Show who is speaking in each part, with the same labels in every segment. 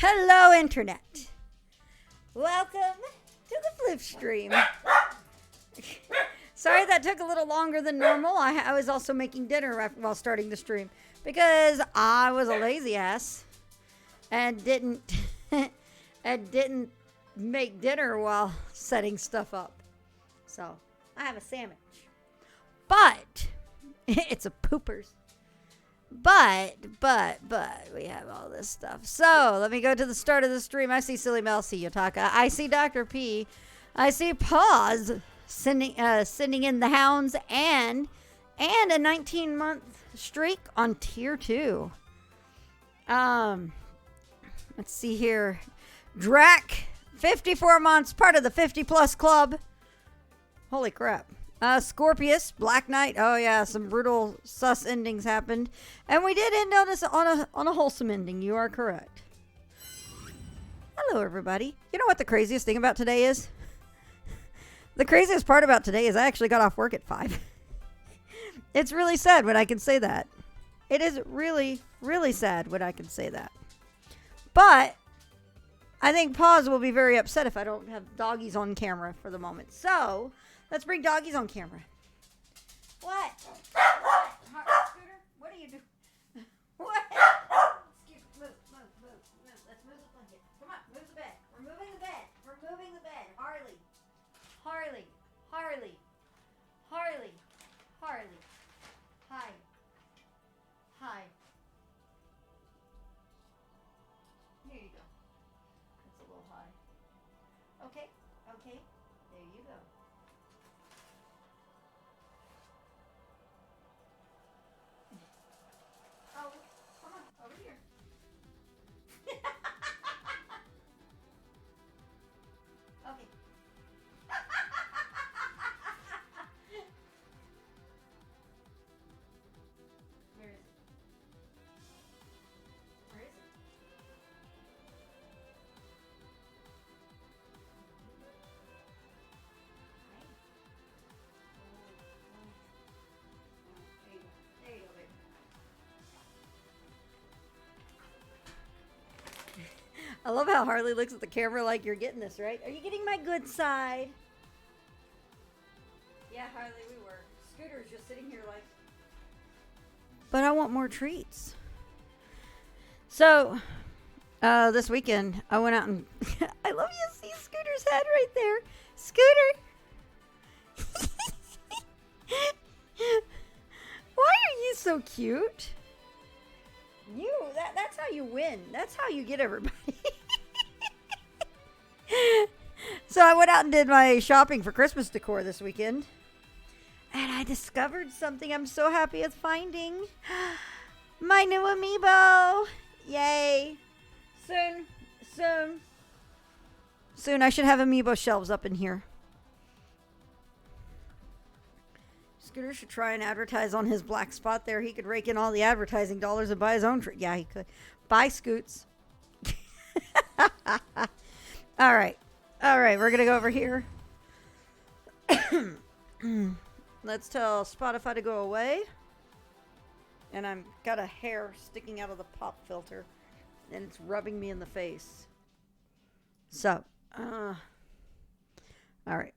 Speaker 1: Hello, Internet. Welcome to the flip stream. Sorry that took a little longer than normal. I was also making dinner while starting the stream because I was a lazy ass and didn't make dinner while setting stuff up. So I have a sandwich, but it's a poopers. But we have all this stuff. So let me go to the start of the stream. I see Silly Mel, I see Yotaka, I see Dr. P, I see Pause sending in the hounds and a 19-month streak on tier 2. Let's see here. Drac, 54 months, part of the 50 plus club. Holy crap. Scorpius, Black Knight. Oh yeah, some brutal sus endings happened, and we did end on a wholesome ending. You are correct. Hello, everybody. You know what the craziest thing about today is? The craziest part about today is I actually got off work at 5. It's really sad when I can say that. It is really, really sad when I can say that. But I think Paws will be very upset if I don't have doggies on camera for the moment. So let's bring doggies on camera. What? Scooter? What are you doing? What? Move. Let's move the blanket. Come on, move the bed. We're moving the bed. Harley. Hi. Here you go. That's a little high. Okay. There you go. Oh, come on, over here. Okay. Where is it? There you go, baby. I love how Harley looks at the camera like you're getting this, right? Are you getting my good side? Yeah, Harley, we were. Scooter's just sitting here like... But I want more treats. So, this weekend, I went out and... I love you see Scooter's head right there. Scooter! Why are you so cute? That's how you win. That's how you get everybody. So I went out and did my shopping for Christmas decor this weekend. And I discovered something I'm so happy with finding. My new amiibo. Yay. Soon I should have amiibo shelves up in here. Scooter should try and advertise on his black spot there. He could rake in all the advertising dollars and buy his own tree. Yeah, he could. Buy Scoots. All right. We're going to go over here. Let's tell Spotify to go away. And I've got a hair sticking out of the pop filter. And it's rubbing me in the face. So, all right.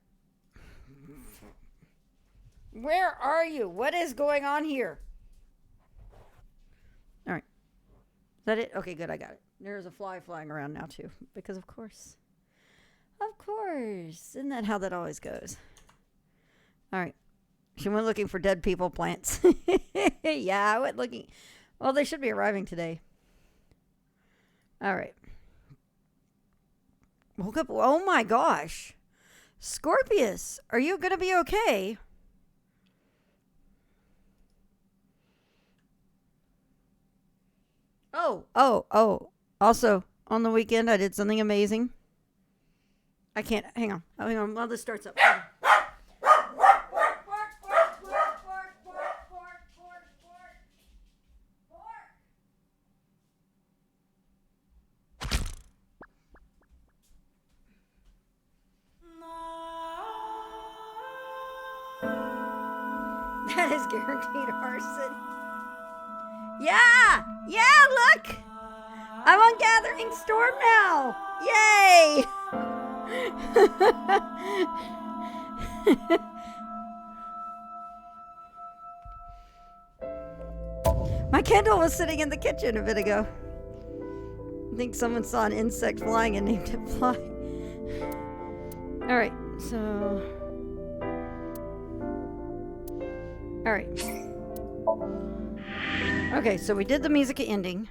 Speaker 1: Where are you? What is going on here? All right. Is that it? Okay, good. I got it. There's a fly flying around now, too. Because, of course. Isn't that how that always goes? All right. She went looking for dead people plants. Yeah, I went looking. Well, they should be arriving today. All right. Woke up. Oh, my gosh. Scorpius, are you going to be okay? Oh. Also, on the weekend, I did something amazing. I can't. Hang on while this starts up. That is guaranteed arson. Yeah, look. I'm on Gathering Storm now! Yay! My Kindle was sitting in the kitchen a bit ago. I think someone saw an insect flying and named it Fly. Alright, so... Alright. Okay, so we did the music ending.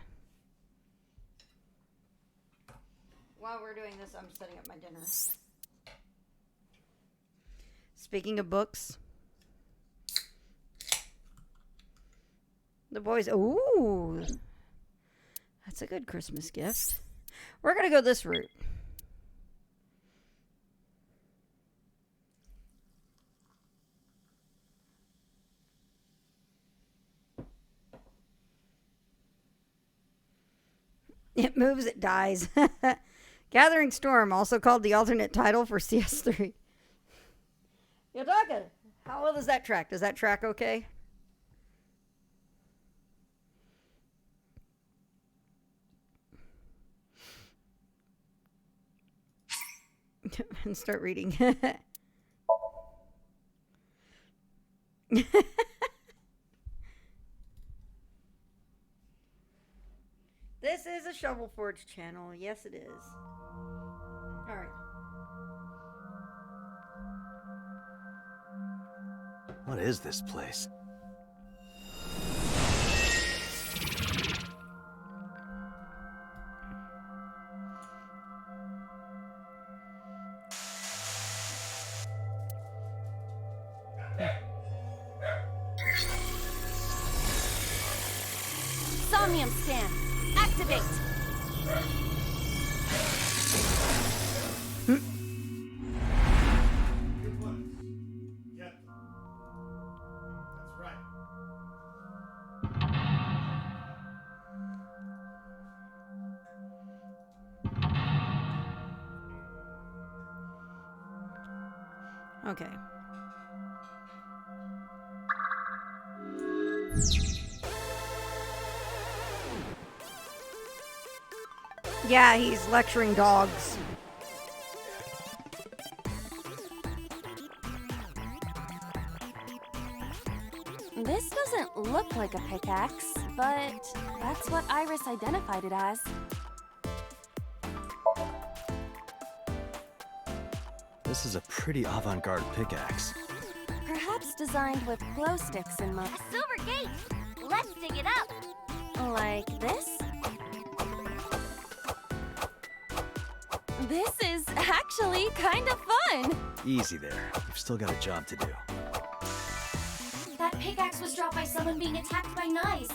Speaker 1: While we're doing this, I'm setting up my dinner. Speaking of books, the boys... Ooh! That's a good Christmas gift. We're going to go this route. It moves, it dies. Gathering Storm, also called the alternate title for CS3. Yotaka, how well does that track? Does that track okay? And start reading. This is a Shovel Forge channel. Yes, it is. Alright.
Speaker 2: What is this place?
Speaker 3: Somnium scan. Activate.
Speaker 4: Good ones. Get them. That's right.
Speaker 1: Okay. Yeah, he's lecturing dogs.
Speaker 3: This doesn't look like a pickaxe, but that's what Iris identified it as.
Speaker 2: This is a pretty avant-garde pickaxe.
Speaker 3: Perhaps designed with glow sticks in mind.
Speaker 5: A silver gate! Let's dig it up!
Speaker 3: Like this? This is actually kind of fun!
Speaker 2: Easy there. You've still got a job to do.
Speaker 5: That pickaxe was dropped by someone being attacked by knives.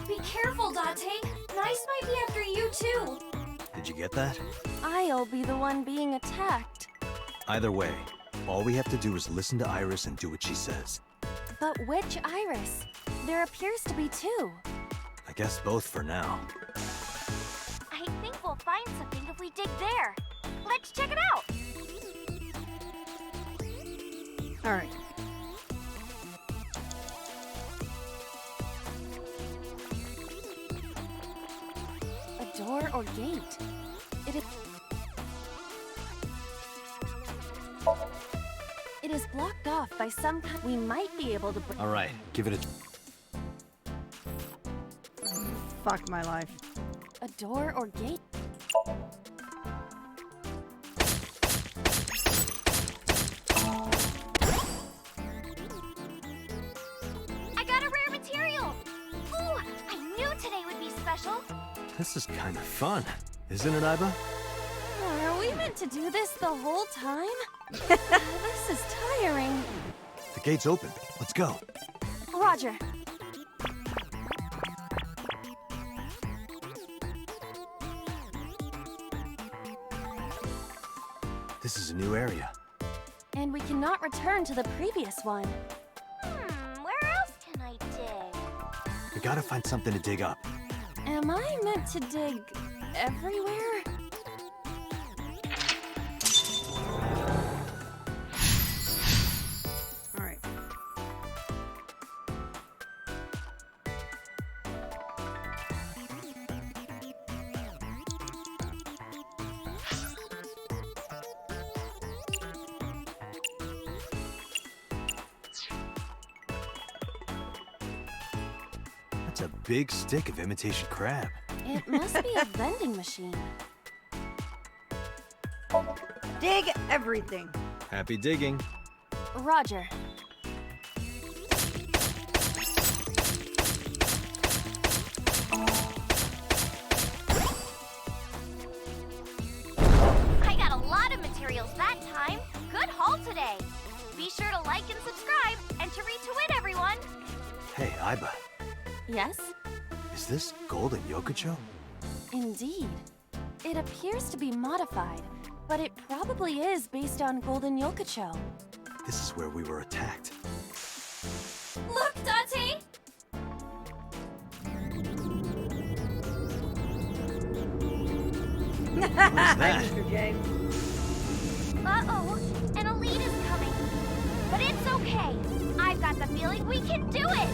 Speaker 5: Be careful, Dante. Knives might be after you, too.
Speaker 2: Did you get that?
Speaker 3: I'll be the one being attacked.
Speaker 2: Either way, all we have to do is listen to Iris and do what she says.
Speaker 3: But which Iris? There appears to be two.
Speaker 2: I guess both for now.
Speaker 5: I think we'll find something if we dig there. Let's check it out.
Speaker 1: Alright.
Speaker 3: A door or gate? It is blocked off by some kind. We might be able to.
Speaker 2: All right, give it a...
Speaker 1: Fuck my life.
Speaker 3: A door or gate?
Speaker 5: I got a rare material. Ooh, I knew today would be special.
Speaker 2: This is kind of fun, isn't it, Iba?
Speaker 3: Are we meant to do this the whole time? This is tiring.
Speaker 2: The gate's open. Let's go.
Speaker 3: Roger.
Speaker 2: This is a new area.
Speaker 3: And we cannot return to the previous one.
Speaker 5: Where else can I dig?
Speaker 2: We gotta find something to dig up.
Speaker 3: Am I meant to dig everywhere?
Speaker 1: Alright.
Speaker 2: It's a big stick of imitation crab.
Speaker 3: It must be a vending machine.
Speaker 1: Dig everything.
Speaker 2: Happy digging.
Speaker 3: Roger.
Speaker 5: I got a lot of materials that time. Good haul today. Be sure to like and subscribe and to retweet everyone.
Speaker 2: Hey, Aiba,
Speaker 3: Yes?
Speaker 2: is this golden yokocho?
Speaker 3: Indeed. It appears to be modified, but it probably is based on Golden Yokocho.
Speaker 2: This is where we were attacked.
Speaker 5: Look, Date!
Speaker 2: What is that?
Speaker 1: Mr. James.
Speaker 5: Uh-oh, an elite is coming. But it's okay. I've got the feeling we can do it.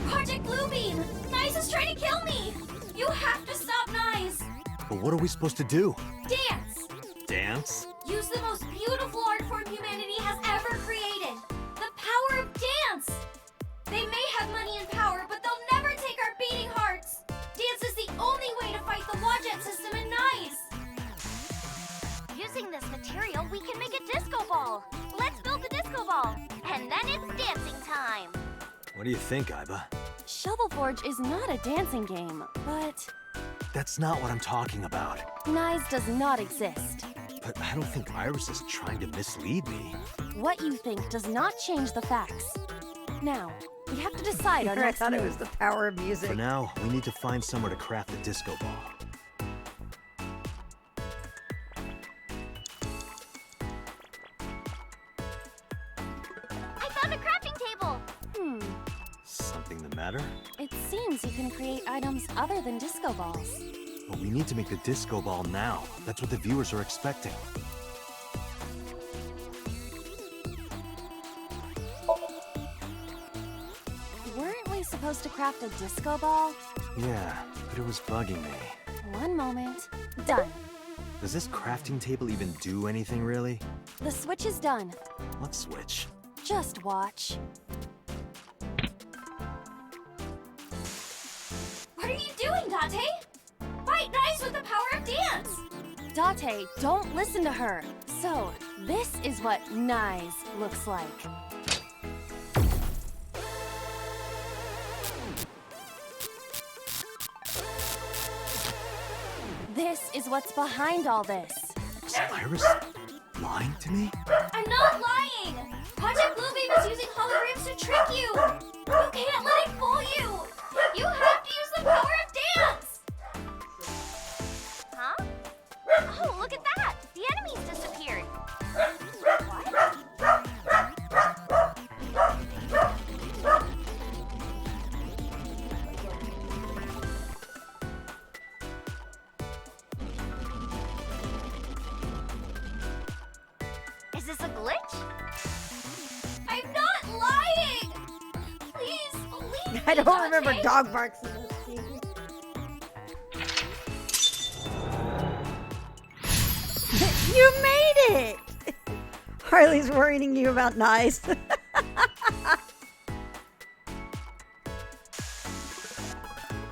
Speaker 5: Project Bluebeam! Nyes is trying to kill me! You have to stop Nyes!
Speaker 2: But what are we supposed to do?
Speaker 5: Dance!
Speaker 2: Dance?
Speaker 5: Use the most beautiful art form humanity has ever created. The power of dance! They may have money and power, but they'll never take our beating hearts. Dance is the only way to fight the Wadjet system and Nyes. Using this material, we can make a disco ball. Let's build the disco ball. And then it's dancing time.
Speaker 2: What do you think, Aiba?
Speaker 3: Shovel Forge is not a dancing game, but
Speaker 2: That's not what I'm talking about.
Speaker 3: Nyes does not exist.
Speaker 2: But I don't think Iris is trying to mislead me.
Speaker 3: What you think does not change the facts. Now, we have to decide our
Speaker 1: I
Speaker 3: next
Speaker 1: thought it
Speaker 3: move.
Speaker 1: was the power of music.
Speaker 2: For now, we need to find somewhere to craft the disco ball.
Speaker 5: I found a crafting table.
Speaker 2: Something the matter?
Speaker 3: It seems you can create items other than disco balls.
Speaker 2: But we need to make the disco ball now. That's what the viewers are expecting.
Speaker 3: Weren't we supposed to craft a disco ball?
Speaker 2: Yeah, but it was bugging me.
Speaker 3: One moment. Done.
Speaker 2: Does this crafting table even do anything, really?
Speaker 3: The switch is done.
Speaker 2: What switch?
Speaker 3: Just watch.
Speaker 5: What are you doing, Date? Fight Nyes with the power of dance.
Speaker 3: Date, don't listen to her. So, this is what Nyes looks like. This is what's behind all this.
Speaker 2: Is Iris lying to me?
Speaker 5: I'm not lying. Project Bluebeam is using holograms to trick you. You can't let it fool you. You have to use the power of dance. Huh? Oh, look at that. The enemy's disappeared. What? Is this a glitch? I'm not lying! Please believe me,
Speaker 1: I don't remember
Speaker 5: Date.
Speaker 1: dog barks in this scene. You made it! Harley's worrying you about Nyes.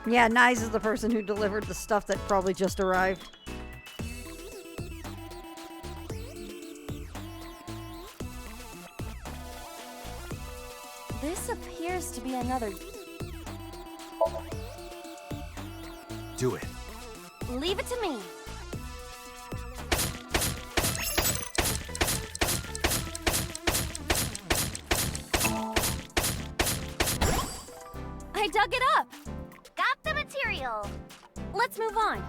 Speaker 1: Yeah, Nyes is the person who delivered the stuff that probably just arrived.
Speaker 3: This appears to be another.
Speaker 2: Do it.
Speaker 3: Leave it to me. I dug it up.
Speaker 5: Got the material.
Speaker 3: Let's move on.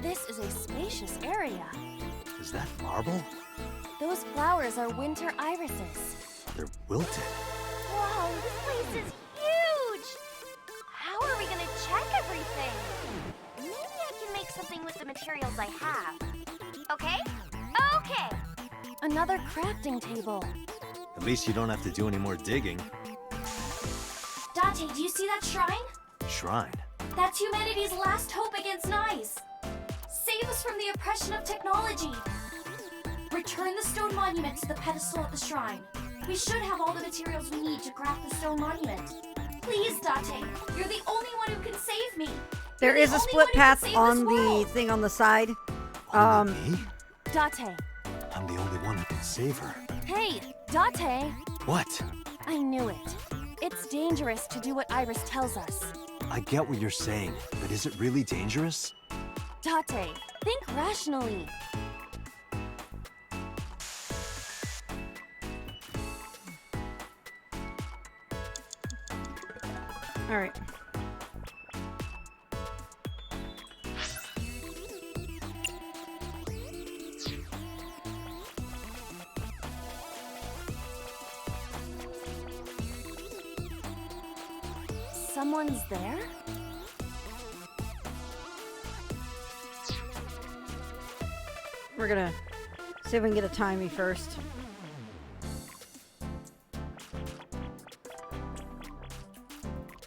Speaker 3: This is a spacious area.
Speaker 2: Is that marble?
Speaker 3: Those flowers are winter irises.
Speaker 2: They're wilted.
Speaker 5: Wow, this place is huge. How are we gonna check everything? Maybe I can make something with the materials I have. Okay? Okay.
Speaker 3: Another crafting table.
Speaker 2: At least you don't have to do any more digging.
Speaker 5: Date, do you see that shrine?
Speaker 2: Shrine.
Speaker 5: That's humanity's last hope against Nyes. Save us from the oppression of technology. Return the stone monument to the pedestal at the shrine. We should have all the materials we need to craft the stone monument. Please, Date, you're the only one who can save me.
Speaker 1: There
Speaker 5: You're
Speaker 1: is
Speaker 5: the
Speaker 1: a
Speaker 5: only
Speaker 1: split
Speaker 5: one who can
Speaker 1: path
Speaker 5: save
Speaker 1: on
Speaker 5: this
Speaker 1: the
Speaker 5: world.
Speaker 1: thing on the side.
Speaker 2: Only me?
Speaker 3: Date.
Speaker 2: I'm the only one who can save her.
Speaker 3: Hey, Date.
Speaker 2: What?
Speaker 3: I knew it. It's dangerous to do what Iris tells us.
Speaker 2: I get what you're saying, but is it really dangerous?
Speaker 3: Date, think rationally.
Speaker 1: All right.
Speaker 3: Someone's there?
Speaker 1: We're gonna see if we can get a timey first.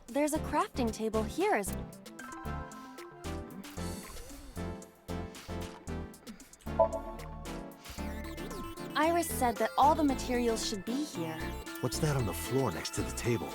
Speaker 3: There's a crafting table here as Iris said that all the materials should be here.
Speaker 2: What's that on the floor next to the table?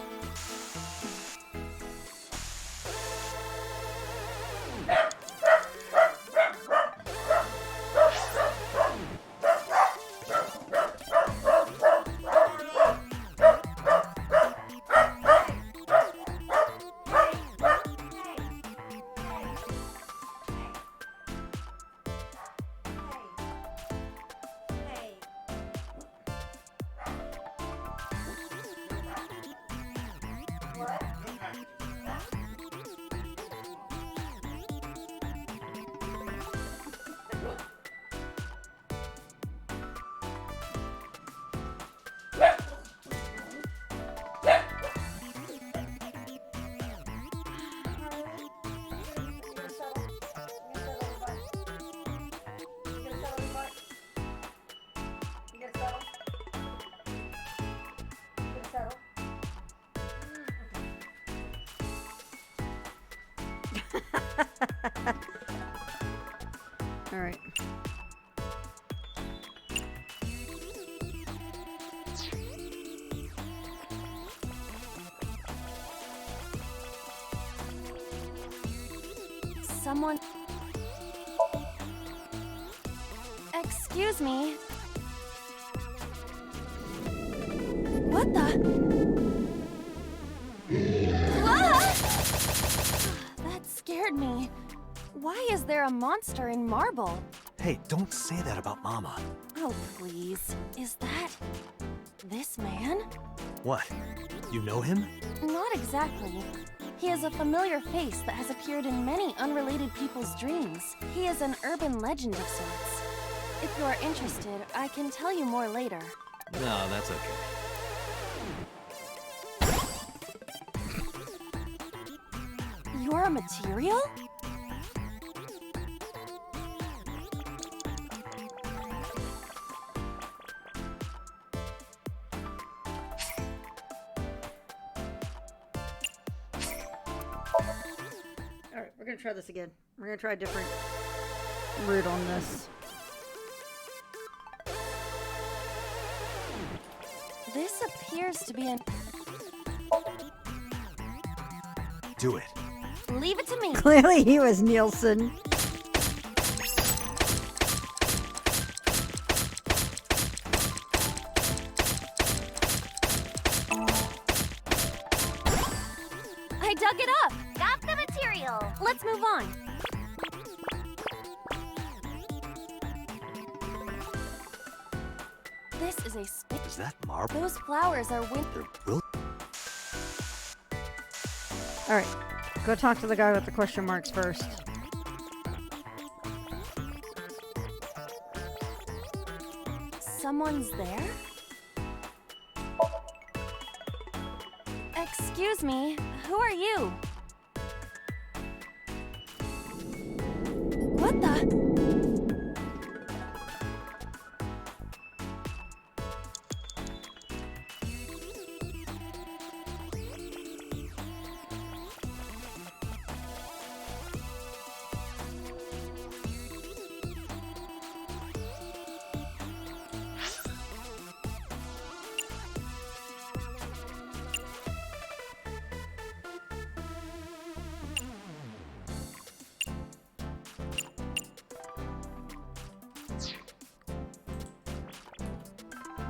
Speaker 1: All right.
Speaker 3: Someone... Excuse me. What the? Ah! That scared me. Why is there a monster in marble?
Speaker 2: Hey, don't say that about Mama.
Speaker 3: Oh, please. Is that... this man?
Speaker 2: What? You know him?
Speaker 3: Not exactly. He is a familiar face that has appeared in many unrelated people's dreams. He is an urban legend of sorts. If you are interested, I can tell you more later.
Speaker 2: No, that's okay.
Speaker 3: You're a material?
Speaker 1: All right, we're gonna try this again. We're gonna try a different route on this.
Speaker 3: This appears to be an...
Speaker 2: Do it.
Speaker 3: Leave it to me.
Speaker 1: Clearly, he was Nielsen.
Speaker 3: I dug it up.
Speaker 5: Got the material.
Speaker 3: Let's move on. This is a
Speaker 2: Is that marble?
Speaker 3: Those flowers are
Speaker 2: There will...
Speaker 1: All right, go talk to the guy with the question marks first.
Speaker 3: Someone's there? Excuse me, who are you? What the?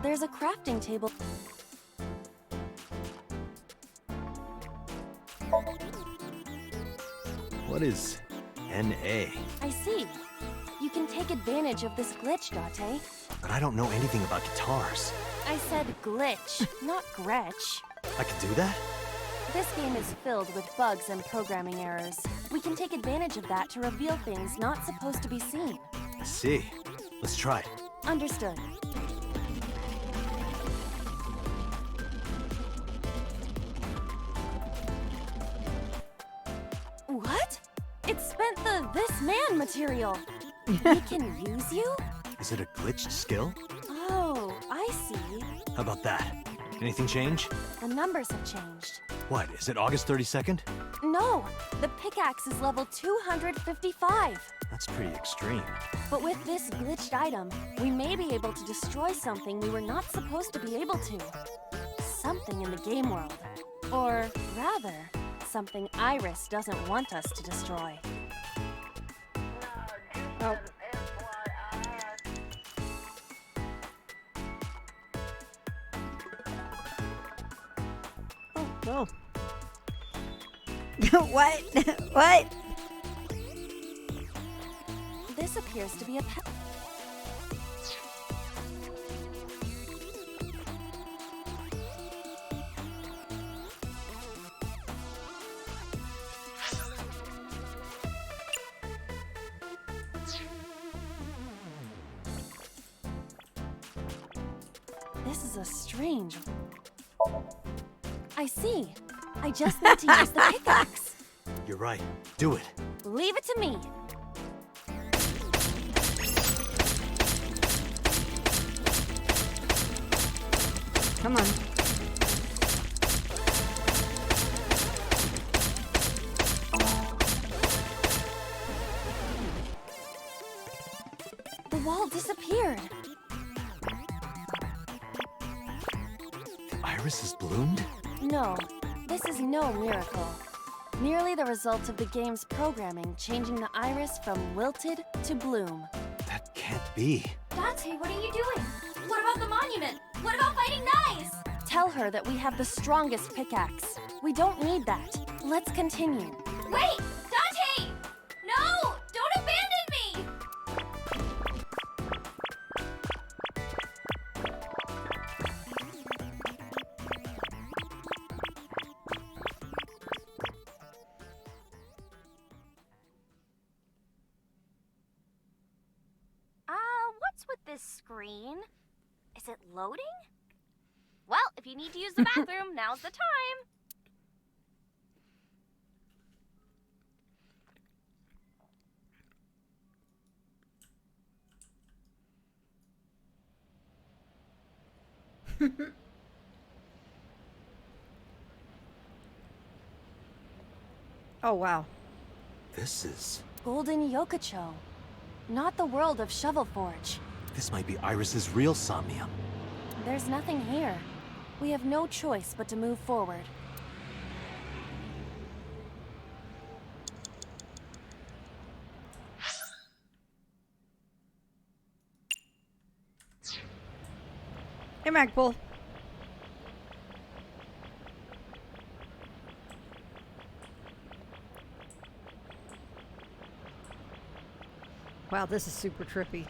Speaker 3: There's a crafting table.
Speaker 2: What is NA?
Speaker 3: I see. You can take advantage of this glitch, Date.
Speaker 2: But I don't know anything about guitars.
Speaker 3: I said glitch, not Gretch.
Speaker 2: I can do that?
Speaker 3: This game is filled with bugs and programming errors. We can take advantage of that to reveal things not supposed to be seen.
Speaker 2: I see. Let's try it.
Speaker 3: Understood. What? It spent the this man material. We can use you?
Speaker 2: Is it a glitched skill?
Speaker 3: Oh, I see.
Speaker 2: How about that? Anything change?
Speaker 3: The numbers have changed.
Speaker 2: What, is it August 32nd?
Speaker 3: No, the pickaxe is level 255.
Speaker 2: That's pretty extreme.
Speaker 3: But with this glitched item, we may be able to destroy something we were not supposed to be able to. Something in the game world. Or rather, something Iris doesn't want us to destroy.
Speaker 1: Oh. Oh. What? What?
Speaker 3: This appears to be a pet. This is a strange. I see. I just need to use the pickaxe.
Speaker 2: You're right. Do it.
Speaker 3: Leave it to me.
Speaker 1: Come on.
Speaker 3: The wall disappeared.
Speaker 2: The iris has bloomed?
Speaker 3: No, this is no miracle. Merely the result of the game's programming changing the iris from wilted to bloom.
Speaker 2: That can't be.
Speaker 5: Dante, what are you doing? What about the monument? What about fighting knives?
Speaker 3: Tell her that we have the strongest pickaxe. We don't need that. Let's continue.
Speaker 5: Wait! Dante! No! Don't abandon me!
Speaker 6: What's with this screen? Is it loading? Well, if you need to use the bathroom, now's the time.
Speaker 1: Oh, wow.
Speaker 2: This is...
Speaker 3: Golden Yokocho. Not the world of Shovelforge.
Speaker 2: This might be Iris's real Somnium.
Speaker 3: There's nothing here. We have no choice but to move forward.
Speaker 1: Hey, Magpul. Wow, this is super trippy.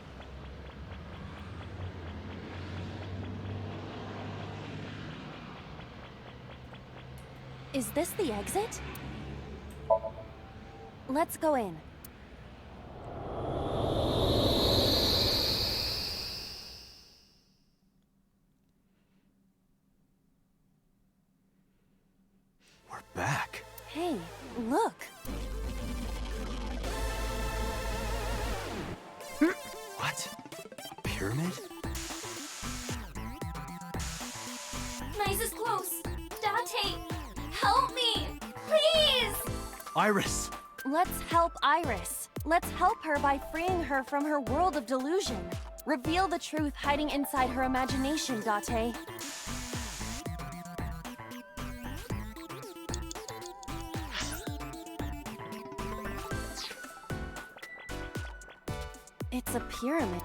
Speaker 3: Is this the exit? Let's go in.
Speaker 2: We're back.
Speaker 3: Hey, look.
Speaker 2: What? A pyramid?
Speaker 5: Nice is close. Dante, help me! Please!
Speaker 2: Iris!
Speaker 3: Let's help Iris. Let's help her by freeing her from her world of delusion. Reveal the truth hiding inside her imagination, Date. It's a pyramid.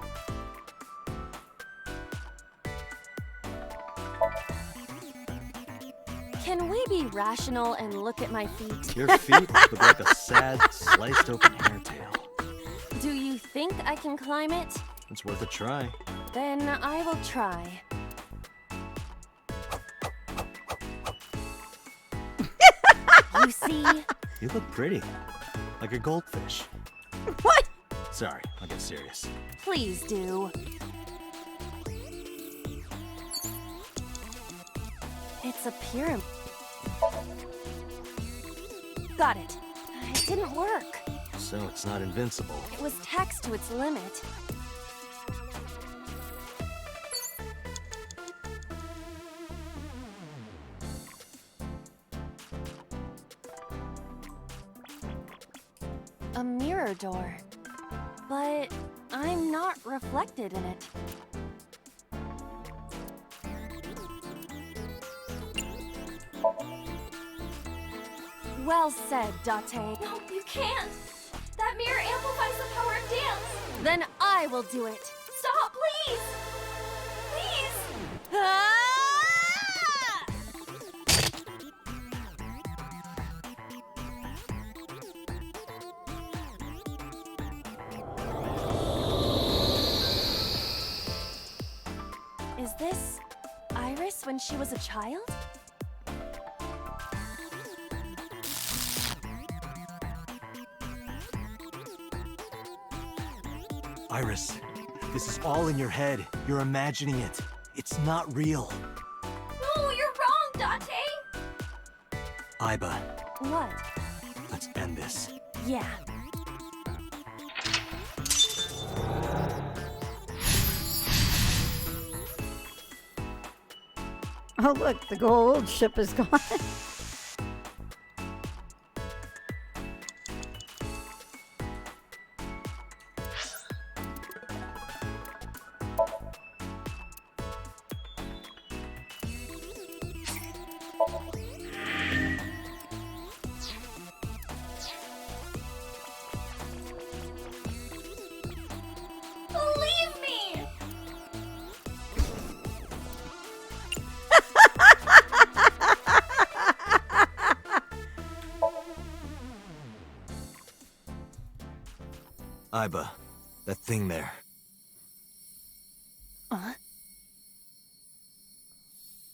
Speaker 3: Can we be rational and look at my feet?
Speaker 2: Your feet look like a sad, sliced open hairtail.
Speaker 3: Do you think I can climb it?
Speaker 2: It's worth a try.
Speaker 3: Then I will try. You see?
Speaker 2: You look pretty. Like a goldfish.
Speaker 1: What?
Speaker 2: Sorry, I'll get serious.
Speaker 3: Please do. It's a pyramid. Got it. It didn't work.
Speaker 2: So it's not invincible.
Speaker 3: It was taxed to its limit. A mirror door. But I'm not reflected in it. Well said, Date.
Speaker 5: No, you can't. That mirror amplifies the power of dance.
Speaker 3: Then I will do it.
Speaker 5: Stop, please. Please.
Speaker 3: Ah! Is this Iris when she was a child?
Speaker 2: Iris, this is all in your head. You're imagining it. It's not real.
Speaker 5: No, you're wrong, Date.
Speaker 2: Iba,
Speaker 3: What?
Speaker 2: let's end this.
Speaker 3: Yeah.
Speaker 1: Oh, look, the gold ship is gone.
Speaker 5: Believe me.
Speaker 2: Iba, that thing there.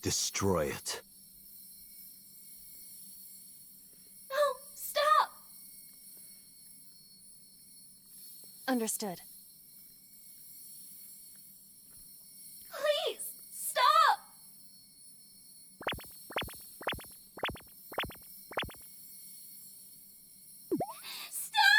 Speaker 2: Destroy it.
Speaker 5: No, stop.
Speaker 3: Understood.
Speaker 5: Please, stop. Stop!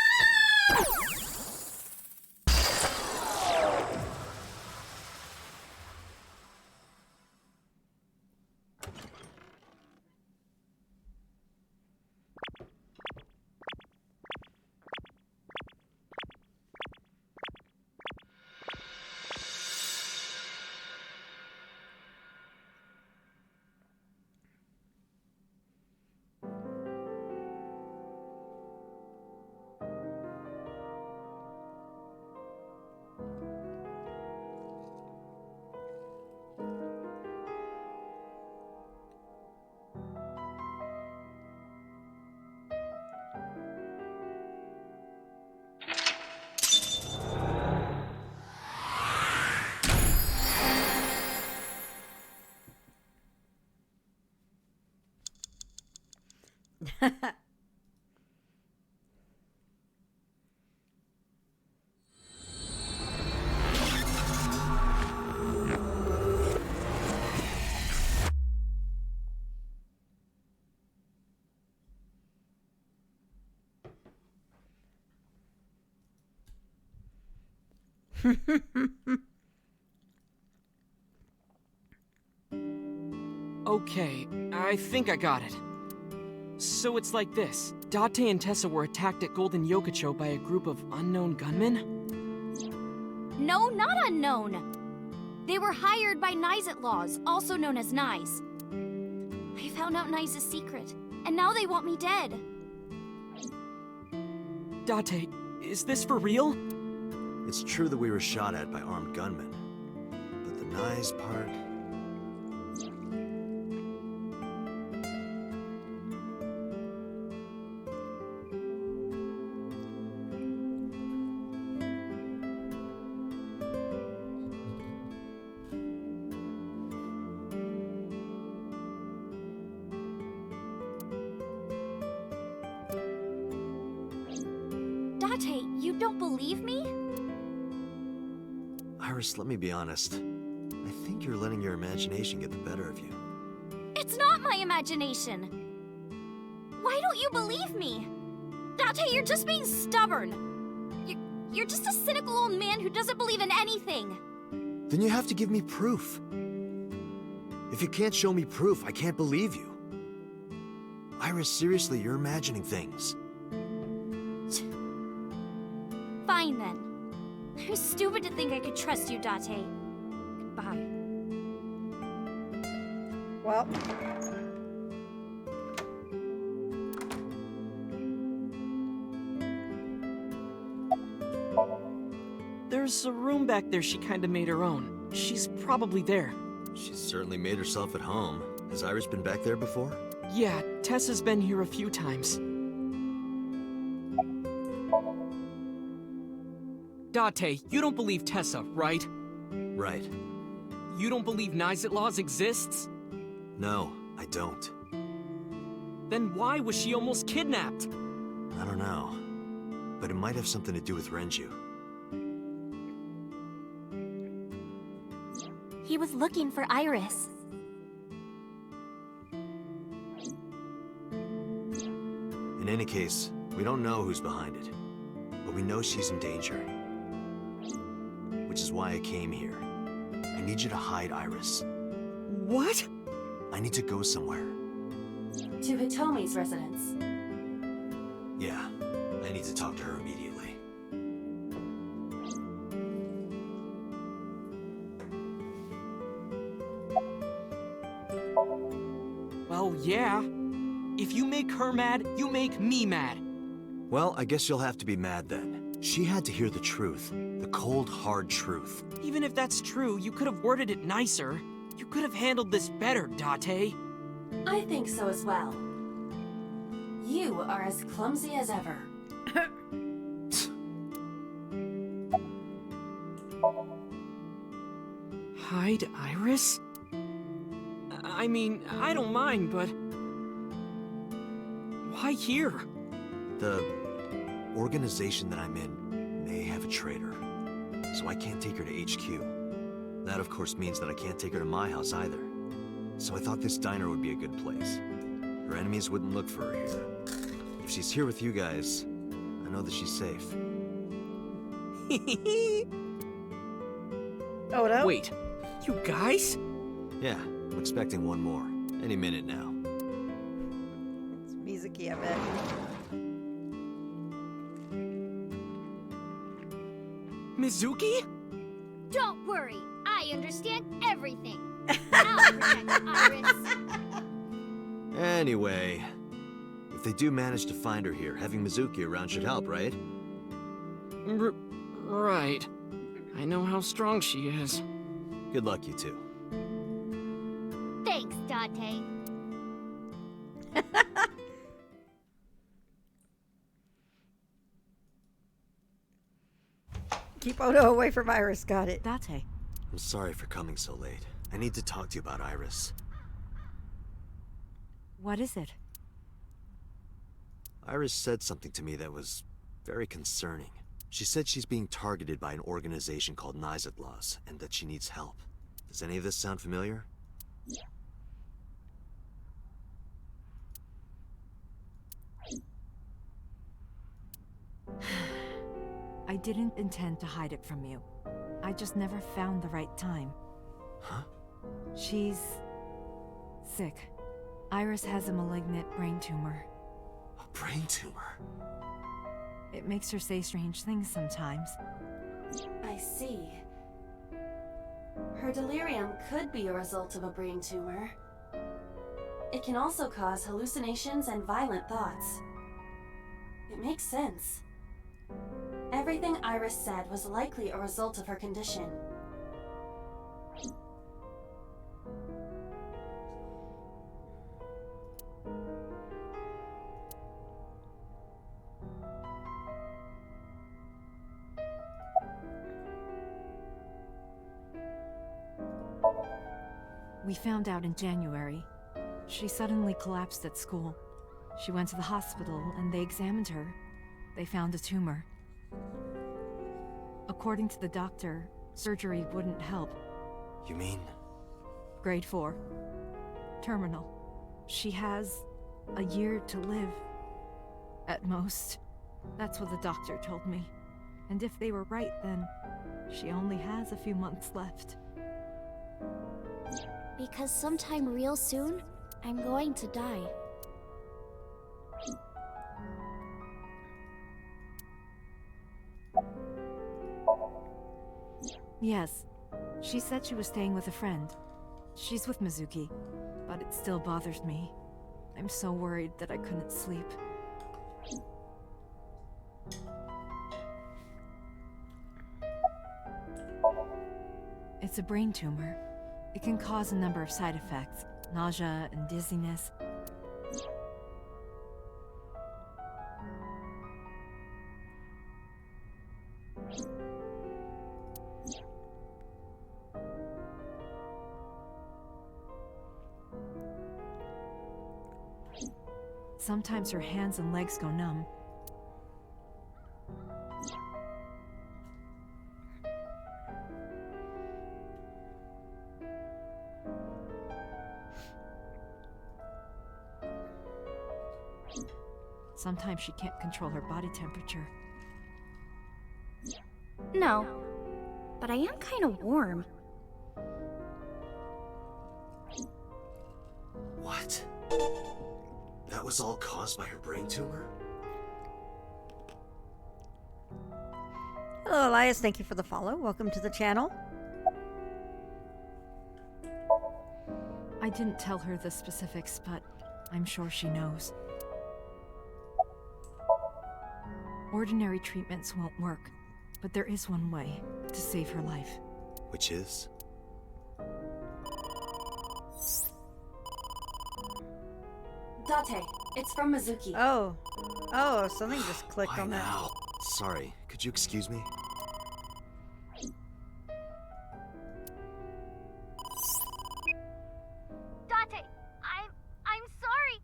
Speaker 7: Okay, I think I got it. So it's like this. Date and Tessa were attacked at Golden Yokocho by a group of unknown gunmen?
Speaker 5: No, not unknown. They were hired by Nyes Laws, also known as Nyes. I found out Nyes' secret, and now they want me dead.
Speaker 7: Date, is this for real?
Speaker 2: It's true that we were shot at by armed gunmen. But the nice part...
Speaker 5: Date, you don't believe me?
Speaker 8: Iris, let me be honest. I think you're letting your imagination get the better of you.
Speaker 5: It's not my imagination. Why don't you believe me? Date, you're just being stubborn. You're just a cynical old man who doesn't believe in anything.
Speaker 8: Then you have to give me proof. If you can't show me proof, I can't believe you. Iris, seriously, you're imagining things.
Speaker 5: Fine then. I'm stupid to think I could trust you, Date. Goodbye.
Speaker 1: Well.
Speaker 7: There's a room back there she kinda made her own. She's probably there.
Speaker 8: She's certainly made herself at home. Has Iris been back there before?
Speaker 7: Yeah, Tessa's been here a few times. Date, you don't believe Tessa, right?
Speaker 8: Right.
Speaker 7: You don't believe Laws exists?
Speaker 8: No, I don't.
Speaker 7: Then why was she almost kidnapped?
Speaker 8: I don't know. But it might have something to do with Renju.
Speaker 3: He was looking for Iris.
Speaker 8: In any case, we don't know who's behind it. But we know she's in danger. Which is why I came here. I need you to hide Iris.
Speaker 7: What?
Speaker 8: I need to go somewhere.
Speaker 3: To Hitomi's residence.
Speaker 8: Yeah, I need to talk to her immediately.
Speaker 7: Well, yeah. If you make her mad, you make me mad.
Speaker 8: Well, I guess you'll have to be mad then. She had to hear the truth. The cold, hard truth.
Speaker 7: Even if that's true, you could have worded it nicer. You could have handled this better, Date.
Speaker 3: I think so as well. You are as clumsy as ever.
Speaker 7: Hide Iris? I mean, I don't mind, but... why here?
Speaker 8: The organization that I'm in may have a traitor, so I can't take her to HQ. That, of course, means that I can't take her to my house either. So I thought this diner would be a good place. Her enemies wouldn't look for her here. If she's here with you guys, I know that she's safe.
Speaker 1: Oh no.
Speaker 7: Wait, you guys?
Speaker 8: Yeah, I'm expecting one more. Any minute now.
Speaker 1: It's Mizuki, I bet.
Speaker 7: Mizuki?
Speaker 5: Don't worry. I understand everything. I'll protect Iris.
Speaker 8: Anyway, if they do manage to find her here, having Mizuki around should help, right?
Speaker 7: Right. I know how strong she is.
Speaker 8: Good luck, you two.
Speaker 5: Thanks, Date.
Speaker 1: Keep Odo away from Iris, got it.
Speaker 9: Date.
Speaker 8: I'm sorry for coming so late. I need to talk to you about Iris.
Speaker 9: What is it?
Speaker 8: Iris said something to me that was very concerning. She said she's being targeted by an organization called Laws, and that she needs help. Does any of this sound familiar?
Speaker 9: I didn't intend to hide it from you. I just never found the right time.
Speaker 8: Huh?
Speaker 9: She's... sick. Iris has a malignant brain tumor.
Speaker 8: A brain tumor?
Speaker 9: It makes her say strange things sometimes.
Speaker 3: I see. Her delirium could be a result of a brain tumor. It can also cause hallucinations and violent thoughts. It makes sense. Everything Iris said was likely a result of her condition.
Speaker 9: We found out in January. She suddenly collapsed at school. She went to the hospital and they examined her. They found a tumor. According to the doctor, surgery wouldn't help.
Speaker 8: You mean?
Speaker 9: Grade 4. Terminal. She has a year to live. At most. That's what the doctor told me. And if they were right, then she only has a few months left.
Speaker 5: Because sometime real soon, I'm going to die.
Speaker 9: Yes. She said she was staying with a friend. She's with Mizuki, but it still bothers me. I'm so worried that I couldn't sleep. It's a brain tumor. It can cause a number of side effects, nausea and dizziness. Sometimes her hands and legs go numb. Sometimes she can't control her body temperature.
Speaker 5: No, but I am kind of warm.
Speaker 8: What? That was all caused by her brain tumor?
Speaker 1: Hello, Elias. Thank you for the follow. Welcome to the channel.
Speaker 9: I didn't tell her the specifics, but I'm sure she knows. Ordinary treatments won't work, but there is one way to save her life.
Speaker 8: Which is?
Speaker 3: Date, it's from Mizuki.
Speaker 1: Oh. Oh, something just clicked
Speaker 8: Why
Speaker 1: on that.
Speaker 8: now? Sorry, could you excuse me?
Speaker 6: Date, I'm sorry.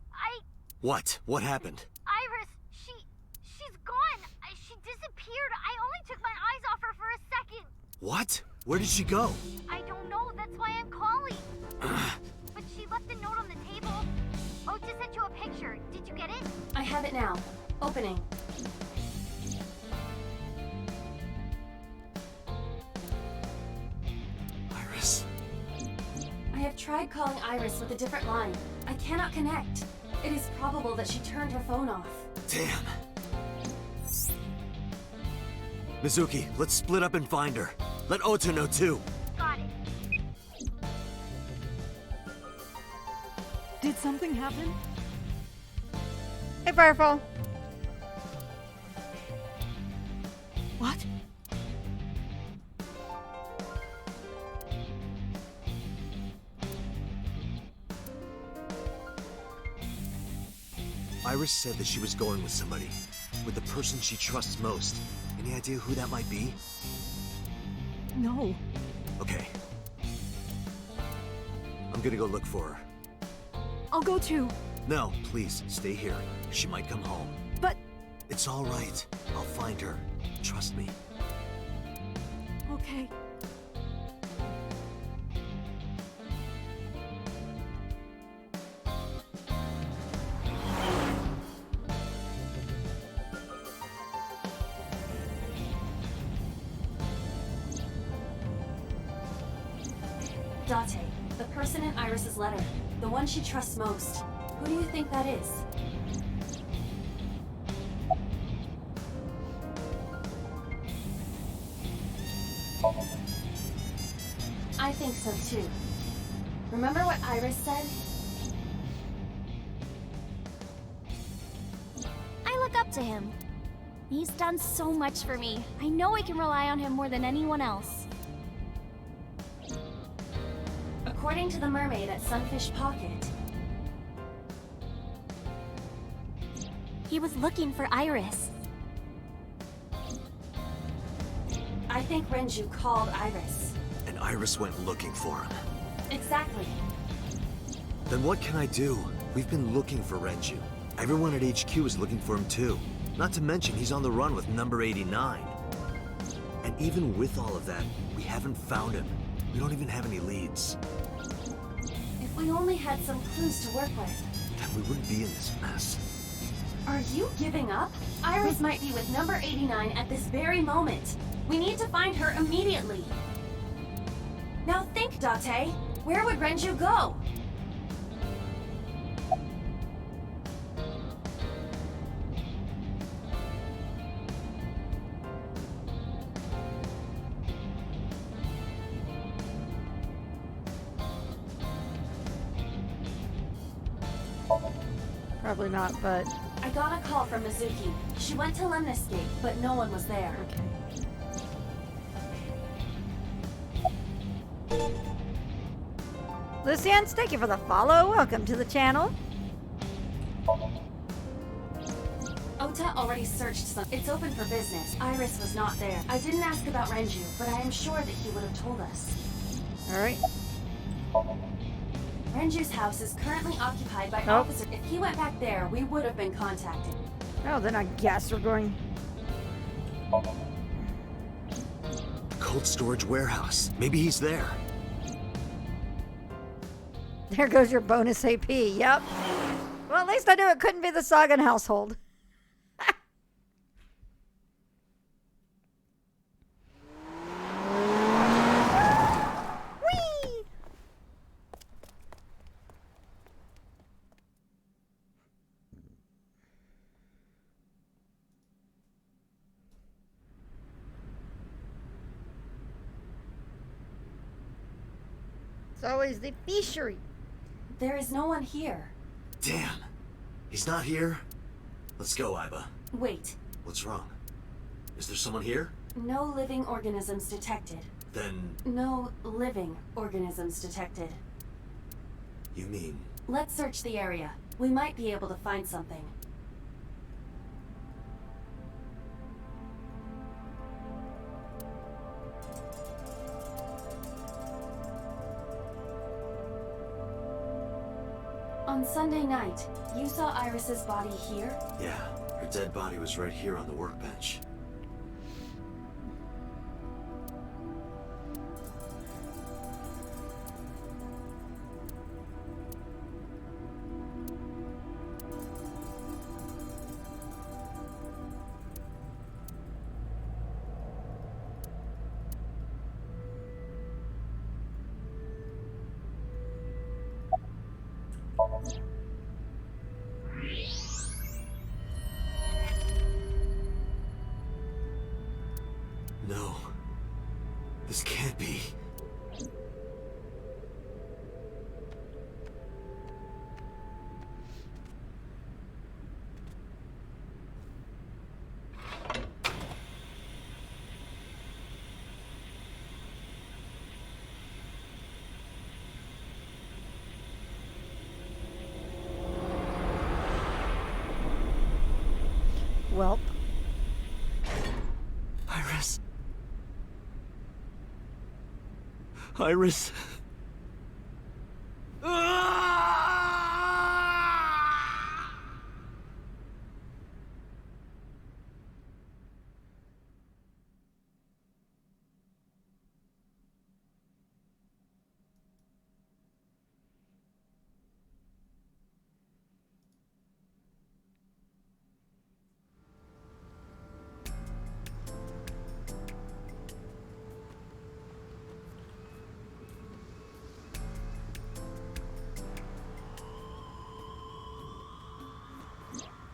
Speaker 8: What? What happened?
Speaker 6: Iris, she's gone. She disappeared. I only took my eyes off her for a second.
Speaker 8: What? Where did she go?
Speaker 6: I don't know. That's why I'm calling. But she left a note on the table. Oh, just sent you a picture. Did you get it?
Speaker 3: I have it now. Opening.
Speaker 8: Iris.
Speaker 3: I have tried calling Iris with a different line. I cannot connect. It is probable that she turned her phone off.
Speaker 8: Damn. Mizuki, let's split up and find her. Let Ota know too.
Speaker 6: Got it.
Speaker 9: Did something happen?
Speaker 1: Hey, Firefall.
Speaker 9: What?
Speaker 8: Iris said that she was going with somebody. With the person she trusts most. Any idea who that might be?
Speaker 9: No.
Speaker 8: Okay. I'm gonna go look for her.
Speaker 9: I'll go too.
Speaker 8: No, please, stay here. She might come home.
Speaker 9: But...
Speaker 8: It's all right. I'll find her. Trust me.
Speaker 9: okay.
Speaker 3: Date, the person in Iris's letter. The one she trusts most. Who do you think that is? I think so too. Remember what Iris said?
Speaker 5: I look up to him. He's done so much for me. I know I can rely on him more than anyone else.
Speaker 3: According to the mermaid at Sunfish Pocket,
Speaker 5: He was looking for Iris.
Speaker 3: I think Renju called Iris.
Speaker 8: And Iris went looking for him.
Speaker 3: Exactly.
Speaker 8: Then what can I do? We've been looking for Renju. Everyone at HQ is looking for him too. Not to mention he's on the run with number 89. And even with all of that, we haven't found him. We don't even have any leads.
Speaker 3: If we only had some clues to work with.
Speaker 8: Then we wouldn't be in this mess.
Speaker 3: Are you giving up? Iris might be with number 89 at this very moment. We need to find her immediately. Now think, Date. Where would Renju go?
Speaker 1: Probably not, but
Speaker 3: I got a call from Mizuki. She went to Lemniscape, but no one was there.
Speaker 1: okay. Lucians, thank you for the follow. Welcome to the channel.
Speaker 3: Ota already searched some. It's open for business. Iris was not there. I didn't ask about Renju, but I am sure that he would have told us.
Speaker 1: All right.
Speaker 3: Renju's house is currently occupied by officers. If he went back there, we would have been contacted.
Speaker 1: Oh, then I guess we're going.
Speaker 8: Cold storage warehouse. Maybe he's there.
Speaker 1: There goes your bonus AP. Yep. Well, at least I knew it couldn't be the Sagan household. Whee! It's always the fishery.
Speaker 3: There is no one here.
Speaker 8: Damn. He's not here? Let's go, Iba.
Speaker 3: Wait.
Speaker 8: What's wrong? Is there someone here?
Speaker 3: No living organisms detected.
Speaker 8: Then...
Speaker 3: No living organisms detected.
Speaker 8: You mean...
Speaker 3: Let's search the area. We might be able to find something. On Sunday night, you saw Iris's body here?
Speaker 8: Yeah, her dead body was right here on the workbench. No. This can't be.
Speaker 1: Welp.
Speaker 8: Iris. Iris.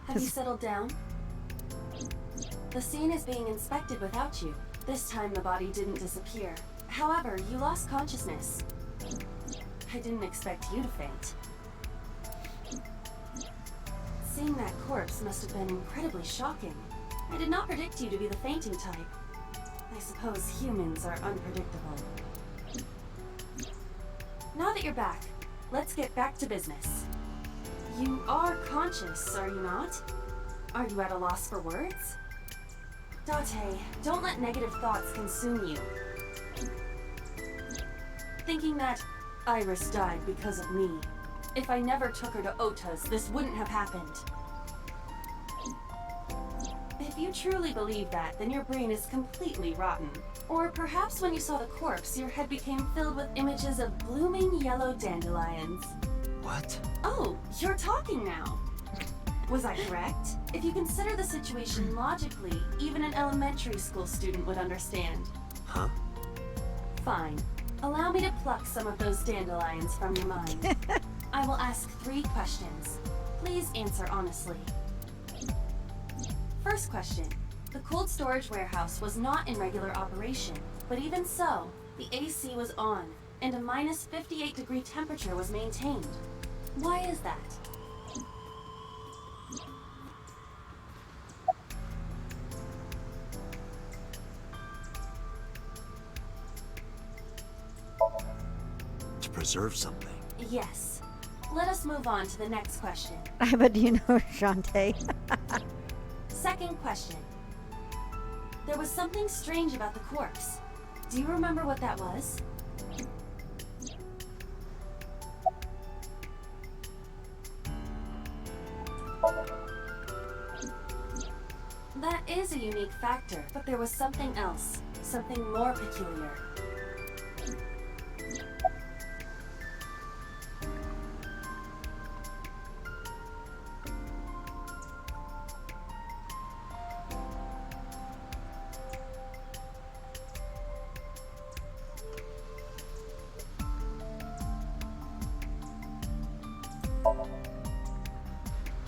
Speaker 3: Have you settled down? The scene is being inspected without you. This time the body didn't disappear. However, you lost consciousness. I didn't expect you to faint. Seeing that corpse must have been incredibly shocking. I did not predict you to be the fainting type. I suppose humans are unpredictable. Now that you're back, let's get back to business. You are conscious, are you not? Are you at a loss for words? Date, don't let negative thoughts consume you. Thinking that Iris died because of me. If I never took her to Ota's, this wouldn't have happened. If you truly believe that, then your brain is completely rotten. Or perhaps when you saw the corpse, your head became filled with images of blooming yellow dandelions.
Speaker 8: What?
Speaker 3: Oh, you're talking now. Was I correct? If you consider the situation logically, even an elementary school student would understand.
Speaker 8: Huh?
Speaker 3: Fine. Allow me to pluck some of those dandelions from your mind. I will ask 3 questions. Please answer honestly. First question. The cold storage warehouse was not in regular operation, but even so, the AC was on, and a minus 58-degree temperature was maintained. Why is that?
Speaker 8: To preserve something.
Speaker 3: Yes. Let us move on to the next question.
Speaker 1: But do you know Shantae?
Speaker 3: Second question. There was something strange about the corpse. Do you remember what that was? That is a unique factor, but there was something else. Something more peculiar.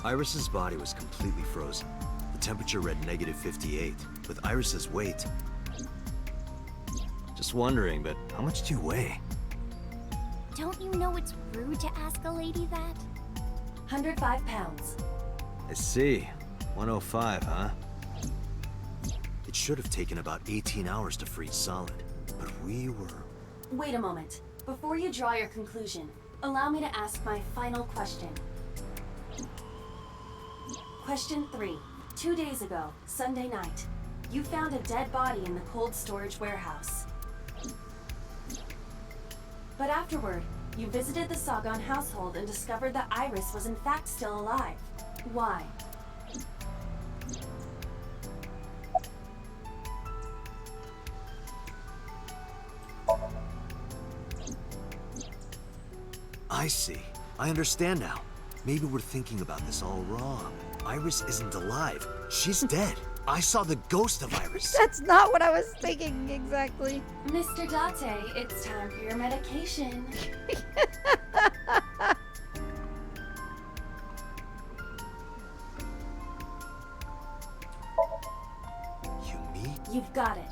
Speaker 8: Iris's body was completely frozen. The temperature read negative 58. With Iris's weight... Just wondering, but how much do you weigh?
Speaker 6: Don't you know it's rude to ask a lady that?
Speaker 3: 105 pounds.
Speaker 8: I see. 105, huh? It should have taken about 18 hours to freeze solid, but we were...
Speaker 3: Wait a moment. Before you draw your conclusion, allow me to ask my final question. Question 3. 2 days ago, Sunday night, you found a dead body in the cold storage warehouse. But afterward, you visited the Sagan household and discovered that Iris was in fact still alive. Why?
Speaker 8: I see. I understand now. Maybe we're thinking about this all wrong. Iris isn't alive. She's dead. I saw the ghost of Iris.
Speaker 1: That's not what I was thinking exactly.
Speaker 3: Mr. Date, it's time for your medication.
Speaker 8: You mean?
Speaker 3: You've got it.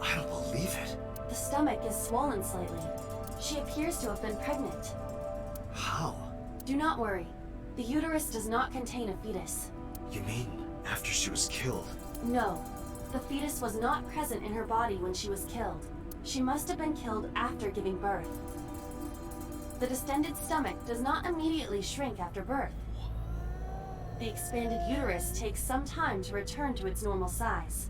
Speaker 8: I don't believe it.
Speaker 3: The stomach is swollen slightly. She appears to have been pregnant.
Speaker 8: How?
Speaker 3: Do not worry. The uterus does not contain a fetus.
Speaker 8: You mean after she was killed?
Speaker 3: No. The fetus was not present in her body when she was killed. She must have been killed after giving birth. The distended stomach does not immediately shrink after birth. The expanded uterus takes some time to return to its normal size.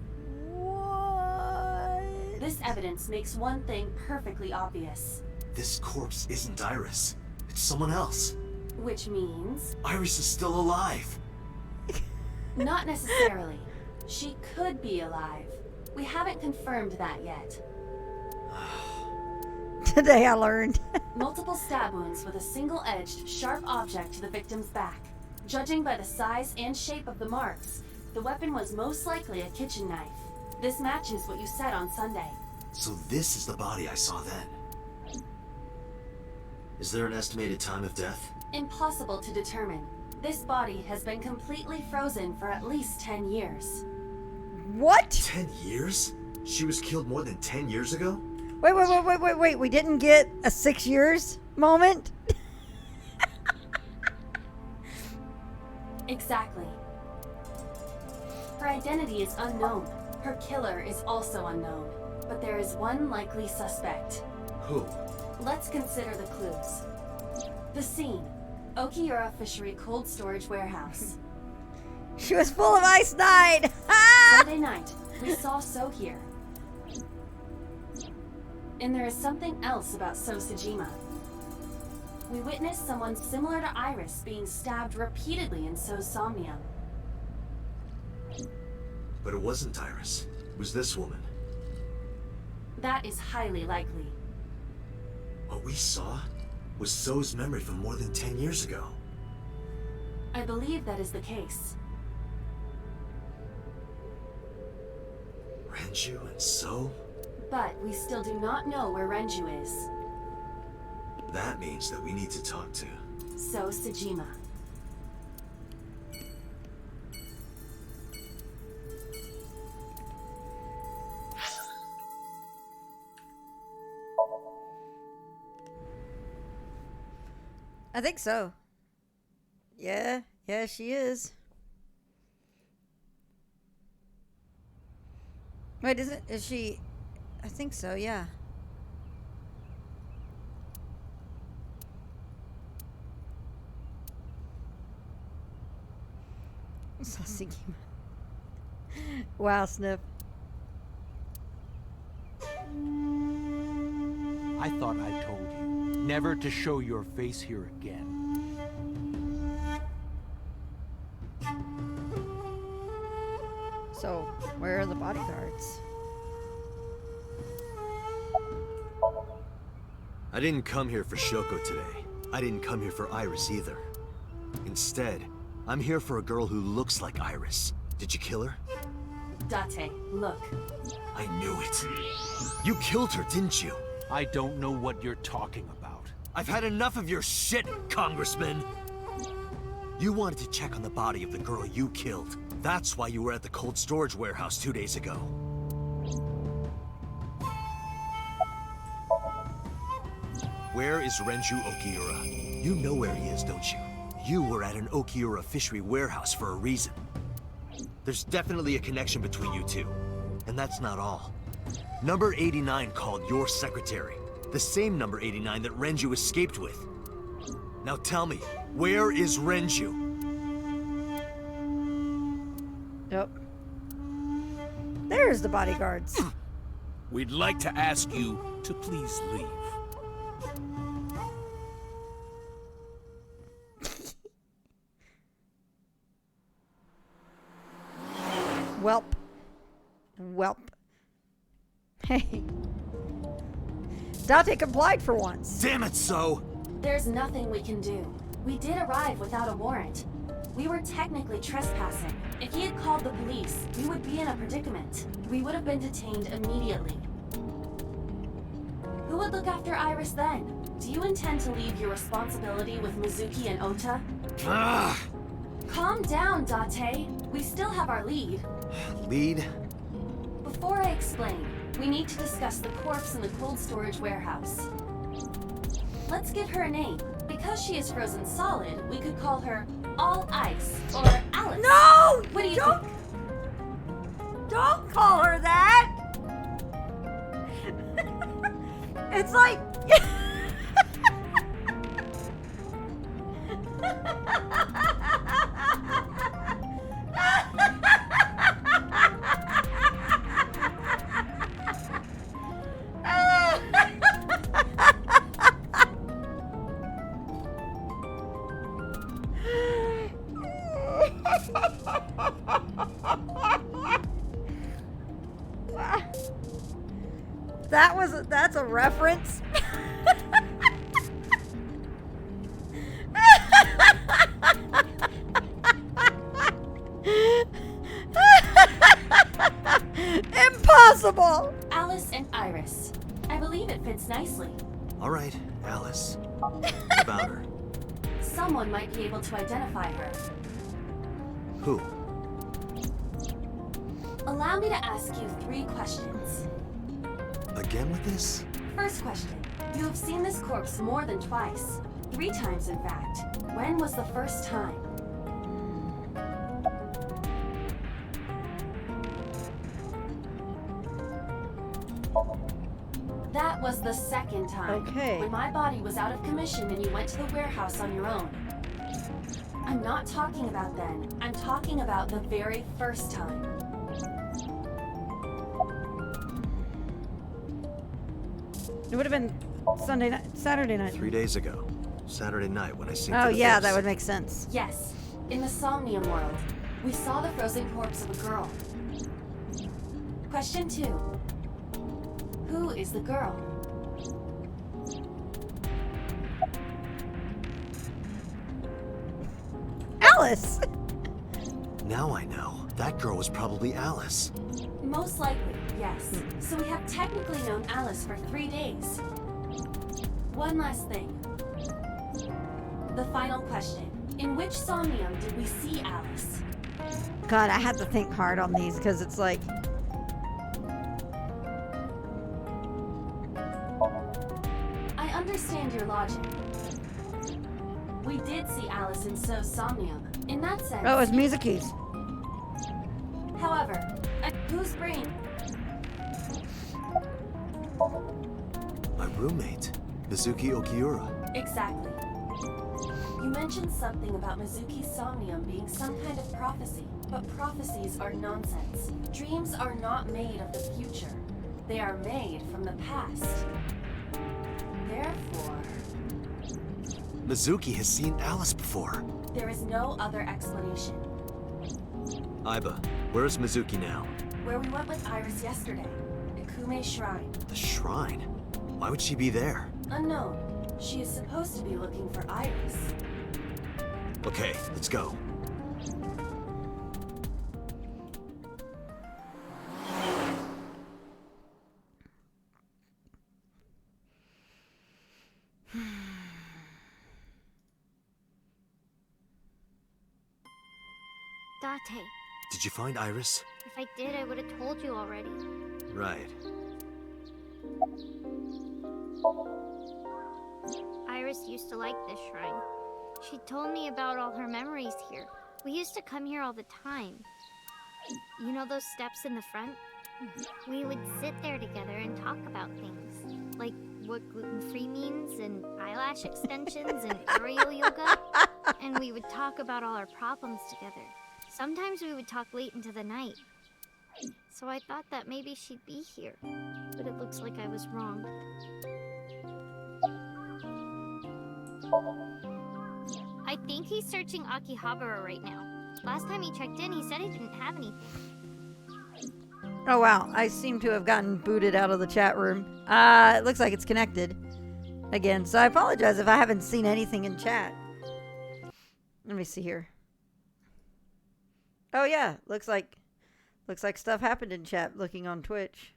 Speaker 1: What?
Speaker 3: This evidence makes one thing perfectly obvious.
Speaker 8: This corpse isn't Iris. It's someone else.
Speaker 3: Which means...
Speaker 8: Iris is still alive.
Speaker 3: Not necessarily. She could be alive. We haven't confirmed that yet.
Speaker 1: Today I learned.
Speaker 3: Multiple stab wounds with a single-edged, sharp object to the victim's back. Judging by the size and shape of the marks, the weapon was most likely a kitchen knife. This matches what you said on Sunday.
Speaker 8: So this is the body I saw then. Is there an estimated time of death?
Speaker 3: Impossible to determine. This body has been completely frozen for at least 10 years.
Speaker 1: What?
Speaker 8: 10 years? She was killed more than 10 years ago?
Speaker 1: Wait. We didn't get a 6 years moment?
Speaker 3: Exactly. Her identity is unknown. Her killer is also unknown. But there is one likely suspect.
Speaker 8: Who?
Speaker 3: Let's consider the clues. The scene. Okiura Fishery Cold Storage Warehouse.
Speaker 1: She was full of Ice 9!
Speaker 3: Sunday night, we saw So here. And there is something else about So Sejima. We witnessed someone similar to Iris being stabbed repeatedly in So's Somnium.
Speaker 8: But it wasn't Iris. It was this woman.
Speaker 3: That is highly likely.
Speaker 8: What we saw was So's memory from more than 10 years ago.
Speaker 3: I believe that is the case.
Speaker 8: Renju and So?
Speaker 3: But we still do not know where Renju is.
Speaker 8: That means that we need to talk to...
Speaker 3: So Sejima.
Speaker 1: I think so. Yeah, she is. Wait, is she? I think so, yeah. Wow, Sniff.
Speaker 10: I thought I told you never to show your face here again.
Speaker 1: So, where are the bodyguards?
Speaker 8: I didn't come here for Shoko today. I didn't come here for Iris either. Instead, I'm here for a girl who looks like Iris. Did you kill her?
Speaker 3: Date, look.
Speaker 8: I knew it. You killed her, didn't you?
Speaker 10: I don't know what you're talking about.
Speaker 8: I've had enough of your shit, Congressman! You wanted to check on the body of the girl you killed. That's why you were at the cold storage warehouse 2 days ago. Where is Renju Okiura? You know where he is, don't you? You were at an Okiura fishery warehouse for a reason. There's definitely a connection between you two. And that's not all. Number 89 called your secretary. The same number 89 that Renju escaped with. Now tell me, where is Renju?
Speaker 1: Yep. There's the bodyguards.
Speaker 10: We'd like to ask you to please leave.
Speaker 1: Welp. Hey. Date complied for once.
Speaker 8: Damn it, So!
Speaker 3: There's nothing we can do. We did arrive without a warrant. We were technically trespassing. If he had called the police, we would be in a predicament. We would have been detained immediately. Who would look after Iris then? Do you intend to leave your responsibility with Mizuki and Ota?
Speaker 8: Ah!
Speaker 3: Calm down, Date. We still have our lead.
Speaker 8: Lead?
Speaker 3: Before I explain, we need to discuss the corpse in the cold storage warehouse. Let's give her a name. Because she is frozen solid, we could call her All Ice or Alice.
Speaker 1: No!
Speaker 3: What do you
Speaker 1: don't,
Speaker 3: think?
Speaker 1: Don't call her that! It's like... That's a reference. Impossible.
Speaker 3: Alice and Iris. I believe it fits nicely.
Speaker 8: All right, Alice. What about her?
Speaker 3: Someone might be able to identify her.
Speaker 8: Who?
Speaker 3: Allow me to ask you 3 questions.
Speaker 8: Again with this?
Speaker 3: First question. You have seen this corpse more than twice. 3 times, in fact. When was the first time? That was the second time.
Speaker 1: Okay.
Speaker 3: When my body was out of commission and you went to the warehouse on your own. I'm not talking about then. I'm talking about the very first time.
Speaker 1: It would have been Saturday night.
Speaker 8: 3 days ago. Saturday night when I synced
Speaker 1: Oh
Speaker 8: to the
Speaker 1: yeah,
Speaker 8: base.
Speaker 1: that would make sense.
Speaker 3: Yes, in the Somnium world, we saw the frozen corpse of a girl. Question 2. Who is the girl?
Speaker 1: Alice!
Speaker 8: Now I know. That girl was probably Alice.
Speaker 3: Most likely, yes. So we have technically known Alice for 3 days. One last thing. The final question. In which Somnium did we see Alice?
Speaker 1: God, I had to think hard on these because it's like...
Speaker 3: I understand your logic. We did see Alice in So's Somnium. In that sense...
Speaker 1: Oh, it's Mizuki's.
Speaker 3: However, whose brain?
Speaker 8: My roommate, Mizuki Okiura.
Speaker 3: Exactly. You mentioned something about Mizuki's Somnium being some kind of prophecy, but prophecies are nonsense. Dreams are not made of the future. They are made from the past. Therefore,
Speaker 8: Mizuki has seen Alice before.
Speaker 3: there is no other explanation.
Speaker 8: Aiba, where is Mizuki now?
Speaker 3: Where we went with Iris yesterday, Ikume Shrine.
Speaker 8: The shrine? Why would she be there?
Speaker 3: Unknown. She is supposed to be looking for Iris.
Speaker 8: Okay, let's go.
Speaker 6: Date,
Speaker 8: Did you find Iris?
Speaker 6: if I did, I would have told you already.
Speaker 8: Right.
Speaker 6: Iris used to like this shrine. She told me about all her memories here. We used to come here all the time. You know those steps in the front? We would sit there together and talk about things. Like what gluten-free means, and eyelash extensions, and aerial yoga. And we would talk about all our problems together. Sometimes we would talk late into the night. So I thought that maybe she'd be here. But it looks like I was wrong. I think he's searching Akihabara right now. Last time he checked in, he said he didn't have anything.
Speaker 1: Oh wow, I seem to have gotten booted out of the chat room. It looks like it's connected again, so I apologize if I haven't seen anything in chat. Let me see here. Oh yeah, looks like stuff happened in chat looking on Twitch.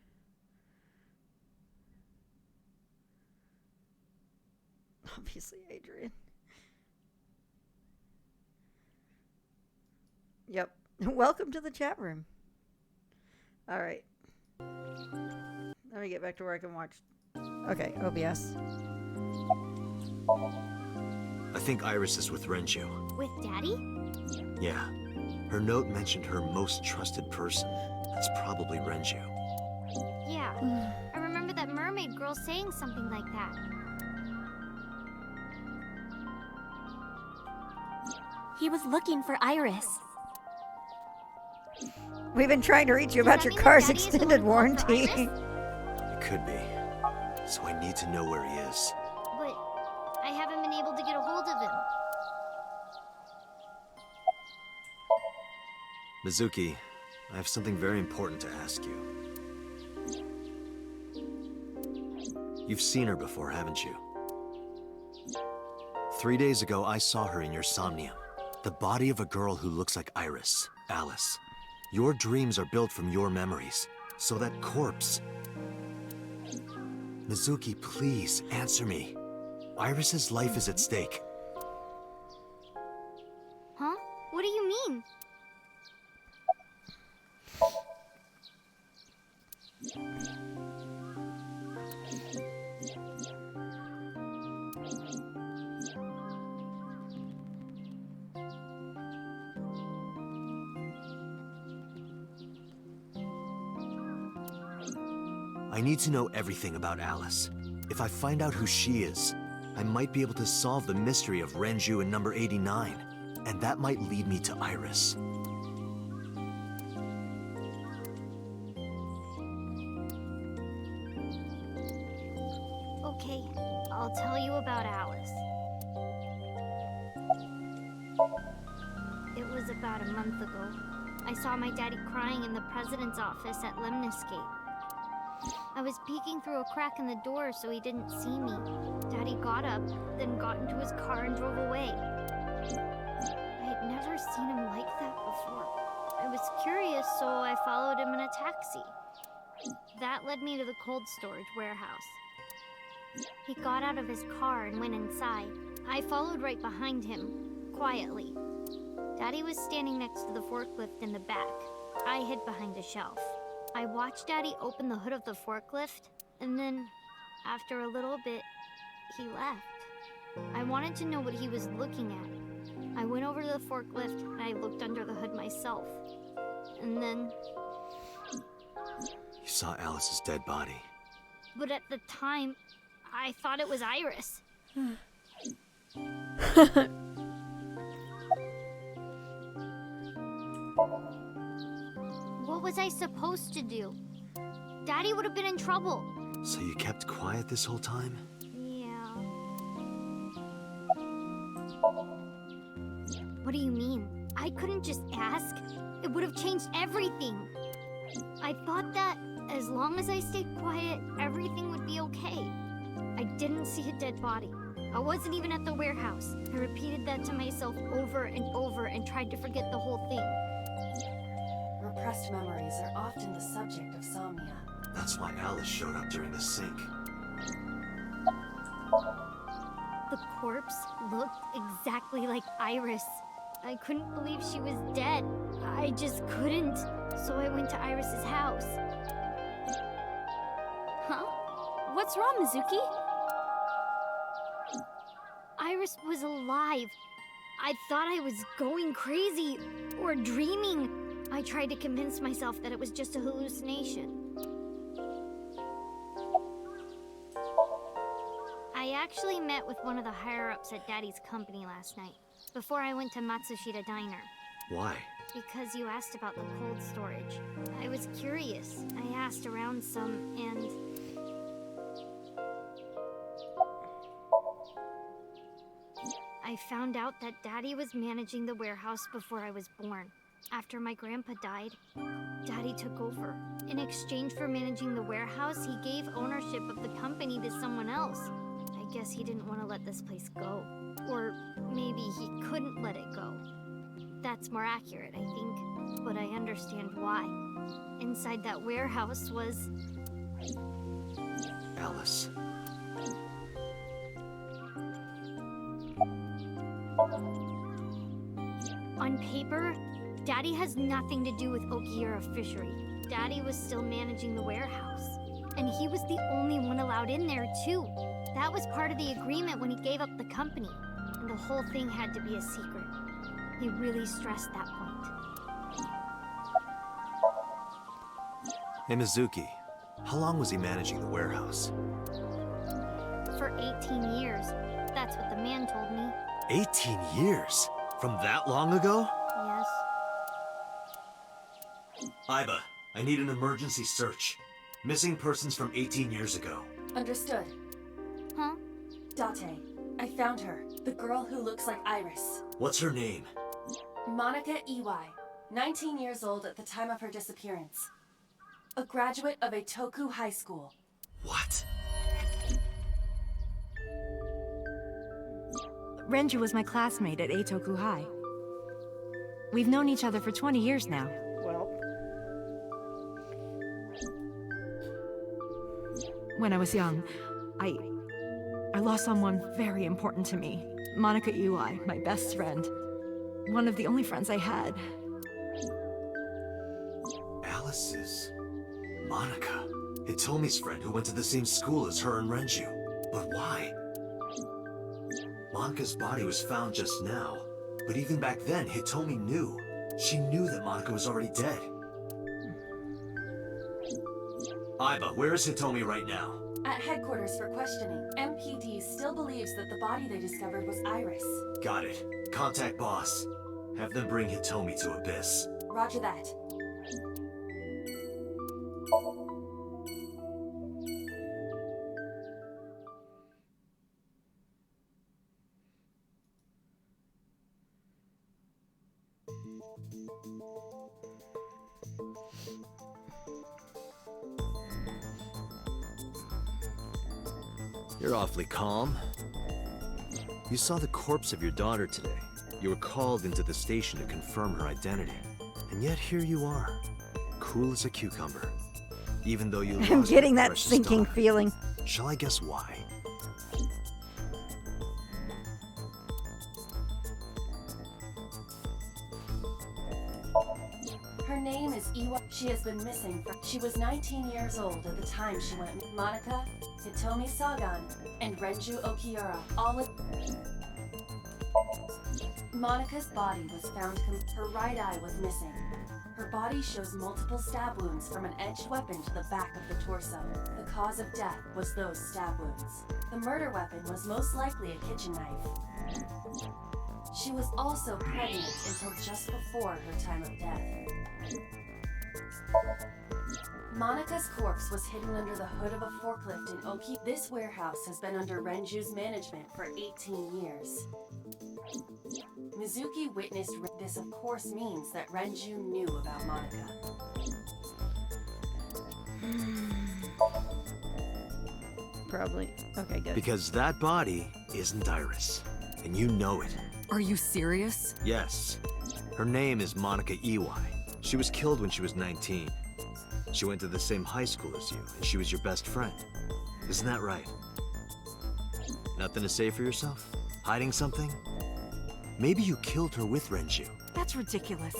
Speaker 1: Obviously, Adrian. Yep. Welcome to the chat room. All right. Let me get back to where I can watch. Okay, OBS.
Speaker 8: I think Iris is with Renju.
Speaker 6: With Daddy?
Speaker 8: Yeah. Her note mentioned her most trusted person. That's probably Renju.
Speaker 6: Yeah. I remember that mermaid girl saying something like that.
Speaker 3: He was looking for Iris.
Speaker 1: We've been trying to reach you
Speaker 6: Does
Speaker 1: about
Speaker 6: that
Speaker 1: your
Speaker 6: mean that
Speaker 1: car's
Speaker 6: Daddy is the
Speaker 1: extended
Speaker 6: one called for
Speaker 1: warranty.
Speaker 6: Iris?
Speaker 8: It could be. So I need to know where he is.
Speaker 6: But I haven't been able to get a hold of him.
Speaker 8: Mizuki, I have something very important to ask you. You've seen her before, haven't you? 3 days ago, I saw her in your Somnium. The body of a girl who looks like Iris, Alice. Your dreams are built from your memories. So that corpse... Mizuki, please, answer me. Iris's life is at stake.
Speaker 6: Huh? What do you mean?
Speaker 8: I need to know everything about Alice. If I find out who she is, I might be able to solve the mystery of Renju and number 89, and that might lead me to Iris.
Speaker 6: Okay, I'll tell you about Alice. It was about a month ago. I saw my daddy crying in the president's office at Lemniscate. I was peeking through a crack in the door so he didn't see me. Daddy got up, then got into his car and drove away. I had never seen him like that before. I was curious, so I followed him in a taxi. That led me to the cold storage warehouse. He got out of his car and went inside. I followed right behind him, quietly. Daddy was standing next to the forklift in the back. I hid behind a shelf. I watched Daddy open the hood of the forklift, and then, after a little bit, he left. I wanted to know what he was looking at. I went over to the forklift, and I looked under the hood myself. And then...
Speaker 8: You saw Alice's dead body.
Speaker 6: But at the time, I thought it was Iris. What was I supposed to do? Daddy would have been in trouble.
Speaker 8: So you kept quiet this whole time?
Speaker 6: Yeah. What do you mean? I couldn't just ask. It would have changed everything. I thought that as long as I stayed quiet, everything would be okay. I didn't see a dead body. I wasn't even at the warehouse. I repeated that to myself over and over and tried to forget the whole thing.
Speaker 11: Repressed memories are often the subject of Somnia.
Speaker 8: That's why Alice showed up during the sync.
Speaker 6: The corpse looked exactly like Iris. I couldn't believe she was dead. I just couldn't. So I went to Iris's house.
Speaker 3: Huh? What's wrong, Mizuki?
Speaker 6: Iris was alive. I thought I was going crazy or dreaming. I tried to convince myself that it was just a hallucination. I actually met with one of the higher-ups at Daddy's company last night, before I went to Matsushita Diner.
Speaker 8: Why?
Speaker 6: Because you asked about the cold storage. I was curious. I asked around some, and... I found out that Daddy was managing the warehouse before I was born. After my grandpa died, Daddy took over. In exchange for managing the warehouse, he gave ownership of the company to someone else. I guess he didn't want to let this place go. Or maybe he couldn't let it go. That's more accurate, I think. But I understand why. Inside that warehouse was...
Speaker 8: Alice.
Speaker 6: On paper, Daddy has nothing to do with Okiura Fishery. Daddy was still managing the warehouse. And he was the only one allowed in there, too. That was part of the agreement when he gave up the company. And the whole thing had to be a secret. He really stressed that point.
Speaker 8: Hey, Mizuki. How long was he managing the warehouse?
Speaker 6: For 18 years. That's what the man told me.
Speaker 8: 18 years? From that long ago?
Speaker 6: Yes.
Speaker 8: Iba, I need an emergency search. Missing persons from 18 years ago.
Speaker 11: Understood.
Speaker 6: Huh?
Speaker 11: Date, I found her. The girl who looks like Iris.
Speaker 8: What's her name?
Speaker 11: Monica Iwai, 19 years old at the time of her disappearance. A graduate of Eitoku High School.
Speaker 8: What?
Speaker 9: Renju was my classmate at Eitoku High. We've known each other for 20 years now.
Speaker 1: Well.
Speaker 9: When I was young, I lost someone very important to me. Monica Iwai, my best friend. One of the only friends I had.
Speaker 8: Alice is... Monica. Hitomi's friend who went to the same school as her and Renju. But why? Monica's body was found just now. But even back then, Hitomi knew. She knew that Monica was already dead. Aiba, where is Hitomi right now?
Speaker 11: At headquarters for questioning. MPD still believes that the body they discovered was Iris.
Speaker 8: Got it. Contact boss. Have them bring Hitomi to Abyss.
Speaker 11: Roger that.
Speaker 8: You're awfully calm. You saw the corpse of your daughter today. You were called into the station to confirm her identity. And yet here you are, cool as a cucumber. Even though you
Speaker 1: I'm
Speaker 8: lost
Speaker 1: getting
Speaker 8: your
Speaker 1: that
Speaker 8: precious
Speaker 1: sinking
Speaker 8: daughter.
Speaker 1: feeling.
Speaker 8: Shall I guess why?
Speaker 11: Her name is Iwa. She has been missing she was 19 years old at the time she went. Monica, Hitomi Sagan, and Renju Okiura, all with... Monica's body was found her right eye was missing. Her body shows multiple stab wounds from an edged weapon to the back of the torso. The cause of death was those stab wounds. The murder weapon was most likely a kitchen knife. She was also pregnant until just before her time of death. Monica's corpse was hidden under the hood of a forklift in Oki. This warehouse has been under Renju's management for 18 years. Mizuki witnessed this, of course, means that Renju knew about Monica.
Speaker 1: Probably. Okay, good.
Speaker 8: Because that body isn't Iris, and you know it.
Speaker 12: Are you serious?
Speaker 8: Yes. Her name is Monica Iwai. She was killed when she was 19. She went to the same high school as you, and she was your best friend. Isn't that right? Nothing to say for yourself? Hiding something? Maybe you killed her with Renju.
Speaker 9: That's ridiculous.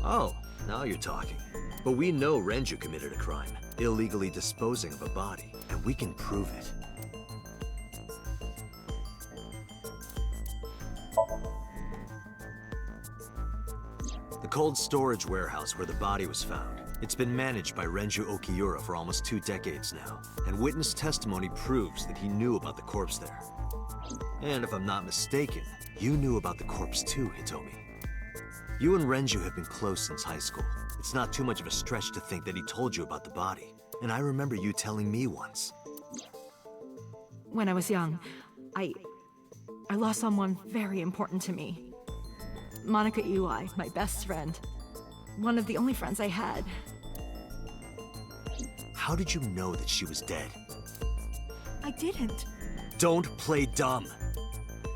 Speaker 8: Oh, now you're talking. But we know Renju committed a crime, illegally disposing of a body, and we can prove it. The cold storage warehouse where the body was found. It's been managed by Renju Okiura for almost 2 decades now, and witness testimony proves that he knew about the corpse there. And if I'm not mistaken, you knew about the corpse too, Hitomi. You and Renju have been close since high school. It's not too much of a stretch to think that he told you about the body. And I remember you telling me once.
Speaker 9: When I was young, I lost someone very important to me. Monica Iwai, my best friend. One of the only friends I had.
Speaker 8: How did you know that she was dead?
Speaker 9: I didn't.
Speaker 8: Don't play dumb.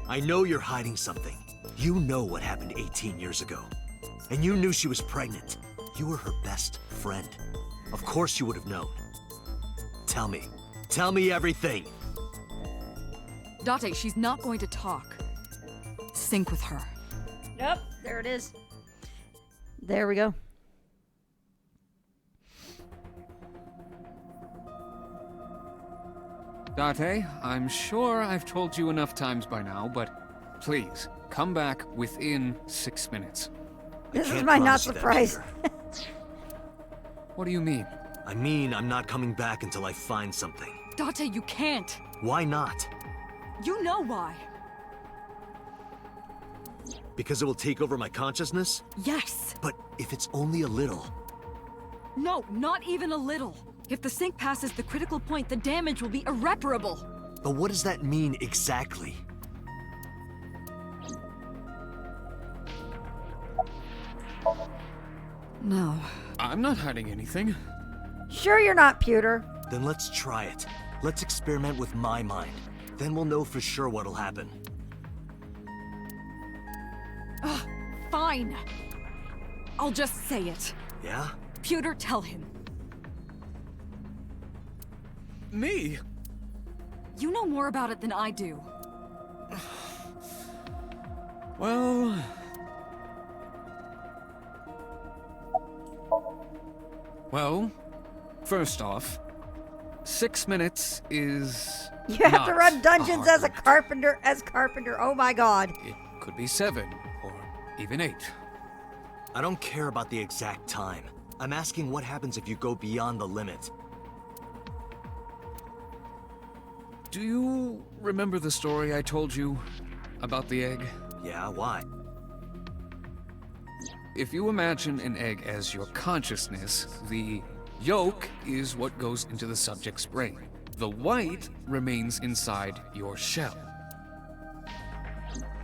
Speaker 8: I know you're hiding something. You know what happened 18 years ago. And you knew she was pregnant. You were her best friend. Of course you would have known. Tell me. Tell me everything.
Speaker 12: Date, she's not going to talk. Sync with her.
Speaker 1: Yep, there it is. There we go.
Speaker 13: Date, I'm sure I've told you enough times by now, but please, come back within 6 minutes.
Speaker 1: This is my not surprised.
Speaker 13: What do you mean?
Speaker 8: I mean, I'm not coming back until I find something.
Speaker 12: Date, you can't.
Speaker 8: Why not?
Speaker 12: You know why.
Speaker 8: Because it will take over my consciousness?
Speaker 12: Yes.
Speaker 8: But if it's only a little...
Speaker 12: No, not even a little. If the sync passes the critical point, the damage will be irreparable.
Speaker 8: But what does that mean exactly?
Speaker 12: No.
Speaker 13: I'm not hiding anything.
Speaker 1: Sure you're not, Pewter.
Speaker 8: Then let's try it. Let's experiment with my mind. Then we'll know for sure what'll happen.
Speaker 12: Ugh, fine. I'll just say it.
Speaker 8: Yeah?
Speaker 12: Pewter, tell him.
Speaker 13: Me?
Speaker 12: You know more about it than I do.
Speaker 13: Well... Well, first off, 6 minutes is...
Speaker 1: You have
Speaker 13: not
Speaker 1: to run dungeons as a
Speaker 13: hard.
Speaker 1: carpenter. Oh my god.
Speaker 13: It could be 7, or even 8.
Speaker 8: I don't care about the exact time. I'm asking what happens if you go beyond the limit.
Speaker 13: Do you remember the story I told you about the egg?
Speaker 8: Yeah, why?
Speaker 13: If you imagine an egg as your consciousness, the yolk is what goes into the subject's brain. The white remains inside your shell.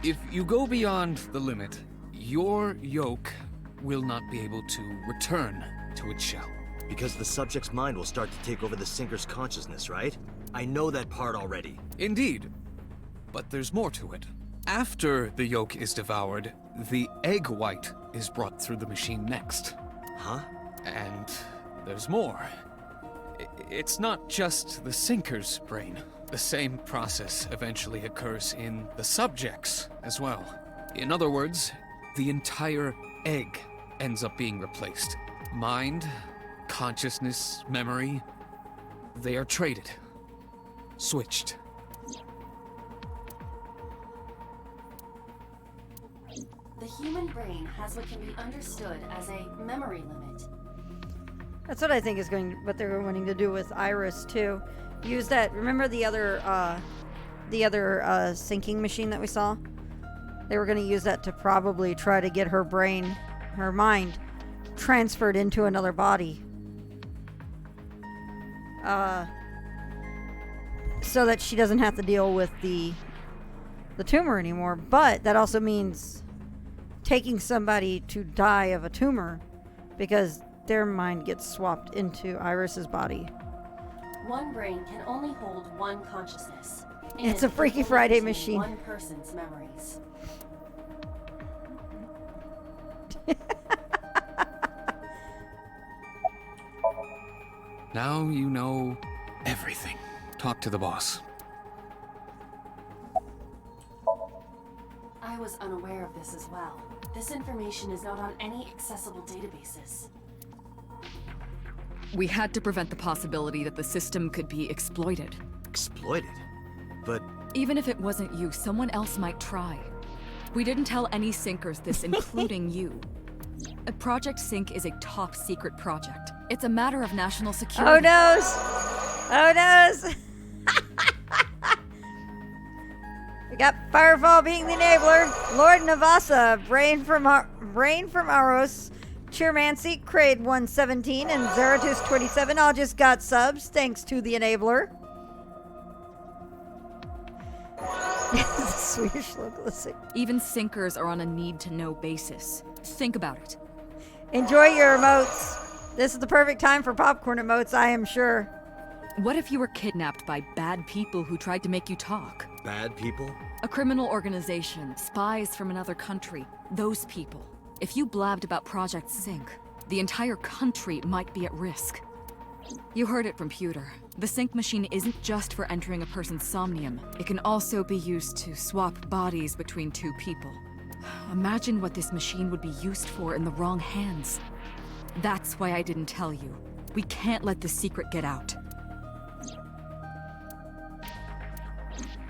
Speaker 13: If you go beyond the limit, your yolk will not be able to return to its shell.
Speaker 8: Because the subject's mind will start to take over the sinker's consciousness, right? I know that part already.
Speaker 13: Indeed. But there's more to it. After the yolk is devoured, the egg white is brought through the machine next.
Speaker 8: Huh?
Speaker 13: And there's more. It's not just the sinker's brain. The same process eventually occurs in the subject's as well. In other words, the entire egg ends up being replaced. Mind, consciousness, memory, they are traded. Switched.
Speaker 11: The human brain has what can be understood as a memory limit.
Speaker 1: That's what I think is what they're wanting to do with Iris too. Use that. Remember the other sinking machine that we saw? They were going to use that to probably try to get her mind, transferred into another body. So that she doesn't have to deal with the tumor anymore. But that also means taking somebody to die of a tumor because their mind gets swapped into Iris's body.
Speaker 11: One brain can only hold one consciousness.
Speaker 1: It's a Freaky Friday machine.
Speaker 11: One person's memories.
Speaker 13: Now you know everything. Talk to the boss.
Speaker 11: I was unaware of this as well. This information is not on any accessible databases.
Speaker 12: We had to prevent the possibility that the system could be exploited.
Speaker 8: Exploited? But...
Speaker 12: Even if it wasn't you, someone else might try. We didn't tell any sinkers this, including you. Project Sync is a top-secret project. It's a matter of national security.
Speaker 1: Oh, noes! Oh, noes! We got Firefall being the enabler. Lord Navasa, Brain from Aros, Cheermancy, Kraid 117, and Zaratus 27 all just got subs thanks to the enabler. The Swedish localistic.
Speaker 12: Even sinkers are on a need-to-know basis. Think about it.
Speaker 1: Enjoy your emotes. This is the perfect time for popcorn emotes, I am sure.
Speaker 12: What if you were kidnapped by bad people who tried to make you talk?
Speaker 8: Bad people?
Speaker 12: A criminal organization, spies from another country. Those people. If you blabbed about Project Sync, the entire country might be at risk. You heard it from Pewter. The sync machine isn't just for entering a person's somnium. It can also be used to swap bodies between two people. Imagine what this machine would be used for in the wrong hands. That's why I didn't tell you. We can't let the secret get out.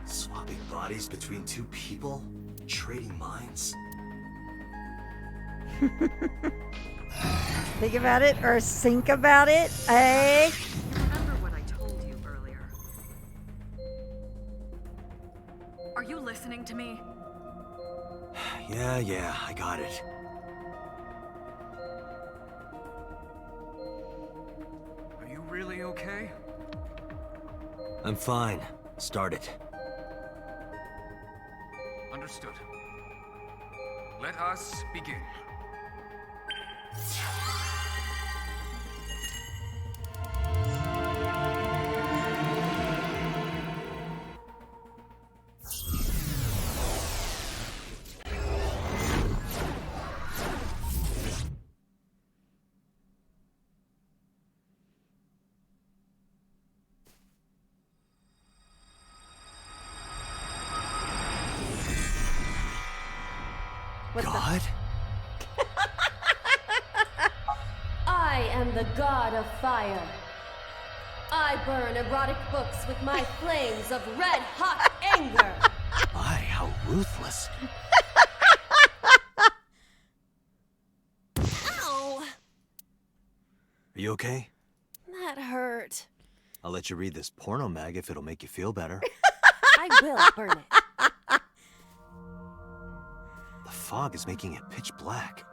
Speaker 8: Swapping bodies between two people? Trading minds?
Speaker 1: Think about it or think about it, eh?
Speaker 12: Remember what I told you earlier. Are you listening to me?
Speaker 8: Yeah, I got it.
Speaker 13: Are you really okay?
Speaker 8: I'm fine. Start it.
Speaker 13: Understood. Let us begin.
Speaker 8: God?
Speaker 11: I am the god of fire. I burn erotic books with my flames of red-hot anger.
Speaker 8: My, how ruthless.
Speaker 11: Ow!
Speaker 8: Are you okay?
Speaker 11: That hurt.
Speaker 8: I'll let you read this porno mag if it'll make you feel better.
Speaker 11: I will burn it.
Speaker 8: The fog is making it pitch black.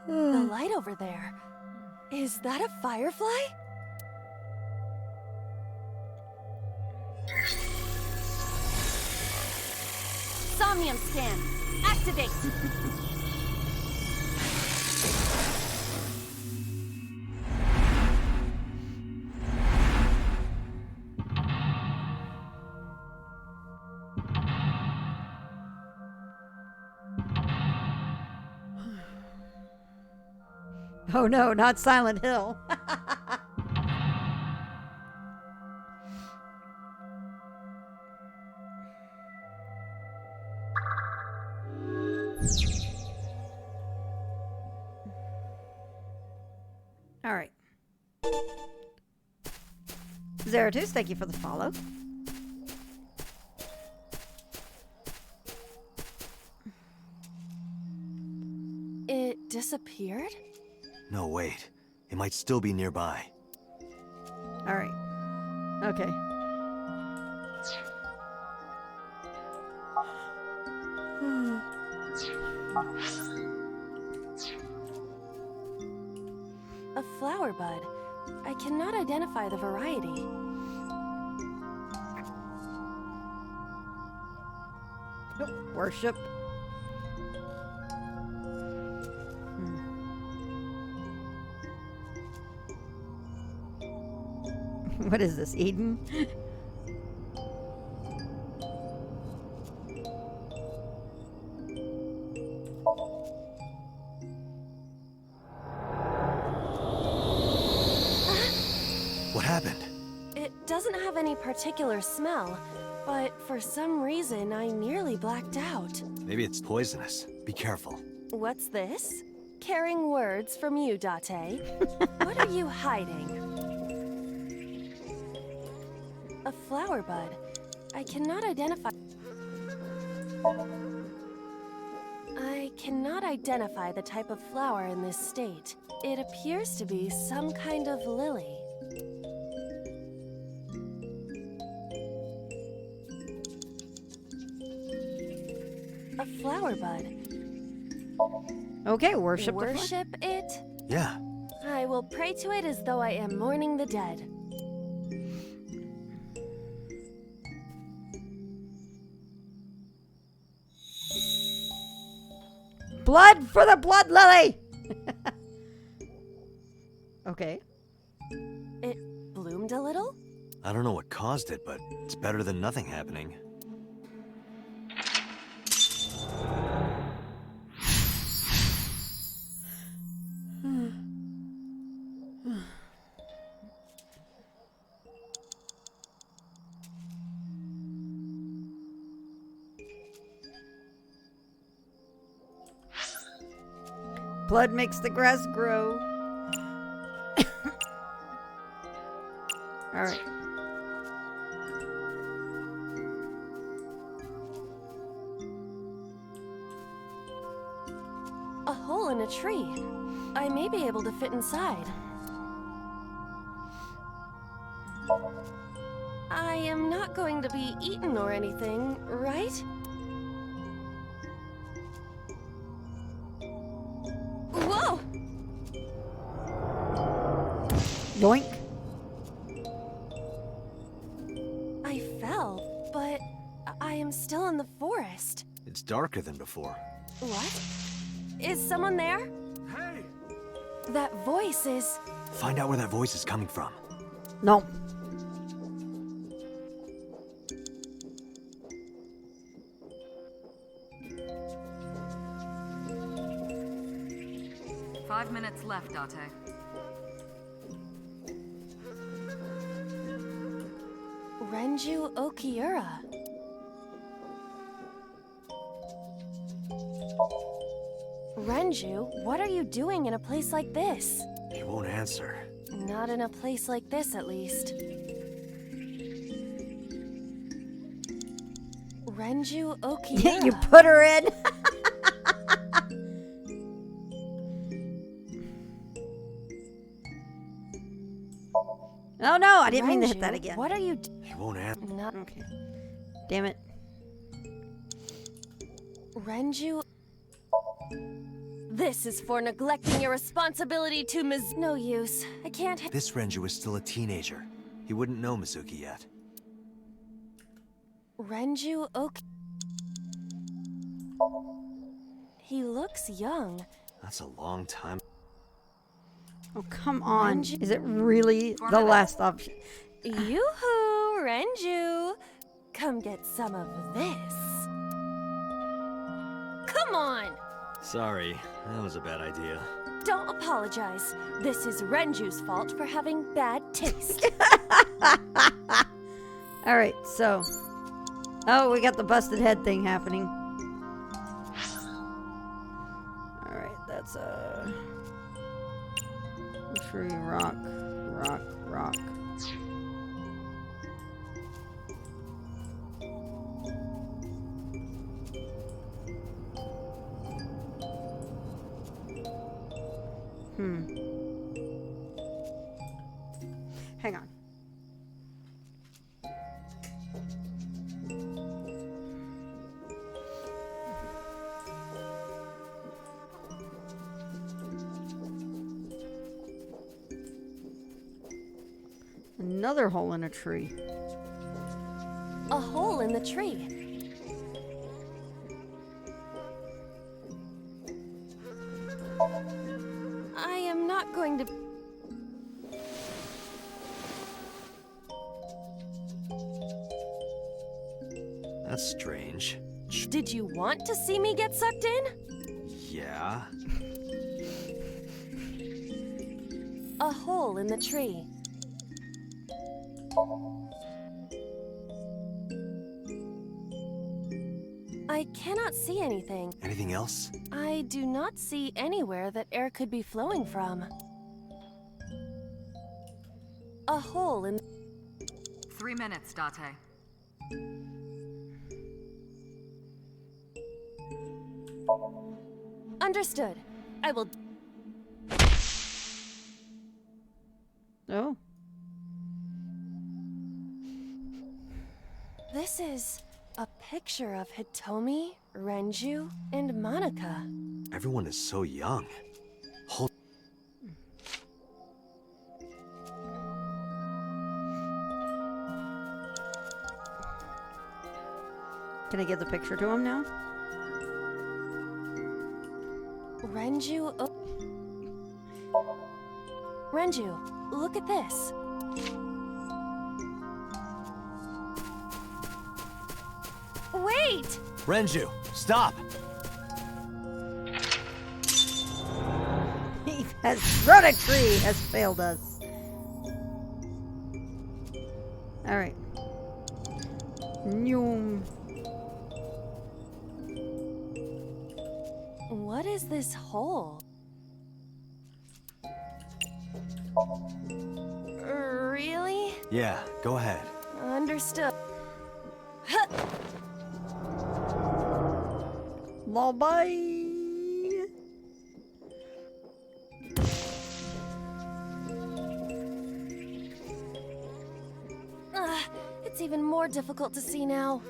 Speaker 11: The light over there. Is that a firefly? Somnium scan. Activate.
Speaker 1: Oh no, not Silent Hill. All right. Zeratus, thank you for the follow.
Speaker 11: It disappeared?
Speaker 8: No, wait. It might still be nearby.
Speaker 1: All right. Okay.
Speaker 11: A flower bud. I cannot identify the variety.
Speaker 1: Worship. What is this, Eden?
Speaker 8: What happened?
Speaker 11: It doesn't have any particular smell, but for some reason I nearly blacked out.
Speaker 8: Maybe it's poisonous. Be careful.
Speaker 11: What's this? Caring words from you, Date. What are you hiding? A flower bud. I cannot identify... I cannot identify the type of flower in this state. It appears to be some kind of lily. A flower bud.
Speaker 1: Okay, worship.
Speaker 11: Worship it?
Speaker 8: Yeah.
Speaker 11: I will pray to it as though I am mourning the dead.
Speaker 1: Blood for the blood lily! Okay.
Speaker 11: It bloomed a little?
Speaker 8: I don't know what caused it, but it's better than nothing happening.
Speaker 1: Blood makes the grass grow. All right.
Speaker 11: A hole in a tree. I may be able to fit inside. I am not going to be eaten or anything, right? Whoa!
Speaker 1: Yoink.
Speaker 11: I fell, but I am still in the forest.
Speaker 8: It's darker than before.
Speaker 11: What? Is someone there?
Speaker 4: Hey!
Speaker 11: That voice is...
Speaker 8: Find out where that voice is coming from.
Speaker 1: No.
Speaker 12: Five minutes left, Date.
Speaker 11: Renju Okiura. Renju, what are you doing in a place like this?
Speaker 8: He won't answer.
Speaker 11: Not in a place like this, at least.
Speaker 3: Renju Okira.
Speaker 1: You put her in. Oh no, I didn't mean to hit that
Speaker 3: Renju,
Speaker 1: again.
Speaker 3: What are you
Speaker 8: He won't answer.
Speaker 3: not
Speaker 1: Okay. Damn it.
Speaker 3: Renju? This is for neglecting your responsibility to Ms. No use. I can't.
Speaker 8: This Renju is still a teenager. He wouldn't know Mizuki yet.
Speaker 3: Renju Ok. He looks young.
Speaker 8: That's a long time.
Speaker 1: Oh, come on.
Speaker 3: Renju-
Speaker 1: Is it really the last option?
Speaker 3: Yoo-hoo, Renju. Come get some of this. Come on!
Speaker 8: Sorry, that was a bad idea.
Speaker 3: Don't apologize. This is Renju's fault for having bad taste.
Speaker 1: All right, so. Oh, we got the busted head thing happening. All right, that's a tree, rock, rock, rock. Hang on. Another hole in a tree.
Speaker 3: A hole in the tree. I am not going to.
Speaker 8: That's strange.
Speaker 3: Did you want to see me get sucked in?
Speaker 8: Yeah.
Speaker 3: A hole in the tree. I cannot see anything.
Speaker 8: Anything else?
Speaker 3: I do not see anywhere that air could be flowing from. A hole in...
Speaker 12: 3 minutes, Date.
Speaker 3: Understood. I will...
Speaker 1: Oh.
Speaker 3: This is a picture of Hitomi, Renju, and Monica.
Speaker 8: Everyone is so young. Hold.
Speaker 1: Can I give the picture to him now?
Speaker 3: Renju... Renju, look at this. Wait!
Speaker 8: Renju, stop!
Speaker 1: He has run a tree, has failed us. Alright. Noom.
Speaker 3: What is this hole? Really?
Speaker 8: Yeah, go ahead.
Speaker 3: Understood.
Speaker 1: Bye.
Speaker 3: It's even more difficult to see now.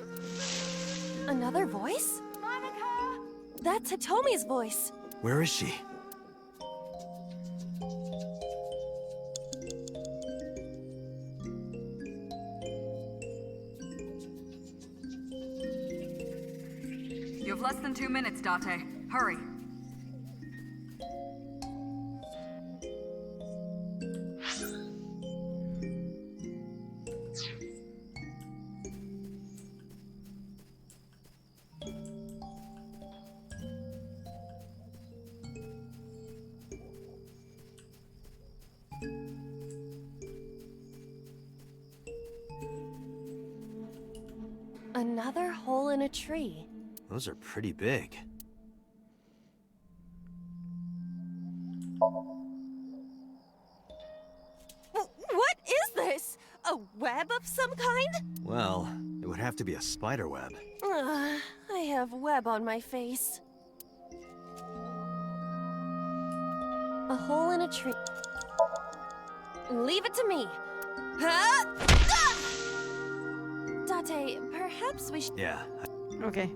Speaker 3: Another voice? Monica! That's Hitomi's voice.
Speaker 8: Where is she?
Speaker 12: You have less than 2 minutes, Date. Hurry.
Speaker 3: Another hole in a tree.
Speaker 8: Those are pretty big.
Speaker 3: What is this? A web of some kind?
Speaker 8: Well, It would have to be a spider web.
Speaker 11: I have web on my face. A hole in a tree. Leave it to me. Huh? Date, perhaps we should...
Speaker 8: Yeah.
Speaker 1: Okay.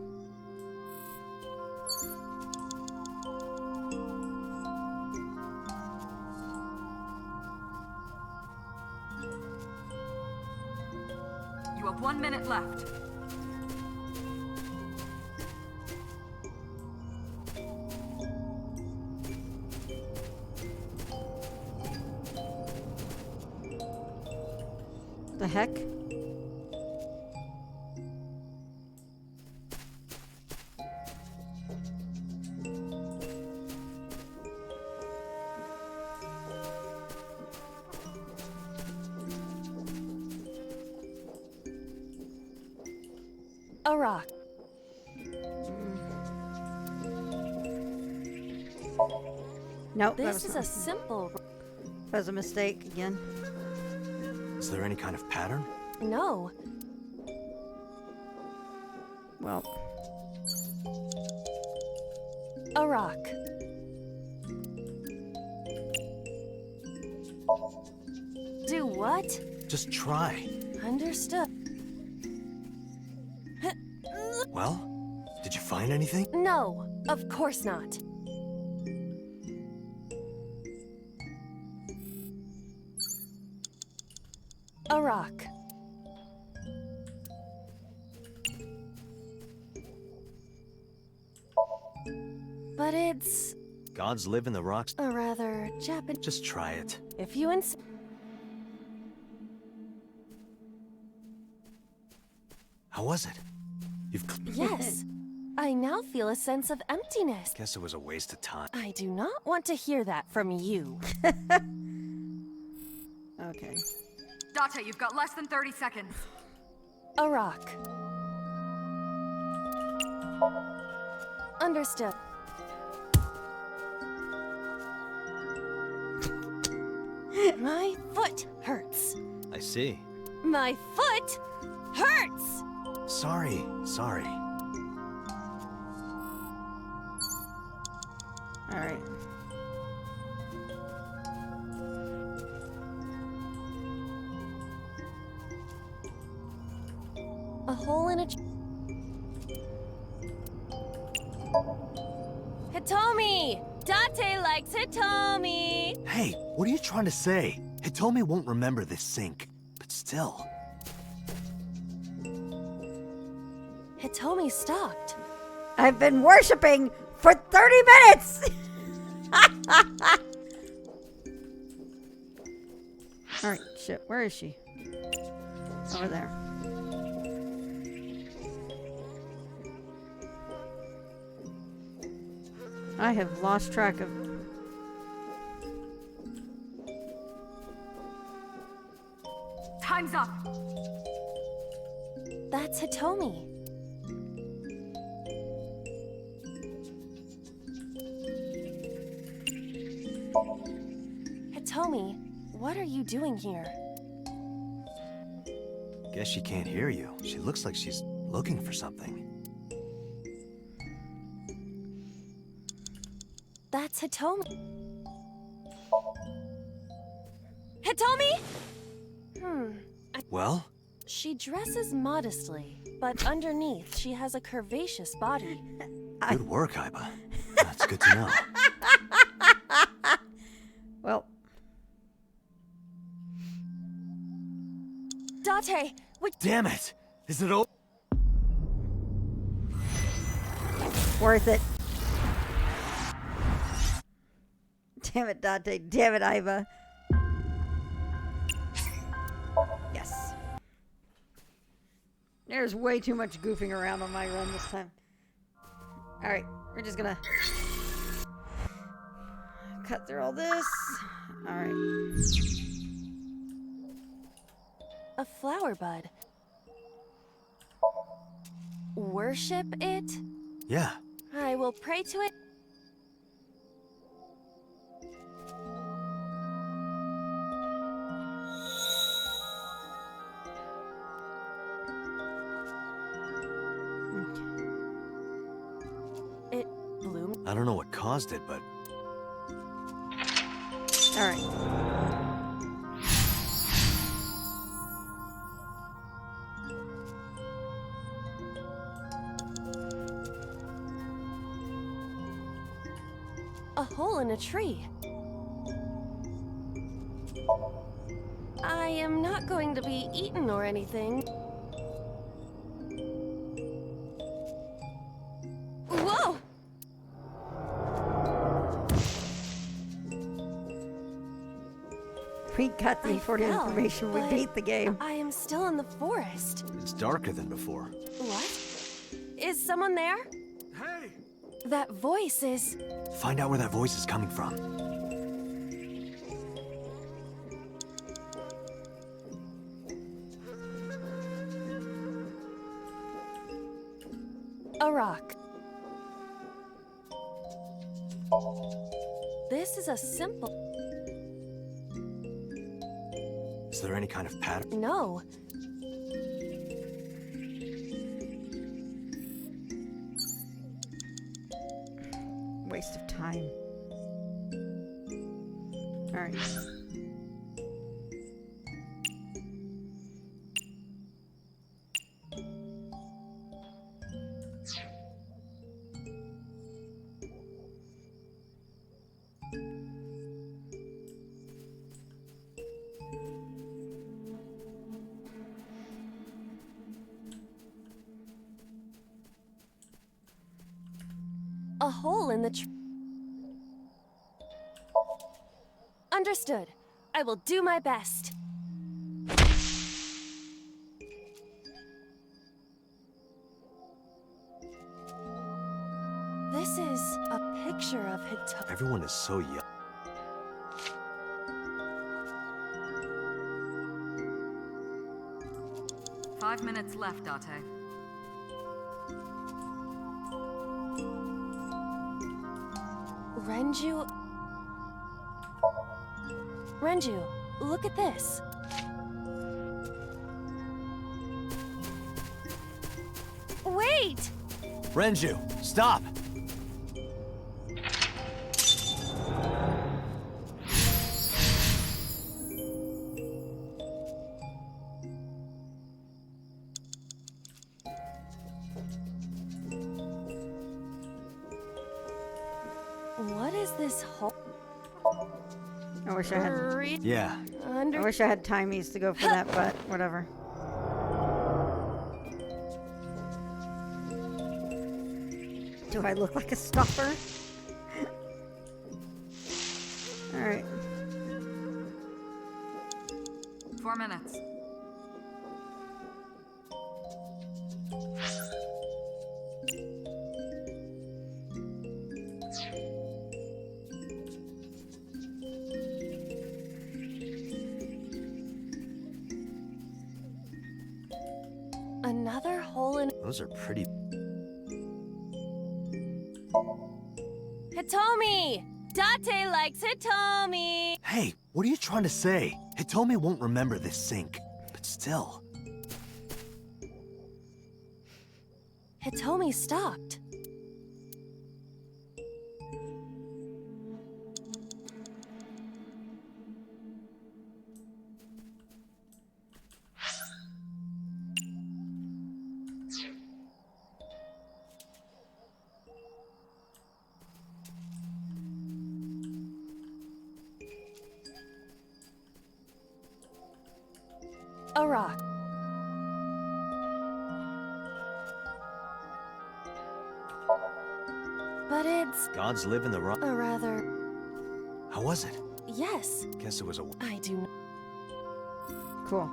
Speaker 12: You have 1 minute left.
Speaker 1: The heck?
Speaker 11: A rock.
Speaker 1: Nope.
Speaker 11: This is a simple...
Speaker 1: That was a mistake again.
Speaker 8: Is there any kind of pattern?
Speaker 11: No.
Speaker 1: Well.
Speaker 11: A rock. Do what?
Speaker 8: Just try.
Speaker 11: Understood.
Speaker 8: Well, did you find anything?
Speaker 11: No, of course not. A rock. But it's
Speaker 8: Gods live in the rocks.
Speaker 11: a rather Japanese.
Speaker 8: Just try it.
Speaker 11: If you insist.
Speaker 8: How was it? You've...
Speaker 11: Yes. I now feel a sense of emptiness.
Speaker 8: Guess it was a waste of time.
Speaker 11: I do not want to hear that from you.
Speaker 1: Okay.
Speaker 12: Date, you've got less than 30 seconds.
Speaker 11: A rock. Understood. My foot hurts.
Speaker 8: I see.
Speaker 11: My foot hurts!
Speaker 8: Sorry.
Speaker 1: All right.
Speaker 11: A hole in a... Hitomi! Date likes Hitomi!
Speaker 8: Hey, what are you trying to say? Hitomi won't remember this sink, but still.
Speaker 11: Hitomi stopped.
Speaker 1: I've been worshiping for 30 minutes! Alright, shit, where is she? Over there. I have lost track of...
Speaker 12: Time's up!
Speaker 11: That's Hitomi. Hitomi, what are you doing here?
Speaker 8: Guess she can't hear you. She looks like she's looking for something.
Speaker 11: That's Hitomi. Hitomi?
Speaker 8: Well?
Speaker 11: She dresses modestly, but underneath she has a curvaceous body.
Speaker 8: Good work, Aiba. That's good to know.
Speaker 1: Well.
Speaker 11: Date,
Speaker 8: Damn it! Is it over?
Speaker 1: Worth it. Damn it, Dante. Damn it, Iva. Yes. There's way too much goofing around on my run this time. Alright, we're just gonna cut through all this. Alright.
Speaker 11: a flower bud. Worship it?
Speaker 8: Yeah.
Speaker 11: I will pray to it.
Speaker 8: I don't know what caused it, but...
Speaker 1: Alright.
Speaker 11: A hole in a tree. I am not going to be eaten or anything. Whoa!
Speaker 1: We got the important
Speaker 11: fell,
Speaker 1: information. We
Speaker 11: but
Speaker 1: beat the game.
Speaker 11: I am still in the forest.
Speaker 8: It's darker than before.
Speaker 11: What? Is someone there?
Speaker 8: Hey!
Speaker 11: That voice is...
Speaker 8: Find out where that voice is coming from.
Speaker 11: a rock. This is a simple...
Speaker 8: Is there any kind of pattern?
Speaker 11: No.
Speaker 1: Waste of time. All right.
Speaker 11: A hole in the Understood. I will do my best. This is a picture of Hito.
Speaker 8: Everyone is so young.
Speaker 12: Five minutes left, Date.
Speaker 11: Renju, look at this. Wait!
Speaker 8: Renju, stop!
Speaker 11: What is this hole?
Speaker 1: I wish I had.
Speaker 8: Yeah.
Speaker 1: I wish I had timies to go for that, but whatever. Do I look like a stalker? All right.
Speaker 12: 4 minutes.
Speaker 11: Another hole in...
Speaker 8: Those are pretty...
Speaker 11: Hitomi! Date likes Hitomi!
Speaker 8: Hey, what are you trying to say? Hitomi won't remember this sink, but still.
Speaker 11: Hitomi stopped. A rock. But it's...
Speaker 8: Gods live in the rock.
Speaker 11: a rather...
Speaker 8: How was it?
Speaker 11: Yes.
Speaker 8: Guess it was a...
Speaker 11: I do not...
Speaker 1: Cool.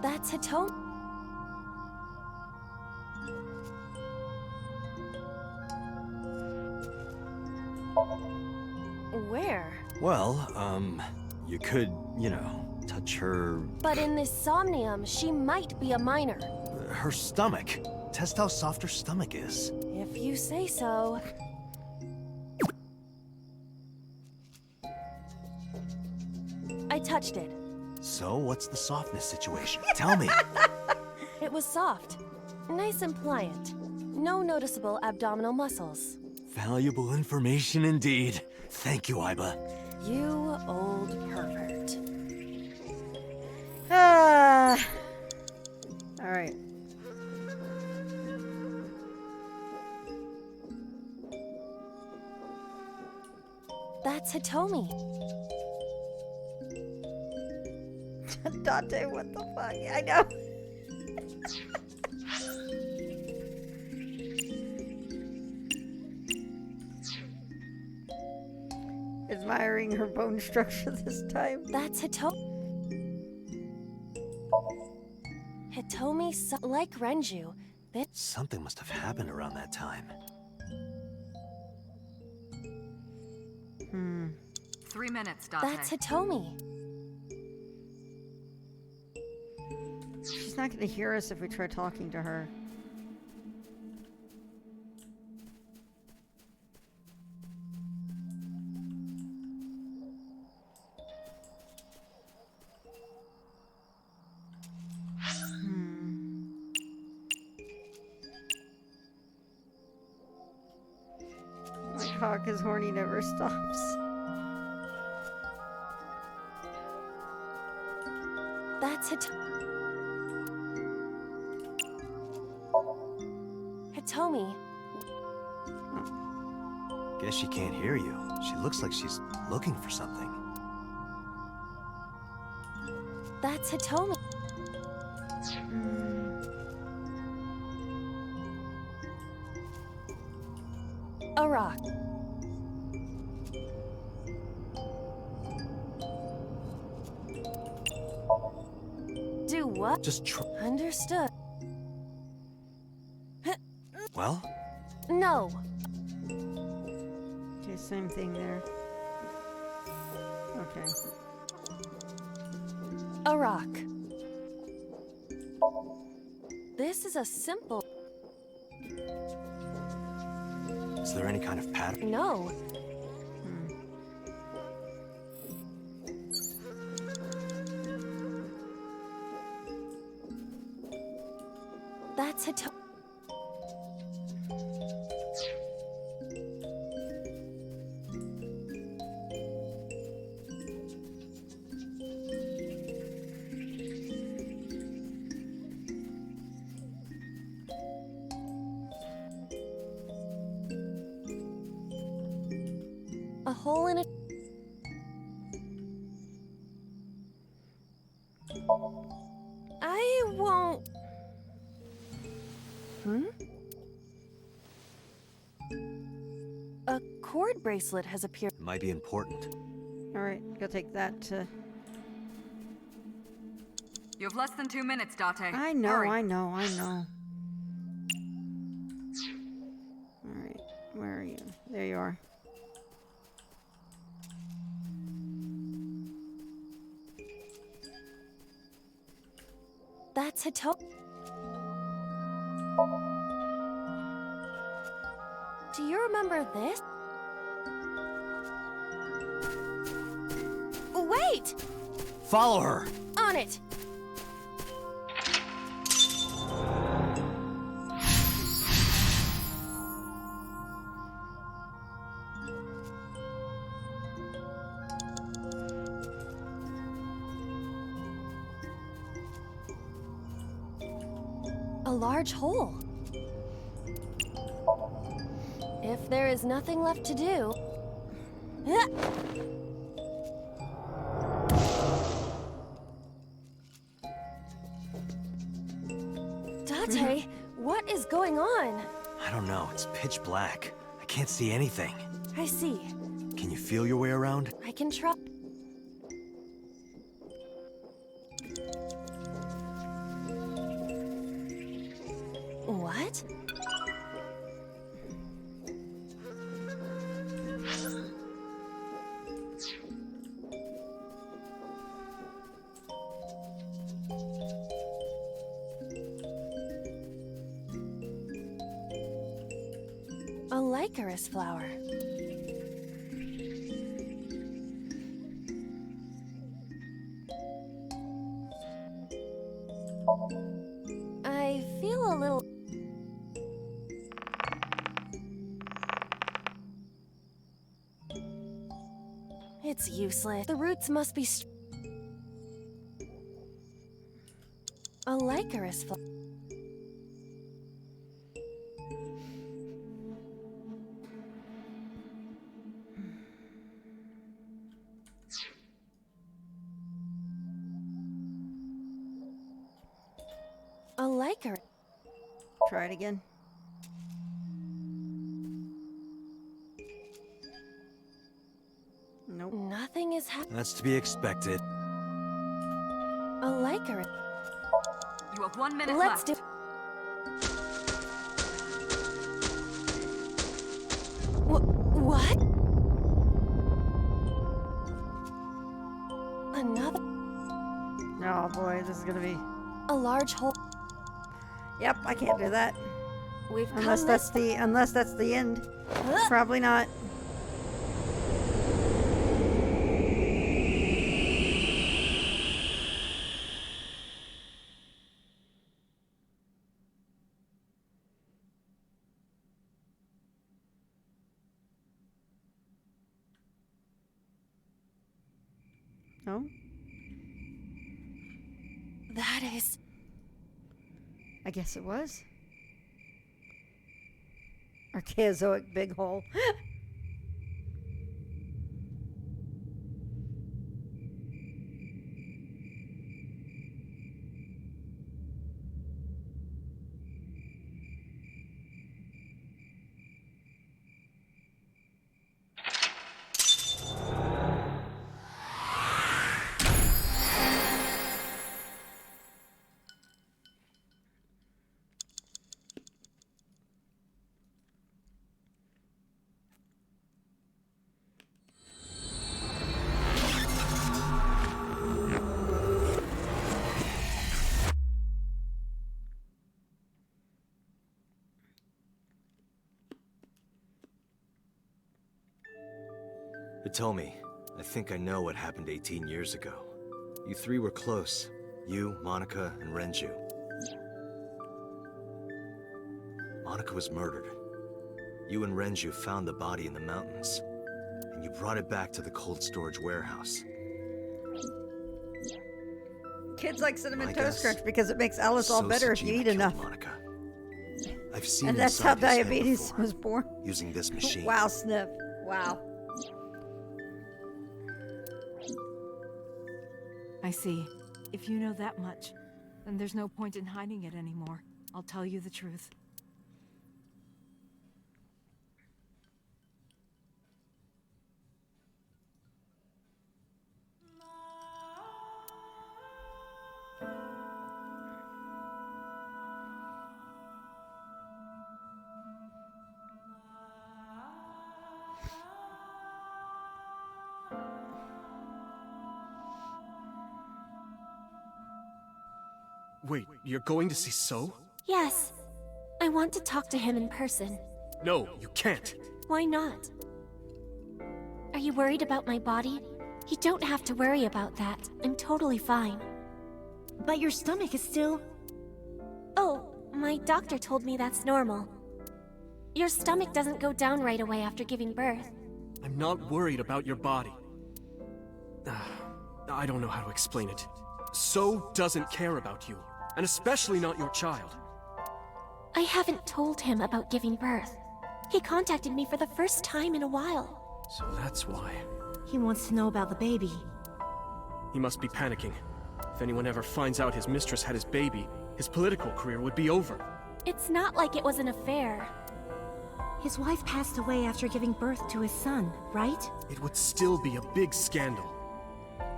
Speaker 11: That's Hitomi. Where?
Speaker 8: Well, you could, you know, touch her...
Speaker 11: But in this Somnium, she might be a minor.
Speaker 8: her stomach. Test how soft her stomach is.
Speaker 11: If you say so. I touched it.
Speaker 8: So, what's the softness situation? Tell me.
Speaker 11: It was soft. Nice and pliant. No noticeable abdominal muscles.
Speaker 2: Valuable information indeed. Thank you, Iba.
Speaker 11: You old pervert.
Speaker 1: All right.
Speaker 11: That's Hitomi.
Speaker 1: Dante, what the fuck? I know. Admiring her bone structure this time.
Speaker 11: That's Hitomi. Hitomi, like Renju.
Speaker 8: Something must have happened around that time.
Speaker 12: 3 minutes, Dante.
Speaker 11: That's Hitomi.
Speaker 1: She's not going to hear us if we try talking to her. My cock is horny, never stops.
Speaker 11: That's Hitomi.
Speaker 8: Guess she can't hear you. She looks like she's looking for something.
Speaker 11: That's Hitomi. A rock. Do what?
Speaker 8: Just try.
Speaker 11: Understood.
Speaker 8: Well?
Speaker 11: No.
Speaker 1: Okay, same thing there. Okay.
Speaker 11: A rock. This is a simple...
Speaker 8: Is there any kind of pattern?
Speaker 11: No. That's Hitomi. A hole in it. I won't. A cord bracelet has appeared.
Speaker 8: It might be important.
Speaker 1: Alright, go take that to...
Speaker 12: You have less than 2 minutes, Date.
Speaker 1: I know,
Speaker 12: Hurry.
Speaker 1: I know. Alright, where are you? There you are.
Speaker 11: That's Hitomi. Do you remember this? Wait!
Speaker 8: Follow her!
Speaker 11: On it! A large hole. If there is nothing left to do... Date, what is going on?
Speaker 8: I don't know. It's pitch black. I can't see anything.
Speaker 11: I see.
Speaker 8: Can you feel your way around?
Speaker 11: I can try. What? A licorice flower. I feel a little...
Speaker 3: It's useless. The roots must be a licorice flower. A licorice.
Speaker 1: Try it again. Nope.
Speaker 3: Nothing is happening.
Speaker 8: That's to be expected.
Speaker 3: A licorice.
Speaker 12: You have 1 minute
Speaker 3: Let's
Speaker 12: left.
Speaker 3: What? Another.
Speaker 1: Oh boy, this is gonna be
Speaker 3: A large hole.
Speaker 1: Yep, I can't do that.
Speaker 3: We've
Speaker 1: Unless
Speaker 3: come
Speaker 1: that's
Speaker 3: this
Speaker 1: the end. Probably not. No?
Speaker 3: That is.
Speaker 1: I guess it was. Archaeozoic big hole.
Speaker 8: Hitomi, I think I know what happened 18 years ago. You three were close. You, Monica, and Renju. Monica was murdered. You and Renju found the body in the mountains, and you brought it back to the cold storage warehouse.
Speaker 1: Kids like Cinnamon
Speaker 8: My
Speaker 1: Toast
Speaker 8: guess,
Speaker 1: Crunch because it makes Alice all better if you
Speaker 8: Sojima
Speaker 1: eat
Speaker 8: killed
Speaker 1: enough.
Speaker 8: Monica. I've seen
Speaker 1: And that's how
Speaker 8: inside his head
Speaker 1: diabetes
Speaker 8: before,
Speaker 1: was born.
Speaker 8: using this machine.
Speaker 1: Wow, Sniff. Wow.
Speaker 9: I see. If you know that much, then there's no point in hiding it anymore. I'll tell you the truth.
Speaker 14: Wait, you're going to see So?
Speaker 3: Yes. I want to talk to him in person.
Speaker 14: No, you can't.
Speaker 3: Why not? Are you worried about my body? You don't have to worry about that. I'm totally fine.
Speaker 15: But your stomach is still...
Speaker 3: Oh, my doctor told me that's normal. Your stomach doesn't go down right away after giving birth.
Speaker 14: I'm not worried about your body. I don't know how to explain it. So doesn't care about you, and especially not your child.
Speaker 3: I haven't told him about giving birth. He contacted me for the first time in a while.
Speaker 14: So that's why.
Speaker 15: He wants to know about the baby.
Speaker 14: He must be panicking. If anyone ever finds out his mistress had his baby, his political career would be over.
Speaker 3: It's not like it was an affair.
Speaker 15: His wife passed away after giving birth to his son, right?
Speaker 14: It would still be a big scandal.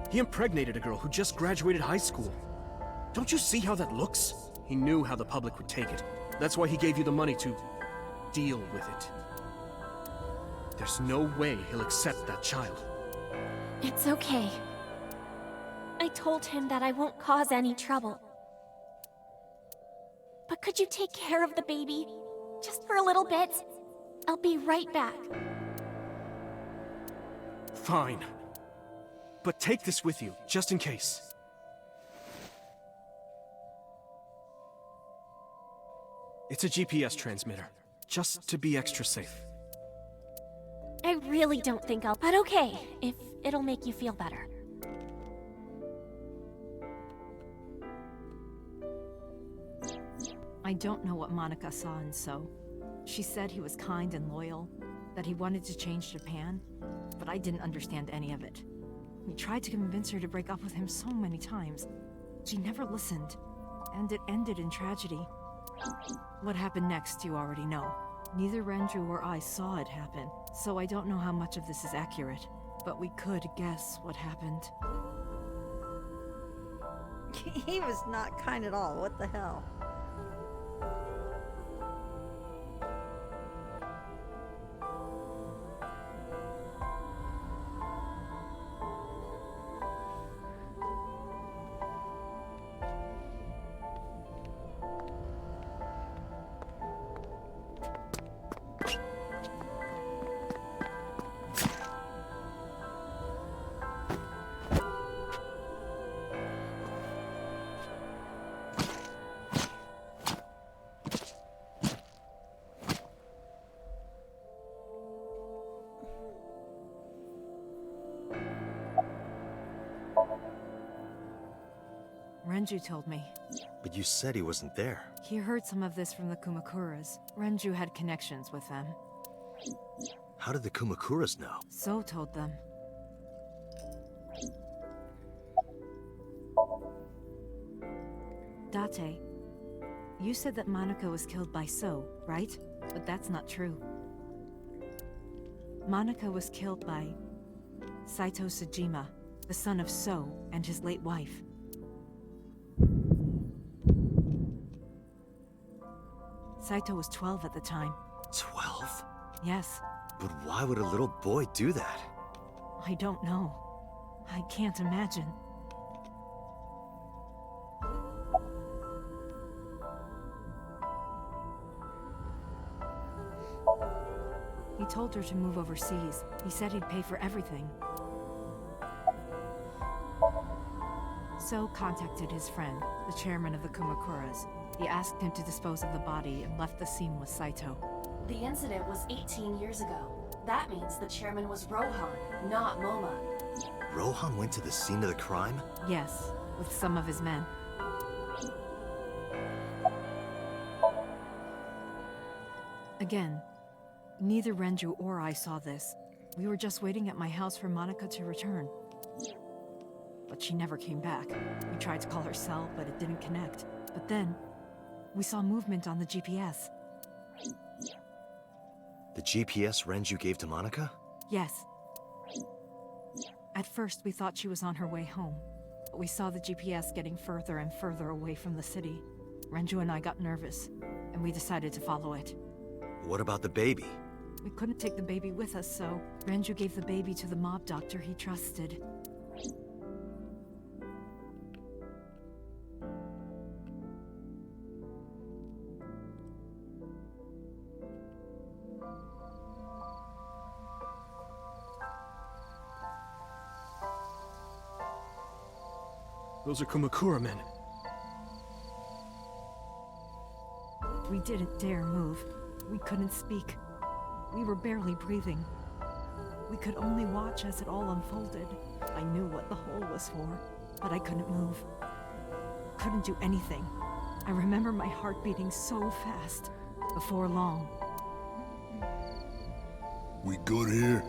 Speaker 14: He impregnated a girl who just graduated high school. Don't you see how that looks? He knew how the public would take it. That's why he gave you the money to deal with it. There's no way he'll accept that child.
Speaker 3: It's okay. I told him that I won't cause any trouble. But could you take care of the baby? Just for a little bit? I'll be right back.
Speaker 14: Fine. But take this with you, just in case. It's a GPS transmitter, just to be extra safe.
Speaker 3: I really don't think I'll... But okay, if it'll make you feel better.
Speaker 9: I don't know what Monica saw in So. She said he was kind and loyal, that he wanted to change Japan, but I didn't understand any of it. He tried to convince her to break up with him so many times. She never listened, and it ended in tragedy. What happened next, you already know. Neither Renju or I saw it happen, so I don't know how much of this is accurate, but we could guess what happened.
Speaker 1: He was not kind at all. What the hell?
Speaker 9: Renju told me.
Speaker 8: But you said he wasn't there.
Speaker 9: He heard some of this from the Kumakuras. Renju had connections with them.
Speaker 8: How did the Kumakuras know?
Speaker 9: So told them. Date, you said that Monica was killed by So, right? But that's not true. Monica was killed by Saito Sejima, the son of So and his late wife. Saito was 12 at the time.
Speaker 8: 12?
Speaker 9: Yes.
Speaker 8: But why would a little boy do that?
Speaker 9: I don't know. I can't imagine. He told her to move overseas. He said he'd pay for everything. So contacted his friend, the chairman of the Kumakuras. He asked him to dispose of the body and left the scene with Saito.
Speaker 11: The incident was 18 years ago. That means the chairman was Rohan, not Moma.
Speaker 8: Rohan went to the scene of the crime?
Speaker 9: Yes, with some of his men. Again, neither Renju or I saw this. We were just waiting at my house for Monica to return. But she never came back. We tried to call her cell, but it didn't connect. But then, we saw movement on the GPS.
Speaker 8: The GPS Renju gave to Monica?
Speaker 9: Yes. At first, we thought she was on her way home. But we saw the GPS getting further and further away from the city. Renju and I got nervous, and we decided to follow it.
Speaker 8: What about the baby?
Speaker 9: We couldn't take the baby with us, so Renju gave the baby to the mob doctor he trusted.
Speaker 14: Those are Kumakura men.
Speaker 9: We didn't dare move. We couldn't speak. We were barely breathing. We could only watch as it all unfolded. I knew what the hole was for, but I couldn't move. Couldn't do anything. I remember my heart beating so fast. Before long.
Speaker 16: We good here?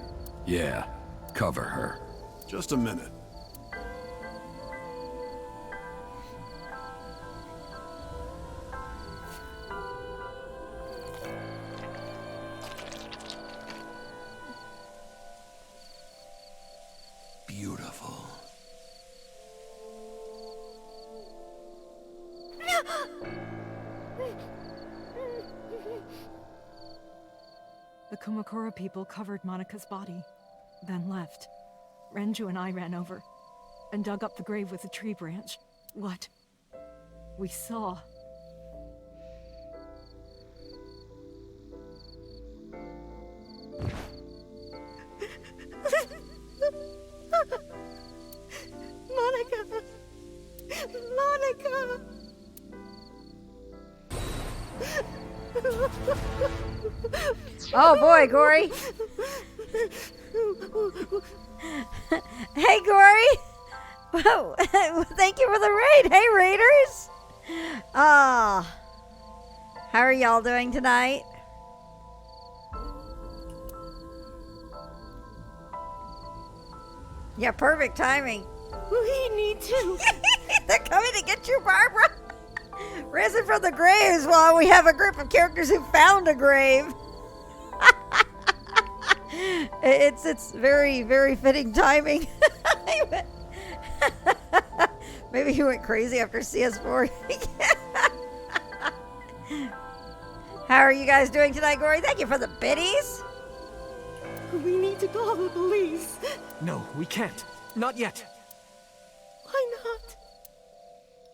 Speaker 17: Yeah, cover her.
Speaker 16: Just a minute.
Speaker 17: Beautiful.
Speaker 9: The Kumakura people covered Monica's body, then left. Renju and I ran over and dug up the grave with a tree branch. What we saw.
Speaker 15: Monica! Monica!
Speaker 1: Oh boy, Gory. Hey, Gory. Whoa. Thank you for the raid. Hey, Raiders. How are y'all doing tonight? Yeah, perfect timing.
Speaker 15: We need to.
Speaker 1: They're coming to get you, Barbara. Risen from the graves while we have a group of characters who found a grave. It's very, very fitting timing. Maybe he went crazy after CS4. How are you guys doing tonight, Gory? Thank you for the biddies.
Speaker 15: We need to call the police.
Speaker 14: No, we can't. Not yet.
Speaker 15: Why not?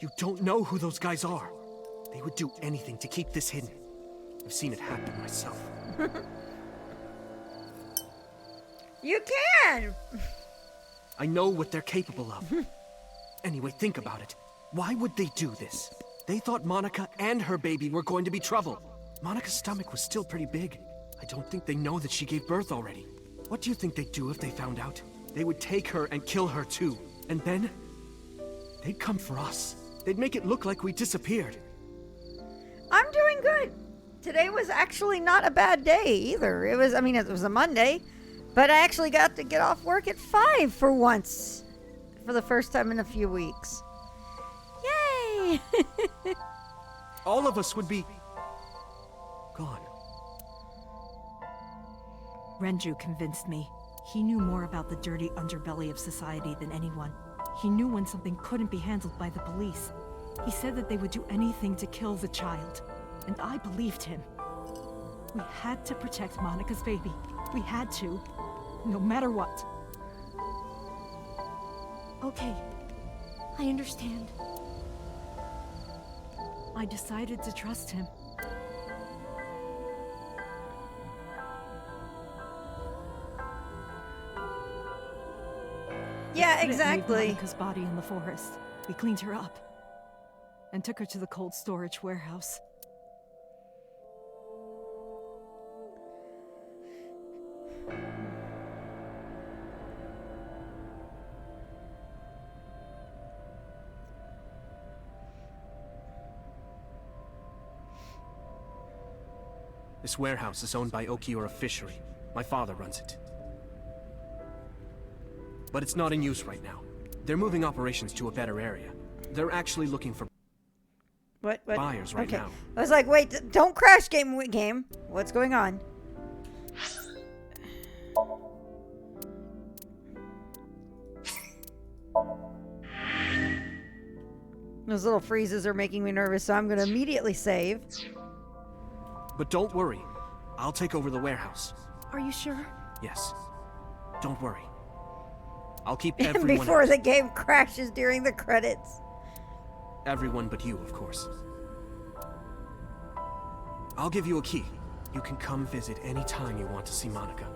Speaker 14: You don't know who those guys are. They would do anything to keep this hidden. I've seen it happen myself.
Speaker 1: You can!
Speaker 14: I know what they're capable of. Anyway, think about it. Why would they do this? They thought Monica and her baby were going to be trouble. Monica's stomach was still pretty big. I don't think they know that she gave birth already. What do you think they'd do if they found out? They would take her and kill her too. And then, they'd come for us. They'd make it look like we disappeared.
Speaker 1: I'm doing good. Today was actually not a bad day either. It was a Monday, but I actually got to get off work at 5 for once. For the first time in a few weeks. Yay!
Speaker 14: All of us would be gone.
Speaker 9: Renju convinced me. He knew more about the dirty underbelly of society than anyone. He knew when something couldn't be handled by the police. He said that they would do anything to kill the child. And I believed him. We had to protect Monica's baby. We had to. No matter what.
Speaker 15: Okay. I understand.
Speaker 9: I decided to trust him.
Speaker 1: Yeah,
Speaker 9: We
Speaker 1: exactly.
Speaker 9: Monica's body in the forest. We cleaned her up. And took her to the cold storage warehouse.
Speaker 14: This warehouse is owned by Okiura Fishery. My father runs it. But it's not in use right now. They're moving operations to a better area. They're actually looking for
Speaker 1: What?
Speaker 14: buyers right
Speaker 1: Okay.
Speaker 14: now.
Speaker 1: I was like, wait, don't crash game. What's going on? Those little freezes are making me nervous, so I'm going to immediately save.
Speaker 14: But don't worry. I'll take over the warehouse.
Speaker 15: Are you sure?
Speaker 14: Yes. Don't worry. I'll keep everyone
Speaker 1: Before
Speaker 14: out.
Speaker 1: the game crashes during the credits.
Speaker 14: Everyone but you, of course. I'll give you a key. You can come visit any time you want to see Monica.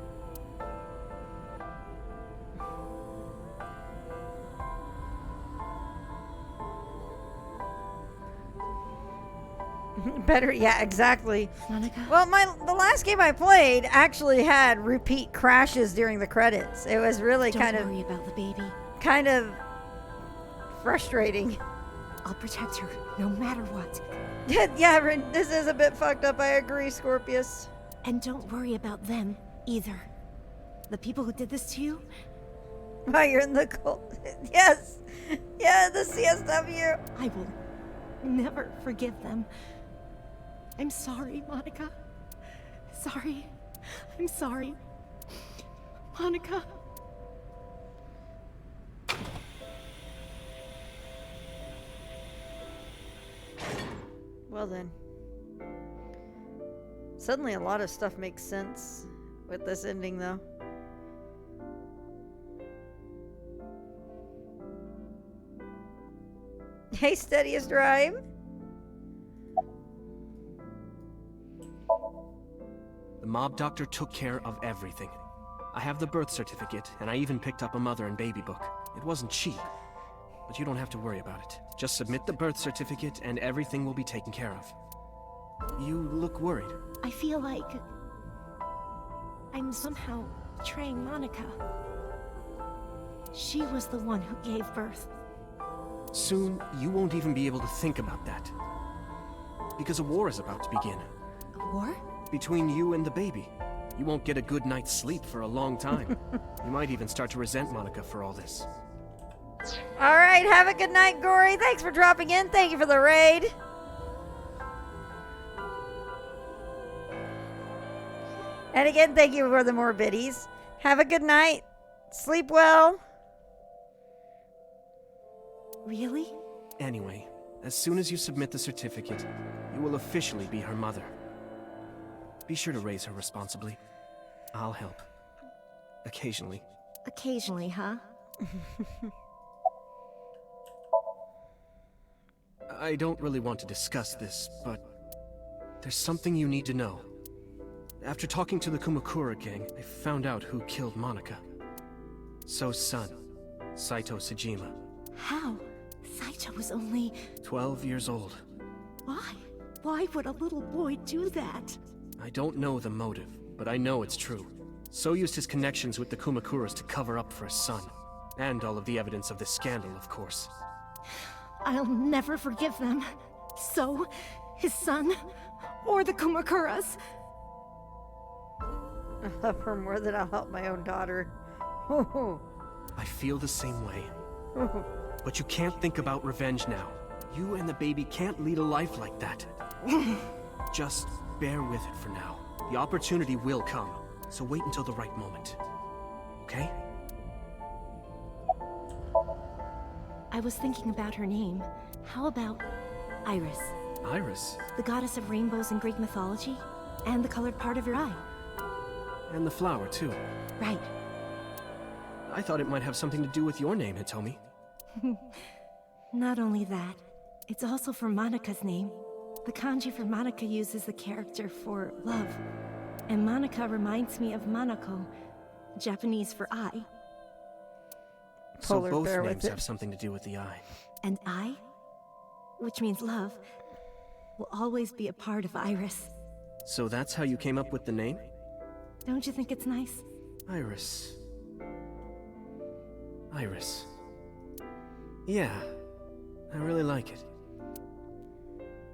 Speaker 1: Better, yeah, exactly.
Speaker 15: Monica?
Speaker 1: Well, the last game I played actually had repeat crashes during the credits. It was really
Speaker 15: Don't worry about the baby.
Speaker 1: kind of frustrating.
Speaker 15: I'll protect her, no matter what.
Speaker 1: Yeah, this is a bit fucked up. I agree, Scorpius.
Speaker 15: And don't worry about them, either. The people who did this to you?
Speaker 1: While you're in the cold. Yes. Yeah, the CSW.
Speaker 15: I will never forgive them. I'm sorry, Monica. Sorry. I'm sorry. Monica.
Speaker 1: Well then. Suddenly a lot of stuff makes sense with this ending, though. Hey, Steadiest Rhyme.
Speaker 14: The mob doctor took care of everything. I have the birth certificate, and I even picked up a mother and baby book. It wasn't cheap, but you don't have to worry about it. Just submit the birth certificate, and everything will be taken care of. You look worried.
Speaker 15: I feel like I'm somehow betraying Monica. She was the one who gave birth.
Speaker 14: Soon, you won't even be able to think about that. Because a war is about to begin.
Speaker 15: A war?
Speaker 14: Between you and the baby. You won't get a good night's sleep for a long time. You might even start to resent Monica for all this.
Speaker 1: All right, have a good night, Gory. Thanks for dropping in. Thank you for the raid. And again, thank you for the more biddies. Have a good night. Sleep well.
Speaker 15: Really?
Speaker 14: Anyway, as soon as you submit the certificate, you will officially be her mother. Be sure to raise her responsibly. I'll help. Occasionally.
Speaker 15: Occasionally, huh?
Speaker 14: I don't really want to discuss this, but there's something you need to know. After talking to the Kumakura gang, I found out who killed Monica. So's son, Saito Sejima.
Speaker 15: How? Saito was only...
Speaker 14: 12 years old.
Speaker 15: Why? Why would a little boy do that?
Speaker 14: I don't know the motive, but I know it's true. So used his connections with the Kumakuras to cover up for his son. And all of the evidence of this scandal, of course.
Speaker 15: I'll never forgive them. So, his son, or the Kumakuras.
Speaker 1: I love her more than I'll help my own daughter.
Speaker 14: I feel the same way. But you can't think about revenge now. You and the baby can't lead a life like that. Just bear with it for now. The opportunity will come, so wait until the right moment. Okay?
Speaker 15: I was thinking about her name. How about Iris?
Speaker 14: Iris?
Speaker 15: The goddess of rainbows in Greek mythology? And the colored part of your eye.
Speaker 14: And the flower, too.
Speaker 15: Right.
Speaker 14: I thought it might have something to do with your name, Hitomi.
Speaker 15: Not only that, it's also for Monica's name. The kanji for Monica uses the character for love. And Monica reminds me of Monoko, Japanese for eye.
Speaker 14: So both names have something to do with the eye.
Speaker 15: And I, which means love, will always be a part of Iris.
Speaker 14: So that's how you came up with the name?
Speaker 15: Don't you think it's nice?
Speaker 14: Iris. Iris. Yeah, I really like it.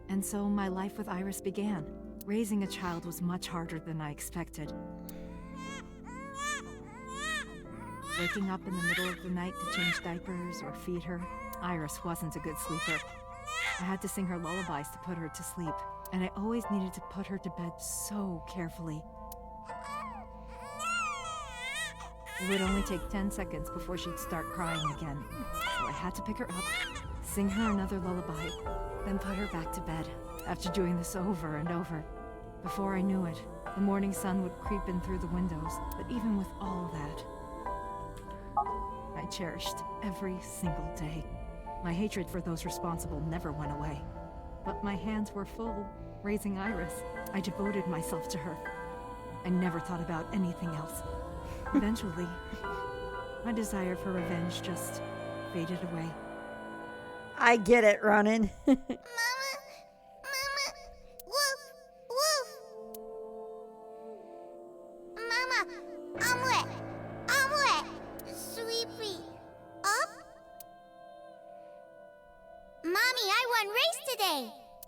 Speaker 9: And so my life with Iris began. Raising a child was much harder than I expected. Waking up in the middle of the night to change diapers or feed her, Iris wasn't a good sleeper. I had to sing her lullabies to put her to sleep, and I always needed to put her to bed so carefully. It would only take 10 seconds before she'd start crying again, so I had to pick her up, sing her another lullaby, then put her back to bed. After doing this over and over, before I knew it, the morning sun would creep in through the windows, but even with all that, I cherished every single day. My hatred for those responsible never went away. But my hands were full, raising Iris. I devoted myself to her. I never thought about anything else. Eventually, my desire for revenge just faded away.
Speaker 1: I get it, Ronan.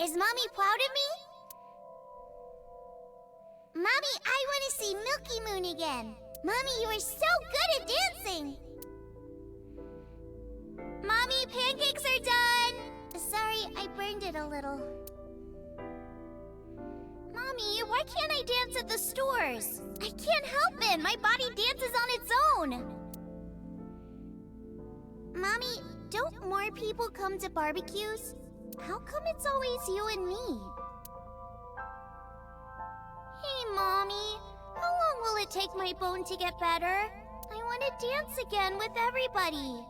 Speaker 5: Is Mommy proud of me? Mommy, I want to see Milky Moon again. Mommy, you are so good at dancing. Mommy, pancakes are done. Sorry, I burned it a little. Mommy, why can't I dance at the stores? I can't help it. My body dances on its own. Mommy, don't more people come to barbecues? How come it's always you and me? Hey, Mommy. How long will it take my bone to get better? I want to dance again with everybody.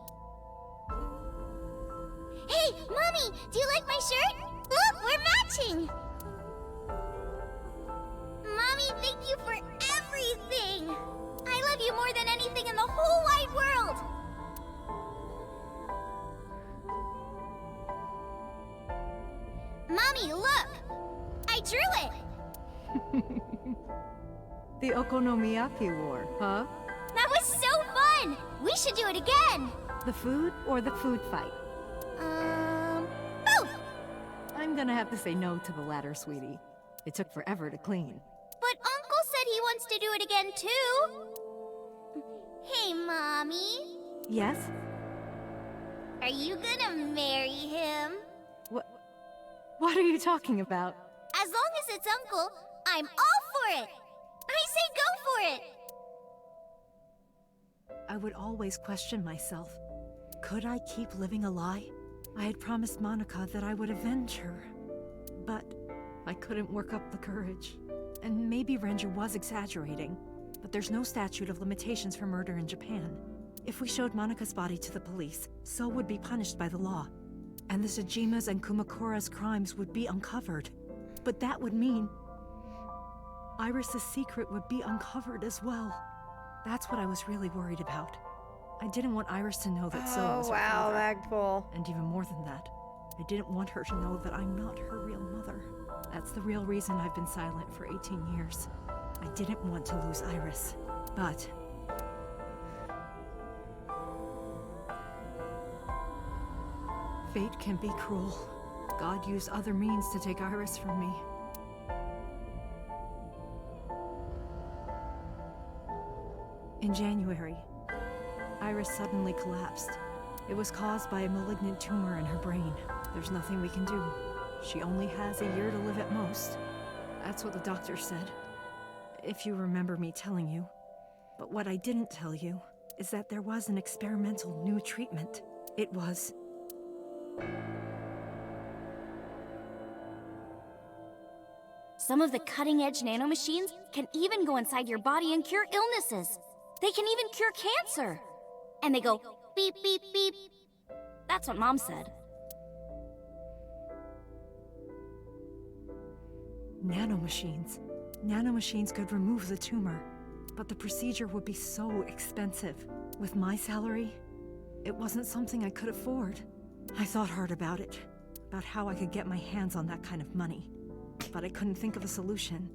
Speaker 5: Hey, Mommy! Do you like my shirt? Look, we're matching! Mommy, thank you for everything! I love you more than anything in the whole wide world! Mommy, look! I drew it!
Speaker 9: The Okonomiyaki War, huh?
Speaker 5: We should do it again!
Speaker 9: The food or the food fight?
Speaker 5: Both!
Speaker 9: I'm gonna have to say no to the latter, sweetie. It took forever to clean.
Speaker 5: But Uncle said he wants to do it again, too! Hey, Mommy.
Speaker 9: Yes?
Speaker 5: Are you gonna marry him?
Speaker 9: What are you talking about?
Speaker 5: As long as it's Uncle, I'm all for it! I say go for it!
Speaker 9: I would always question myself. Could I keep living a lie? I had promised Monica that I would avenge her. But I couldn't work up the courage. And maybe Ranger was exaggerating, but there's no statute of limitations for murder in Japan. If we showed Monica's body to the police, So would be punished by the law. And the Tsujima's and Kumakura's crimes would be uncovered. But that would mean Iris's secret would be uncovered as well. That's what I was really worried about. I didn't want Iris to know that So was her father.
Speaker 1: Magpul.
Speaker 9: And even more than that, I didn't want her to know that I'm not her real mother. That's the real reason I've been silent for 18 years. I didn't want to lose Iris, but... fate can be cruel. God used other means to take Iris from me. In January, Iris suddenly collapsed. It was caused by a malignant tumor in her brain. There's nothing we can do. She only has a year to live at most. That's what the doctor said. If you remember me telling you. But what I didn't tell you is that there was an experimental new treatment. It was...
Speaker 3: Some of the cutting-edge nanomachines can even go inside your body and cure illnesses. They can even cure cancer. And they go beep, beep, beep. That's what Mom said.
Speaker 9: Nanomachines. Nanomachines could remove the tumor. But the procedure would be so expensive. With my salary, it wasn't something I could afford. I thought hard about it. About how I could get my hands on that kind of money. But I couldn't think of a solution.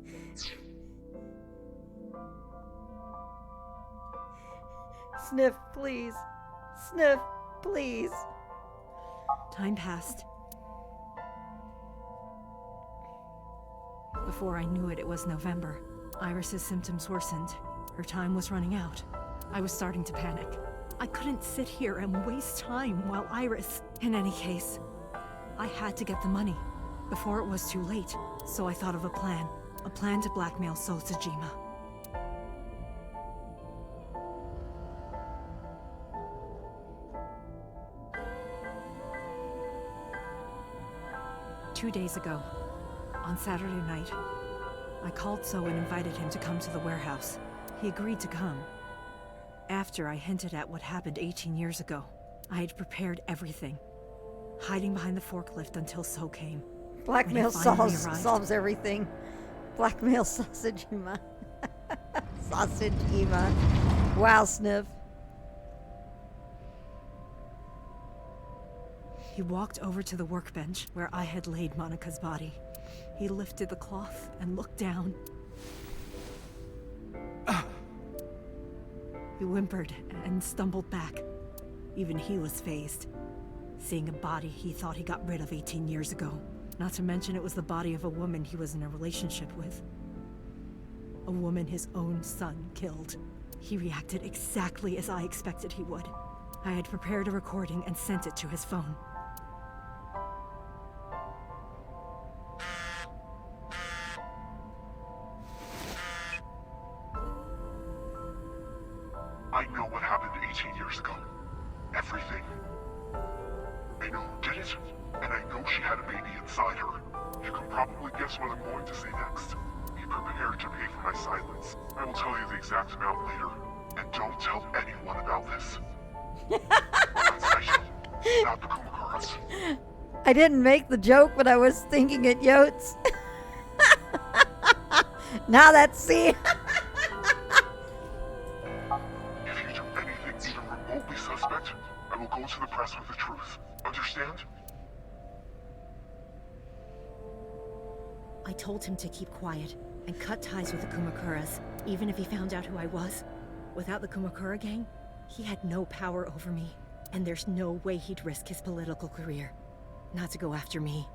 Speaker 1: Sniff, please. Sniff, please.
Speaker 9: Time passed. Before I knew it, it was November. Iris's symptoms worsened. Her time was running out. I was starting to panic. I couldn't sit here and waste time while Iris... In any case, I had to get the money before it was too late. So I thought of a plan. A plan to blackmail So Tsujima. Two days ago, on Saturday night, I called So and invited him to come to the warehouse. He agreed to come. After I hinted at what happened 18 years ago, I had prepared everything, hiding behind the forklift until So came.
Speaker 1: Blackmail solves everything. Blackmail sausage Ema. Sausage Ema. Wow, Sniff.
Speaker 9: He walked over to the workbench where I had laid Monica's body. He lifted the cloth and looked down. He whimpered and stumbled back. Even he was fazed, seeing a body he thought he got rid of 18 years ago. Not to mention it was the body of a woman he was in a relationship with. A woman his own son killed. He reacted exactly as I expected he would. I had prepared a recording and sent it to his phone.
Speaker 18: I know what happened 18 years ago. Everything. I know who did it, and I know she had a baby inside her. You can probably guess what I'm going to say next. Be prepared to pay for my silence. I will tell you the exact amount later. And don't tell anyone about this. Not the Kumakuras.
Speaker 1: I didn't make the joke, but I was thinking it, Yotes. Now that's see.
Speaker 18: If you do anything even remotely suspect, I will go to the press with the truth. Understand?
Speaker 9: I told him to keep quiet and cut ties with the Kumakuras, even if he found out who I was. Without the Kumakura gang,
Speaker 15: He had no power over me, and there's no way he'd risk his political career not to go after me.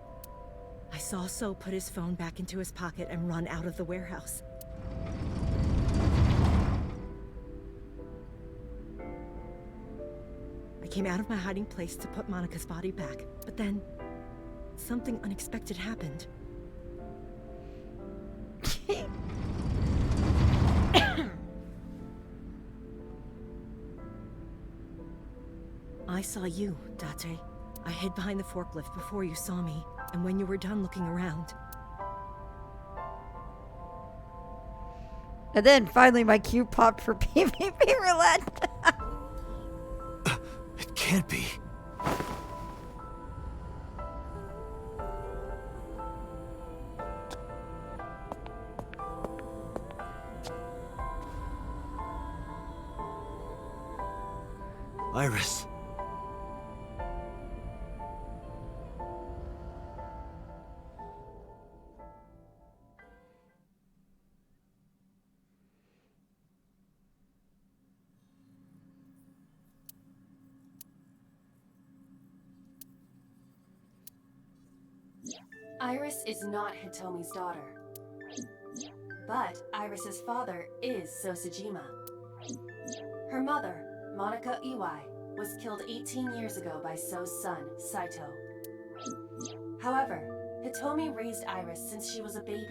Speaker 15: I saw So put his phone back into his pocket and run out of the warehouse. I came out of my hiding place to put Monica's body back, but then something unexpected happened. I saw you, Date. I hid behind the forklift before you saw me, and when you were done looking around...
Speaker 1: And then finally my cue popped for PvP roulette.
Speaker 8: It can't be. Iris.
Speaker 11: Iris is not Hitomi's daughter. But Iris's father is Sosajima. Her mother, Monica Iwai, was killed 18 years ago by So's son, Saito. However, Hitomi raised Iris since she was a baby.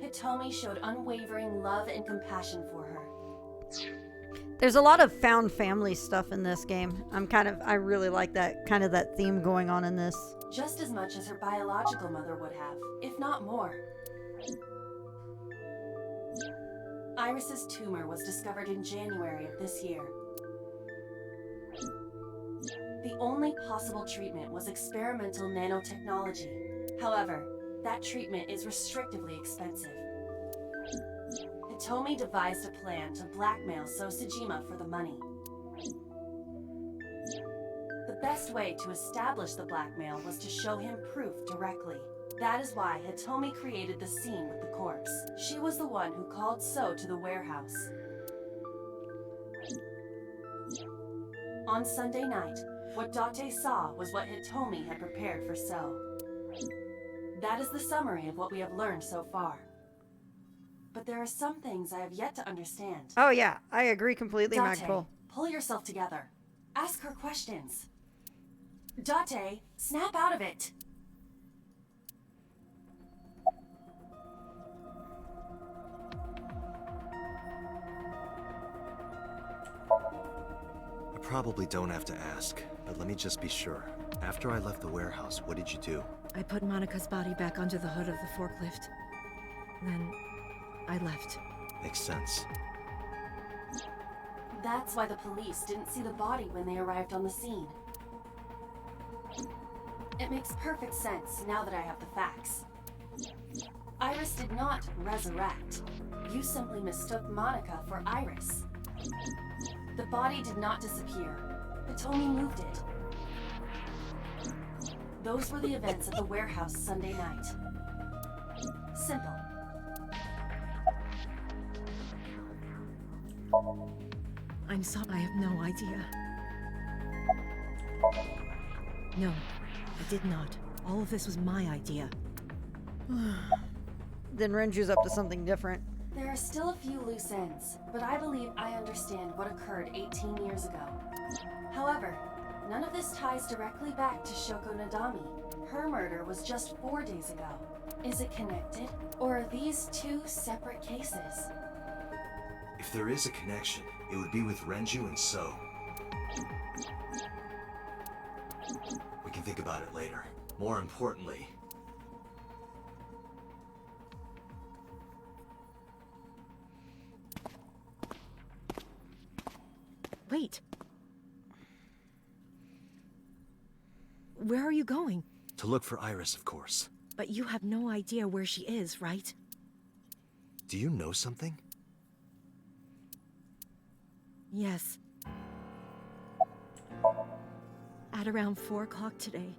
Speaker 11: Hitomi showed unwavering love and compassion for her.
Speaker 1: There's a lot of found family stuff in this game. I really like that theme going on in this.
Speaker 11: Just as much as her biological mother would have, if not more. Iris's tumor was discovered in January of this year. The only possible treatment was experimental nanotechnology. However, that treatment is restrictively expensive. Hitomi devised a plan to blackmail Sosajima for the money. The best way to establish the blackmail was to show him proof directly. That is why Hitomi created the scene with the corpse. She was the one who called So to the warehouse. On Sunday night, what Date saw was what Hitomi had prepared for So. That is the summary of what we have learned so far. But there are some things I have yet to understand.
Speaker 1: Oh yeah, I agree completely,
Speaker 11: Date,
Speaker 1: Magpul.
Speaker 11: pull yourself together. Ask her questions. Date, snap out of it.
Speaker 8: I probably don't have to ask, but let me just be sure. After I left the warehouse, what did you do?
Speaker 15: I put Monica's body back onto the hood of the forklift. Then I left.
Speaker 8: Makes sense.
Speaker 11: That's why the police didn't see the body when they arrived on the scene. It makes perfect sense now that I have the facts. Iris did not resurrect. You simply mistook Monica for Iris. The body did not disappear. Hitomi moved it. Those were the events at the warehouse Sunday night. Simple.
Speaker 15: I'm sorry, I have no idea. No, I did not. All of this was my idea.
Speaker 1: Then Renju's up to something different.
Speaker 11: There are still a few loose ends, but I believe I understand what occurred 18 years ago. However, none of this ties directly back to Shoko Nadami. Her murder was just 4 days ago. Is it connected? Or are these two separate cases?
Speaker 8: If there is a connection, it would be with Renju and So. We can think about it later. More importantly...
Speaker 15: Wait. Where are you going?
Speaker 8: To look for Iris, of course.
Speaker 15: But you have no idea where she is, right?
Speaker 8: Do you know something?
Speaker 15: Yes. At around 4 o'clock today,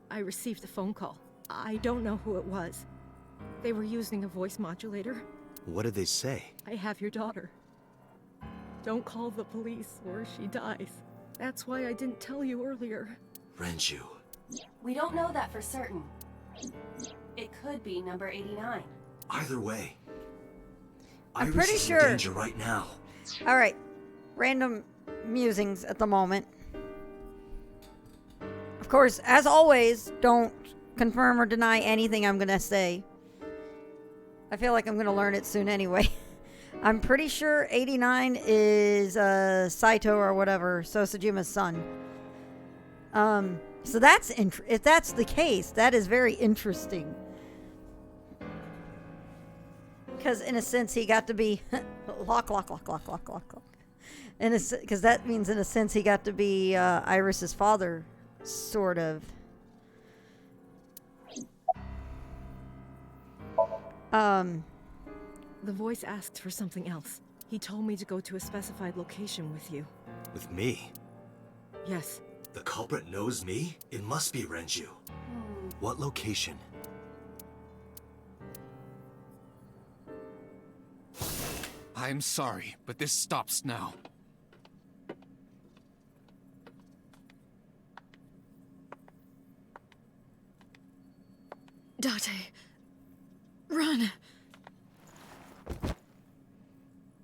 Speaker 15: I received a phone call. I don't know who it was. They were using a voice modulator.
Speaker 8: What did they say?
Speaker 15: I have your daughter.
Speaker 9: Don't call the police or she dies. That's why I didn't tell you earlier.
Speaker 8: Renju.
Speaker 11: We don't know that for certain. It could be number 89.
Speaker 8: Either way,
Speaker 1: I'm
Speaker 8: Iris
Speaker 1: pretty
Speaker 8: is
Speaker 1: sure.
Speaker 8: in danger right now.
Speaker 1: All right. Random musings at the moment. Of course, as always, don't confirm or deny anything I'm going to say. I feel like I'm going to learn it soon anyway. I'm pretty sure 89 is Saito or whatever, Sosajima's son. So that's if that's the case, that is very interesting. Because in a sense, he got to be lock. Because that means in a sense he got to be Iris's father, sort of.
Speaker 9: The voice asked for something else. He told me to go to a specified location with you.
Speaker 8: With me?
Speaker 9: Yes.
Speaker 8: The culprit knows me? It must be Renju. What location?
Speaker 13: I'm sorry, but this stops now.
Speaker 12: Date. Run!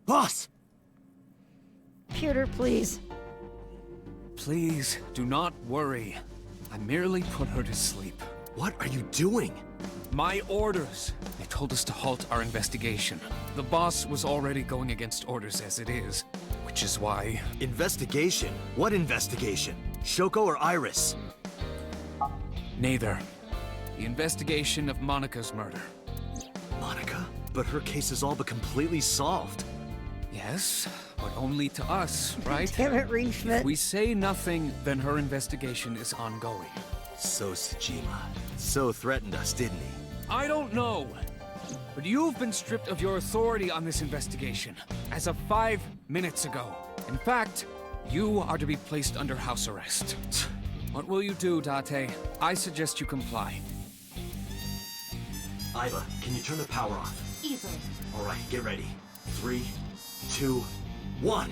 Speaker 8: Boss!
Speaker 1: Pewter, please.
Speaker 13: Please, do not worry. I merely put her to sleep.
Speaker 8: What are you doing?
Speaker 13: My orders. They told us to halt our investigation. The boss was already going against orders as it is, which is why...
Speaker 8: Investigation? What investigation? Shoko or Iris?
Speaker 13: Neither. The investigation of Monika's murder.
Speaker 8: Monika? But her case is all but completely solved.
Speaker 13: Yes, but only to us, right?
Speaker 1: Damn it, Reem Schmidt.
Speaker 13: If we say nothing, then her investigation is ongoing.
Speaker 8: So Sejima. So threatened us, didn't he?
Speaker 13: I don't know. But you've been stripped of your authority on this investigation, as of 5 minutes ago. In fact, you are to be placed under house arrest. What will you do, Date? I suggest you comply.
Speaker 8: Iva, can you turn the power off?
Speaker 11: Easily.
Speaker 8: All right, get ready. 3, 2, 1.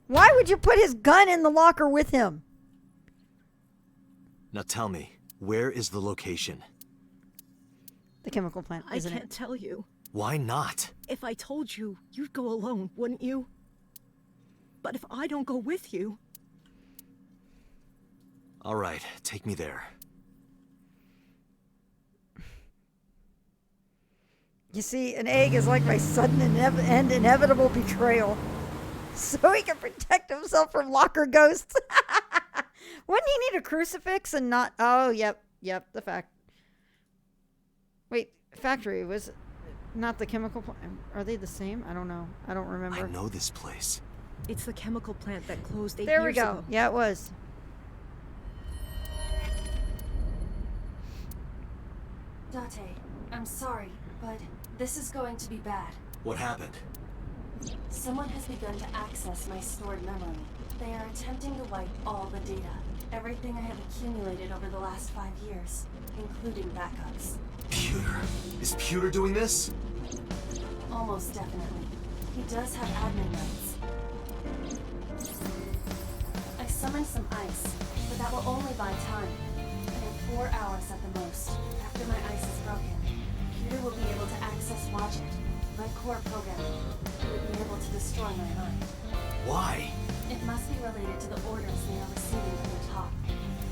Speaker 1: Why would you put his gun in the locker with him?
Speaker 8: Now tell me, where is the location?
Speaker 1: The chemical plant, isn't
Speaker 9: I can't tell you.
Speaker 8: Why not?
Speaker 9: If I told you, you'd go alone, wouldn't you? But if I don't go with you...
Speaker 8: All right, take me there.
Speaker 1: You see, an egg is like my sudden and inevitable betrayal. So he can protect himself from locker ghosts. Wouldn't he need a crucifix and not... Oh, yep, the fact. Wait, factory was not the chemical plant. Are they the same? I don't know. I don't remember.
Speaker 8: I know this place.
Speaker 9: It's the chemical plant that closed 8
Speaker 1: there
Speaker 9: years
Speaker 1: we go.
Speaker 9: ago.
Speaker 1: Yeah, it was.
Speaker 11: Date, I'm sorry, but this is going to be bad.
Speaker 8: What happened?
Speaker 11: Someone has begun to access my stored memory. They are attempting to wipe all the data. Everything I have accumulated over the last 5 years, including backups.
Speaker 8: Pewter. Is Pewter doing this?
Speaker 11: Almost definitely. He does have admin rights. I summoned some ice, but that will only buy time. And in 4 hours at the most, after my ice is broken, Pewter will be able to access Logic, my core programming. He would be able to destroy my mind.
Speaker 8: Why?
Speaker 11: It must be related to the orders they are receiving from the top.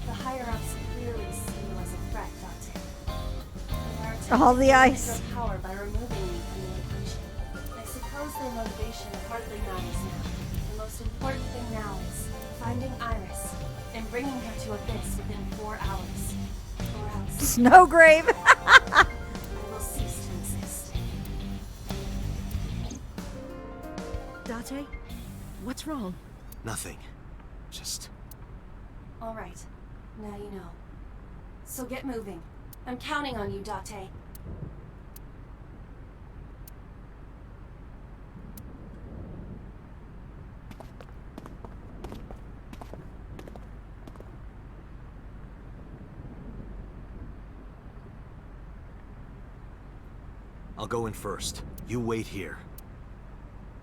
Speaker 11: The higher-ups clearly see you as a threat, Date. They are attempting
Speaker 1: All the
Speaker 11: to limit
Speaker 1: ice.
Speaker 11: your power by removing me from the equation. I suppose their motivation hardly matters now. The most important thing now is finding Iris and bringing her to Abyss within 4 hours. Or else
Speaker 1: Snowgrave.
Speaker 11: I will cease to exist.
Speaker 9: Date, what's wrong?
Speaker 8: Nothing. Just...
Speaker 11: All right. Now you know. So get moving. I'm counting on you, Date.
Speaker 8: I'll go in first. You wait here.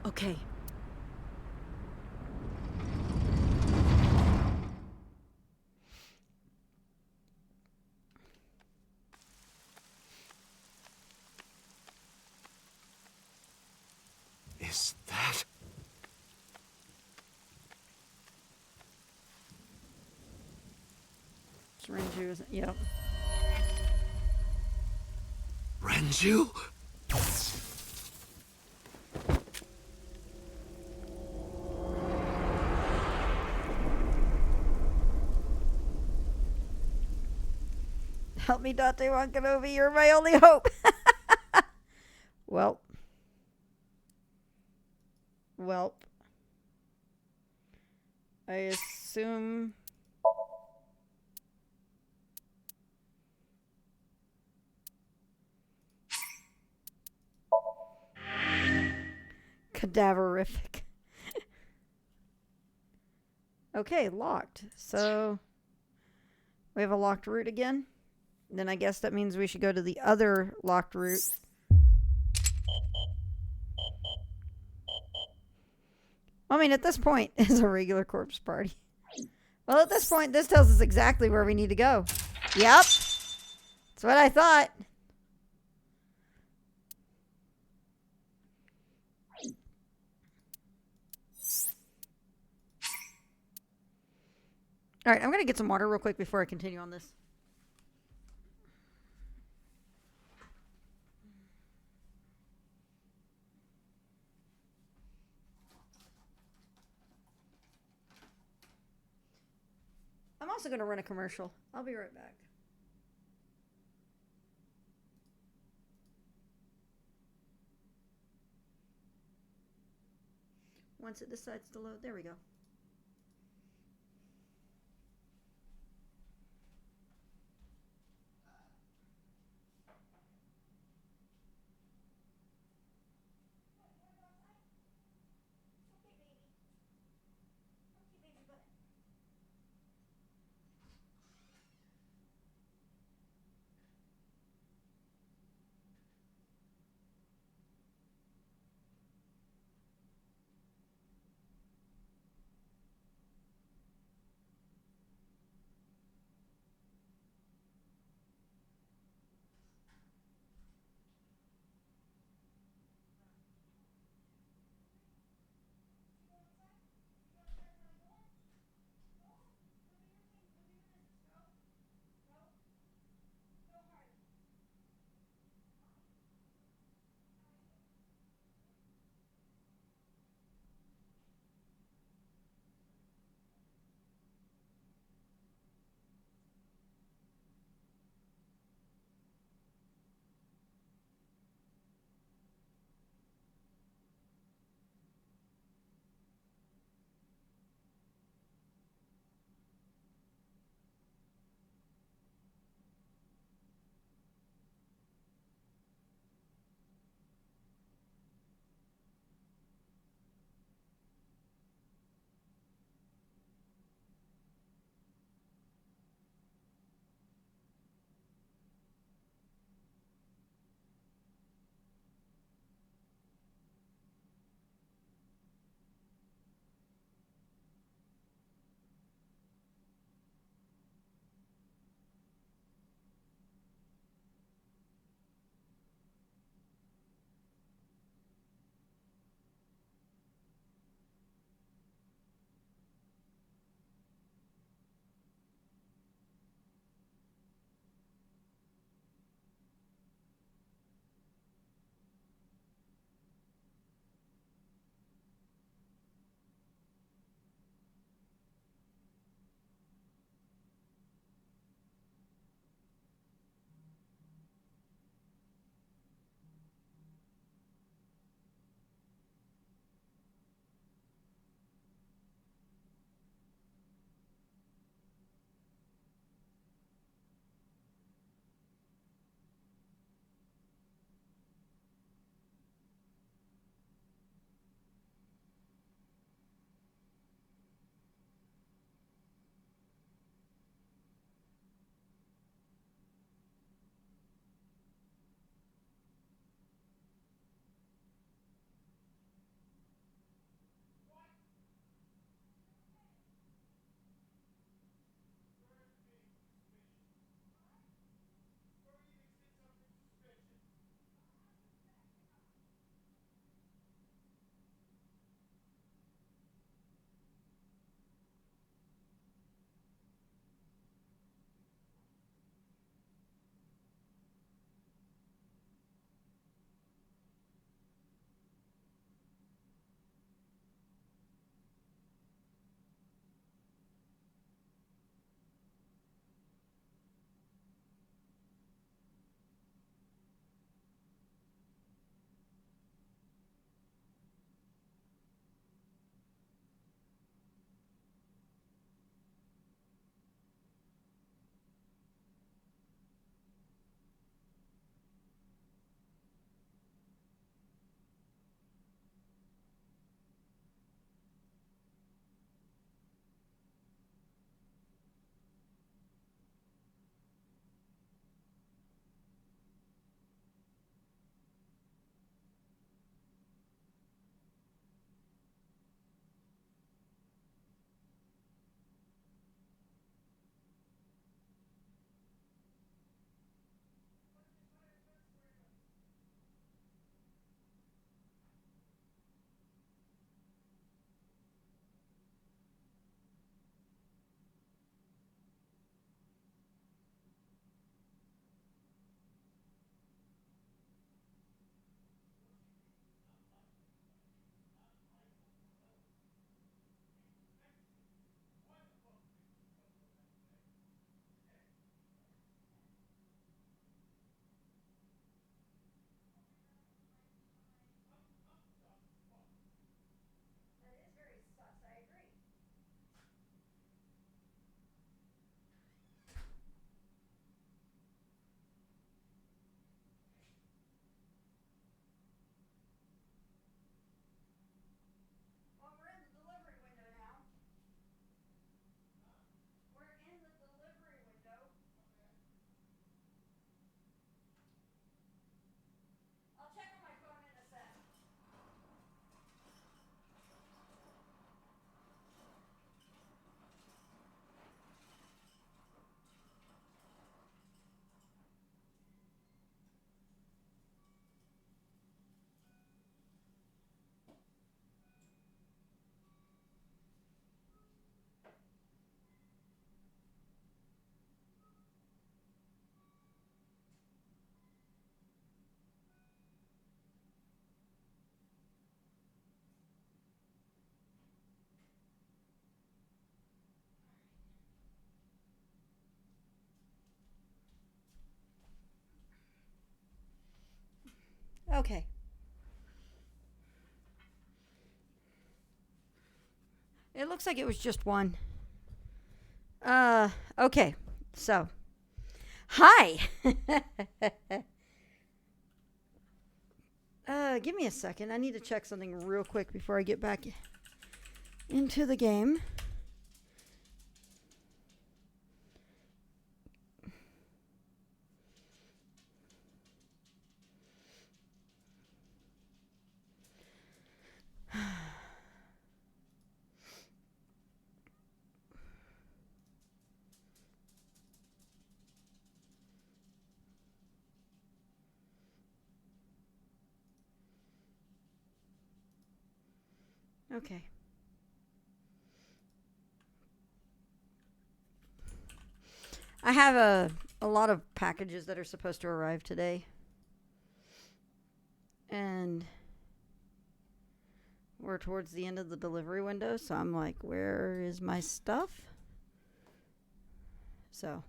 Speaker 15: Okay.
Speaker 8: Is that...
Speaker 1: It's Renju, yep.
Speaker 8: Renju?
Speaker 1: Help me, Date Wakanobi. You're my only hope. Welp. Welp. I assume... Cadaverific. Okay, locked. So we have a locked route again. Then I guess that means we should go to the other locked route. I mean, at this point, it's a regular corpse party. Well, at this point, this tells us exactly where we need to go. Yep. That's what I thought. All right, I'm going to get some water real quick before I continue on this. I'm also going to run a commercial. I'll be right back. Once it decides to load, there we go. Okay. It looks like it was just one. Okay. So, hi. Give me a second. I need to check something real quick before I get back into the game. Okay. I have a lot of packages that are supposed to arrive today. And we're towards the end of the delivery window, so I'm like, where is my stuff? So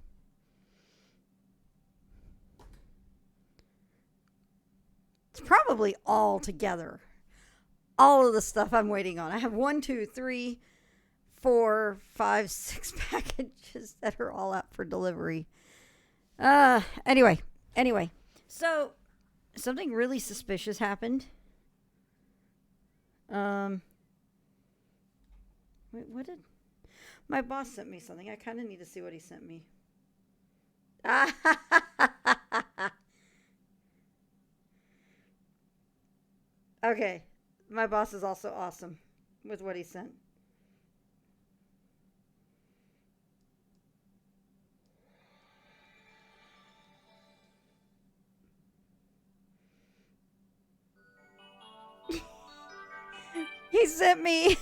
Speaker 1: it's probably all together. All of the stuff I'm waiting on. I have 1, 2, 3, 4, 5, 6 packages that are all out for delivery. Anyway. So something really suspicious happened. Wait, what did my boss sent me something? I kind of need to see what he sent me. Okay. My boss is also awesome with what he sent. He sent me.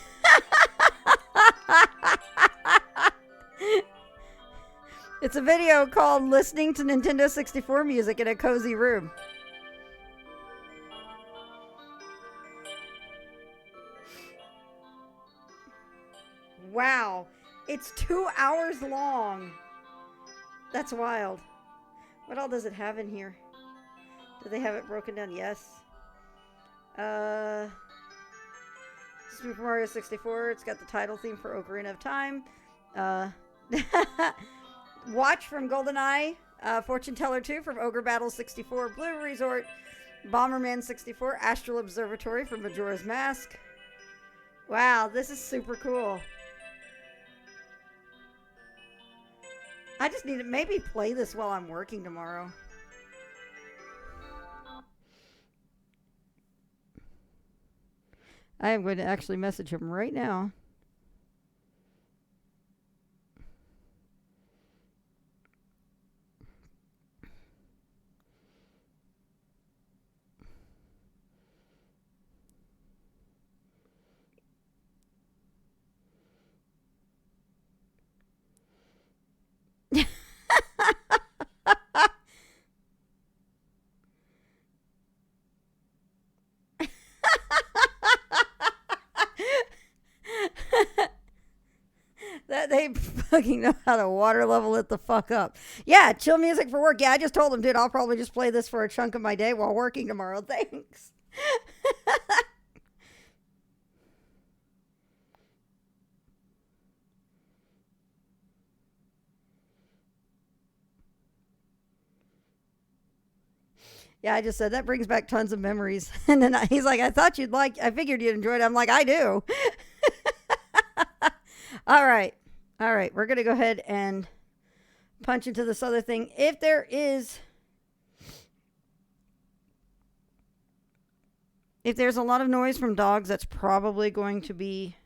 Speaker 1: It's a video called Listening to Nintendo 64 Music in a Cozy Room. Wow. It's 2 hours long. That's wild. What all does it have in here? Do they have it broken down? Yes. Super Mario 64. It's got the title theme for Ocarina of Time. Watch from GoldenEye. Fortune Teller 2 from Ogre Battle 64. Blue Resort. Bomberman 64. Astral Observatory from Majora's Mask. Wow, this is super cool. I just need to maybe play this while I'm working tomorrow. I am going to actually message him right now. That they fucking know how to water level it the fuck up. Yeah, chill music for work. Yeah, I just told him, dude, I'll probably just play this for a chunk of my day while working tomorrow. Thanks. Yeah, I just said that brings back tons of memories. And then he's like, I figured you'd enjoy it. I'm like, I do. All right. We're going to go ahead and punch into this other thing. If there's a lot of noise from dogs, that's probably going to be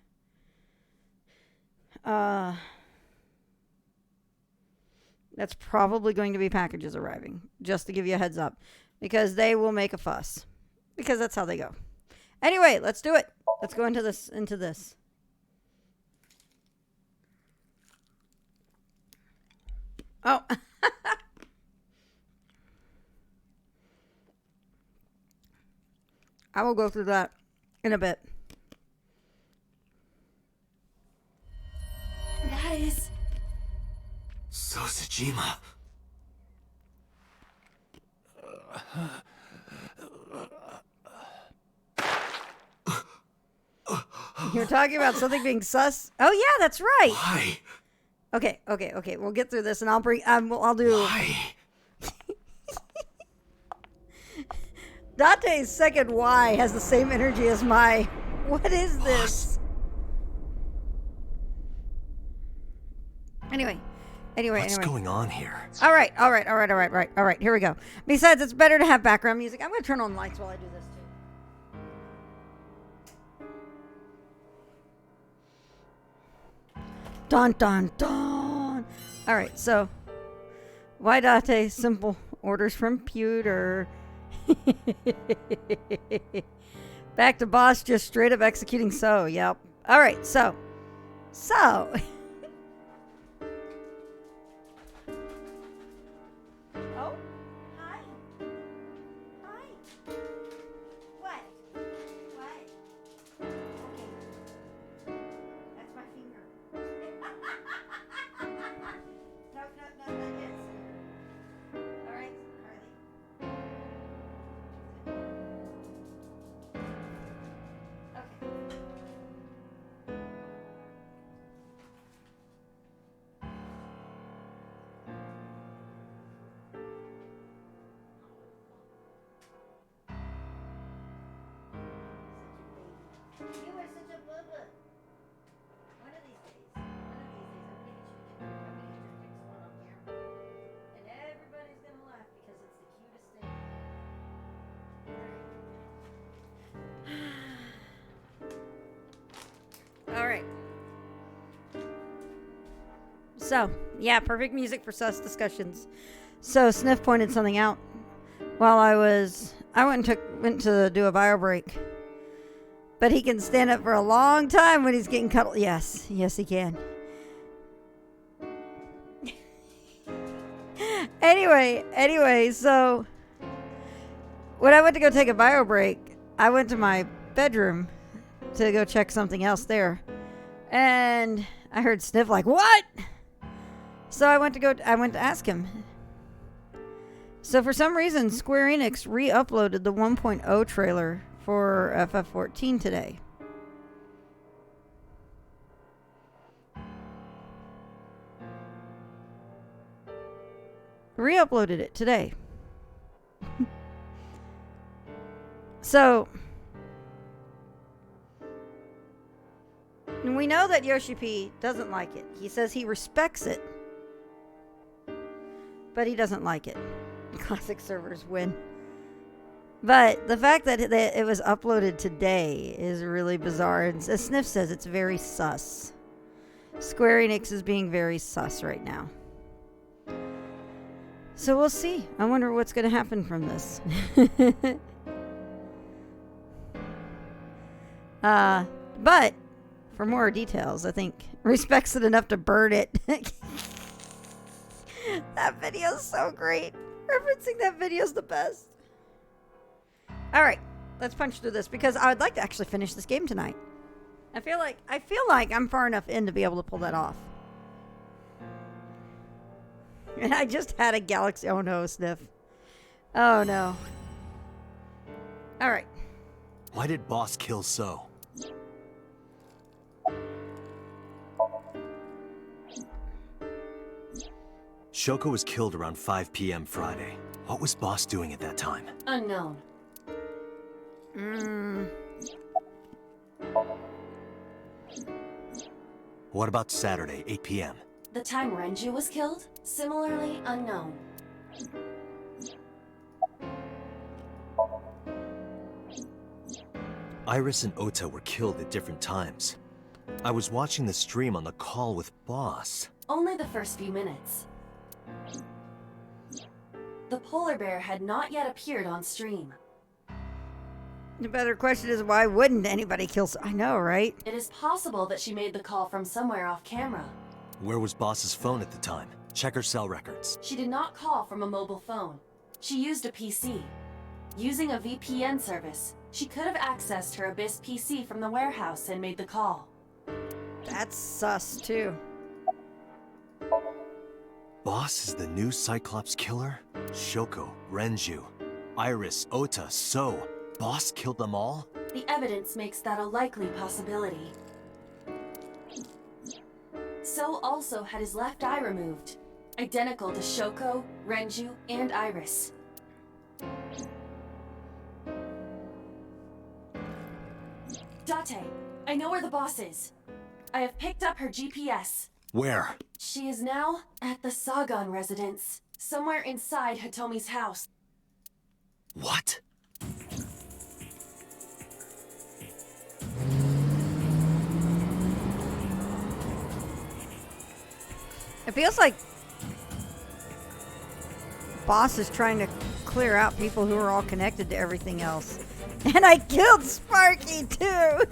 Speaker 1: packages arriving, just to give you a heads up, because they will make a fuss, because that's how they go. Anyway, let's do it. Let's go into this. Oh. I will go through that in a bit.
Speaker 15: Guys.
Speaker 8: Sosajima.
Speaker 1: You're talking about something being sus? Oh yeah, that's right.
Speaker 8: Why?
Speaker 1: Okay. We'll get through this, and I'll bring. I'll do.
Speaker 8: Why?
Speaker 1: Dante's second why has the same energy as my. What is this? Anyway.
Speaker 8: What's going on here?
Speaker 1: All right. Here we go. Besides, it's better to have background music. I'm going to turn on lights while I do this too. Dun dun dun. All right. So, why Date? Simple orders from pewter. Back to boss, just straight up executing. So, yep. All right. So. Oh, hi. What? Okay. That's my finger. No, not yet. All right, Carly. You are such a bubba. One of these days, I'm gonna get your fixed one on camera. And everybody's gonna laugh because it's the cutest thing. Alright. So, yeah, perfect music for sus discussions. So, Sniff pointed something out while I went to do a bio break. But he can stand up for a long time when he's getting cuddled. Yes, he can. Anyway, so when I went to go take a bio break, I went to my bedroom to go check something else there. And I heard Sniff like, "What?" So I went to ask him. So for some reason, Square Enix re-uploaded the 1.0 trailer for FF14 today. Re-uploaded it today. So we know that Yoshi P doesn't like it. He says he respects it, but he doesn't like it. Classic servers win. But the fact that it was uploaded today is really bizarre. And as Sniff says, it's very sus. Square Enix is being very sus right now. So we'll see. I wonder what's going to happen from this. But for more details, I think respects it enough to burn it. That video's so great. Referencing that video's the best. Alright, let's punch through this because I would like to actually finish this game tonight. I feel like I'm far enough in to be able to pull that off. And I just had a galaxy. Oh no, Sniff. Oh no. Alright.
Speaker 8: Why did Boss kill So? Shoko was killed around 5 p.m. Friday. What was Boss doing at that time?
Speaker 11: Unknown.
Speaker 8: What about Saturday, 8 p.m.?
Speaker 11: The time Renju was killed? Similarly unknown.
Speaker 8: Iris and Ota were killed at different times. I was watching the stream on the call with Boss.
Speaker 11: Only the first few minutes. The polar bear had not yet appeared on stream.
Speaker 1: The better question is, why wouldn't anybody kill I know, right?
Speaker 11: It is possible that she made the call from somewhere off camera.
Speaker 8: Where was Boss's phone at the time? Check her cell records.
Speaker 11: She did not call from a mobile phone. She used a PC. Using a VPN service, she could have accessed her Abyss PC from the warehouse and made the call.
Speaker 1: That's sus, too.
Speaker 8: Boss is the new Cyclops killer? Shoko, Renju, Iris, Ota, So. Boss killed them all?
Speaker 11: The evidence makes that a likely possibility. Sho also had his left eye removed, identical to Shoko, Renju, and Iris. Date, I know where the boss is. I have picked up her GPS.
Speaker 8: Where?
Speaker 11: She is now at the Sagan residence, somewhere inside Hitomi's house.
Speaker 8: What?
Speaker 1: It feels like boss is trying to clear out people who are all connected to everything else. And I killed Sparky too!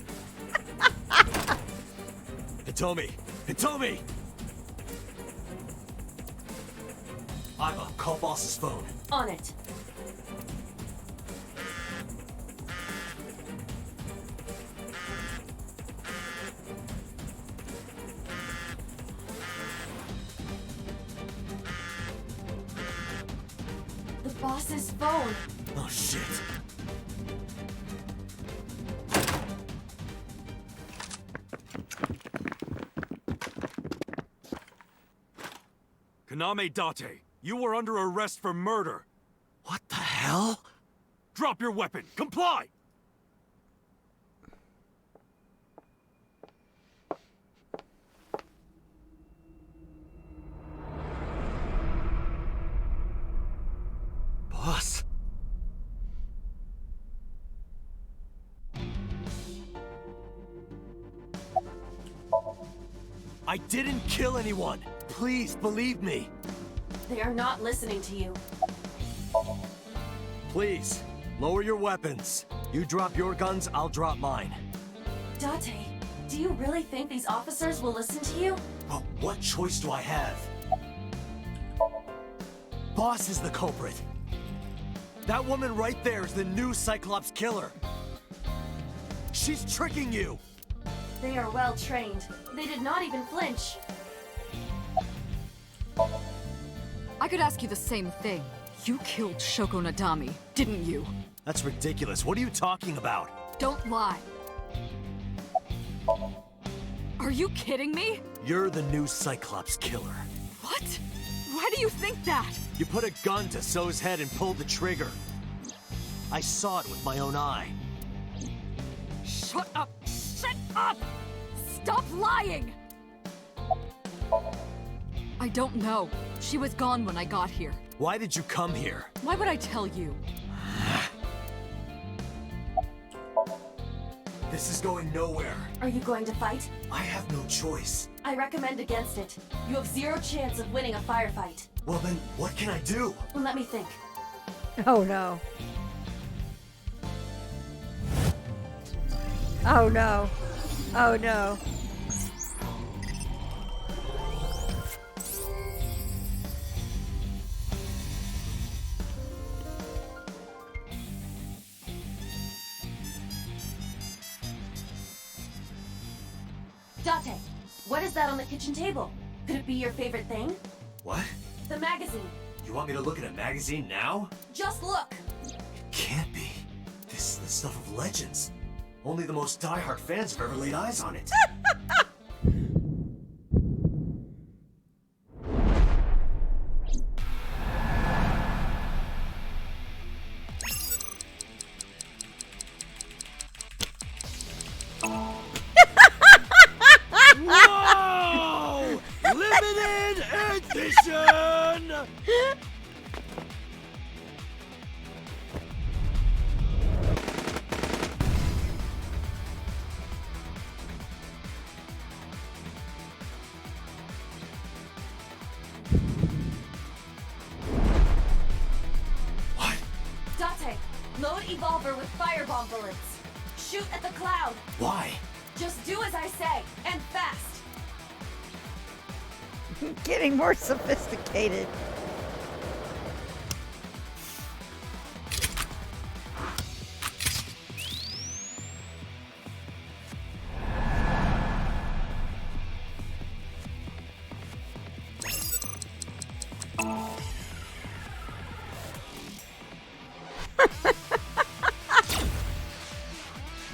Speaker 8: Hitomi! Hitomi! Iva, call boss's phone.
Speaker 11: On it. The boss's phone.
Speaker 8: Oh shit.
Speaker 19: Kaname Date, you were under arrest for murder.
Speaker 8: What the hell?
Speaker 19: Drop your weapon. Comply!
Speaker 8: Boss? I didn't kill anyone. Please believe me.
Speaker 11: They are not listening to you.
Speaker 8: Please, lower your weapons. You drop your guns, I'll drop mine.
Speaker 11: Date, do you really think these officers will listen to you?
Speaker 8: But what choice do I have? Boss is the culprit. That woman right there is the new Cyclops killer. She's tricking you.
Speaker 11: They are well trained. They did not even flinch.
Speaker 12: I could ask you the same thing. You killed Shoko Nadami, didn't you?
Speaker 8: That's ridiculous. What are you talking about?
Speaker 12: Don't lie. Are you kidding me?
Speaker 8: You're the new Cyclops killer.
Speaker 12: What? Why do you think that?
Speaker 8: You put a gun to So's head and pulled the trigger. I saw it with my own eye.
Speaker 12: Shut up! Shut up! Stop lying! I don't know. She was gone when I got here.
Speaker 8: Why did you come here?
Speaker 12: Why would I tell you?
Speaker 8: This is going nowhere.
Speaker 11: Are you going to fight?
Speaker 8: I have no choice.
Speaker 11: I recommend against it. You have zero chance of winning a firefight.
Speaker 8: Well then, what can I do?
Speaker 11: Let me think.
Speaker 1: Oh no. Oh no. Oh no.
Speaker 11: Date, what is that on the kitchen table? Could it be your favorite thing?
Speaker 8: What?
Speaker 11: The magazine.
Speaker 8: You want me to look at a magazine now?
Speaker 11: Just look.
Speaker 8: Can't be. This is the stuff of legends. Only the most diehard fans have ever laid eyes on it.
Speaker 19: Whoa! Limited edition!
Speaker 11: Date, load Evolver with firebomb bullets. Shoot at the cloud.
Speaker 8: Why?
Speaker 11: Just do as I say, and fast.
Speaker 1: Getting more sophisticated.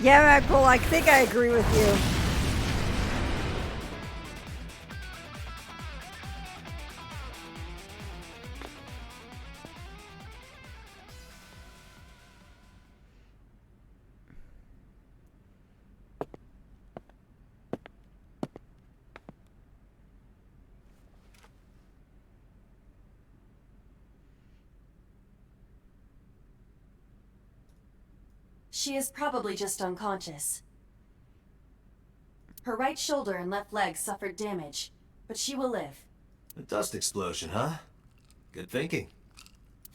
Speaker 1: Yeah, Magpul, I think I agree with
Speaker 11: She is probably just unconscious. Her right shoulder and left leg suffered damage, but she will live.
Speaker 8: A dust explosion, huh? Good thinking.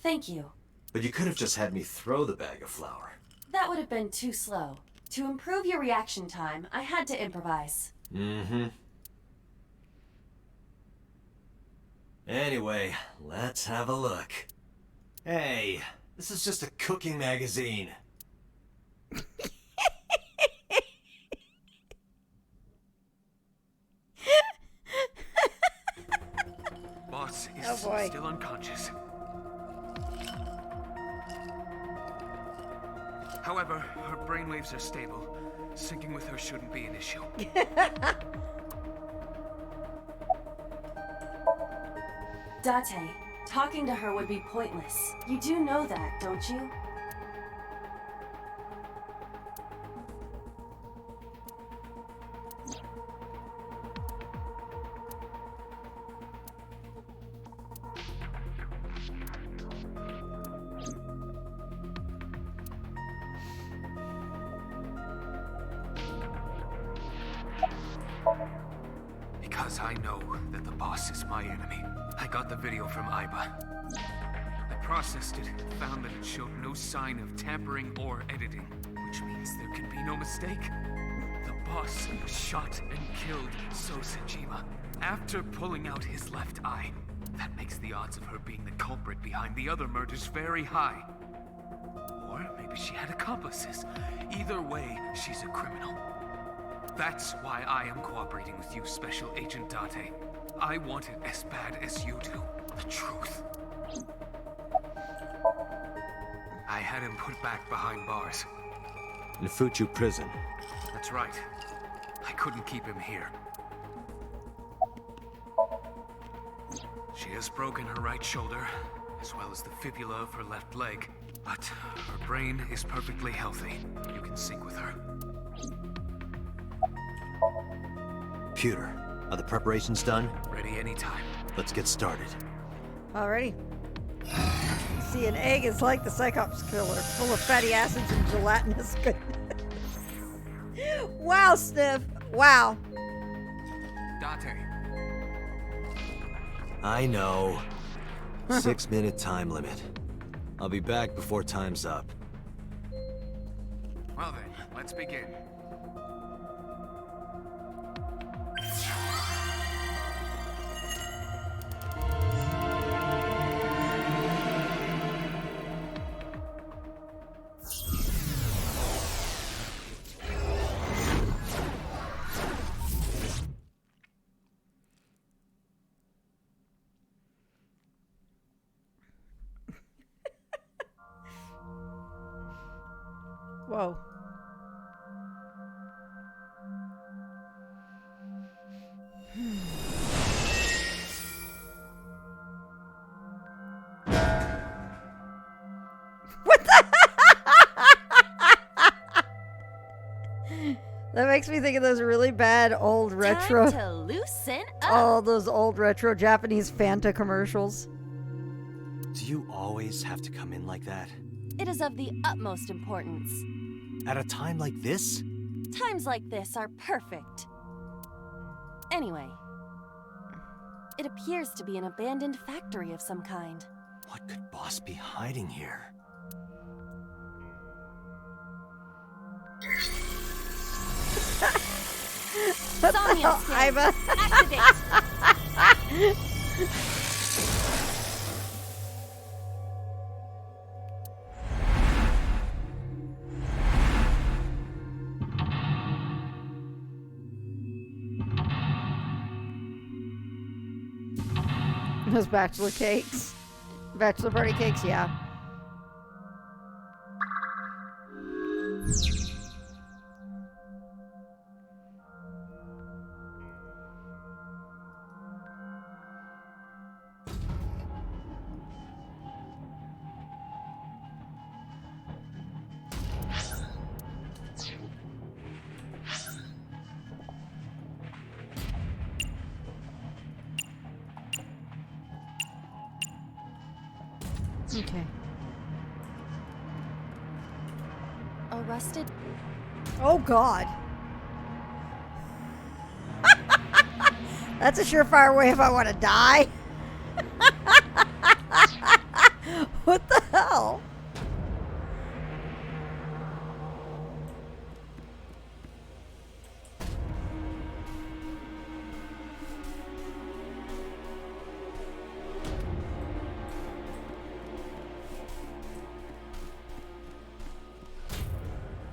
Speaker 11: Thank you.
Speaker 8: But you could have just had me throw the bag of flour.
Speaker 11: That would have been too slow. To improve your reaction time, I had to improvise.
Speaker 8: Mm-hmm. Anyway, let's have a look. Hey, this is just a cooking magazine.
Speaker 13: Boss is
Speaker 1: boy.
Speaker 13: still unconscious. However, her brainwaves are stable. Syncing with her shouldn't be an issue.
Speaker 11: Date, talking to her would be pointless. You do know that, don't you?
Speaker 13: Because I know that the boss is my enemy, I got the video from Aiba. I processed it and found that it showed no sign of tampering or editing, which means there can be no mistake. The boss shot and killed Sosajima after pulling out his left eye. That makes the odds of her being the culprit behind the other murders very high. Or maybe she had accomplices. Either way, she's a criminal. That's why I am cooperating with you, Special Agent Date. I want it as bad as you do. The truth. I had him put back behind bars.
Speaker 8: In Fuchu prison.
Speaker 13: That's right. I couldn't keep him here. She has broken her right shoulder, as well as the fibula of her left leg. But her brain is perfectly healthy. You can sync with her.
Speaker 8: Pewter, are the preparations done?
Speaker 13: Ready anytime.
Speaker 8: Let's get started.
Speaker 1: Alrighty. See, an egg is like the Cyclops killer, full of fatty acids and gelatinous goodness. Wow, Sniff. Wow.
Speaker 13: Date.
Speaker 8: I know. 6-minute time limit. I'll be back before time's up.
Speaker 13: Well then, let's begin.
Speaker 1: Whoa. What the? That makes me think of those really bad old retro.
Speaker 3: Time to loosen up.
Speaker 1: All those old retro Japanese Fanta commercials.
Speaker 8: Do you always have to come in like that?
Speaker 3: It is of the utmost importance.
Speaker 8: At a time like this?
Speaker 3: Times like this are perfect. Anyway, it appears to be an abandoned factory of some kind.
Speaker 8: What could Boss be hiding here?
Speaker 3: Somnium scan. Activate.
Speaker 1: Those bachelor cakes. Bachelor party cakes, yeah. Okay.
Speaker 3: A rusted...
Speaker 1: Oh, God. That's a surefire way if I want to die. What the hell?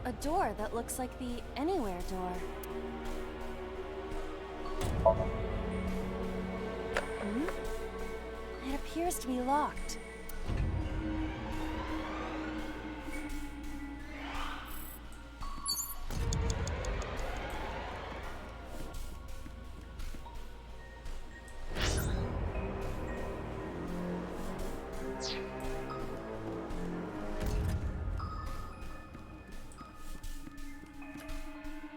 Speaker 3: A door that looks like the Anywhere door. It appears to be locked.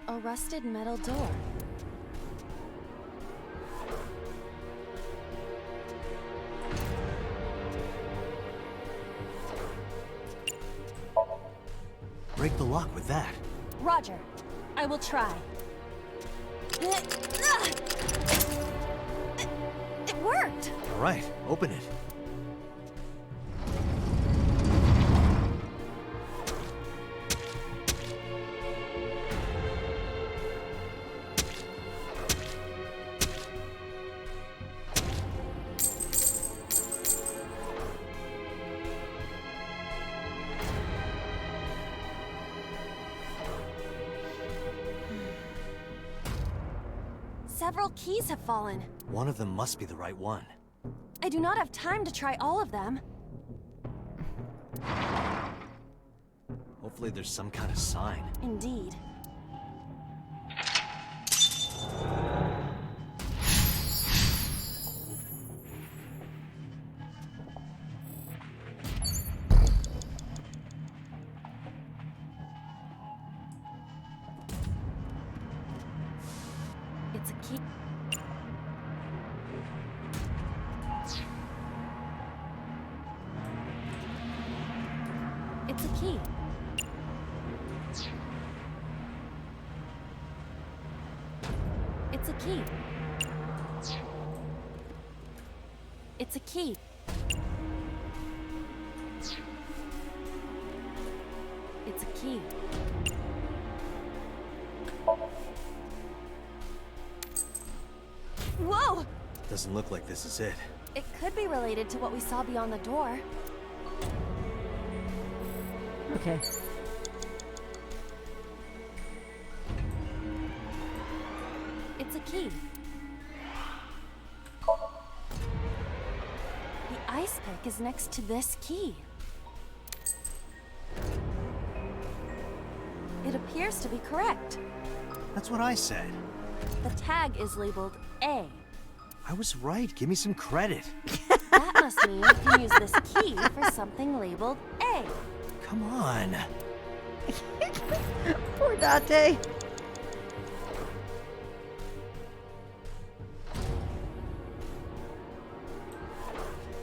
Speaker 3: A rusted metal door.
Speaker 8: Break the lock with that.
Speaker 3: Roger. I will try. It worked!
Speaker 8: All right, open it.
Speaker 3: Several keys have fallen.
Speaker 8: One of them must be the right one.
Speaker 3: I do not have time to try all of them.
Speaker 8: Hopefully there's some kind of sign.
Speaker 3: Indeed. It's a key. It's a key. It's a key. It's a key. It's a key. Whoa!
Speaker 8: Doesn't look like this is it.
Speaker 3: It could be related to what we saw beyond the door.
Speaker 1: Okay.
Speaker 3: It's a key. The ice pick is next to this key. It appears to be correct.
Speaker 8: That's what I said.
Speaker 3: The tag is labeled A.
Speaker 8: I was right. Give me some credit.
Speaker 3: That must mean we can use this key for something labeled A.
Speaker 8: Come on.
Speaker 1: Poor Date.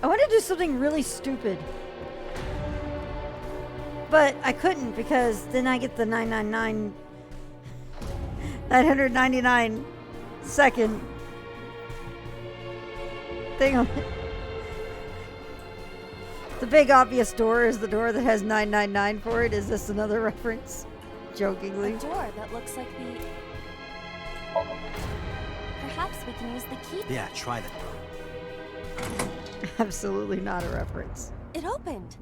Speaker 1: I want to do something really stupid. But I couldn't because then I get the 999 second thing on it. The big obvious door is the door that has 999 for it. Is this another reference? Jokingly.
Speaker 3: A door that looks like the... Perhaps we can use the key.
Speaker 8: Yeah, try that.
Speaker 1: Absolutely not a reference.
Speaker 3: It opened.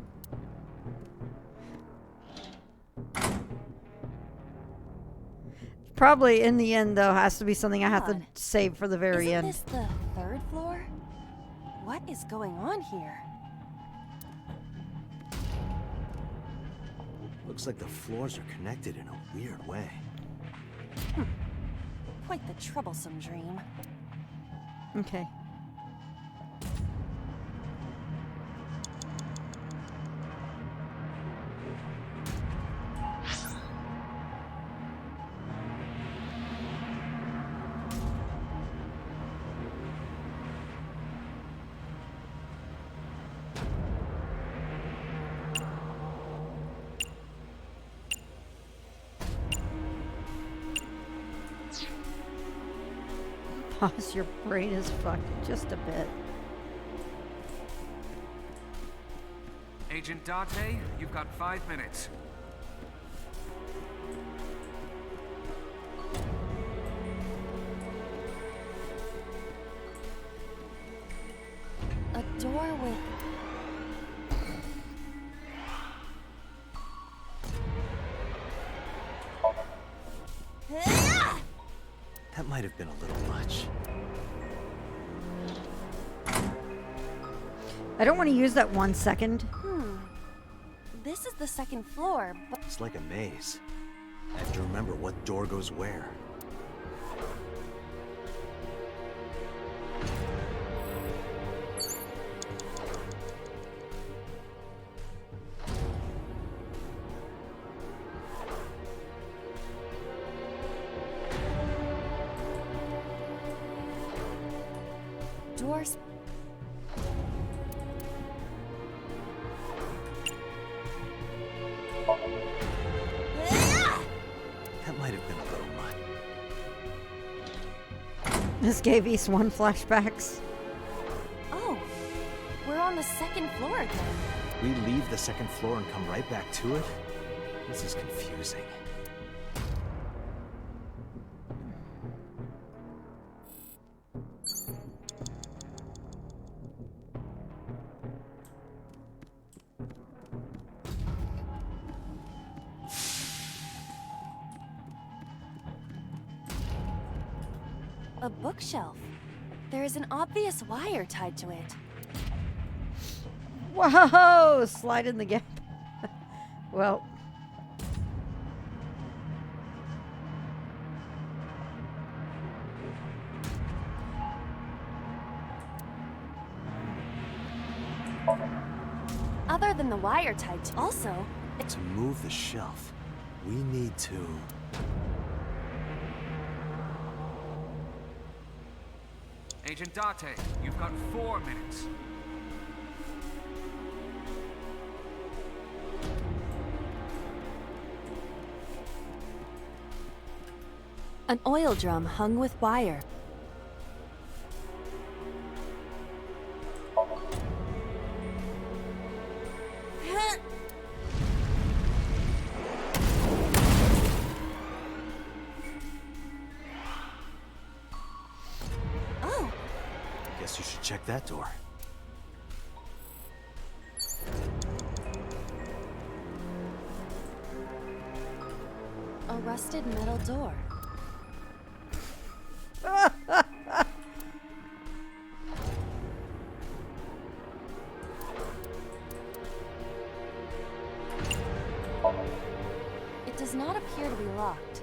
Speaker 1: Probably in the end, though, has to be something I have to save for the very
Speaker 3: Isn't
Speaker 1: end.
Speaker 3: this the third floor? What is going on here?
Speaker 8: Looks like the floors are connected in a weird way.
Speaker 3: Quite the troublesome dream.
Speaker 1: Okay. Ross, your brain is fucked just a bit.
Speaker 20: Agent Date, you've got 5 minutes.
Speaker 3: A door with...
Speaker 8: That might have been a little much.
Speaker 1: I don't want to use that 1 second.
Speaker 3: This is the second floor, but...
Speaker 8: It's like a maze. I have to remember what door goes where.
Speaker 3: Doors...
Speaker 8: That might have been a little much.
Speaker 1: This gave East 1 flashbacks.
Speaker 3: Oh, we're on the second floor again.
Speaker 8: We leave the second floor and come right back to it? This is confusing.
Speaker 3: A bookshelf. There is an obvious wire tied to it.
Speaker 1: Whoa! Slide in the gap. Well.
Speaker 3: Other than the wire tied to... Also...
Speaker 8: To move the shelf, we need to...
Speaker 20: Agent Date, you've got 4 minutes.
Speaker 3: An oil drum hung with wire.
Speaker 8: Oh! Guess you should check that door.
Speaker 3: A rusted metal door. It does not appear to be locked.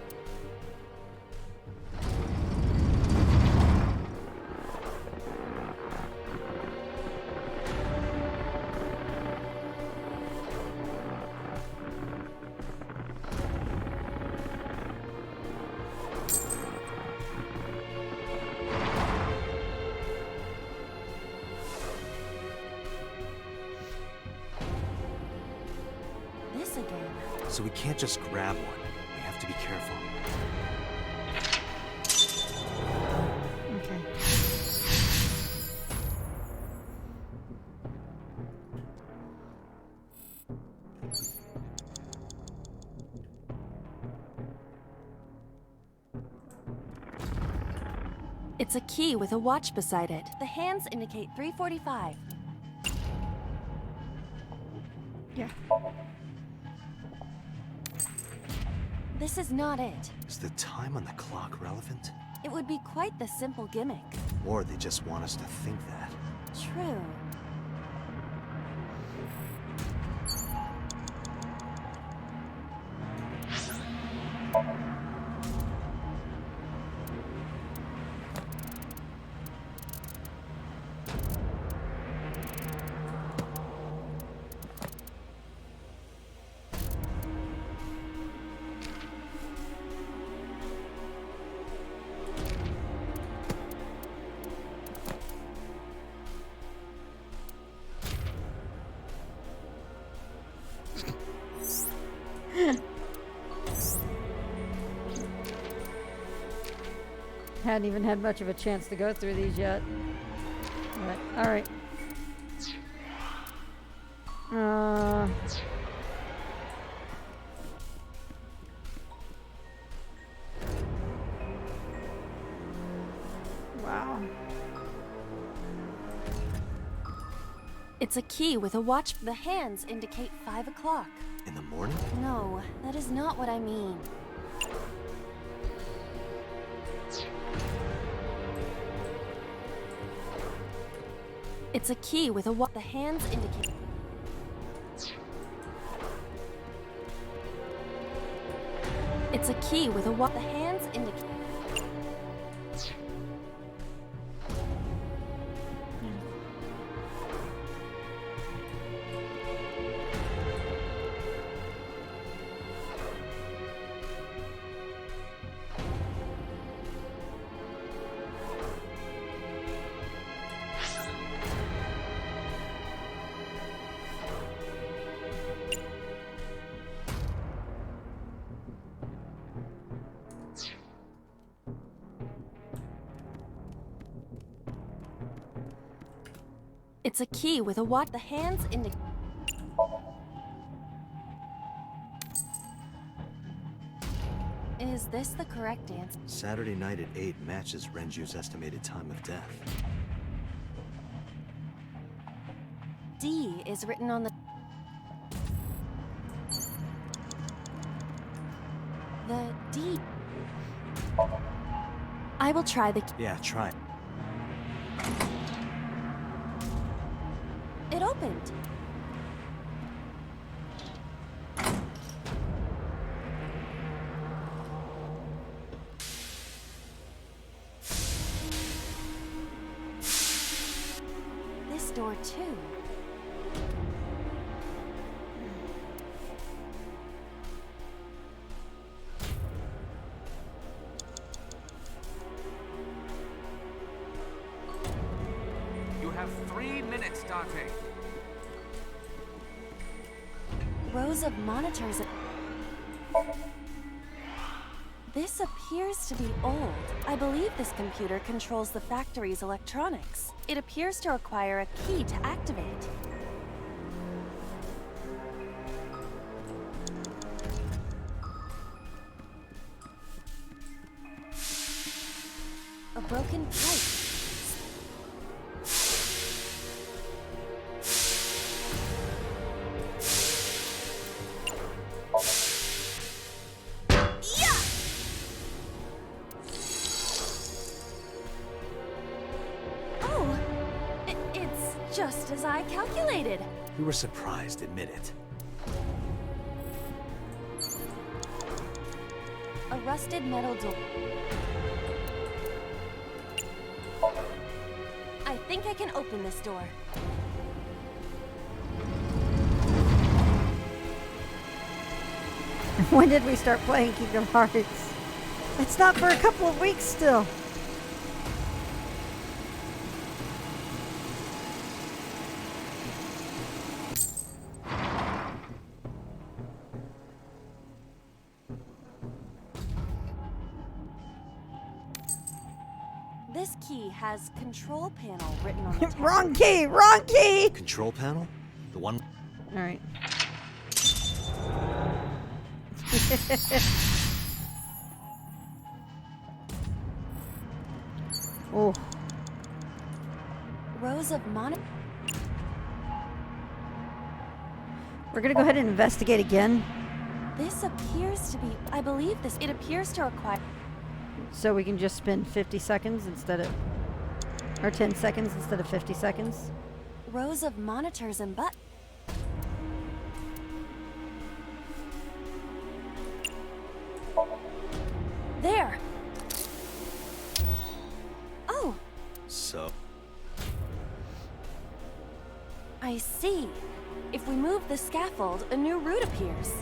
Speaker 3: This again.
Speaker 8: So we can't just grab one. We have to be careful.
Speaker 1: Okay.
Speaker 3: It's a key with a watch beside it. The hands indicate 3:45.
Speaker 1: Yeah.
Speaker 3: This is not it.
Speaker 8: Is the time on the clock relevant?
Speaker 3: It would be quite the simple gimmick.
Speaker 8: Or they just want us to think that.
Speaker 3: True.
Speaker 1: hadn't even had much of a chance to go through these yet. But, alright. Wow.
Speaker 11: It's a key with a watch. The hands indicate 5 o'clock.
Speaker 8: In the morning?
Speaker 11: No, that is not what I mean. It's a key with a watch. The hands indicate. It's a key with a watch. The hands indicate. It's a key with a watch. The hands indicate. Is this the correct answer?
Speaker 8: Saturday night at 8 matches Renju's estimated time of death.
Speaker 11: D is written on the... The D. I will try the...
Speaker 8: Yeah, try it.
Speaker 11: It opened. This door too.
Speaker 20: You have 3 minutes, Date.
Speaker 11: Rows of monitors. This appears to be old. I believe this computer controls the factory's electronics. It appears to require a key to activate. A broken pipe. Just as I calculated.
Speaker 8: You were surprised, admit it.
Speaker 11: A rusted metal door. I think I can open this door.
Speaker 1: When did we start playing Kingdom Hearts? It's not for a couple of weeks still.
Speaker 11: This key has control panel written on the top.
Speaker 1: Wrong key! Wrong key!
Speaker 8: Control panel? The one...
Speaker 1: Alright. Oh.
Speaker 11: Rows of monitor.
Speaker 1: We're gonna go ahead and investigate again.
Speaker 11: This appears to be... I believe this... It appears to require...
Speaker 1: So we can just spend 50 seconds instead of... Or 10 seconds instead of 50 seconds.
Speaker 11: Rows of monitors and buttons. There! Oh!
Speaker 8: So?
Speaker 11: I see. If we move the scaffold, a new route appears.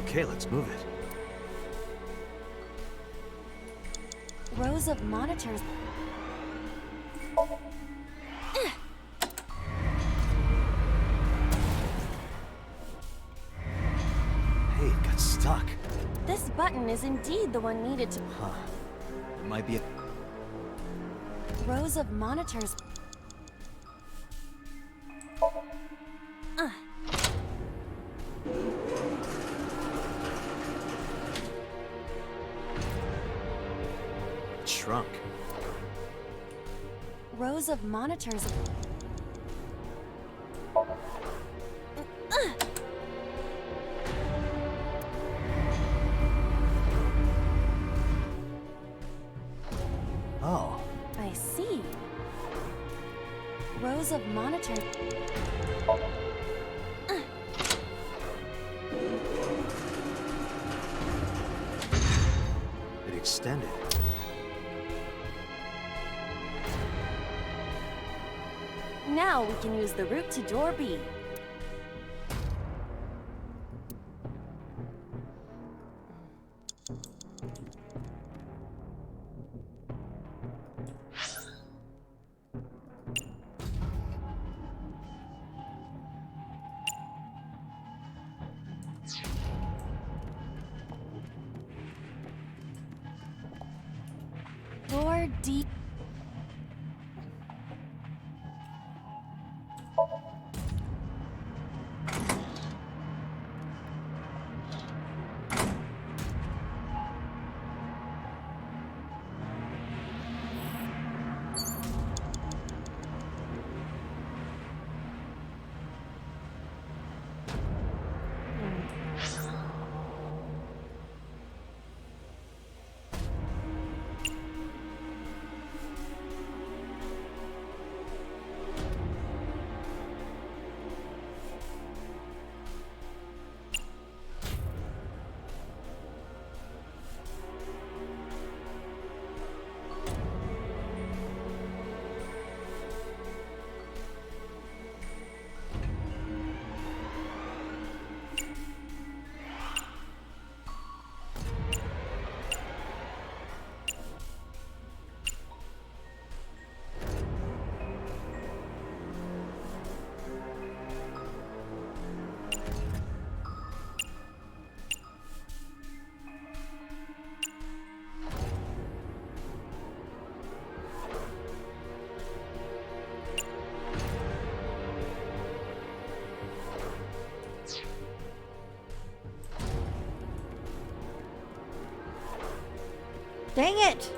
Speaker 8: Okay, let's move it.
Speaker 11: Rows of monitors.
Speaker 8: Hey, it got stuck.
Speaker 11: This button is indeed the one needed to...
Speaker 8: Huh. It might be a...
Speaker 3: Rows of monitors.
Speaker 8: Shrunk.
Speaker 3: Rows of monitors.
Speaker 8: Oh.
Speaker 3: I see. Rows of monitors.
Speaker 8: It extended.
Speaker 3: Now we can use the route to door B. Door D.
Speaker 1: Dang it!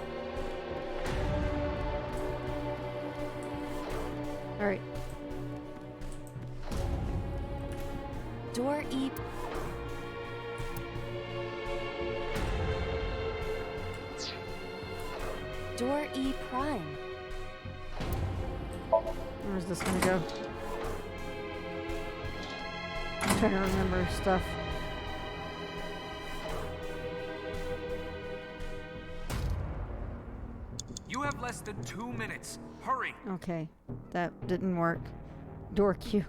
Speaker 1: Alright.
Speaker 3: Door E. Door E prime.
Speaker 1: Where's this gonna go? I'm trying to remember stuff.
Speaker 20: You have less than 2 minutes. Hurry.
Speaker 1: Okay, that didn't work. Door Q.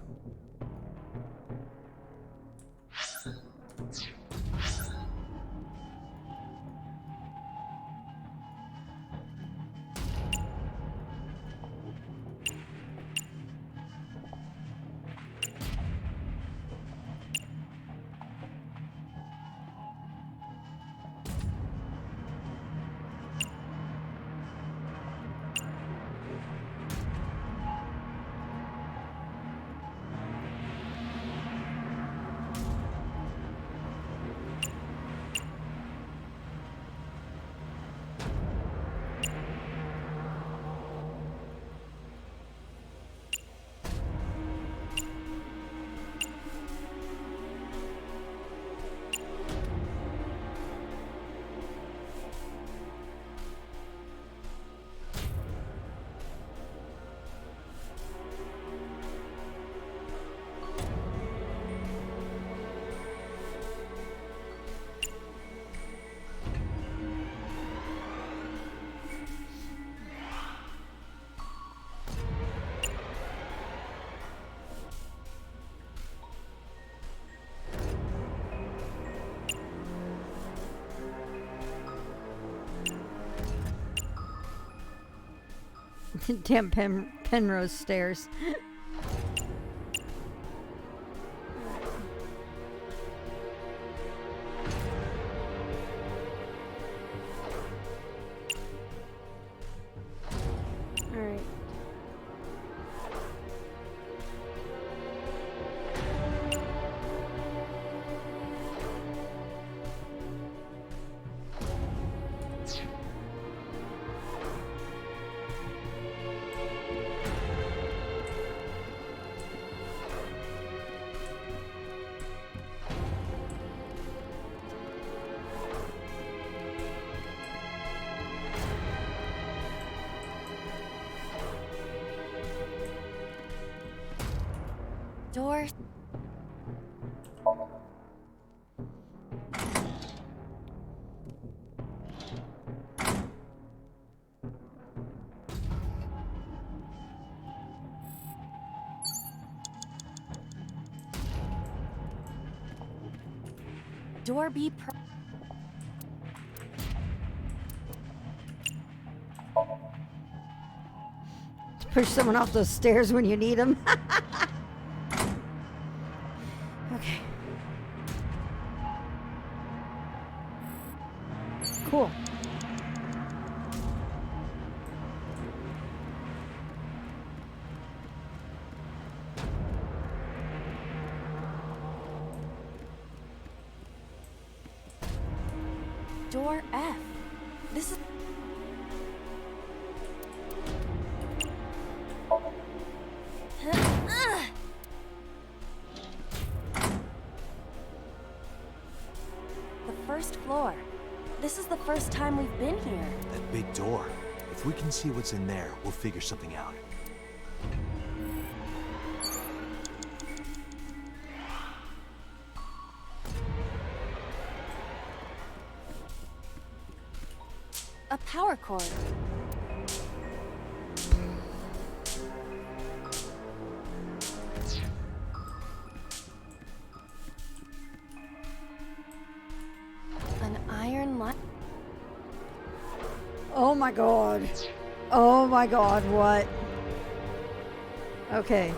Speaker 1: Damn Penrose stairs.
Speaker 11: door be
Speaker 1: Push someone off those stairs when you need them. Okay. Cool.
Speaker 11: door F? This is... The first floor. This is the first time we've been here.
Speaker 8: That big door. If we can see what's in there, we'll figure something out.
Speaker 11: A power cord. An iron line.
Speaker 1: Oh my god. Oh my god, what? Okay.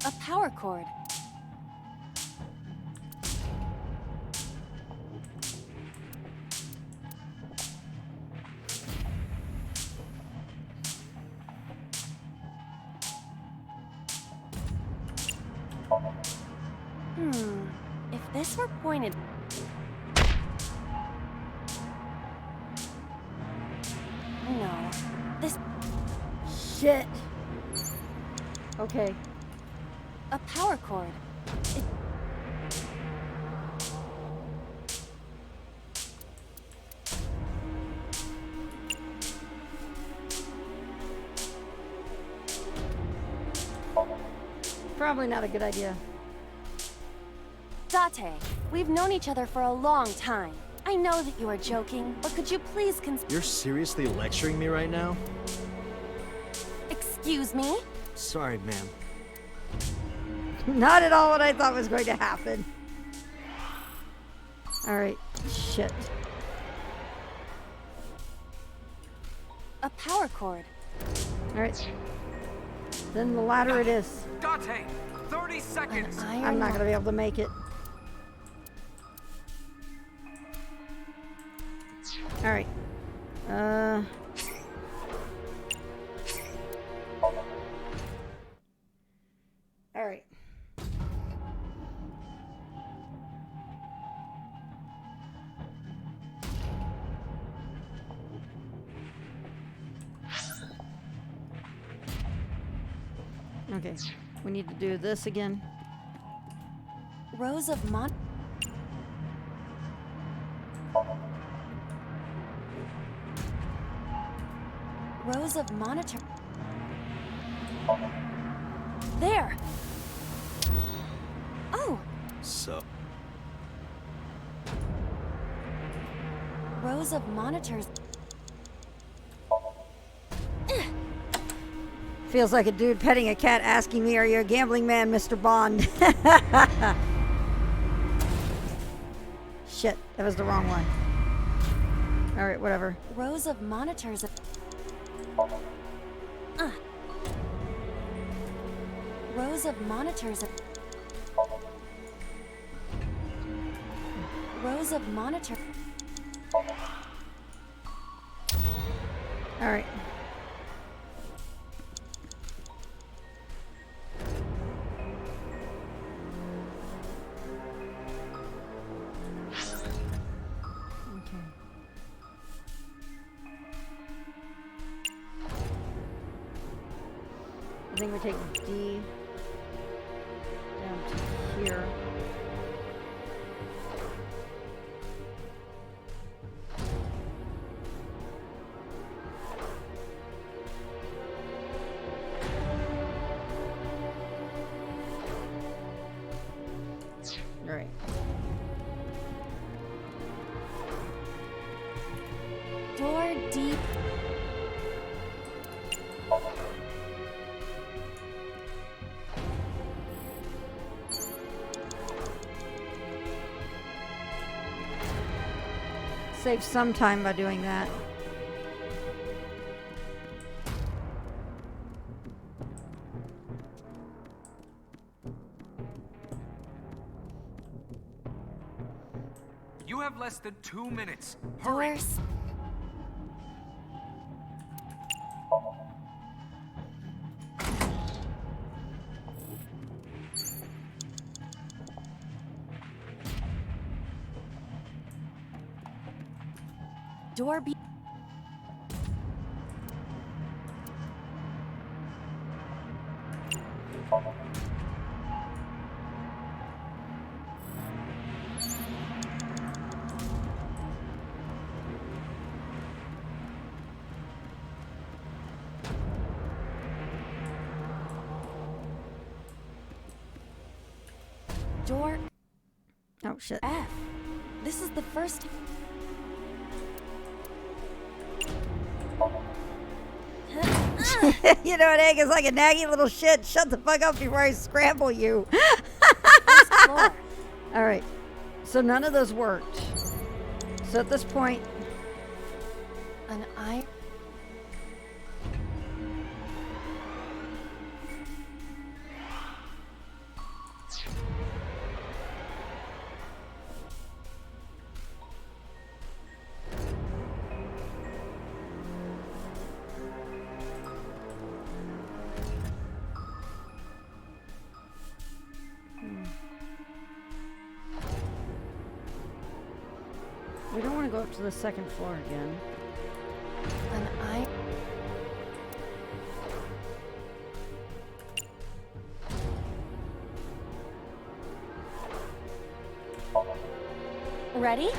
Speaker 11: A power cord. If this were pointed... No. This...
Speaker 1: Shit. Okay.
Speaker 11: A power cord. It...
Speaker 1: Probably not a good idea.
Speaker 11: Date, we've known each other for a long time. I know that you are joking, but could you please
Speaker 8: You're seriously lecturing me right now?
Speaker 11: Excuse me?
Speaker 8: Sorry, ma'am.
Speaker 1: Not at all what I thought was going to happen. Alright. Shit.
Speaker 11: A power cord.
Speaker 1: Alright. Then the ladder it is.
Speaker 20: Date, 30 seconds.
Speaker 1: I'm not gonna be able to make it. Alright. Alright. Okay, we need to do this again.
Speaker 11: Rows of rows of monitor. There. Oh.
Speaker 8: So.
Speaker 11: Rows of monitors.
Speaker 1: Feels like a dude petting a cat asking me, "Are you a gambling man, Mr. Bond?" Shit, that was the wrong one. Alright, whatever.
Speaker 11: Rows of monitors. Rows of monitors. Rows of monitor.
Speaker 1: think we take D down to here. All right.
Speaker 3: Door deep.
Speaker 1: Save some time by doing that.
Speaker 20: You have less than 2 minutes. Hurry.
Speaker 3: Doors. Door be. Door.
Speaker 1: Oh shit.
Speaker 3: F. This is the first.
Speaker 1: You know what, Egg is like a naggy little shit. Shut the fuck up before I scramble you. All right. So none of those worked. So at this point,
Speaker 3: An eye.
Speaker 1: we don't want to go up to the second floor again.
Speaker 3: An eye. Ready?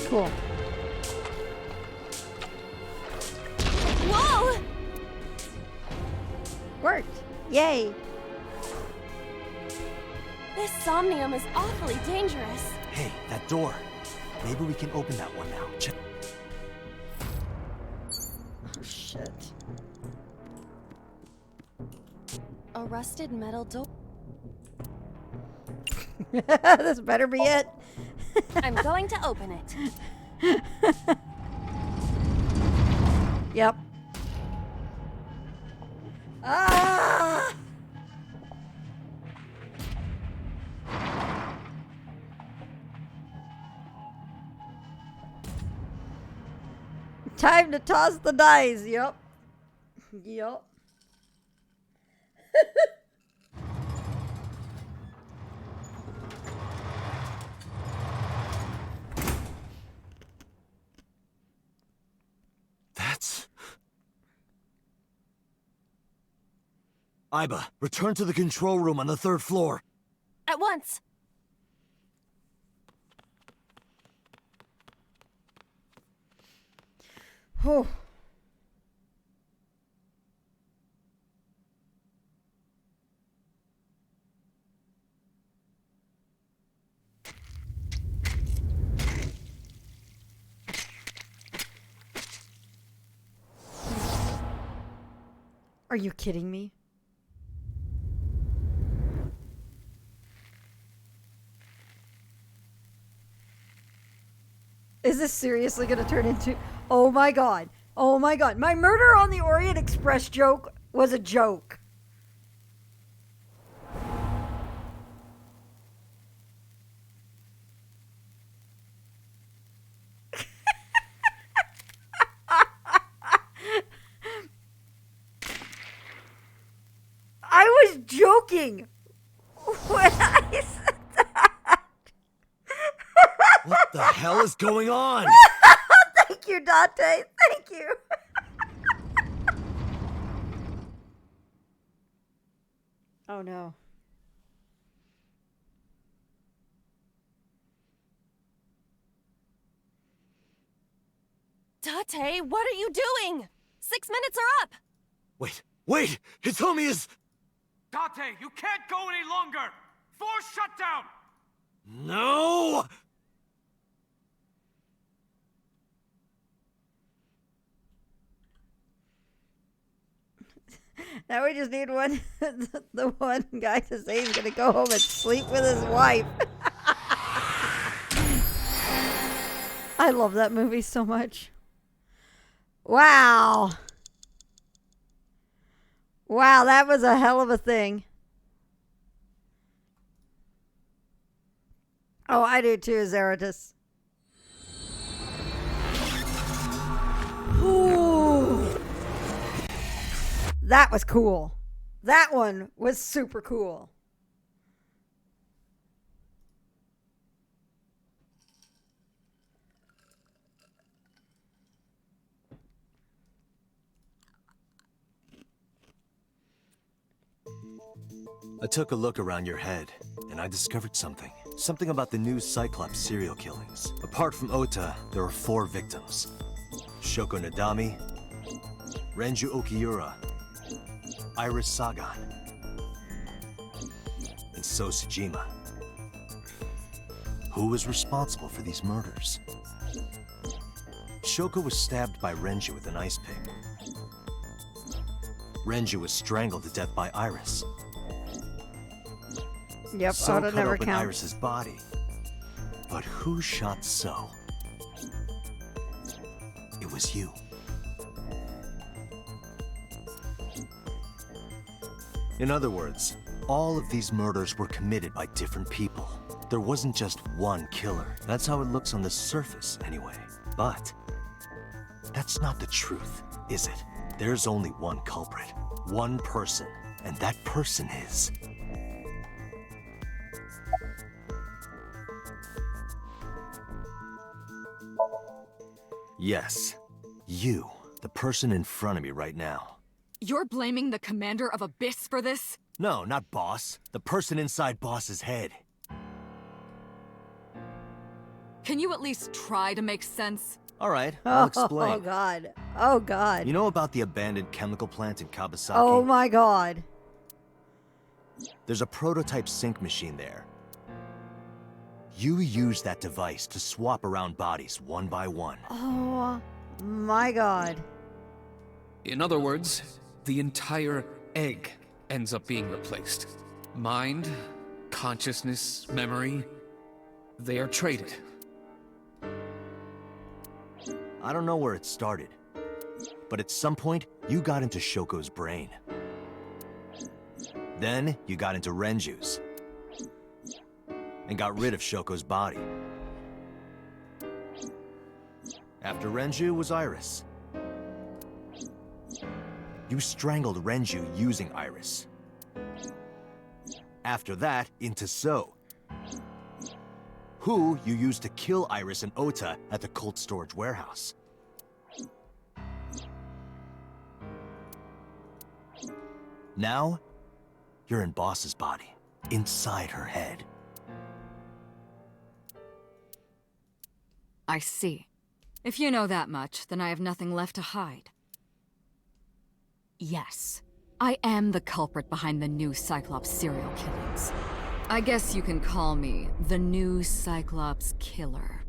Speaker 1: Cool.
Speaker 3: Whoa!
Speaker 1: Worked. Yay.
Speaker 3: This Somnium is awfully dangerous.
Speaker 2: Hey, that door. Maybe we can open that one now. Check.
Speaker 1: Oh, shit.
Speaker 3: A rusted metal door.
Speaker 1: This better be it.
Speaker 3: I'm going to open it.
Speaker 1: Yep. Ah! Time to toss the dice. Yep. Yep.
Speaker 2: That's... Iba, return to the control room on the 3rd floor.
Speaker 3: At once.
Speaker 1: Oh. Are you kidding me? Is this seriously going to turn into... Oh my god. Oh my god. My Murder on the Orient Express joke was a joke. I was joking when I said that.
Speaker 8: What the hell is going on?
Speaker 1: Thank you, Dante. Thank you. Oh no.
Speaker 11: Date, what are you doing? 6 minutes are up!
Speaker 8: Wait! His homie is...
Speaker 20: Date, you can't go any longer! Force shutdown!
Speaker 8: No!
Speaker 1: Now we just need one, the one guy to say he's gonna go home and sleep with his wife. I love that movie so much. Wow. Wow, that was a hell of a thing. Oh, I do too, Zeratus. Ooh. That was cool. That one was super cool.
Speaker 8: I took a look around your head, and I discovered something. Something about the new Cyclops serial killings. Apart from Ota, there were 4 victims. Shoko Nadami, Renju Okiura, Iris Sagan, and So Tsujima. Who was responsible for these murders? Shoko was stabbed by Renju with an ice pick. Renju was strangled to death by Iris.
Speaker 1: Yep,
Speaker 8: So
Speaker 1: Ota
Speaker 8: cut
Speaker 1: never
Speaker 8: open
Speaker 1: counts.
Speaker 8: Iris's body. But who shot So? It was you. In other words, all of these murders were committed by different people. There wasn't just one killer. That's how it looks on the surface, anyway. But that's not the truth, is it? There's only one culprit, one person, and that person is... Yes, you, the person in front of me right now.
Speaker 12: You're blaming the commander of Abyss for this?
Speaker 8: No, not Boss. The person inside Boss's head.
Speaker 12: Can you at least try to make sense?
Speaker 8: All right, I'll explain.
Speaker 1: Oh, God. Oh, God.
Speaker 8: You know about the abandoned chemical plant in Kawasaki?
Speaker 1: Oh, my God.
Speaker 8: There's a prototype sync machine there. You use that device to swap around bodies one by one.
Speaker 1: Oh, my God.
Speaker 13: In other words, the entire egg ends up being replaced. Mind, consciousness, memory, they are traded.
Speaker 8: I don't know where it started, but at some point, you got into Shoko's brain. Then, you got into Renju's. And got rid of Shoko's body. After Renju was Iris. You strangled Renju using Iris. After that, into So, who you used to kill Iris and Ota at the cold storage warehouse. Now, you're in Boss's body, inside her head.
Speaker 12: I see. If you know that much, then I have nothing left to hide. Yes, I am the culprit behind the new Cyclops serial killings. I guess you can call me the new Cyclops killer.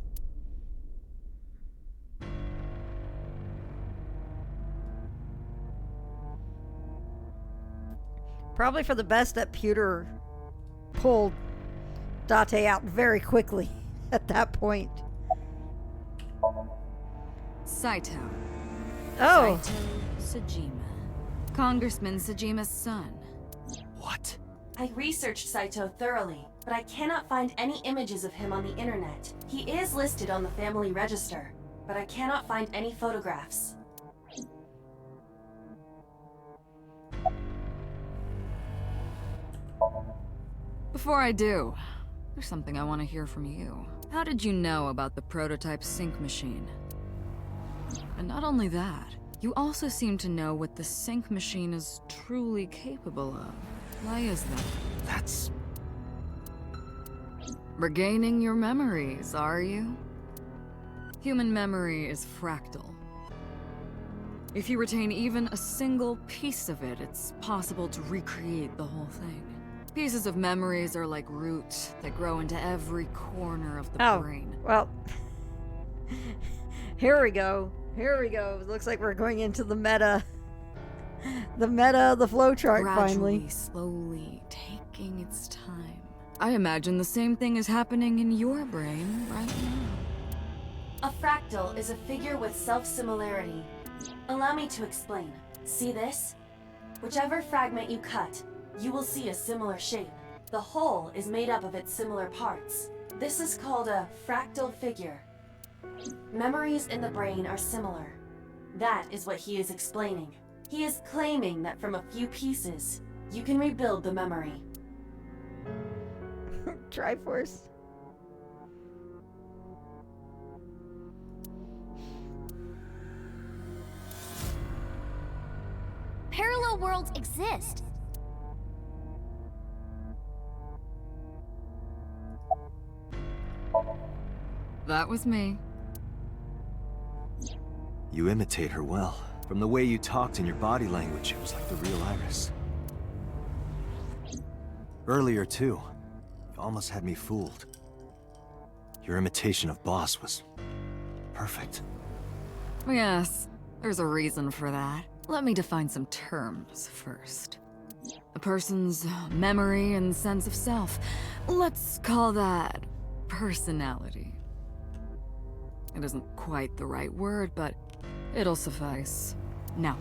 Speaker 1: Probably for the best that Pewter pulled Date out very quickly at that point.
Speaker 12: Saito.
Speaker 1: Oh.
Speaker 12: Saito Tsujima. Congressman Tsujima's son.
Speaker 8: What?
Speaker 11: I researched Saito thoroughly, but I cannot find any images of him on the internet. He is listed on the family register, but I cannot find any photographs.
Speaker 12: Before I do, there's something I want to hear from you. How did you know about the prototype sync machine? And not only that, you also seem to know what the sync machine is truly capable of. Why is that?
Speaker 8: That's...
Speaker 12: Regaining your memories, are you? Human memory is fractal. If you retain even a single piece of it, it's possible to recreate the whole thing. Pieces of memories are like roots that grow into every corner of the brain.
Speaker 1: Well, here we go. Here we go. It looks like we're going into the meta. The meta, the flowchart finally.
Speaker 12: Gradually, slowly, taking its time. I imagine the same thing is happening in your brain right now.
Speaker 11: A fractal is a figure with self-similarity. Allow me to explain. See this? Whichever fragment you cut, you will see a similar shape. The whole is made up of its similar parts. This is called a fractal figure. Memories in the brain are similar. That is what he is explaining. He is claiming that from a few pieces, you can rebuild the memory.
Speaker 1: Triforce.
Speaker 5: Parallel worlds exist.
Speaker 12: That was me.
Speaker 8: You imitate her well. From the way you talked and your body language, it was like the real Iris. Earlier, too, you almost had me fooled. Your imitation of Boss was perfect.
Speaker 12: Yes, there's a reason for that. Let me define some terms first. A person's memory and sense of self. Let's call that personality. It isn't quite the right word, but it'll suffice. Now,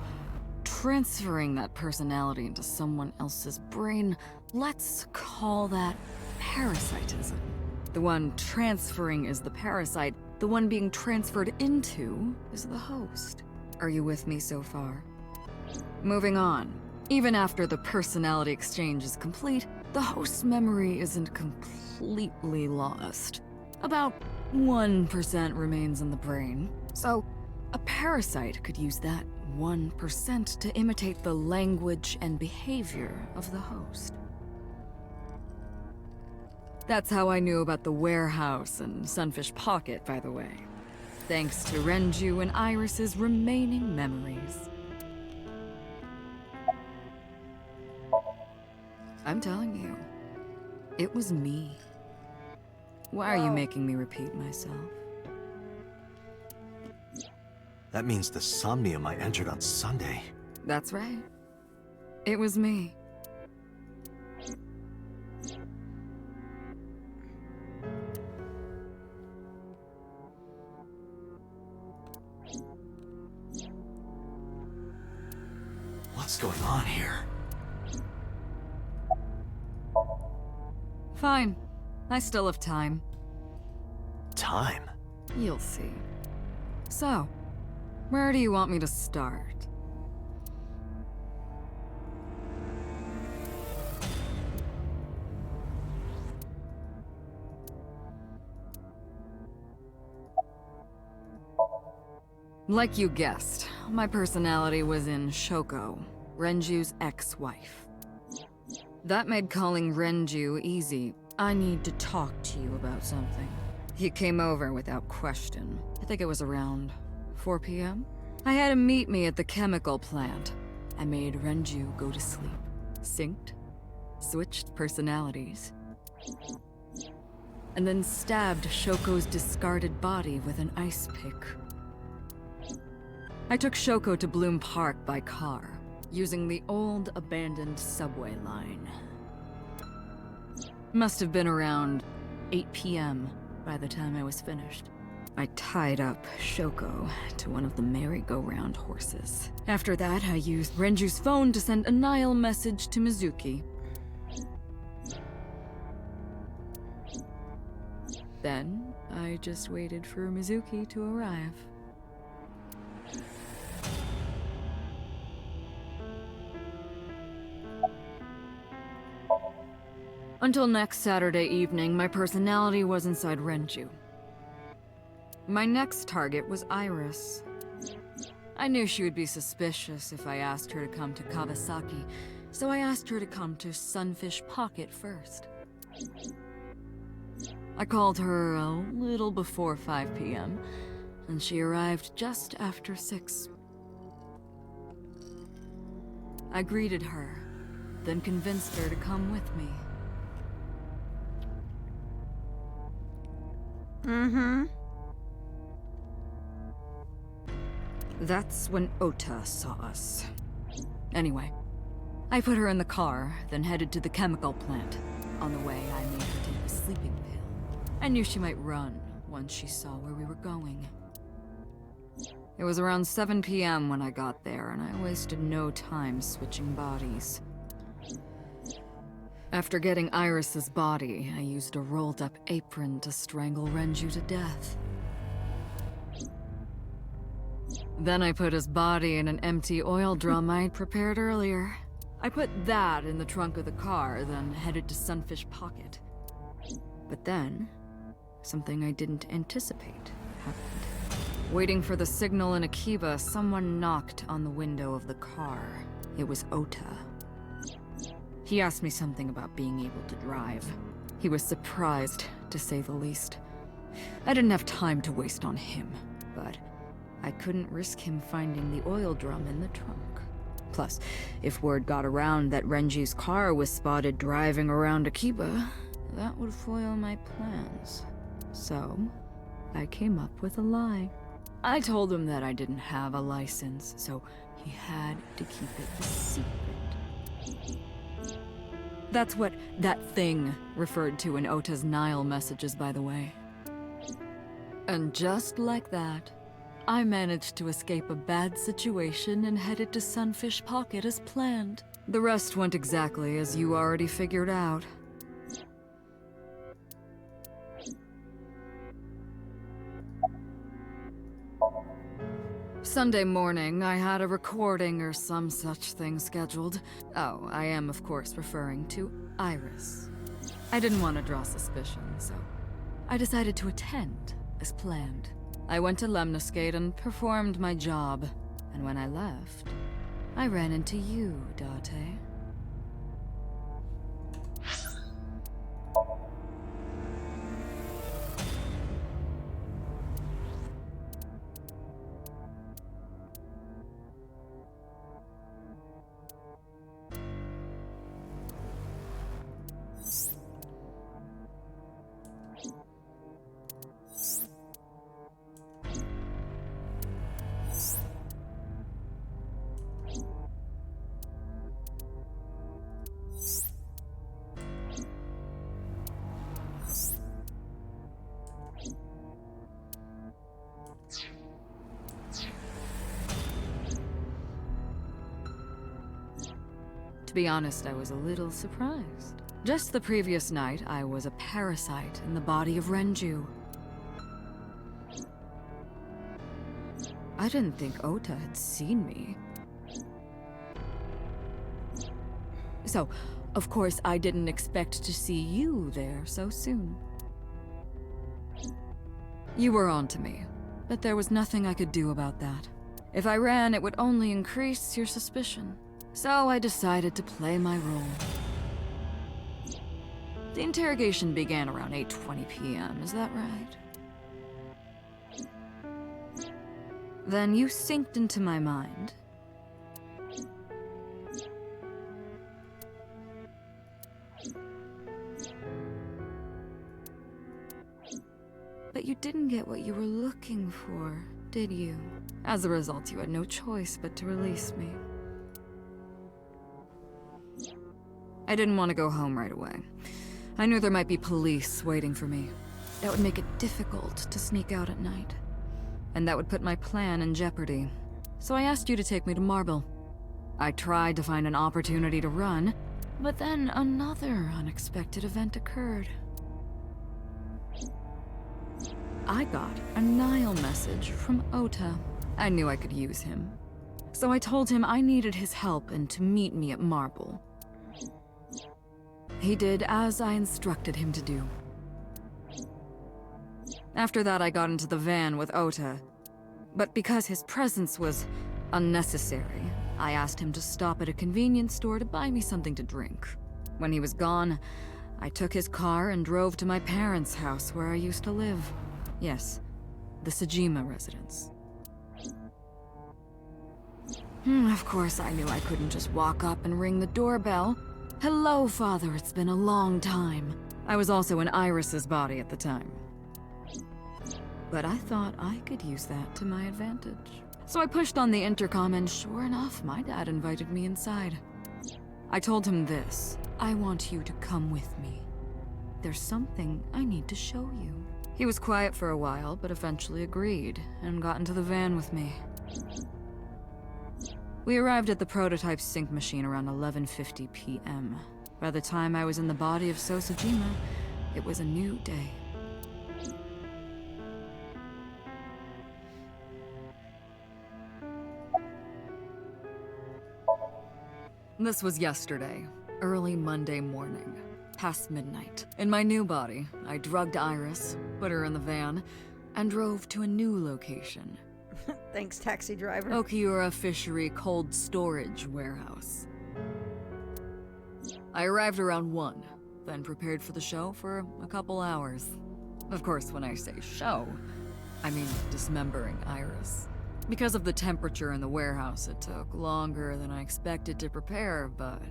Speaker 12: transferring that personality into someone else's brain, let's call that parasitism. The one transferring is the parasite, the one being transferred into is the host. Are you with me so far? Moving on. Even after the personality exchange is complete, the host's memory isn't completely lost. About 1% remains in the brain. So, a parasite could use that 1% to imitate the language and behavior of the host. That's how I knew about the warehouse and Sunfish Pocket, by the way. Thanks to Renju and Iris's remaining memories. I'm telling you, it was me. Why are you making me repeat myself?
Speaker 8: That means the Somnium I entered on Sunday.
Speaker 12: That's right. It was me.
Speaker 8: What's going on here?
Speaker 12: Fine. I still have time.
Speaker 8: Time?
Speaker 12: You'll see. So, where do you want me to start? Like you guessed, my personality was in Shoko, Renju's ex-wife. That made calling Renju easy. I need to talk to you about something. He came over without question. I think it was around 4 p.m. I had him meet me at the chemical plant. I made Renju go to sleep. Synced, switched personalities, and then stabbed Shoko's discarded body with an ice pick. I took Shoko to Bloom Park by car, using the old abandoned subway line. Must have been around 8 p.m. by the time I was finished. I tied up Shoko to one of the merry-go-round horses. After that, I used Renju's phone to send a Nile message to Mizuki. Then, I just waited for Mizuki to arrive. Until next Saturday evening, my personality was inside Renju. My next target was Iris. I knew she would be suspicious if I asked her to come to Kawasaki, so I asked her to come to Sunfish Pocket first. I called her a little before 5 p.m., and she arrived just after 6. I greeted her, then convinced her to come with me.
Speaker 1: Mm-hmm.
Speaker 12: That's when Ota saw us. Anyway, I put her in the car, then headed to the chemical plant. On the way, I made her take a sleeping pill. I knew she might run once she saw where we were going. It was around 7 p.m. when I got there, and I wasted no time switching bodies. After getting Iris's body, I used a rolled-up apron to strangle Renju to death. Then I put his body in an empty oil drum I'd prepared earlier. I put that in the trunk of the car, then headed to Sunfish Pocket. But then, something I didn't anticipate happened. Waiting for the signal in Akiba, someone knocked on the window of the car. It was Ota. He asked me something about being able to drive. He was surprised, to say the least. I didn't have time to waste on him, but I couldn't risk him finding the oil drum in the trunk. Plus, if word got around that Renji's car was spotted driving around Akiba, that would foil my plans. So, I came up with a lie. I told him that I didn't have a license, so he had to keep it a secret. That's what that thing referred to in Ota's Nile messages, by the way. And just like that, I managed to escape a bad situation and headed to Sunfish Pocket as planned. The rest went exactly as you already figured out. Sunday morning, I had a recording or some such thing scheduled. Oh, I am of course referring to Iris. I didn't want to draw suspicion, so I decided to attend as planned. I went to Lemniscate and performed my job, and when I left, I ran into you, Date. To be honest, I was a little surprised. Just the previous night, I was a parasite in the body of Renju. I didn't think Ota had seen me. So, of course, I didn't expect to see you there so soon. You were onto me, but there was nothing I could do about that. If I ran, it would only increase your suspicion. So I decided to play my role. The interrogation began around 8:20 p.m., is that right? Then you synced into my mind. But you didn't get what you were looking for, did you? As a result, you had no choice but to release me. I didn't want to go home right away. I knew there might be police waiting for me. That would make it difficult to sneak out at night. And that would put my plan in jeopardy. So I asked you to take me to Marble. I tried to find an opportunity to run, but then another unexpected event occurred. I got a Nile message from Ota. I knew I could use him. So I told him I needed his help and to meet me at Marble. He did as I instructed him to do. After that, I got into the van with Ota. But because his presence was unnecessary, I asked him to stop at a convenience store to buy me something to drink. When he was gone, I took his car and drove to my parents' house where I used to live. Yes, the Sajima residence. Of course, I knew I couldn't just walk up and ring the doorbell. Hello, Father, it's been a long time. I was also in Iris's body at the time. But I thought I could use that to my advantage. So I pushed on the intercom and sure enough, my dad invited me inside. I told him this: I want you to come with me. There's something I need to show you. He was quiet for a while, but eventually agreed and got into the van with me. We arrived at the prototype sync machine around 11:50 p.m. By the time I was in the body of Sosajima, it was a new day. This was yesterday, early Monday morning, past midnight. In my new body, I drugged Iris, put her in the van, and drove to a new location.
Speaker 1: Thanks, taxi driver.
Speaker 12: Okiura Fishery Cold Storage Warehouse. I arrived around 1, then prepared for the show for a couple hours. Of course, when I say show, I mean dismembering Iris. Because of the temperature in the warehouse, it took longer than I expected to prepare, but...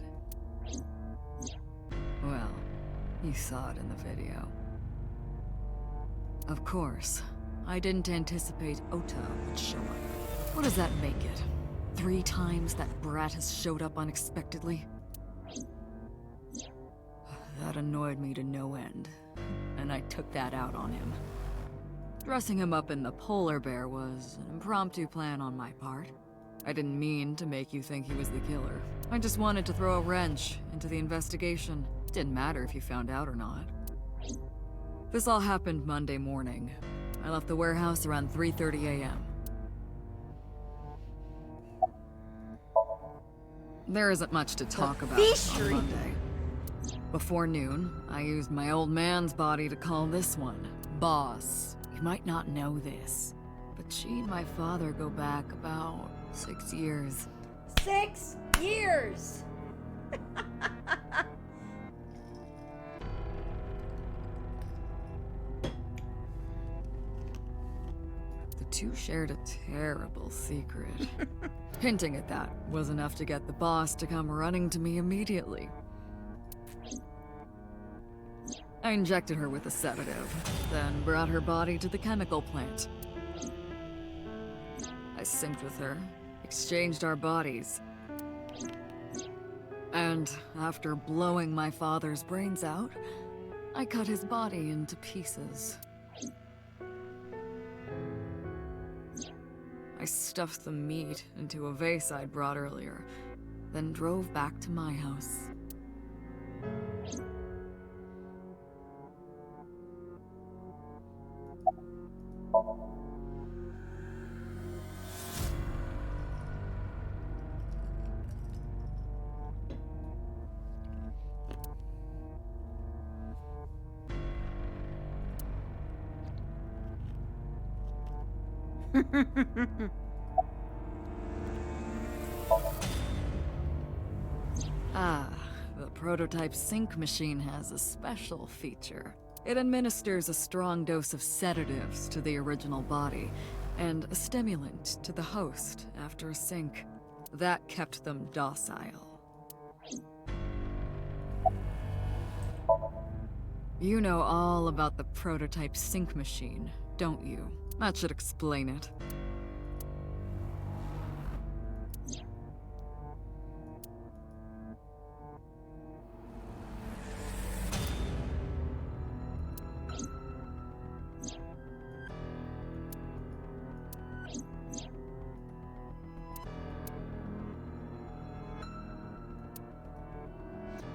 Speaker 12: well, you saw it in the video. Of course, I didn't anticipate Ota would show up. What does that make it? 3 times that brat has showed up unexpectedly? That annoyed me to no end, and I took that out on him. Dressing him up in the polar bear was an impromptu plan on my part. I didn't mean to make you think he was the killer. I just wanted to throw a wrench into the investigation. Didn't matter if you found out or not. This all happened Monday morning. I left the warehouse around 3:30 a.m. There isn't much to talk about on Monday. Before noon, I used my old man's body to call this one Boss. You might not know this, but she and my father go back about 6 years.
Speaker 1: 6 years!
Speaker 12: The two shared a terrible secret. Hinting at that was enough to get the boss to come running to me immediately. I injected her with a sedative, then brought her body to the chemical plant. I synced with her, exchanged our bodies. And after blowing my father's brains out, I cut his body into pieces. I stuffed the meat into a vase I'd brought earlier, then drove back to my house. The prototype sync machine has a special feature. It administers a strong dose of sedatives to the original body, and a stimulant to the host after a sync. That kept them docile. You know all about the prototype sync machine, don't you? That should explain it.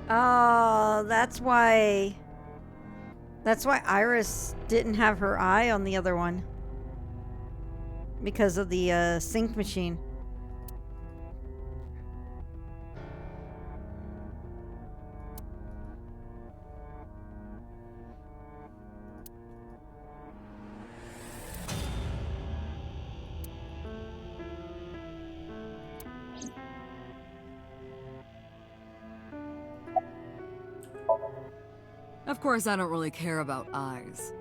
Speaker 1: Oh, that's why Iris didn't have her eye on the other one. Because of the sync machine.
Speaker 12: course, I don't really care about eyes.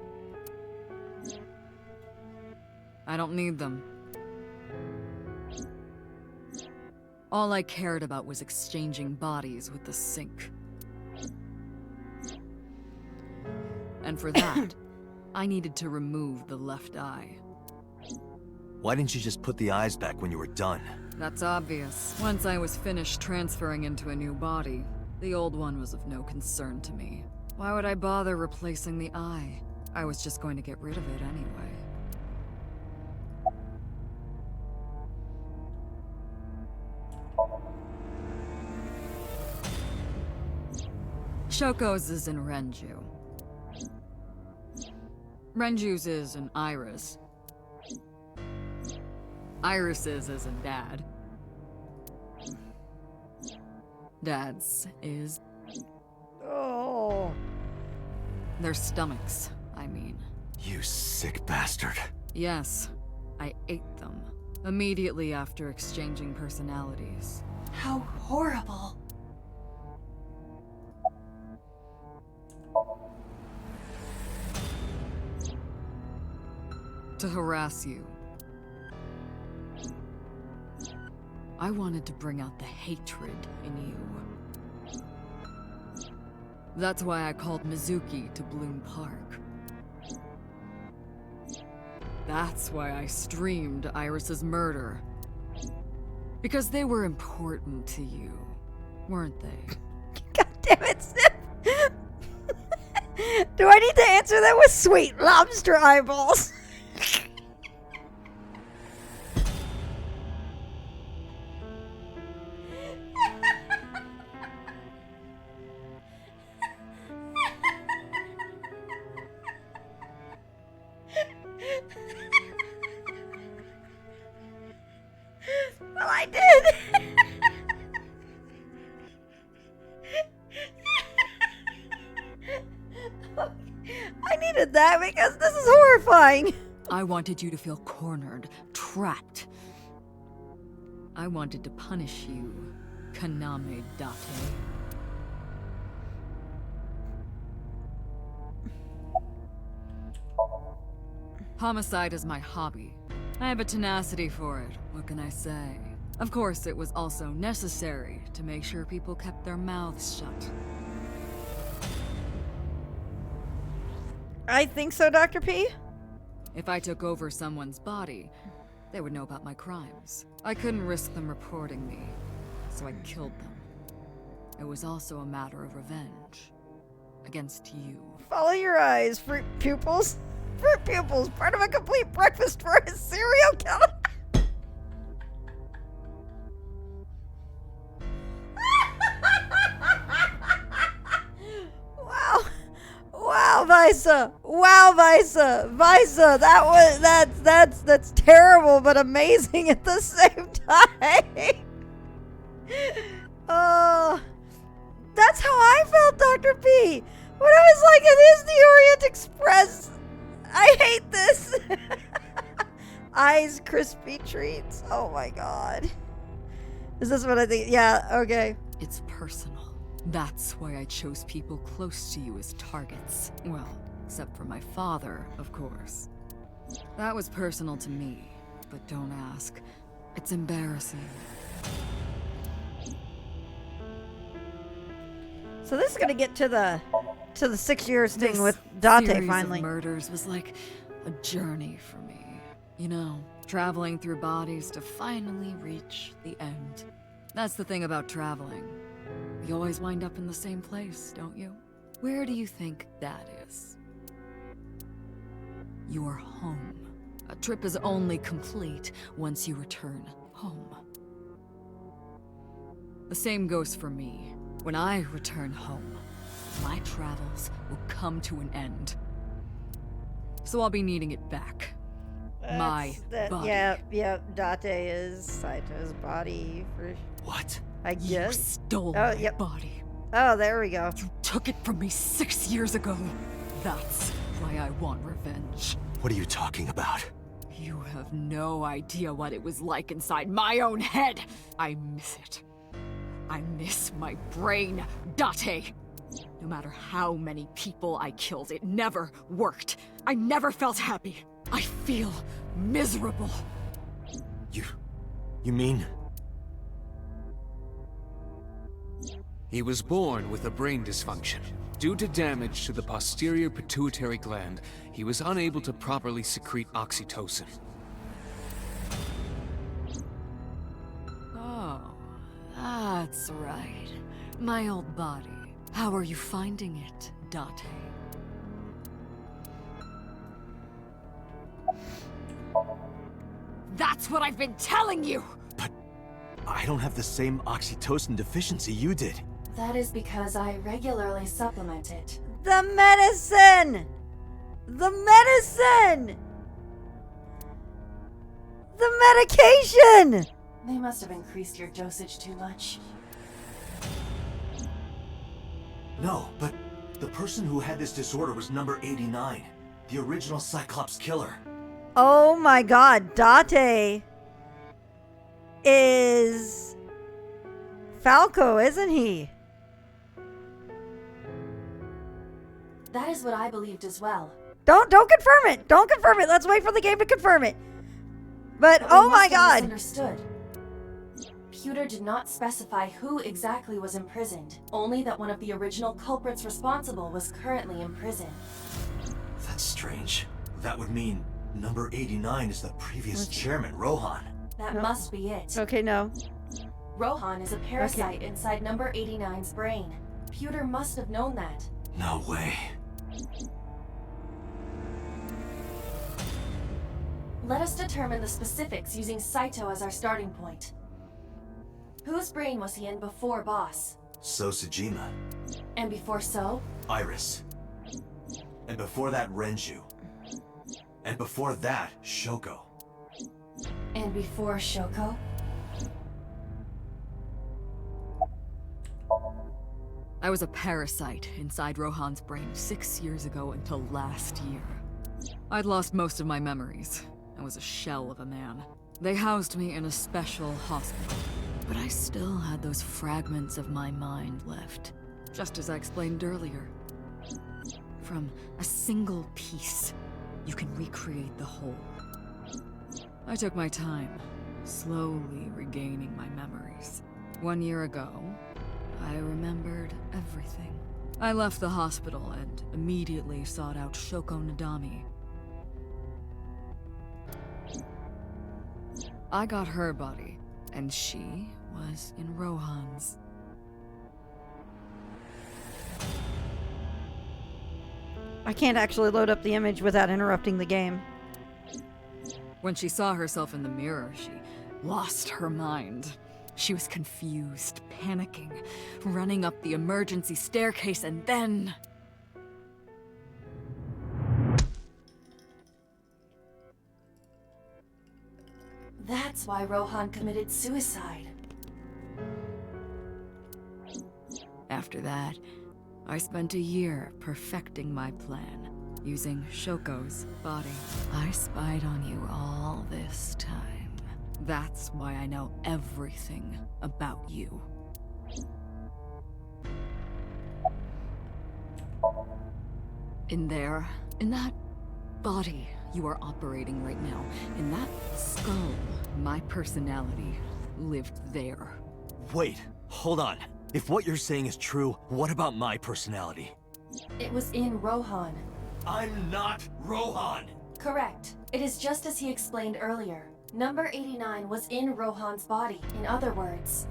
Speaker 12: I don't need them. All I cared about was exchanging bodies with the sink. And for that, I needed to remove the left eye.
Speaker 8: Why didn't you just put the eyes back when you were done?
Speaker 12: That's obvious. Once I was finished transferring into a new body, the old one was of no concern to me. Why would I bother replacing the eye? I was just going to get rid of it anyway. Shoko's is in Renju. Renju's is in Iris. Iris's is in Dad. Dad's is...
Speaker 1: Oh.
Speaker 12: Their stomachs, I mean.
Speaker 8: You sick bastard.
Speaker 12: Yes, I ate them. Immediately after exchanging personalities.
Speaker 11: How horrible.
Speaker 12: To harass you. I wanted to bring out the hatred in you. That's why I called Mizuki to Bloom Park. That's why I streamed Iris's murder. Because they were important to you, weren't they?
Speaker 1: God damn it, Sif! Do I need to answer that with sweet lobster eyeballs? Well, I did. I needed that because this is horrifying.
Speaker 12: I wanted you to feel cornered, trapped. I wanted to punish you, Kaname Date. Homicide is my hobby. I have a tenacity for it, what can I say? Of course, it was also necessary to make sure people kept their mouths shut.
Speaker 1: I think so, Dr. P.
Speaker 12: If I took over someone's body, they would know about my crimes. I couldn't risk them reporting me, so I killed them. It was also a matter of revenge. Against you.
Speaker 1: Follow your eyes, fruit pupils. Fruit pupils, part of a complete breakfast for a serial killer. Wow. Wow, Visa. Wow, Visa. Visa, that's terrible but amazing at the same time. That's how I felt, Dr. P. When I was like, it is the Orient Express. I hate this. Eyes crispy treats. Oh my god. Is this what I think? Yeah, okay.
Speaker 12: It's personal. That's why I chose people close to you as targets. Well, except for my father, of course. That was personal to me, but don't ask. It's embarrassing.
Speaker 1: So this is gonna get to the 6 years thing with Date
Speaker 12: series
Speaker 1: finally.
Speaker 12: Of murders was like a journey for me. You know, traveling through bodies to finally reach the end. That's the thing about traveling. You always wind up in the same place, don't you? Where do you think that is? Your home. A trip is only complete once you return home. The same goes for me. When I return home, my travels will come to an end. So I'll be needing it back. My body.
Speaker 1: Yeah, Date is Saito's body for...
Speaker 8: What?
Speaker 1: I guess.
Speaker 12: You stole
Speaker 1: Oh,
Speaker 12: my
Speaker 1: yep.
Speaker 12: body.
Speaker 1: Oh, there we go.
Speaker 12: You took it from me 6 years ago. That's why I want revenge.
Speaker 8: What are you talking about?
Speaker 12: You have no idea what it was like inside my own head. I miss it. I miss my brain, Date. No matter how many people I killed, it never worked. I never felt happy. I feel miserable.
Speaker 8: You mean?
Speaker 13: He was born with a brain dysfunction. Due to damage to the posterior pituitary gland, he was unable to properly secrete oxytocin.
Speaker 12: Oh, that's right. My old body. How are you finding it, Date? That's what I've been telling you!
Speaker 8: But I don't have the same oxytocin deficiency you did.
Speaker 11: That is because I regularly supplement it.
Speaker 1: The medicine! The medicine! The medication!
Speaker 11: They must have increased your dosage too much.
Speaker 8: No, but the person who had this disorder was number 89, the original Cyclops killer.
Speaker 1: Oh my god, Date is Falco, isn't he?
Speaker 11: That is what I believed as well.
Speaker 1: Don't confirm it. Don't confirm it. Let's wait for the game to confirm it. But
Speaker 11: we
Speaker 1: oh my
Speaker 11: must have
Speaker 1: god.
Speaker 11: Misunderstood. Pewter did not specify who exactly was imprisoned, only that one of the original culprits responsible was currently in prison.
Speaker 8: That's strange. That would mean number 89 is the previous chairman, Rohan.
Speaker 11: That must be it.
Speaker 1: Okay, no.
Speaker 11: Rohan is a parasite inside number 89's brain. Pewter must have known that.
Speaker 8: No way.
Speaker 11: Let us determine the specifics using Saito as our starting point. Whose brain was he in before Boss?
Speaker 8: So Sejima.
Speaker 11: And before So?
Speaker 8: Iris. And before that, Renju. And before that, Shoko.
Speaker 11: And before Shoko?
Speaker 12: I was a parasite inside Rohan's brain 6 years ago until last year. I'd lost most of my memories. I was a shell of a man. They housed me in a special hospital, but I still had those fragments of my mind left, just as I explained earlier. From a single piece, you can recreate the whole. I took my time, slowly regaining my memories. 1 year ago, I remembered everything. I left the hospital and immediately sought out Shoko Nadami. I got her body, and she was in Rohan's.
Speaker 1: I can't actually load up the image without interrupting the game.
Speaker 12: When she saw herself in the mirror, she lost her mind. She was confused, panicking, running up the emergency staircase, and then...
Speaker 11: That's why Rohan committed suicide.
Speaker 12: After that, I spent a year perfecting my plan, using Shoko's body. I spied on you all this time. That's why I know everything about you. In there, in that body you are operating right now, in that skull, my personality lived there.
Speaker 8: Wait, hold on. If what you're saying is true, what about my personality?
Speaker 11: It was in Rohan.
Speaker 8: I'm not Rohan!
Speaker 11: Correct. It is just as he explained earlier. Number 89 was in Rohan's body, in other words.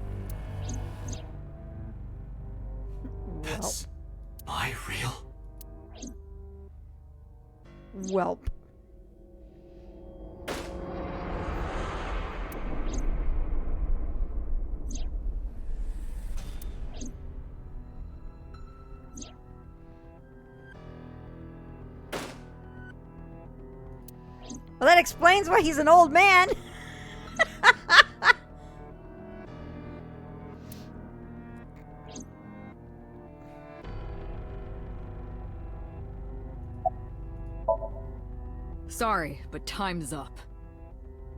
Speaker 8: That's... my real...
Speaker 1: Welp. Well, that explains why he's an old man.
Speaker 12: Sorry, but time's up.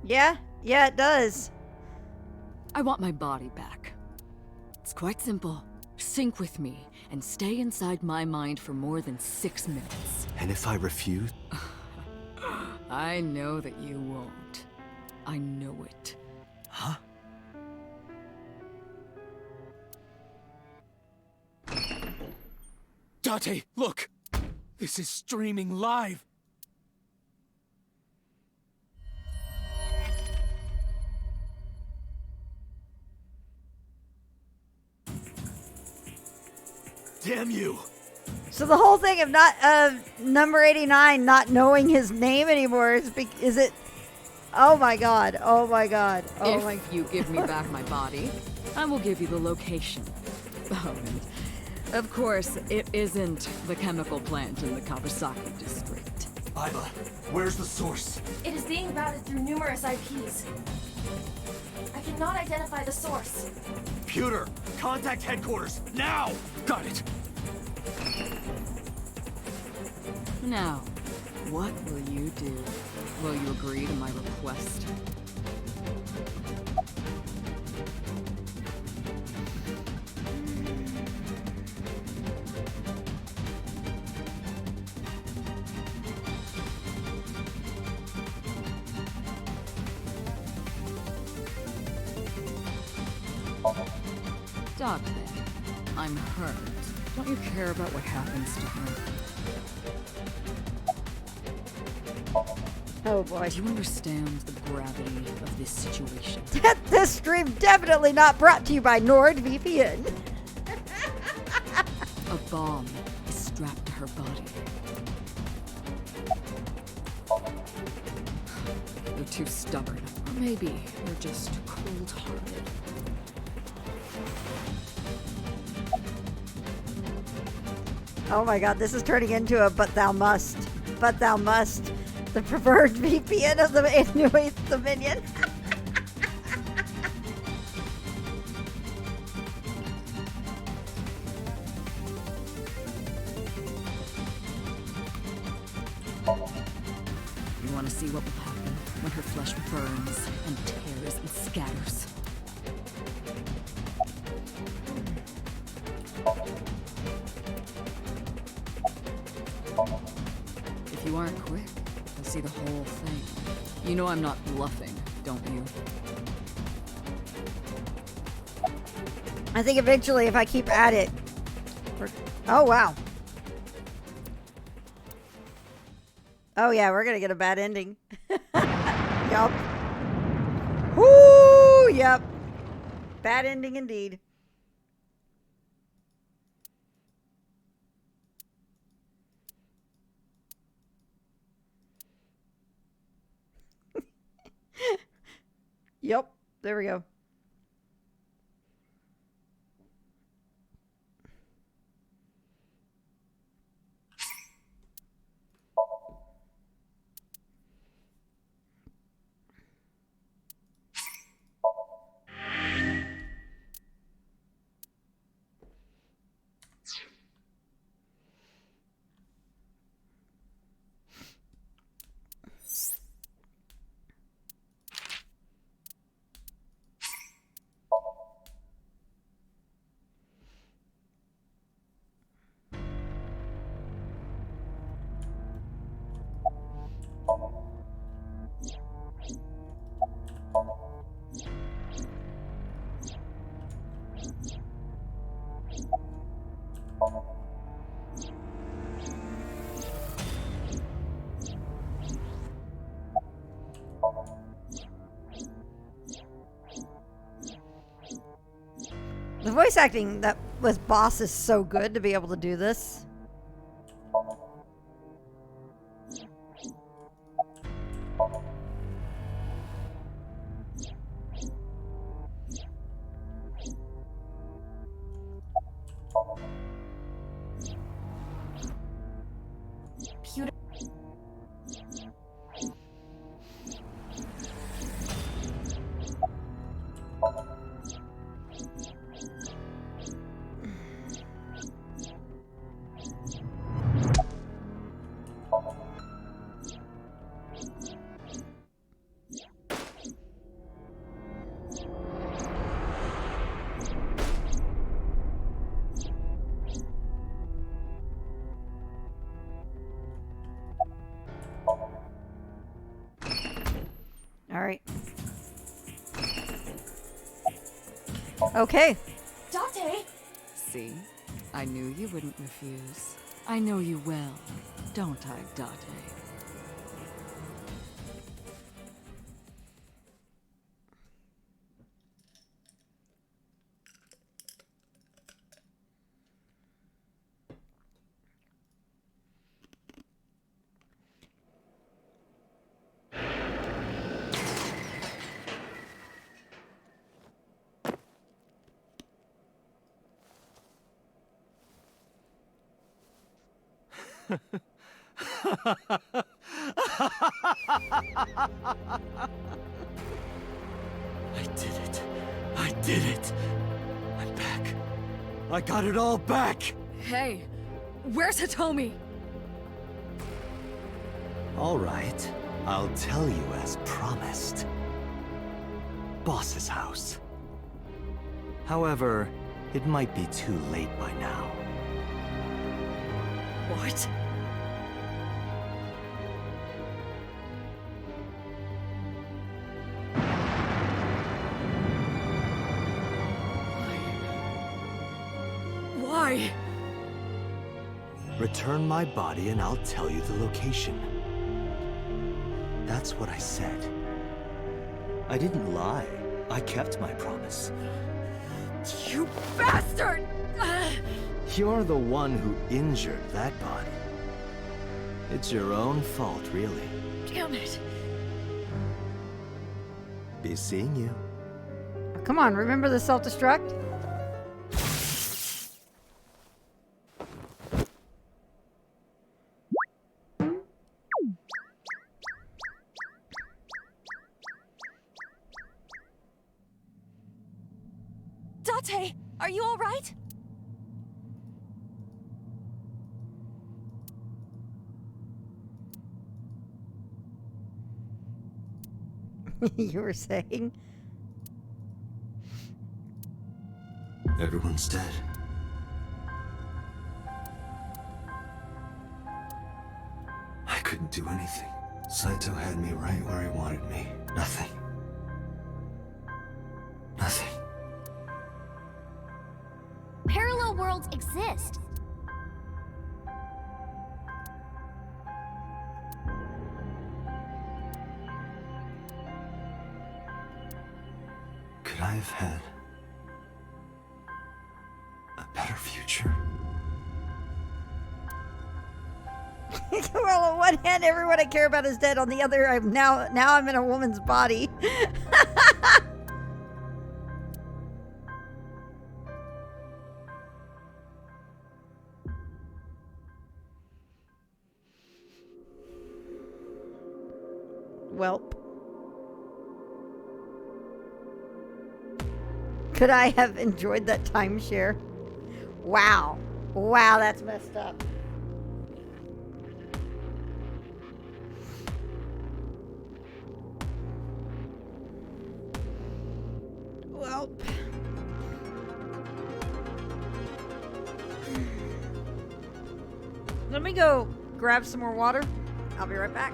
Speaker 1: Yeah, it does.
Speaker 12: I want my body back. It's quite simple. Sync with me and stay inside my mind for more than 6 minutes.
Speaker 8: And if I refuse?
Speaker 12: I know that you won't. I know it.
Speaker 8: Huh?
Speaker 13: Date, look! This is streaming live!
Speaker 2: Damn you!
Speaker 1: So the whole thing of not number 89 not knowing his name anymore is it? Oh my god! Oh my god! Oh my!
Speaker 12: If you give me back my body, I will give you the location. Oh, and of course, it isn't the chemical plant in the Kawasaki district.
Speaker 2: Iva, where's the source?
Speaker 11: It is being routed through numerous IPs. I cannot identify the source.
Speaker 2: Pewter, contact headquarters, now!
Speaker 13: Got it!
Speaker 12: Now, what will you do? Will you agree to my request? Doctor, I'm hurt. Don't you care about what happens to her?
Speaker 1: Oh boy.
Speaker 12: Do you understand the gravity of this situation?
Speaker 1: This stream definitely not brought to you by NordVPN.
Speaker 12: A bomb is strapped to her body. They're too stubborn. Or maybe they're just cold-hearted.
Speaker 1: Oh my god, this is turning into a but thou must. But thou must. The preferred VPN of the Inuit Dominion.
Speaker 12: You want to see what will happen when her flesh burns and tears and scatters? If you aren't quick, you'll see the whole thing. You know I'm not bluffing, don't you?
Speaker 1: I think eventually if I keep at it. Oh wow. Oh yeah, we're gonna get a bad ending. Yup. Woo! Yup. Bad ending indeed. Yep. There we go. The voice acting that was Boss is so good to be able to do this.
Speaker 11: Pewter.
Speaker 1: right. Okay.
Speaker 11: Date!
Speaker 12: See? I knew you wouldn't refuse. I know you well, don't I, Date?
Speaker 2: I did it. I did it. I'm back. I got it all back.
Speaker 12: Hey, where's Hitomi?
Speaker 2: All right. I'll tell you as promised. Boss's house. However, it might be too late by now.
Speaker 12: What? Why?
Speaker 2: Return my body and I'll tell you the location. That's what I said. I didn't lie. I kept my promise.
Speaker 12: You bastard!
Speaker 2: You're the one who injured that body. It's your own fault, really.
Speaker 12: Damn it.
Speaker 2: Be seeing you.
Speaker 1: Come on, remember the self-destruct?
Speaker 11: Date, are you all right?
Speaker 1: You were saying?
Speaker 8: Everyone's dead. I couldn't do anything. Saito had me right where he wanted me. Nothing. Nothing.
Speaker 5: Parallel worlds exist.
Speaker 8: Could I have had a better future?
Speaker 1: Well, on one hand, everyone I care about is dead. On the other, I'm now I'm in a woman's body. Welp. Could I have enjoyed that timeshare? Wow. Wow, that's messed up. Welp. Let me go grab some more water. I'll be right back.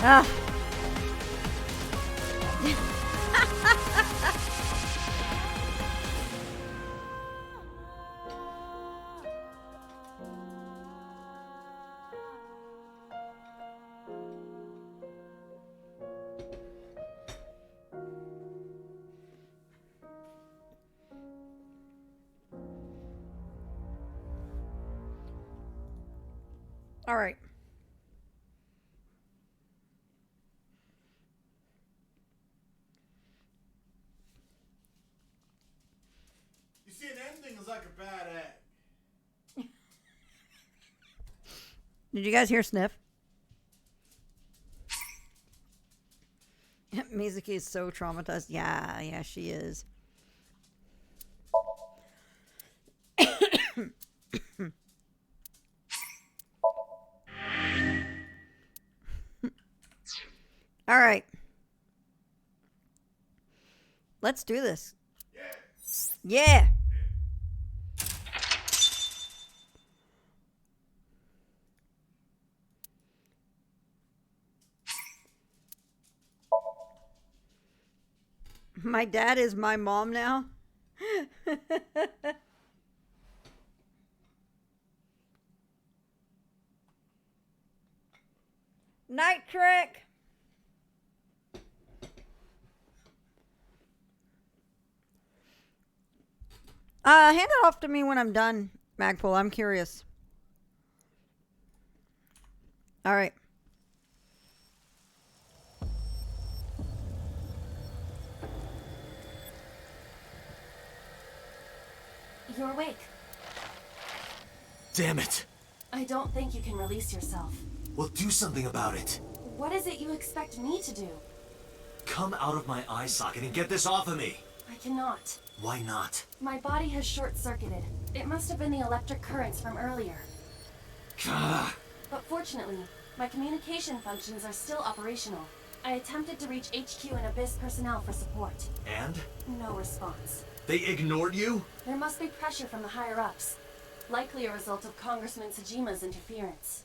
Speaker 1: Ah. All right.
Speaker 4: You see, an ending is like a bad egg.
Speaker 1: Did you guys hear Sniff? Mizuki is so traumatized. Yeah, she is. All right. Let's do this. Yeah. My dad is my mom now. Night trick. Hand it off to me when I'm done, Magpul. I'm curious. All right.
Speaker 11: You're awake.
Speaker 8: Damn it!
Speaker 11: I don't think you can release yourself.
Speaker 8: Well, do something about it.
Speaker 11: What is it you expect me to do?
Speaker 8: Come out of my eye socket and get this off of me.
Speaker 11: I cannot.
Speaker 8: Why not?
Speaker 11: My body has short-circuited. It must have been the electric currents from earlier. But fortunately, my communication functions are still operational. I attempted to reach HQ and Abyss personnel for support.
Speaker 8: And?
Speaker 11: No response.
Speaker 8: They ignored you?
Speaker 11: There must be pressure from the higher-ups. Likely a result of Congressman Tsujima's interference.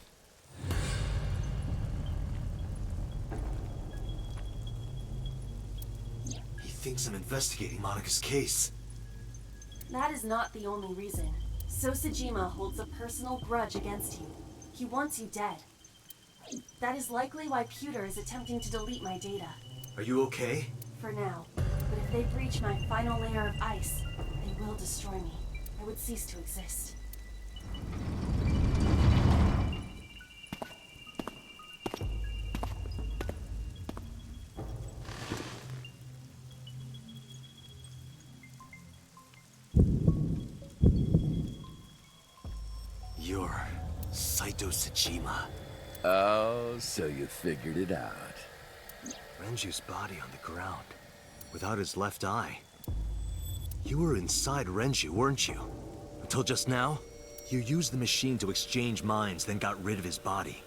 Speaker 8: He thinks I'm investigating Monika's case.
Speaker 11: That is not the only reason. So Tsushima holds a personal grudge against you. He wants you dead. That is likely why Pewter is attempting to delete my data.
Speaker 8: Are you okay?
Speaker 11: For now. But if they breach my final layer of ice, they will destroy me. I would cease to exist.
Speaker 8: You're Saito Tsushima.
Speaker 17: Oh, so you figured it out.
Speaker 8: Renju's body on the ground, without his left eye. You were inside Renju, weren't you? Until just now? You used the machine to exchange minds, then got rid of his body.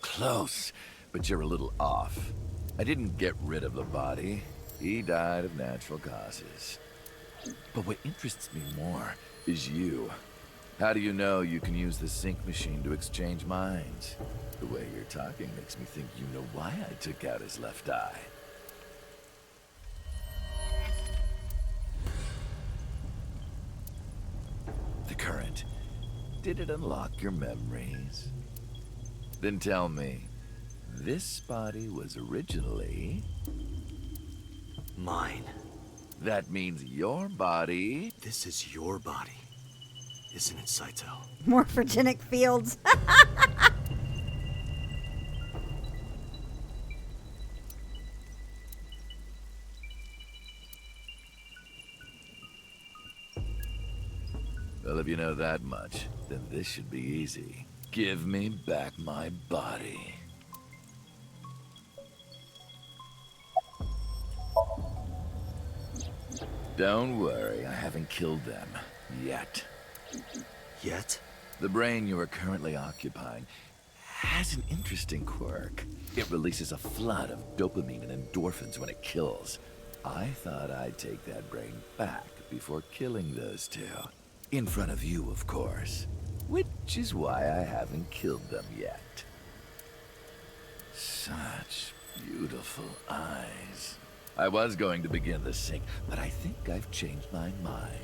Speaker 17: Close, but you're a little off. I didn't get rid of the body. He died of natural causes. But what interests me more is you. How do you know you can use the sync machine to exchange minds? The way you're talking makes me think you know why I took out his left eye. The current. Did it unlock your memories? Then tell me, this body was originally...
Speaker 8: mine.
Speaker 17: That means your body...
Speaker 8: This is your body, isn't it, Saito?
Speaker 1: Morphogenic fields.
Speaker 17: Well, if you know that much, then this should be easy. Give me back my body. Don't worry, I haven't killed them. Yet.
Speaker 8: Yet?
Speaker 17: The brain you are currently occupying has an interesting quirk. It releases a flood of dopamine and endorphins when it kills. I thought I'd take that brain back before killing those two. In front of you, of course. Which is why I haven't killed them yet. Such beautiful eyes. I was going to begin the sync, but I think I've changed my mind.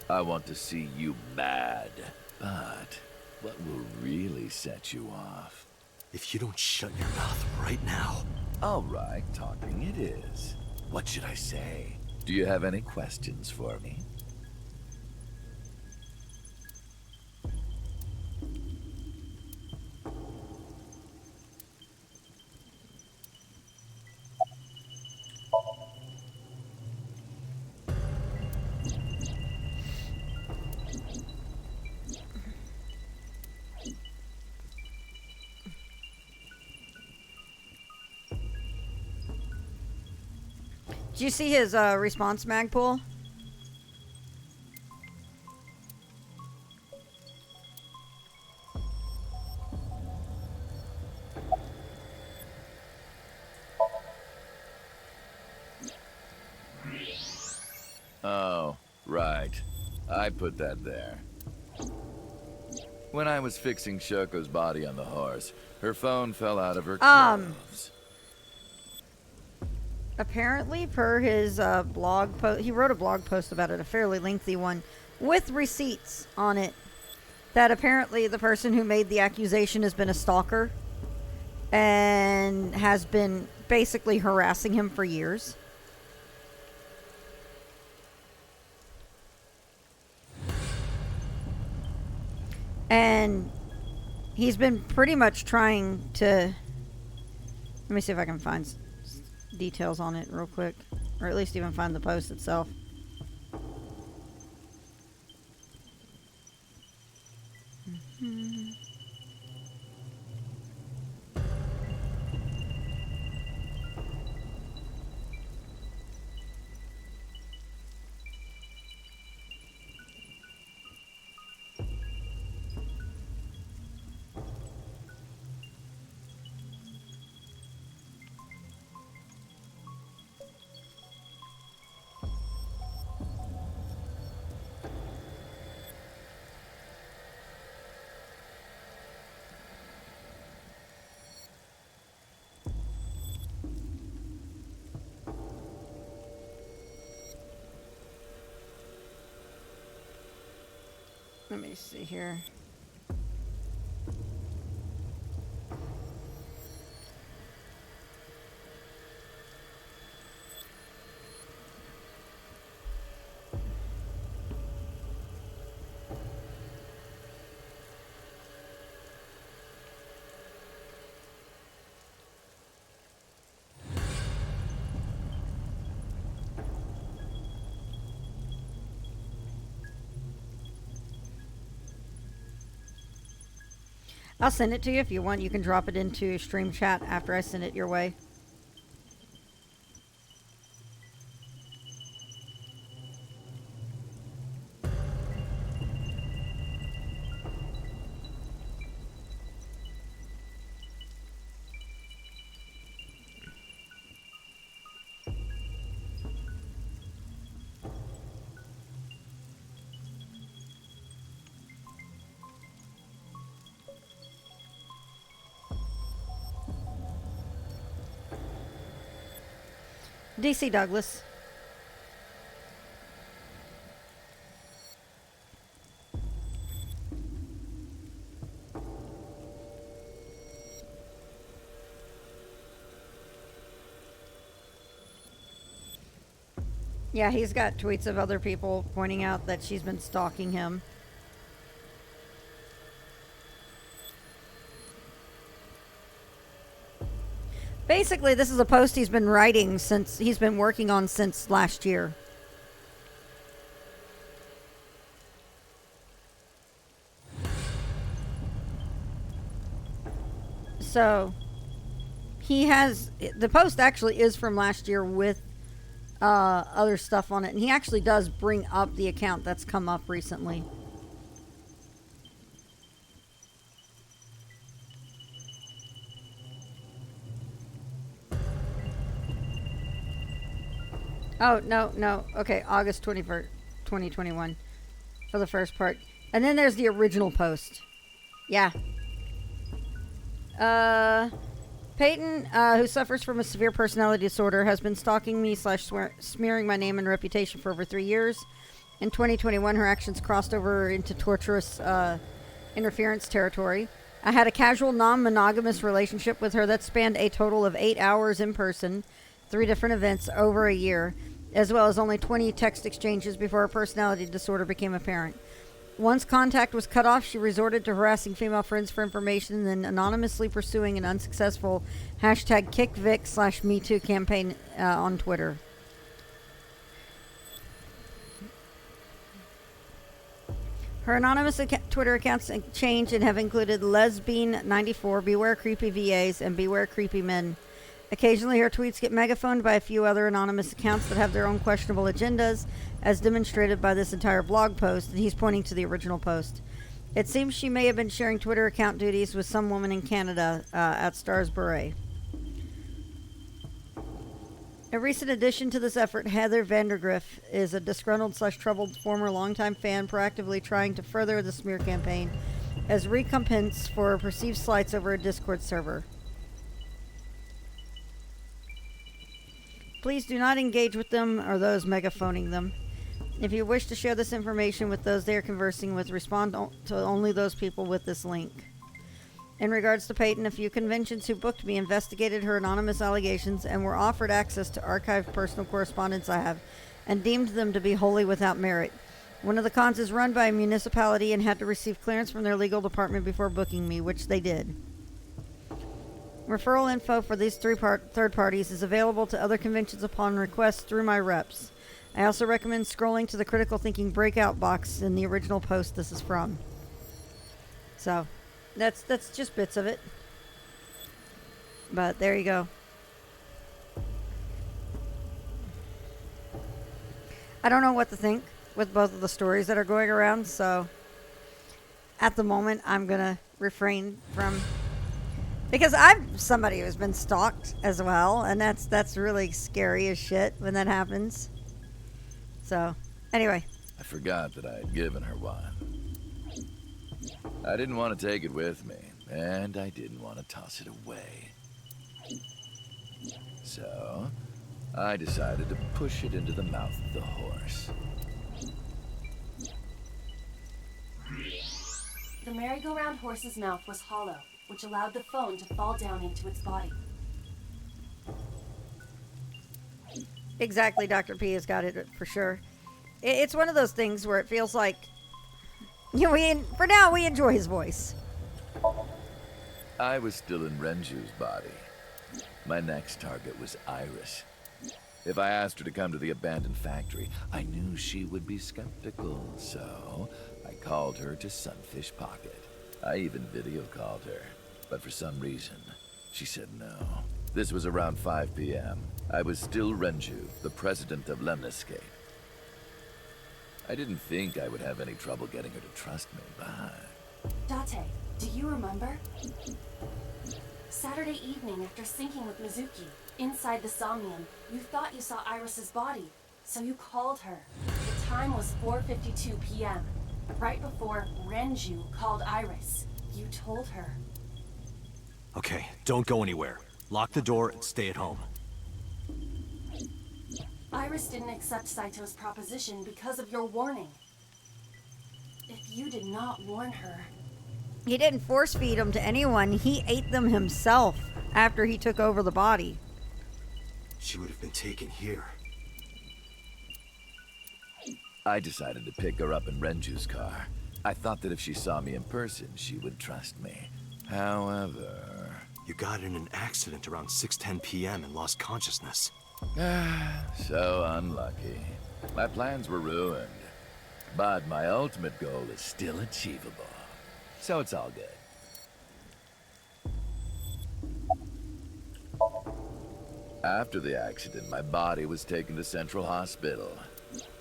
Speaker 17: I want to see you mad. But what will really set you off?
Speaker 8: If you don't shut your mouth right now.
Speaker 17: All right, talking it is. What should I say? Do you have any questions for me?
Speaker 1: Did you see his response mag pool?
Speaker 17: Oh, right. I put that there. When I was fixing Shoko's body on the horse, her phone fell out of her clothes.
Speaker 1: Apparently, per his blog post, he wrote a blog post about it, a fairly lengthy one, with receipts on it, that apparently the person who made the accusation has been a stalker and has been basically harassing him for years. And he's been pretty much trying to... Let me see if I can find details on it real quick. Or at least even find the post itself. Let me see here. I'll send it to you if you want. You can drop it into stream chat after I send it your way. DC Douglas. Yeah, he's got tweets of other people pointing out that she's been stalking him. Basically, this is a post he's been writing since he's been working on since last year. So, he has... The post actually is from last year with other stuff on it. And he actually does bring up the account that's come up recently. Oh, no. Okay, August 21st, 2021 for the first part. And then there's the original post. Yeah. Peyton, who suffers from a severe personality disorder, has been stalking me / smearing my name and reputation for over 3 years. In 2021, her actions crossed over into torturous interference territory. I had a casual, non-monogamous relationship with her that spanned a total of 8 hours in person, 3 different events over a year, as well as only 20 text exchanges before her personality disorder became apparent. Once contact was cut off, she resorted to harassing female friends for information and then anonymously pursuing an unsuccessful #KickVic/MeToo campaign on Twitter. Her anonymous Twitter accounts changed and have included Lesbian94, Beware Creepy VAs, and Beware Creepy Men. Occasionally, her tweets get megaphoned by a few other anonymous accounts that have their own questionable agendas, as demonstrated by this entire blog post, and he's pointing to the original post. It seems she may have been sharing Twitter account duties with some woman in Canada at Stars Beret. A recent addition to this effort, Heather Vandergriff, is a disgruntled / troubled former longtime fan proactively trying to further the smear campaign as recompense for perceived slights over a Discord server. Please do not engage with them or those megaphoning them. If you wish to share this information with those they are conversing with, respond to only those people with this link. In regards to Peyton, a few conventions who booked me investigated her anonymous allegations and were offered access to archived personal correspondence I have and deemed them to be wholly without merit. One of the cons is run by a municipality and had to receive clearance from their legal department before booking me, which they did. Referral info for these third parties is available to other conventions upon request through my reps. I also recommend scrolling to the Critical Thinking breakout box in the original post this is from. So, that's just bits of it. But there you go. I don't know what to think with both of the stories that are going around, so at the moment I'm going to refrain from... Because I'm somebody who's been stalked as well, and that's really scary as shit when that happens. So, anyway.
Speaker 17: I forgot that I had given her one. I didn't want to take it with me, and I didn't want to toss it away. So, I decided to push it into the mouth of the horse.
Speaker 11: The merry-go-round horse's mouth was hollow, which allowed the phone to fall down into its body.
Speaker 1: Exactly, Dr. P has got it for sure. It's one of those things where it feels like, you know, for now we enjoy his voice.
Speaker 17: I was still in Renju's body. My next target was Iris. If I asked her to come to the abandoned factory, I knew she would be skeptical, so I called her to Sunfish Pocket. I even video called her, but for some reason, she said no. This was around 5 p.m. I was still Renju, the president of Lemniscape. I didn't think I would have any trouble getting her to trust me, but...
Speaker 11: Date, do you remember? Saturday evening after syncing with Mizuki, inside the Somnium, you thought you saw Iris's body, so you called her. The time was 4:52 p.m., right before Renju called Iris. You told her.
Speaker 8: Okay, don't go anywhere. Lock the door and stay at home.
Speaker 11: Iris didn't accept Saito's proposition because of your warning. If you did not warn her...
Speaker 1: He didn't force feed them to anyone. He ate them himself after he took over the body.
Speaker 8: She would have been taken here.
Speaker 17: I decided to pick her up in Renju's car. I thought that if she saw me in person, she would trust me. However...
Speaker 8: You got in an accident around 6:10 p.m. and lost consciousness.
Speaker 17: So unlucky. My plans were ruined. But my ultimate goal is still achievable. So it's all good. After the accident, my body was taken to Central Hospital.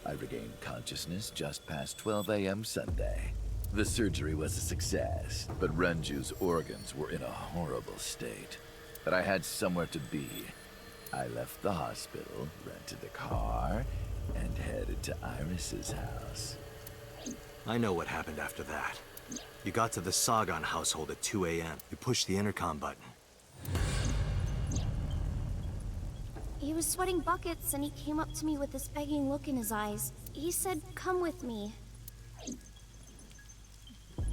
Speaker 17: I regained consciousness just past 12 a.m. Sunday. The surgery was a success, but Renju's organs were in a horrible state. But I had somewhere to be. I left the hospital, rented a car, and headed to Iris's house.
Speaker 8: I know what happened after that. You got to the Sagan household at 2 a.m. You pushed the intercom button.
Speaker 5: He was sweating buckets and he came up to me with this begging look in his eyes. He said, "Come with me."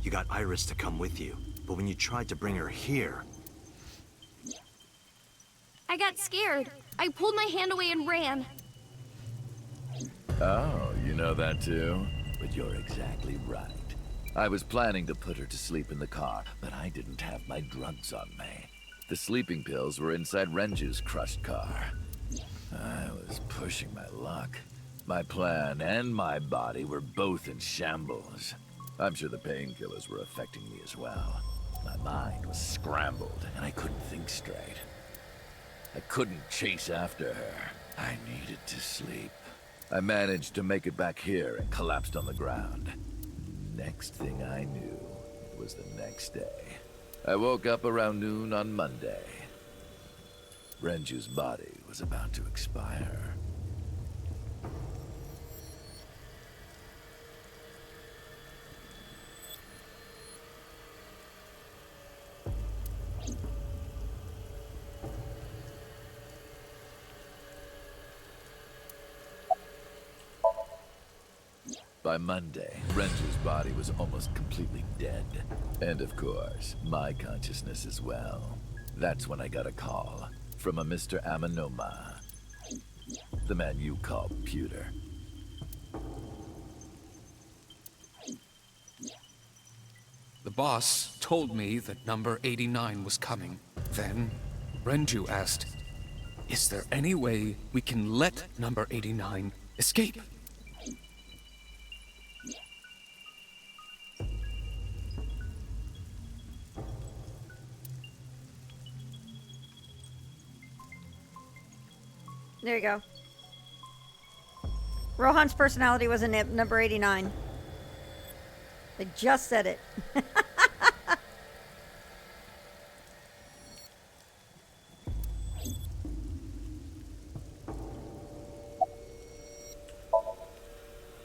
Speaker 8: You got Iris to come with you, but when you tried to bring her here...
Speaker 5: I got scared. I pulled my hand away and ran.
Speaker 17: Oh, you know that too? But you're exactly right. I was planning to put her to sleep in the car, but I didn't have my drugs on me. The sleeping pills were inside Renju's crushed car. I was pushing my luck. My plan and my body were both in shambles. I'm sure the painkillers were affecting me as well. My mind was scrambled, and I couldn't think straight. I couldn't chase after her. I needed to sleep. I managed to make it back here and collapsed on the ground. Next thing I knew was the next day. I woke up around noon on Monday. Renju's body was about to expire. By Monday, Renju's body was almost completely dead. And of course, my consciousness as well. That's when I got a call from a Mr. Amanoma. The man you call Pewter.
Speaker 13: The boss told me that number 89 was coming. Then, Renju asked, "Is there any way we can let number 89 escape?"
Speaker 1: There you go. Rohan's personality was in number 89. They just said it.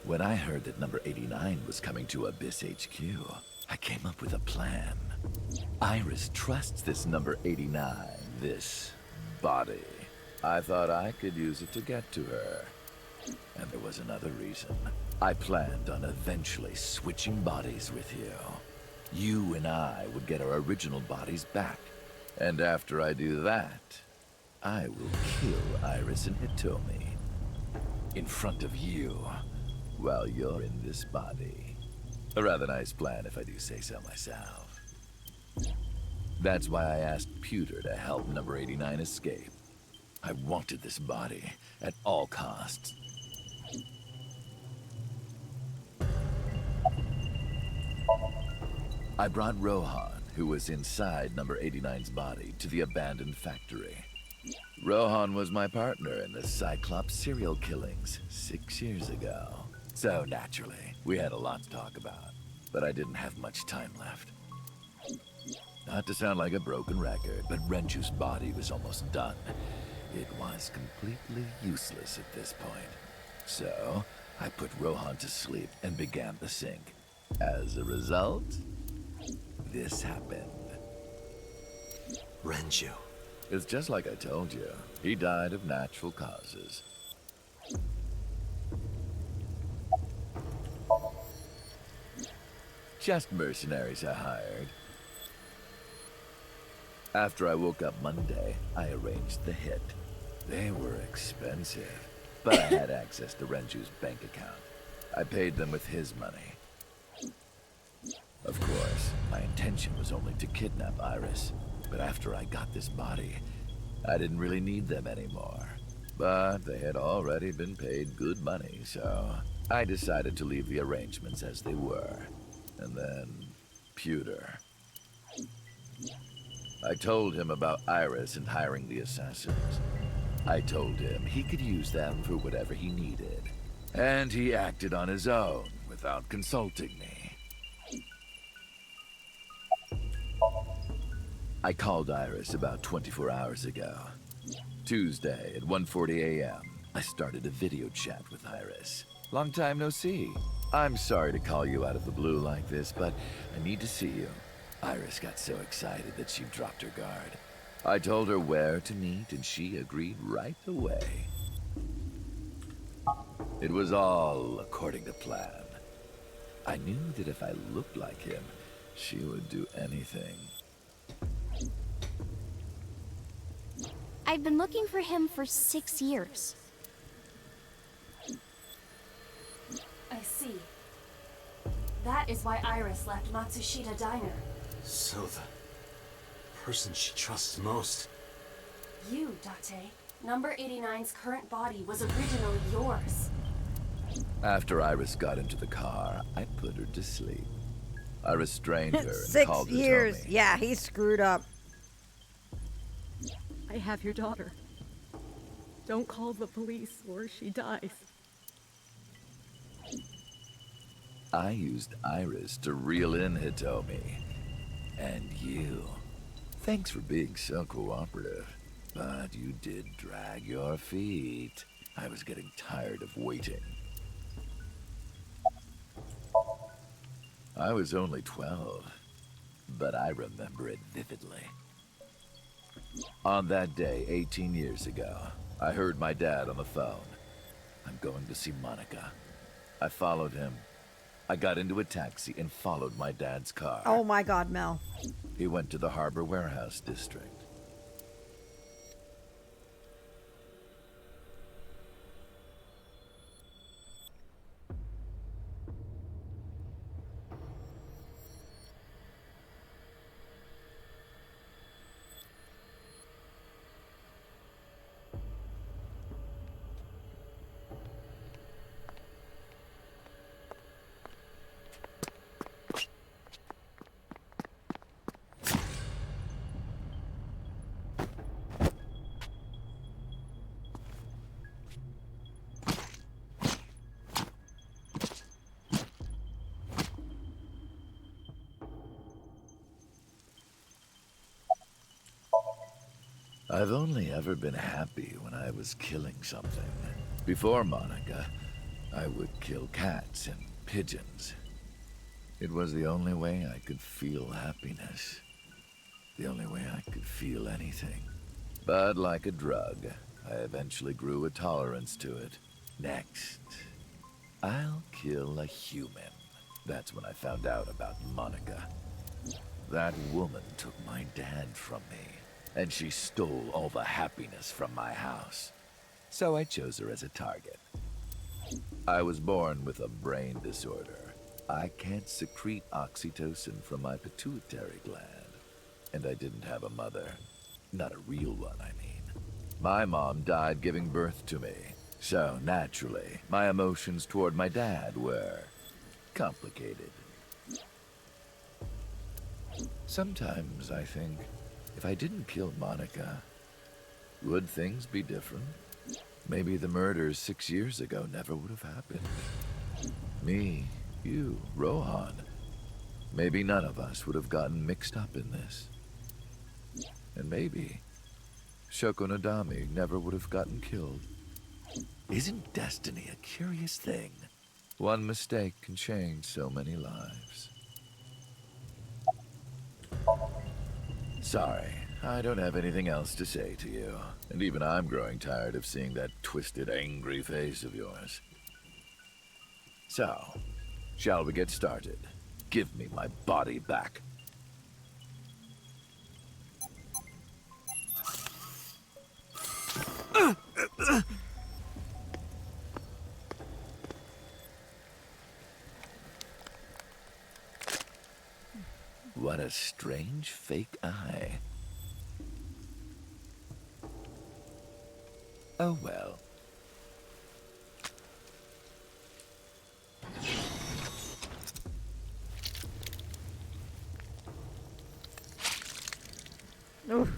Speaker 17: When I heard that number 89 was coming to Abyss HQ, I came up with a plan. Iris trusts this number 89, this body. I thought I could use it to get to her. And there was another reason. I planned on eventually switching bodies with you. You and I would get our original bodies back. And after I do that, I will kill Iris and Hitomi. In front of you, while you're in this body. A rather nice plan if I do say so myself. That's why I asked Pewter to help number 89 escape. I wanted this body at all costs. I brought Rohan, who was inside number 89's body, to the abandoned factory. Rohan was my partner in the Cyclops serial killings 6 years ago. So naturally, we had a lot to talk about, but I didn't have much time left. Not to sound like a broken record, but Renju's body was almost done. It was completely useless at this point. So, I put Rohan to sleep and began the sync. As a result, this happened.
Speaker 8: Renju.
Speaker 17: It's just like I told you. He died of natural causes. Just mercenaries I hired. After I woke up Monday, I arranged the hit. They were expensive, but I had access to Renju's bank account. I paid them with his money. Of course, my intention was only to kidnap Iris, but after I got this body, I didn't really need them anymore. But they had already been paid good money, so I decided to leave the arrangements as they were. And then, Pewter. I told him about Iris and hiring the assassins. I told him he could use them for whatever he needed. And he acted on his own, without consulting me. I called Iris about 24 hours ago. Tuesday at 1:40 a.m., I started a video chat with Iris. Long time no see. I'm sorry to call you out of the blue like this, but I need to see you. Iris got so excited that she dropped her guard. I told her where to meet, and she agreed right away. It was all according to plan. I knew that if I looked like him, she would do anything.
Speaker 5: I've been looking for him for 6 years.
Speaker 11: I see. That is why Iris left Matsushita Diner.
Speaker 2: So the person she trusts most.
Speaker 11: You, Date. Number 89's current body was originally yours.
Speaker 17: After Iris got into the car, I put her to sleep. I restrained her and
Speaker 1: 6
Speaker 17: called her
Speaker 1: years.
Speaker 17: Tommy.
Speaker 1: Yeah, he screwed up.
Speaker 9: I have your daughter. Don't call the police or she dies.
Speaker 17: I used Iris to reel in Hitomi. And you. Thanks for being so cooperative. But you did drag your feet. I was getting tired of waiting. I was only 12, but I remember it vividly. On that day, 18 years ago, I heard my dad on the phone. I'm going to see Monica. I followed him. I got into a taxi and followed my dad's car.
Speaker 1: Oh my God, Mel.
Speaker 17: He went to the Harbor Warehouse District. I've only ever been happy when I was killing something. Before Monica, I would kill cats and pigeons. It was the only way I could feel happiness. The only way I could feel anything. But like a drug, I eventually grew a tolerance to it. Next, I'll kill a human. That's when I found out about Monica. That woman took my dad from me. And she stole all the happiness from my house. So I chose her as a target. I was born with a brain disorder. I can't secrete oxytocin from my pituitary gland. And I didn't have a mother. Not a real one, I mean. My mom died giving birth to me. So naturally, my emotions toward my dad were complicated. Sometimes I think, if I didn't kill Monica, would things be different? Maybe the murders 6 years ago never would have happened. Me, you, Rohan. Maybe none of us would have gotten mixed up in this. And maybe Shoko Nadami never would have gotten killed. Isn't destiny a curious thing? One mistake can change so many lives. Sorry, I don't have anything else to say to you. And even I'm growing tired of seeing that twisted, angry face of yours. So, shall we get started? Give me my body back. What a strange fake eye. Oh well.
Speaker 1: Oof.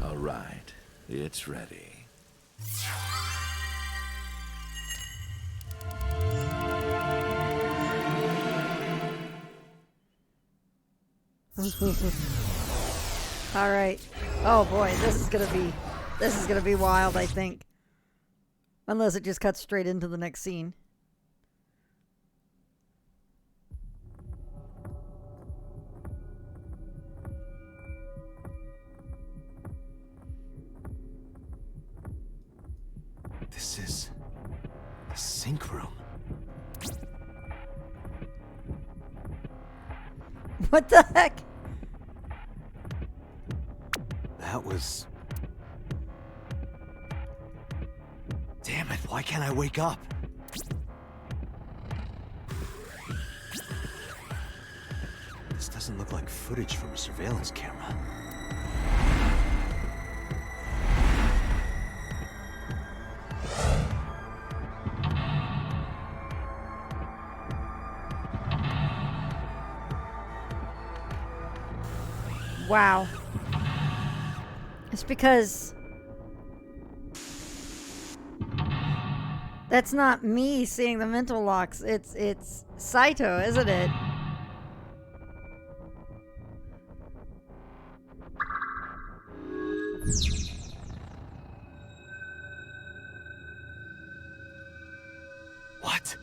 Speaker 17: All right, it's ready.
Speaker 1: All right. Oh boy, this is gonna be wild, I think. Unless it just cuts straight into the next scene.
Speaker 8: This is the sink room.
Speaker 1: What the heck?
Speaker 8: That was... Damn it, why can't I wake up? This doesn't look like footage from a surveillance camera.
Speaker 1: Wow. It's because that's not me seeing the mental locks. It's Saito, isn't it?
Speaker 8: What?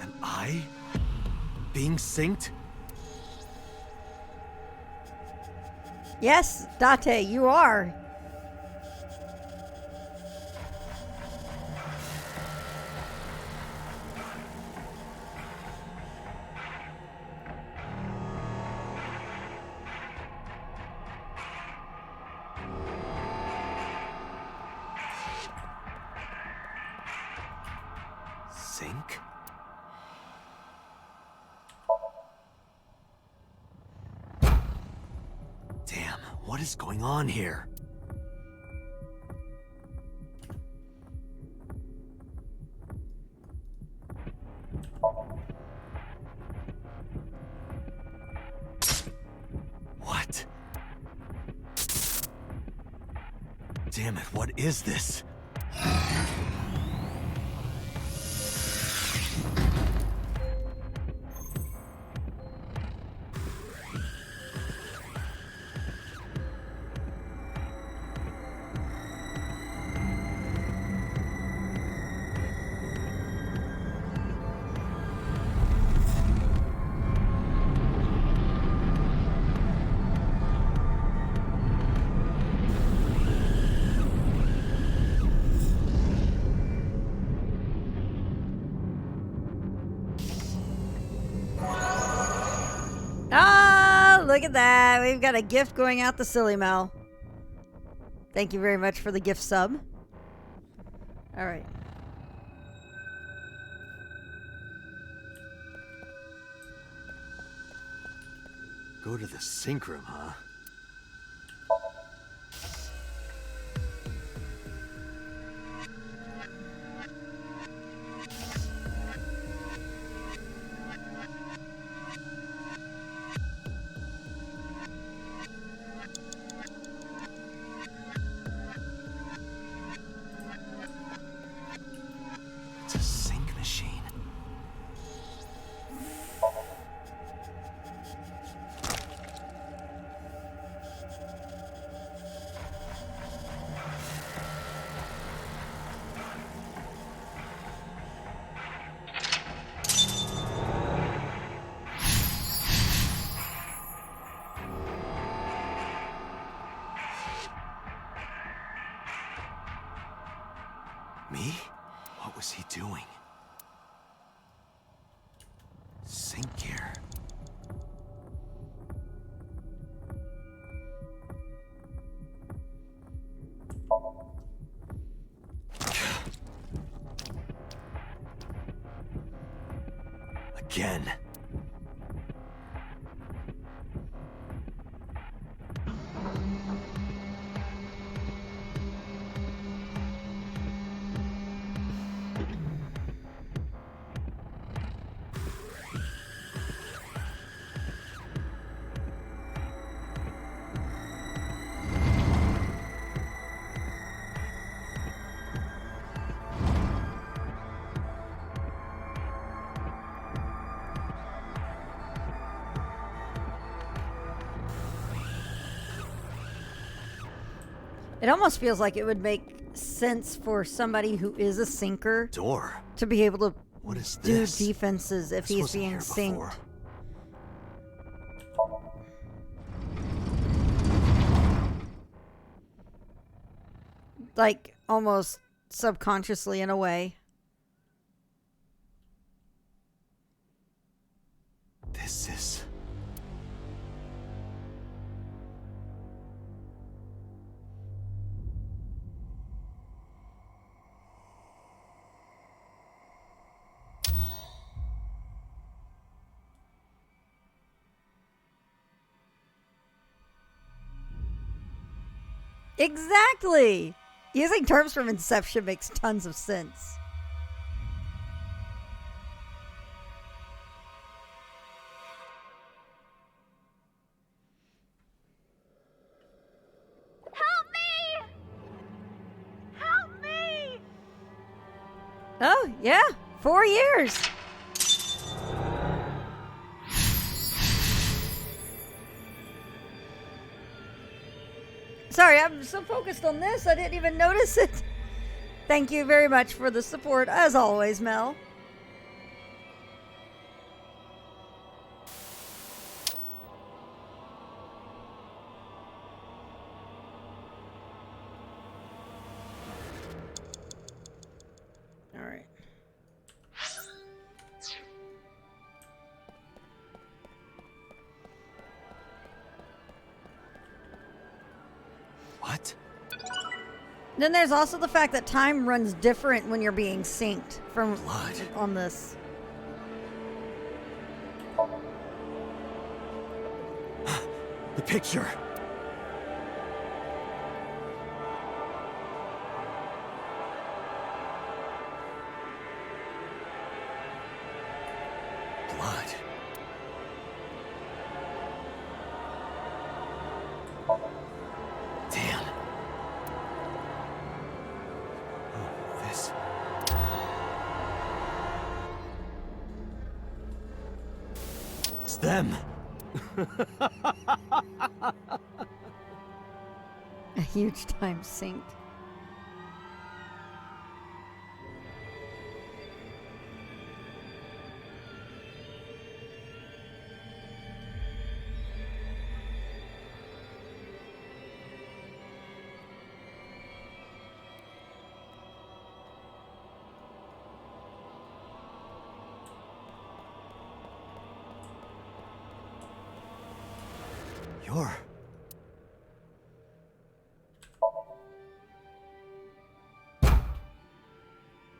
Speaker 8: Am I being synced?
Speaker 1: Yes, Date, you are.
Speaker 8: Sync? Damn, what is going on here? What? Damn it, what is this?
Speaker 1: Ah, look at that. We've got a gift going out to Silly Mel. Thank you very much for the gift sub. All right.
Speaker 8: Go to the sink room, huh? It's a sink machine. Me? What was he doing? Sink gear. Again.
Speaker 1: It almost feels like it would make sense for somebody who is a sinker
Speaker 8: Door.
Speaker 1: to be able to
Speaker 8: What is
Speaker 1: do
Speaker 8: this?
Speaker 1: defenses if
Speaker 8: This
Speaker 1: he's
Speaker 8: wasn't
Speaker 1: being
Speaker 8: here
Speaker 1: synced.
Speaker 8: before.
Speaker 1: Like almost subconsciously in a way.
Speaker 8: This is...
Speaker 1: Exactly! Using terms from Inception makes tons of sense.
Speaker 5: Help me! Help me!
Speaker 1: Oh, yeah. 4 years. Sorry, I'm so focused on this, I didn't even notice it. Thank you very much for the support, as always, Mel. All right.
Speaker 8: What?
Speaker 1: Then there's also the fact that time runs different when you're being synced from
Speaker 8: Blood.
Speaker 1: on this.
Speaker 8: The picture. Blood. Damn. Oh, this. It's them.
Speaker 1: A huge time synced.
Speaker 8: You're...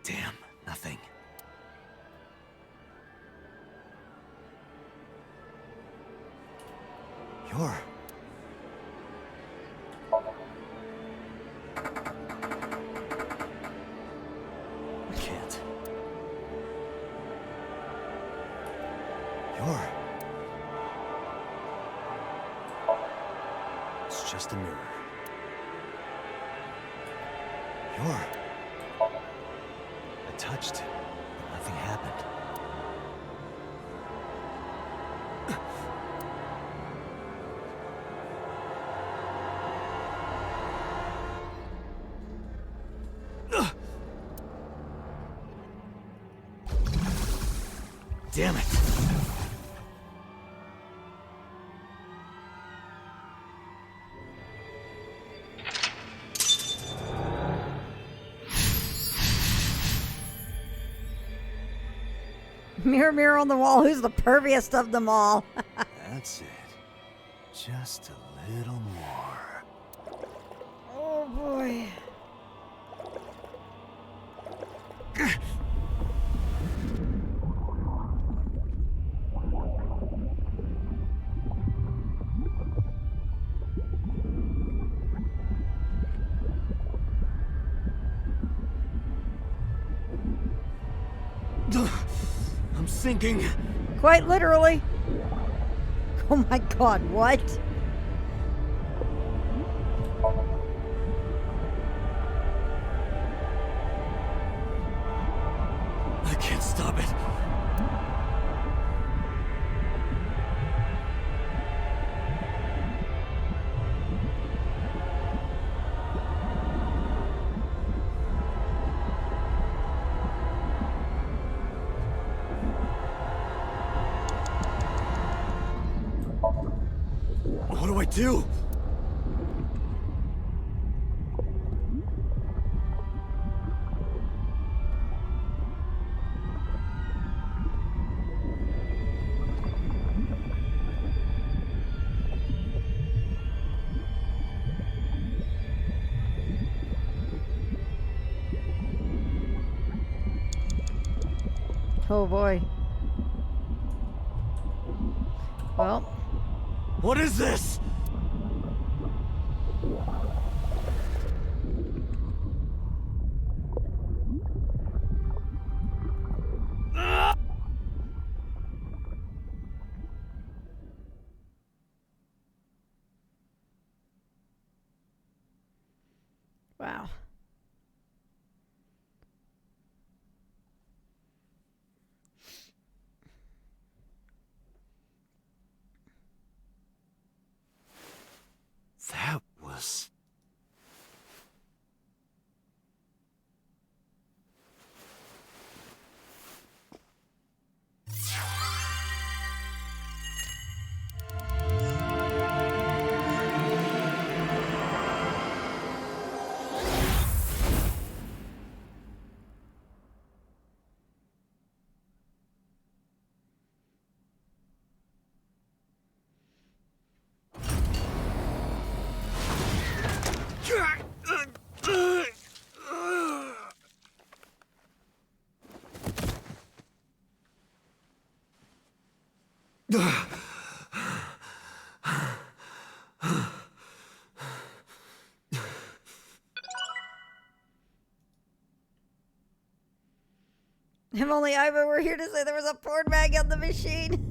Speaker 8: Damn, nothing. You're... I can't. You're... It's just a mirror. You're... I touched, but nothing happened. Damn it!
Speaker 1: Mirror, mirror on the wall, who's the perviest of them all?
Speaker 8: That's it. Just a little more.
Speaker 1: Oh boy.
Speaker 8: I'm sinking.
Speaker 1: Quite literally. Oh my god, what?
Speaker 8: I can't stop it.
Speaker 2: do I do?
Speaker 1: Oh boy. Well.
Speaker 2: What is this?
Speaker 1: Wow.
Speaker 8: That was...
Speaker 1: If only Ivan were here to say there was a porn mag on the machine.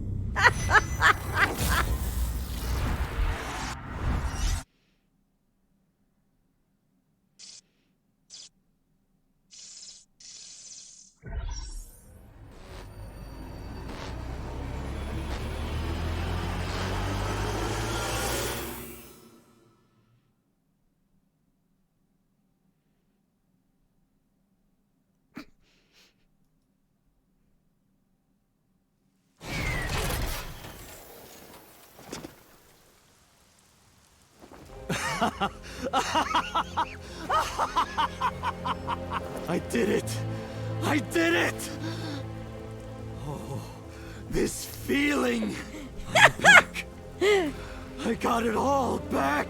Speaker 2: I did it! I did it! Oh, this feeling! I'm back! I got it all back!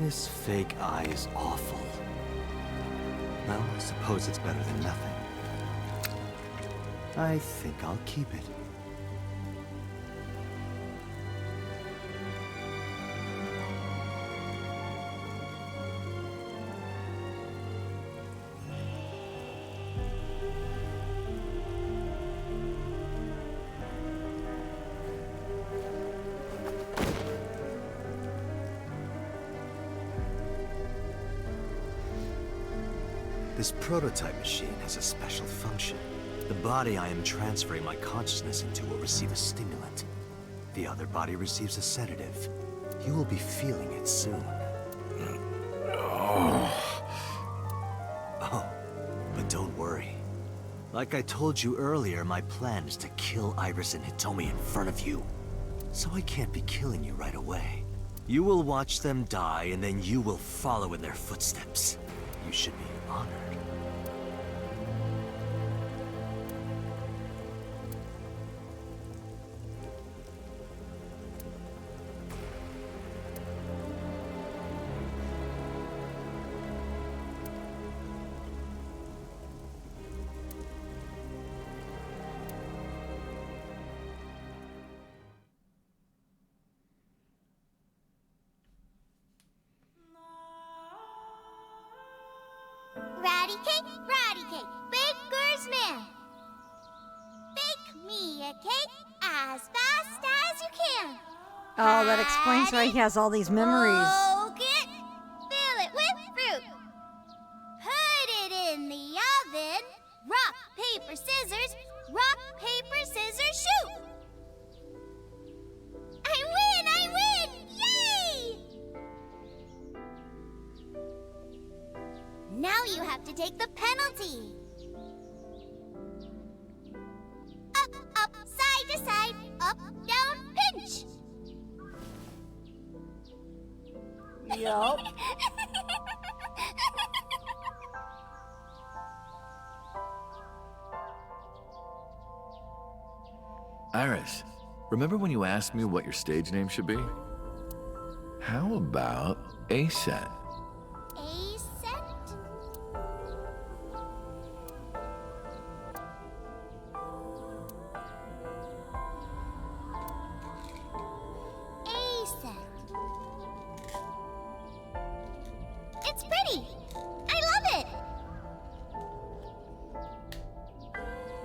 Speaker 8: This fake eye is awful. Well, I suppose it's better than nothing. I think I'll keep it. This prototype machine has a special function. The body I am transferring my consciousness into will receive a stimulant. The other body receives a sedative. You will be feeling it soon. Oh, but don't worry. Like I told you earlier, my plan is to kill Iris and Hitomi in front of you. So I can't be killing you right away. You will watch them die, and then you will follow in their footsteps. You should be honored.
Speaker 5: Ratty cake, baker's man. Bake me a cake as fast as you can.
Speaker 1: Oh, that explains why he has all these memories.
Speaker 5: Poke it, fill it with fruit. Put it in the oven. Rock, paper, scissors. Rock, paper, scissors, shoot. I win! Yay! Now you have to take the penalty.
Speaker 17: Iris, remember when you asked me what your stage name should be? How about Aset?
Speaker 5: It's pretty. I love it.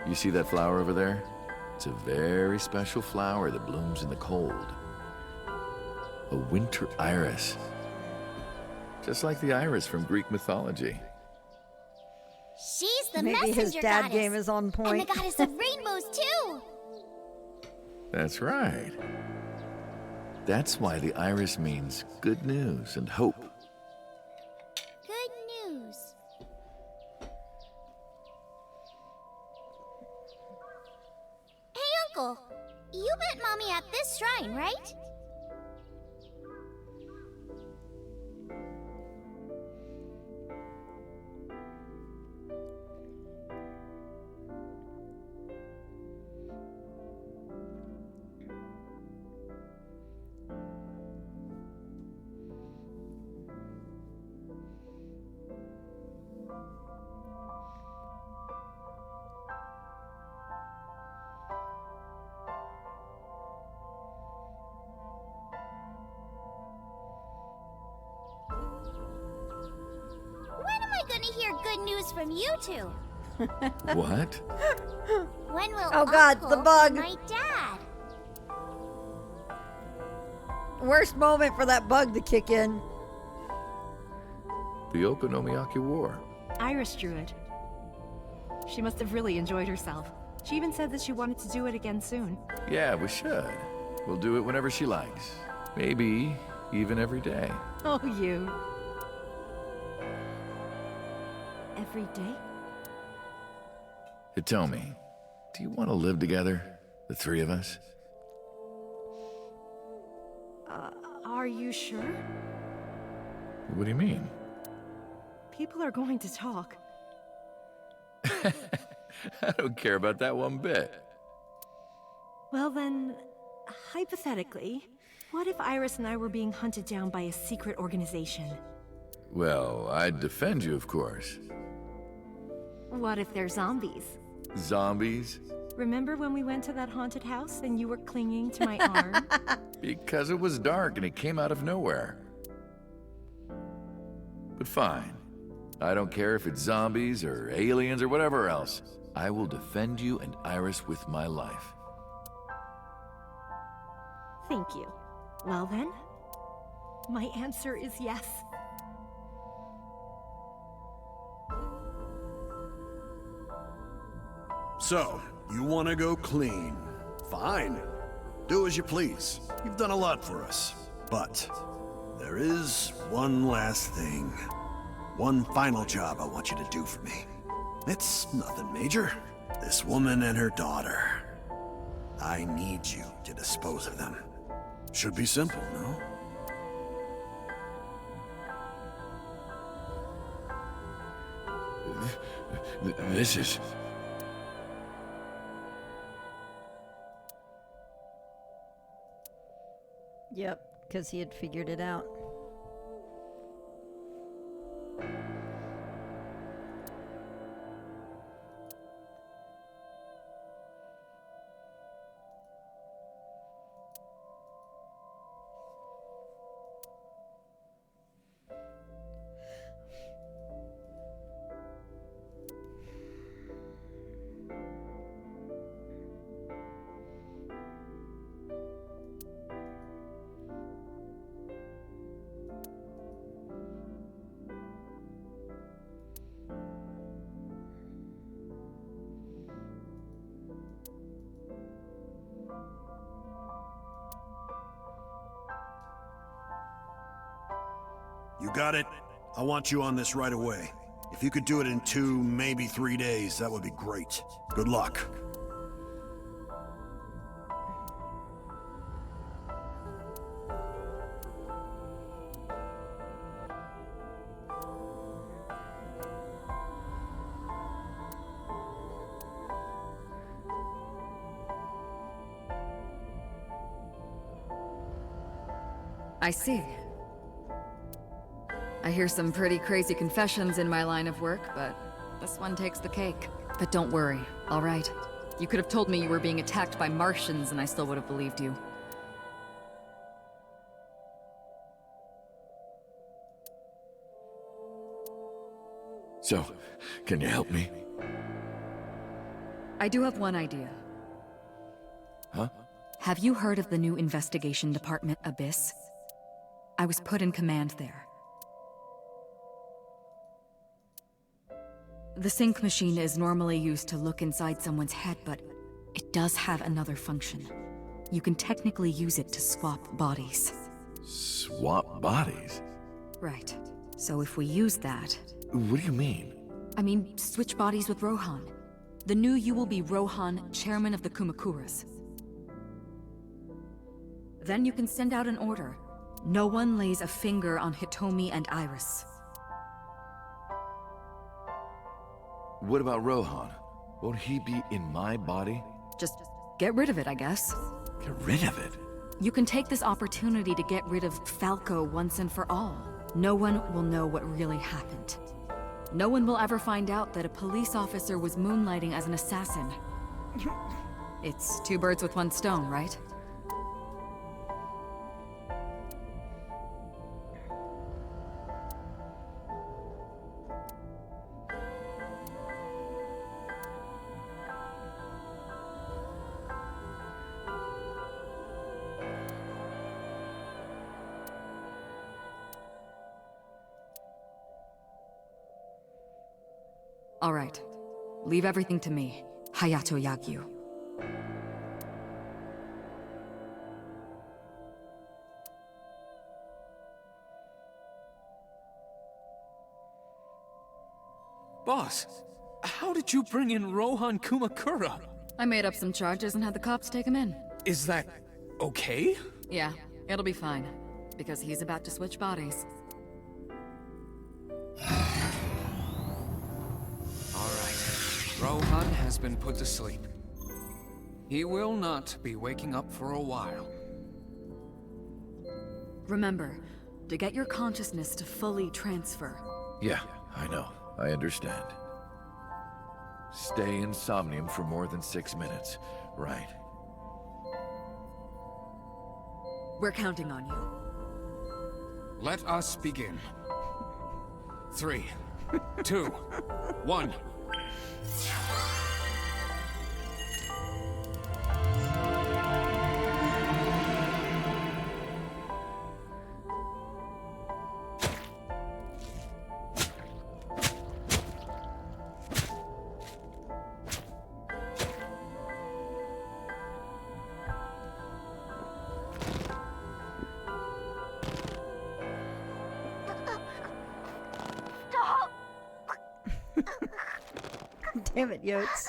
Speaker 17: You see that flower over there? It's a very special flower that blooms in the cold. A winter iris. Just like the iris from Greek mythology.
Speaker 5: She's the
Speaker 1: Maybe
Speaker 5: messenger
Speaker 1: his dad
Speaker 5: goddess.
Speaker 1: game is on
Speaker 5: And
Speaker 1: point.
Speaker 5: the goddess of rainbows, too.
Speaker 17: That's right. That's why the iris means good news and hope.
Speaker 5: Good news. Hey, Uncle. You met Mommy at this shrine, right? When am I gonna hear good news from you two?
Speaker 17: What?
Speaker 5: When will
Speaker 1: Oh, God,
Speaker 5: Uncle
Speaker 1: the bug.
Speaker 5: and my dad?
Speaker 1: Worst moment for that bug to kick in.
Speaker 17: The Okonomiyaki War.
Speaker 9: Iris drew it. She must have really enjoyed herself. She even said that she wanted to do it again soon.
Speaker 17: Yeah, we should. We'll do it whenever she likes. Maybe even every day.
Speaker 9: Oh, you. Every day?
Speaker 17: Hitomi, do you want to live together? The three of us?
Speaker 9: Are you sure?
Speaker 17: What do you mean?
Speaker 9: People are going to talk.
Speaker 17: I don't care about that one bit.
Speaker 9: Well then, hypothetically, what if Iris and I were being hunted down by a secret organization?
Speaker 17: Well, I'd defend you, of course.
Speaker 9: What if they're zombies?
Speaker 17: Zombies?
Speaker 9: Remember when we went to that haunted house and you were clinging to my arm?
Speaker 17: Because it was dark and it came out of nowhere. But fine. I don't care if it's zombies or aliens or whatever else. I will defend you and Iris with my life.
Speaker 9: Thank you. Well then, my answer is yes.
Speaker 16: So, you want to go clean? Fine. Do as you please. You've done a lot for us. But there is one last thing. One final job I want you to do for me. It's nothing major. This woman and her daughter. I need you to dispose of them. Should be simple, no?
Speaker 17: This is...
Speaker 1: Yep, because he had figured it out.
Speaker 16: You got it? I want you on this right away. If you could do it in 2, maybe 3 days, that would be great. Good luck.
Speaker 12: I see. I hear some pretty crazy confessions in my line of work, but this one takes the cake. But don't worry, all right? You could have told me you were being attacked by Martians and I still would have believed you.
Speaker 17: So, can you help me?
Speaker 12: I do have one idea.
Speaker 17: Huh?
Speaker 12: Have you heard of the new investigation department, Abyss? I was put in command there. The sync machine is normally used to look inside someone's head, but it does have another function. You can technically use it to swap bodies.
Speaker 17: Swap bodies?
Speaker 12: Right. So if we use that...
Speaker 17: What do you mean?
Speaker 12: I mean, switch bodies with Rohan. The new you will be Rohan, chairman of the Kumakuras. Then you can send out an order. No one lays a finger on Hitomi and Iris.
Speaker 17: What about Rohan? Won't he be in my body?
Speaker 12: Just get rid of it, I guess.
Speaker 17: Get rid of it?
Speaker 12: You can take this opportunity to get rid of Falco once and for all. No one will know what really happened. No one will ever find out that a police officer was moonlighting as an assassin. It's two birds with one stone, right? All right. Leave everything to me, Hayato Yagyu.
Speaker 13: Boss, how did you bring in Rohan Kumakura?
Speaker 12: I made up some charges and had the cops take him in.
Speaker 13: Is that okay?
Speaker 12: Yeah, it'll be fine. Because he's about to switch bodies.
Speaker 13: Rohan has been put to sleep. He will not be waking up for a while.
Speaker 12: Remember, to get your consciousness to fully transfer.
Speaker 17: Yeah, I know. I understand. Stay in Somnium for more than 6 minutes, right?
Speaker 12: We're counting on you.
Speaker 13: Let us begin. 3, 2, 1.
Speaker 1: Damn it, Yotes.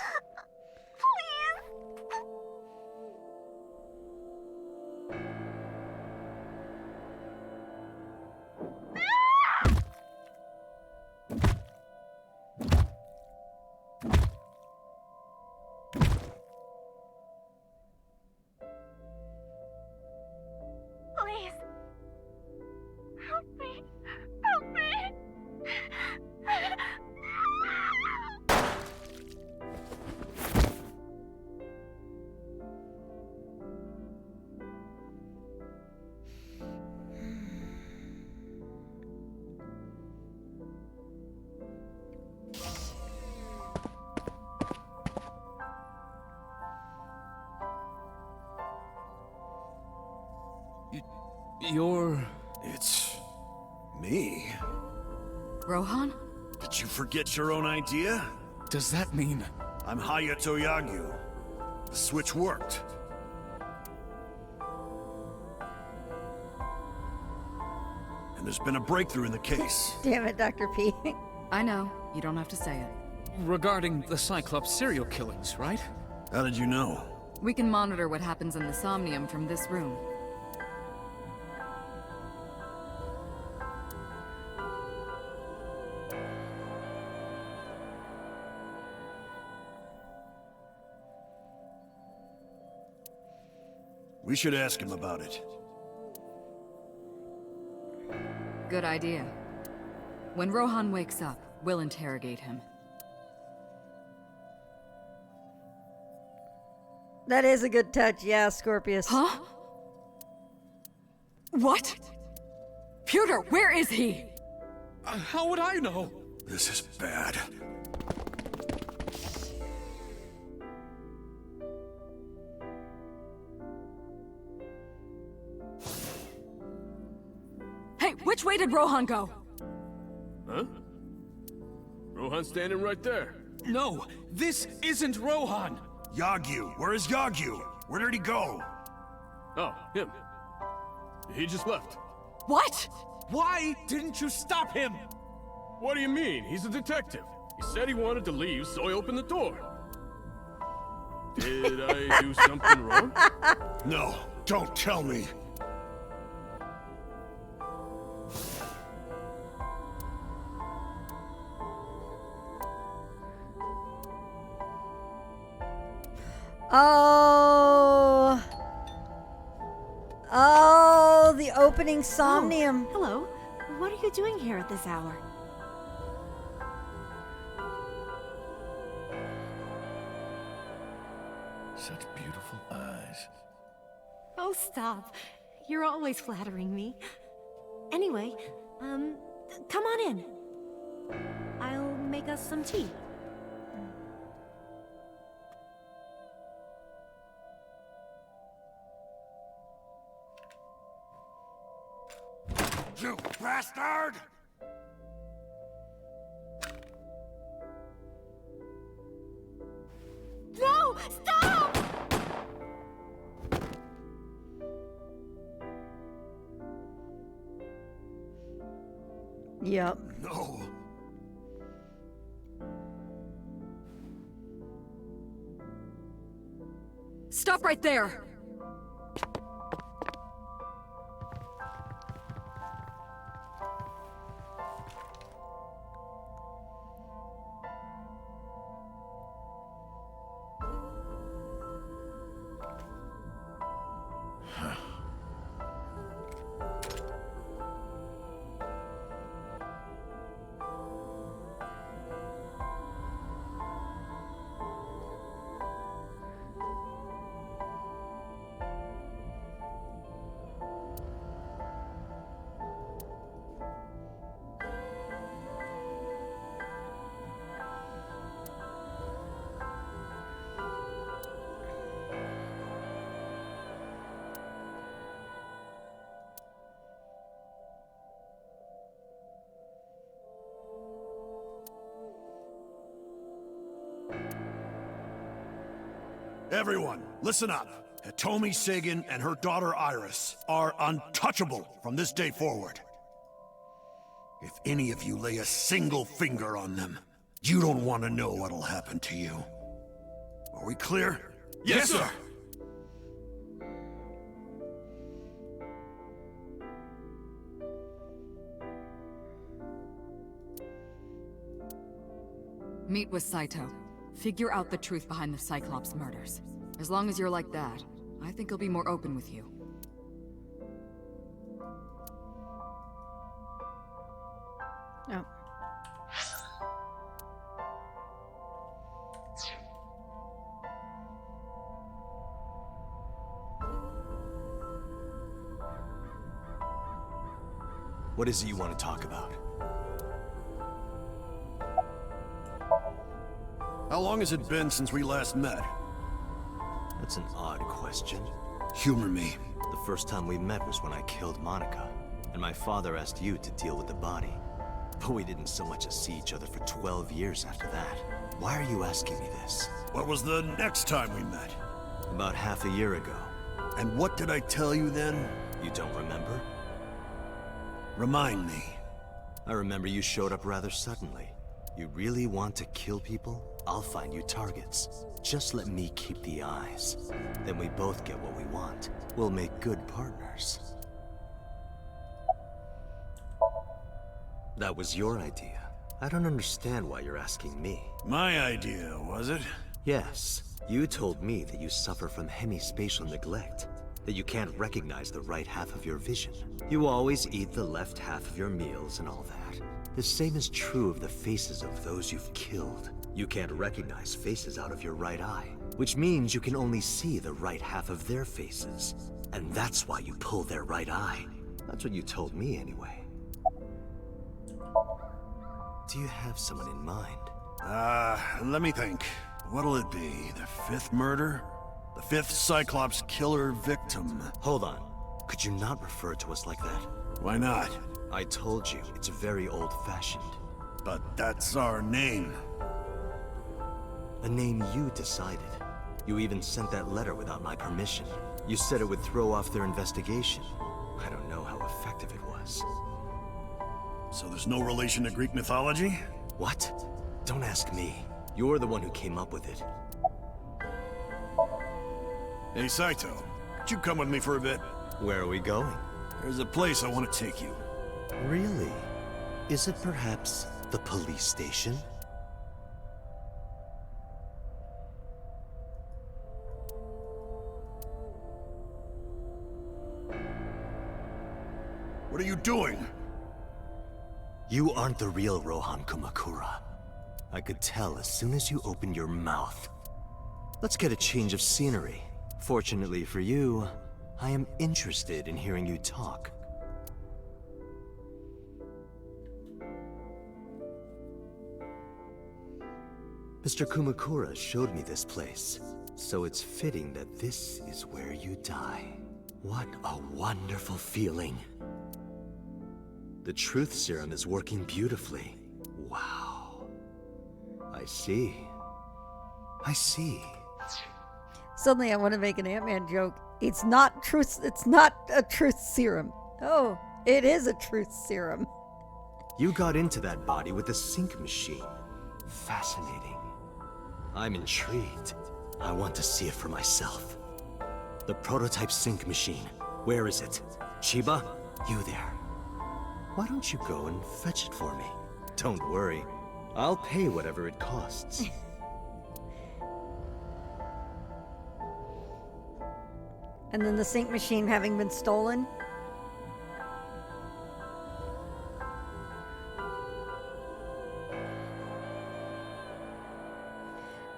Speaker 5: Please. Help me. Help me.
Speaker 13: You're...
Speaker 16: It's... me.
Speaker 12: Rohan?
Speaker 16: Did you forget your own idea?
Speaker 13: Does that mean...
Speaker 16: I'm Hayato Yagyu. The switch worked. And there's been a breakthrough in the case.
Speaker 1: Damn it, Dr. P.
Speaker 12: I know. You don't have to say it.
Speaker 13: Regarding the Cyclops serial killings, right?
Speaker 16: How did you know?
Speaker 12: We can monitor what happens in the Somnium from this room.
Speaker 16: We should ask him about it.
Speaker 12: Good idea. When Rohan wakes up, we'll interrogate him.
Speaker 1: That is a good touch, yeah, Scorpius.
Speaker 12: Huh? What? Pewter, where is he?
Speaker 13: How would I know?
Speaker 16: This is bad.
Speaker 12: Hey, which way did Rohan go?
Speaker 14: Huh? Rohan's standing right there.
Speaker 13: No, this isn't Rohan.
Speaker 16: Yagyu, where is Yagyu? Where did he go?
Speaker 14: Oh, him. He just left.
Speaker 12: What?
Speaker 13: Why didn't you stop him?
Speaker 14: What do you mean? He's a detective. He said he wanted to leave, so I opened the door. Did I do something wrong?
Speaker 16: No, don't tell me.
Speaker 1: Oh. Oh, the opening Somnium.
Speaker 15: Oh, hello. What are you doing here at this hour?
Speaker 17: Such beautiful eyes.
Speaker 15: Oh, stop. You're always flattering me. Anyway, come on in. I'll make us some tea.
Speaker 16: You bastard!
Speaker 15: No! Stop!
Speaker 1: Yep.
Speaker 16: No.
Speaker 12: Stop right there!
Speaker 16: Everyone, listen up. Hitomi Sagan and her daughter Iris are untouchable from this day forward. If any of you lay a single finger on them, you don't want to know what'll happen to you. Are we clear?
Speaker 14: Yes, sir.
Speaker 12: Meet with Saito. Figure out the truth behind the Cyclops murders. As long as you're like that, I think he'll be more open with you.
Speaker 1: Oh.
Speaker 8: What is it you want to talk about?
Speaker 16: How long has it been since we last met?
Speaker 8: That's an odd question.
Speaker 16: Humor me.
Speaker 8: The first time we met was when I killed Monica, and my father asked you to deal with the body. But we didn't so much as see each other for 12 years after that. Why are you asking me this?
Speaker 16: What was the next time we met?
Speaker 8: About half a year ago.
Speaker 16: And what did I tell you then?
Speaker 8: You don't remember?
Speaker 16: Remind me.
Speaker 8: I remember you showed up rather suddenly. You really want to kill people? I'll find you targets. Just let me keep the eyes. Then we both get what we want. We'll make good partners. That was your idea. I don't understand why you're asking me.
Speaker 16: My idea, was it?
Speaker 8: Yes. You told me that you suffer from hemispatial neglect. That you can't recognize the right half of your vision. You always eat the left half of your meals and all that. The same is true of the faces of those you've killed. You can't recognize faces out of your right eye, which means you can only see the right half of their faces. And that's why you pull their right eye. That's what you told me anyway. Do you have someone in mind?
Speaker 16: Let me think. What'll it be? The fifth murder? The fifth Cyclops killer victim?
Speaker 8: Hold on. Could you not refer to us like that?
Speaker 16: Why not?
Speaker 8: I told you, it's very old-fashioned.
Speaker 16: But that's our name.
Speaker 8: A name you decided. You even sent that letter without my permission. You said it would throw off their investigation. I don't know how effective it was.
Speaker 16: So there's no relation to Greek mythology?
Speaker 8: What? Don't ask me. You're the one who came up with it.
Speaker 16: Hey, Saito. Could you come with me for a bit?
Speaker 8: Where are we going?
Speaker 16: There's a place I want to take you.
Speaker 8: Really? Is it perhaps the police station?
Speaker 16: What are you doing?
Speaker 8: You aren't the real Rohan Kumakura. I could tell as soon as you opened your mouth. Let's get a change of scenery. Fortunately for you, I am interested in hearing you talk. Mr. Kumakura showed me this place, so it's fitting that this is where you die. What a wonderful feeling. The truth serum is working beautifully. Wow. I see. I see.
Speaker 1: Suddenly I want to make an Ant-Man joke. It's not a truth serum. Oh, it is a truth serum.
Speaker 8: You got into that body with the sync machine. Fascinating. I'm intrigued. I want to see it for myself. The prototype sync machine. Where is it? Chiba? You there. Why don't you go and fetch it for me? Don't worry. I'll pay whatever it costs.
Speaker 1: And then the sync machine having been stolen.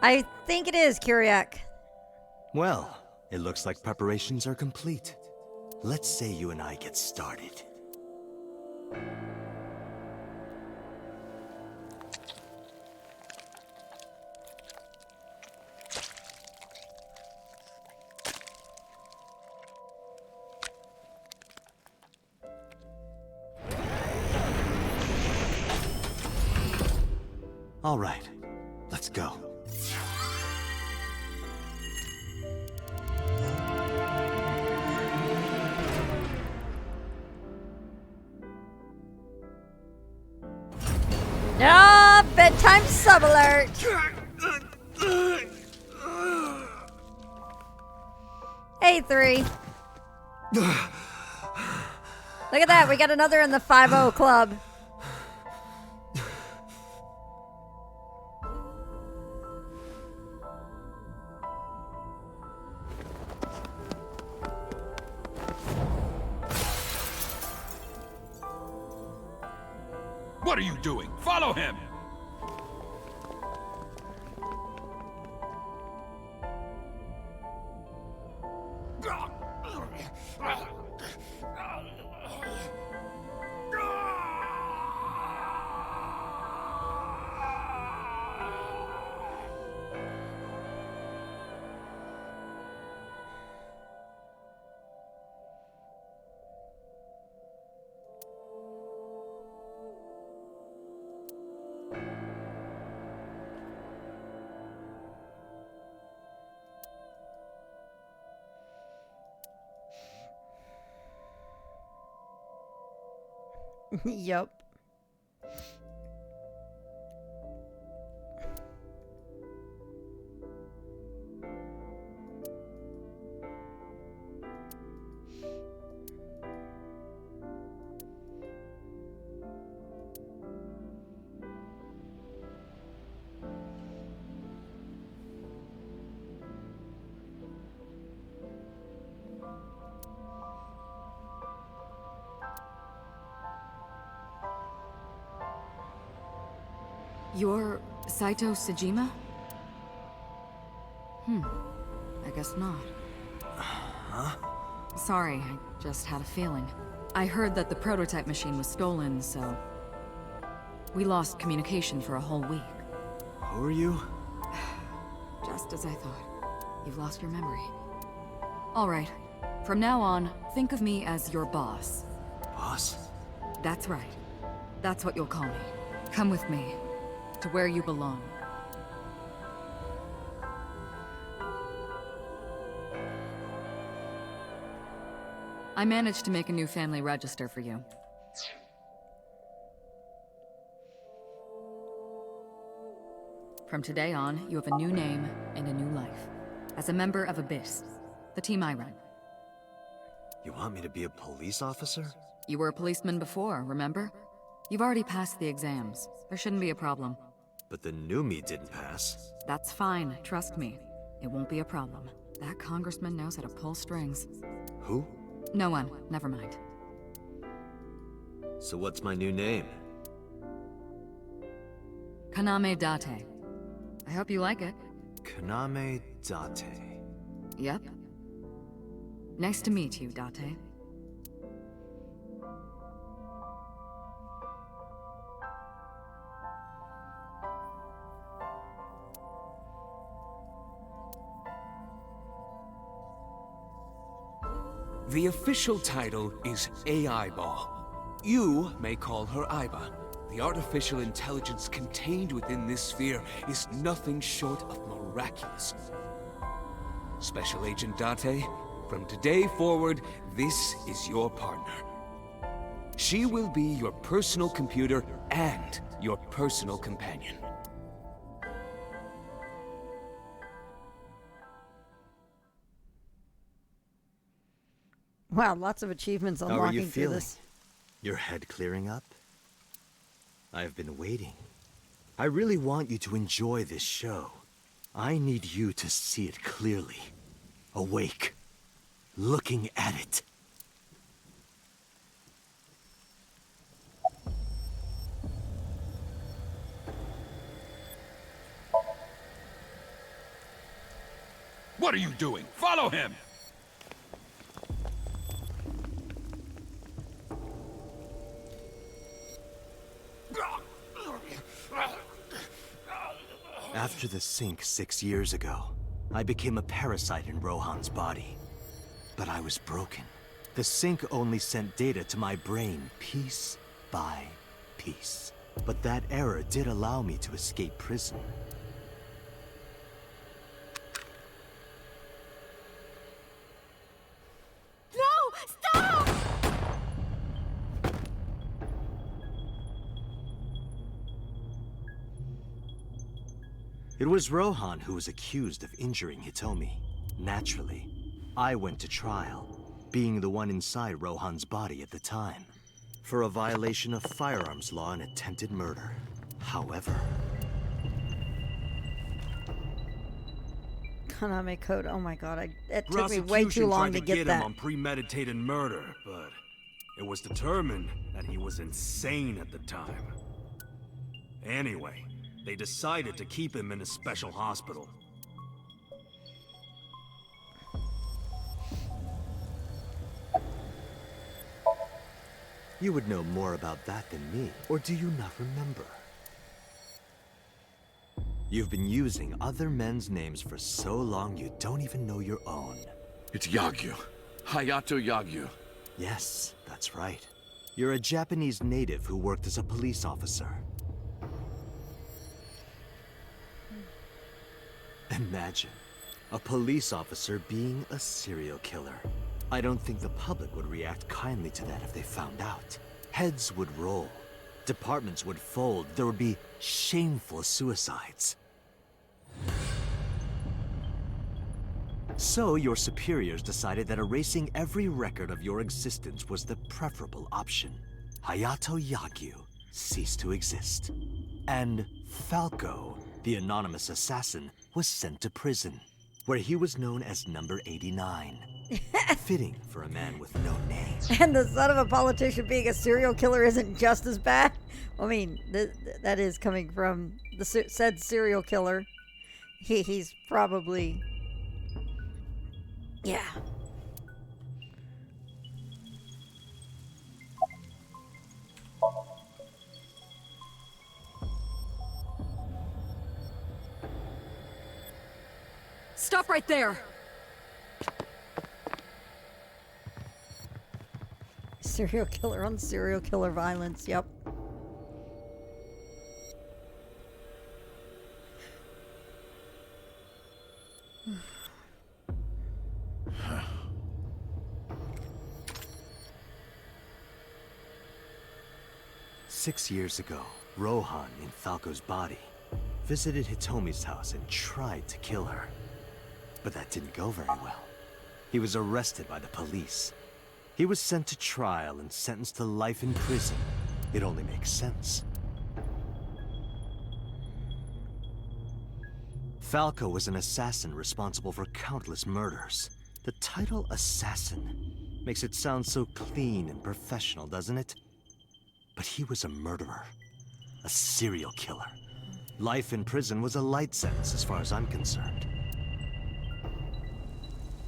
Speaker 1: I think it is, Kyriak.
Speaker 8: Well, it looks like preparations are complete. Let's say you and I get started. All right, let's go.
Speaker 1: Ah, bedtime sub alert. Hey, 3. Look at that, we got another in the 5-0 club.
Speaker 20: What are you doing? Follow him!
Speaker 1: Yup.
Speaker 12: You're Saito Sejima? I guess not.
Speaker 8: Huh?
Speaker 12: Sorry, I just had a feeling. I heard that the prototype machine was stolen, so... we lost communication for a whole week.
Speaker 8: Who are you?
Speaker 12: Just as I thought. You've lost your memory. All right. From now on, think of me as your boss.
Speaker 8: Boss?
Speaker 12: That's right. That's what you'll call me. Come with me. To where you belong. I managed to make a new family register for you. From today on, you have a new name and a new life. As a member of Abyss, the team I run.
Speaker 8: You want me to be a police officer?
Speaker 12: You were a policeman before, remember? You've already passed the exams. There shouldn't be a problem.
Speaker 8: But the new me didn't pass.
Speaker 12: That's fine, trust me. It won't be a problem. That congressman knows how to pull strings.
Speaker 8: Who?
Speaker 12: No one, never mind.
Speaker 8: So what's my new name?
Speaker 12: Kaname Date. I hope you like it.
Speaker 8: Kaname Date.
Speaker 12: Yep. Nice to meet you, Date.
Speaker 20: The official title is AI Ball. You may call her Aiba. The artificial intelligence contained within this sphere is nothing short of miraculous. Special Agent Date, from today forward, this is your partner. She will be your personal computer and your personal companion.
Speaker 1: Wow, lots of achievements
Speaker 8: How are you
Speaker 1: unlocking through
Speaker 8: feeling?
Speaker 1: this.
Speaker 8: Your head clearing up? I've been waiting. I really want you to enjoy this show. I need you to see it clearly. Awake. Looking at it.
Speaker 20: What are you doing? Follow him!
Speaker 8: After the sink 6 years ago, I became a parasite in Rohan's body. But I was broken. The sink only sent data to my brain piece by piece. But that error did allow me to escape prison.
Speaker 5: No! Stop!
Speaker 8: It was Rohan who was accused of injuring Hitomi. Naturally, I went to trial, being the one inside Rohan's body at the time, for a violation of firearms law and attempted murder. However...
Speaker 1: Konami code. Oh my god, it took me way too long to get
Speaker 14: him
Speaker 1: that.
Speaker 14: on premeditated murder, but it was determined that he was insane at the time. Anyway, they decided to keep him in a special hospital.
Speaker 8: You would know more about that than me, or do you not remember? You've been using other men's names for so long you don't even know your own.
Speaker 17: It's Yagyu. Hayato Yagyu.
Speaker 8: Yes, that's right. You're a Japanese native who worked as a police officer. Imagine, a police officer being a serial killer. I don't think the public would react kindly to that if they found out. Heads would roll. Departments would fold. There would be shameful suicides. So your superiors decided that erasing every record of your existence was the preferable option. Hayato Yagyu ceased to exist. And Falco, the anonymous assassin, was sent to prison. where he was known as Number 89. Fitting for a man with no name.
Speaker 1: And the son of a politician being a serial killer isn't just as bad? I mean, that is coming from the said serial killer. He's probably... Yeah.
Speaker 12: Stop right there!
Speaker 1: Serial killer on serial killer violence, yep.
Speaker 8: Six years ago, Rohan, in Falco's body, visited Hitomi's house and tried to kill her. But that didn't go very well. He was arrested by the police. He was sent to trial and sentenced to life in prison. It only makes sense. Falco was an assassin responsible for countless murders. The title assassin makes it sound so clean and professional, doesn't it? But he was a murderer, a serial killer. Life in prison was a light sentence as far as I'm concerned.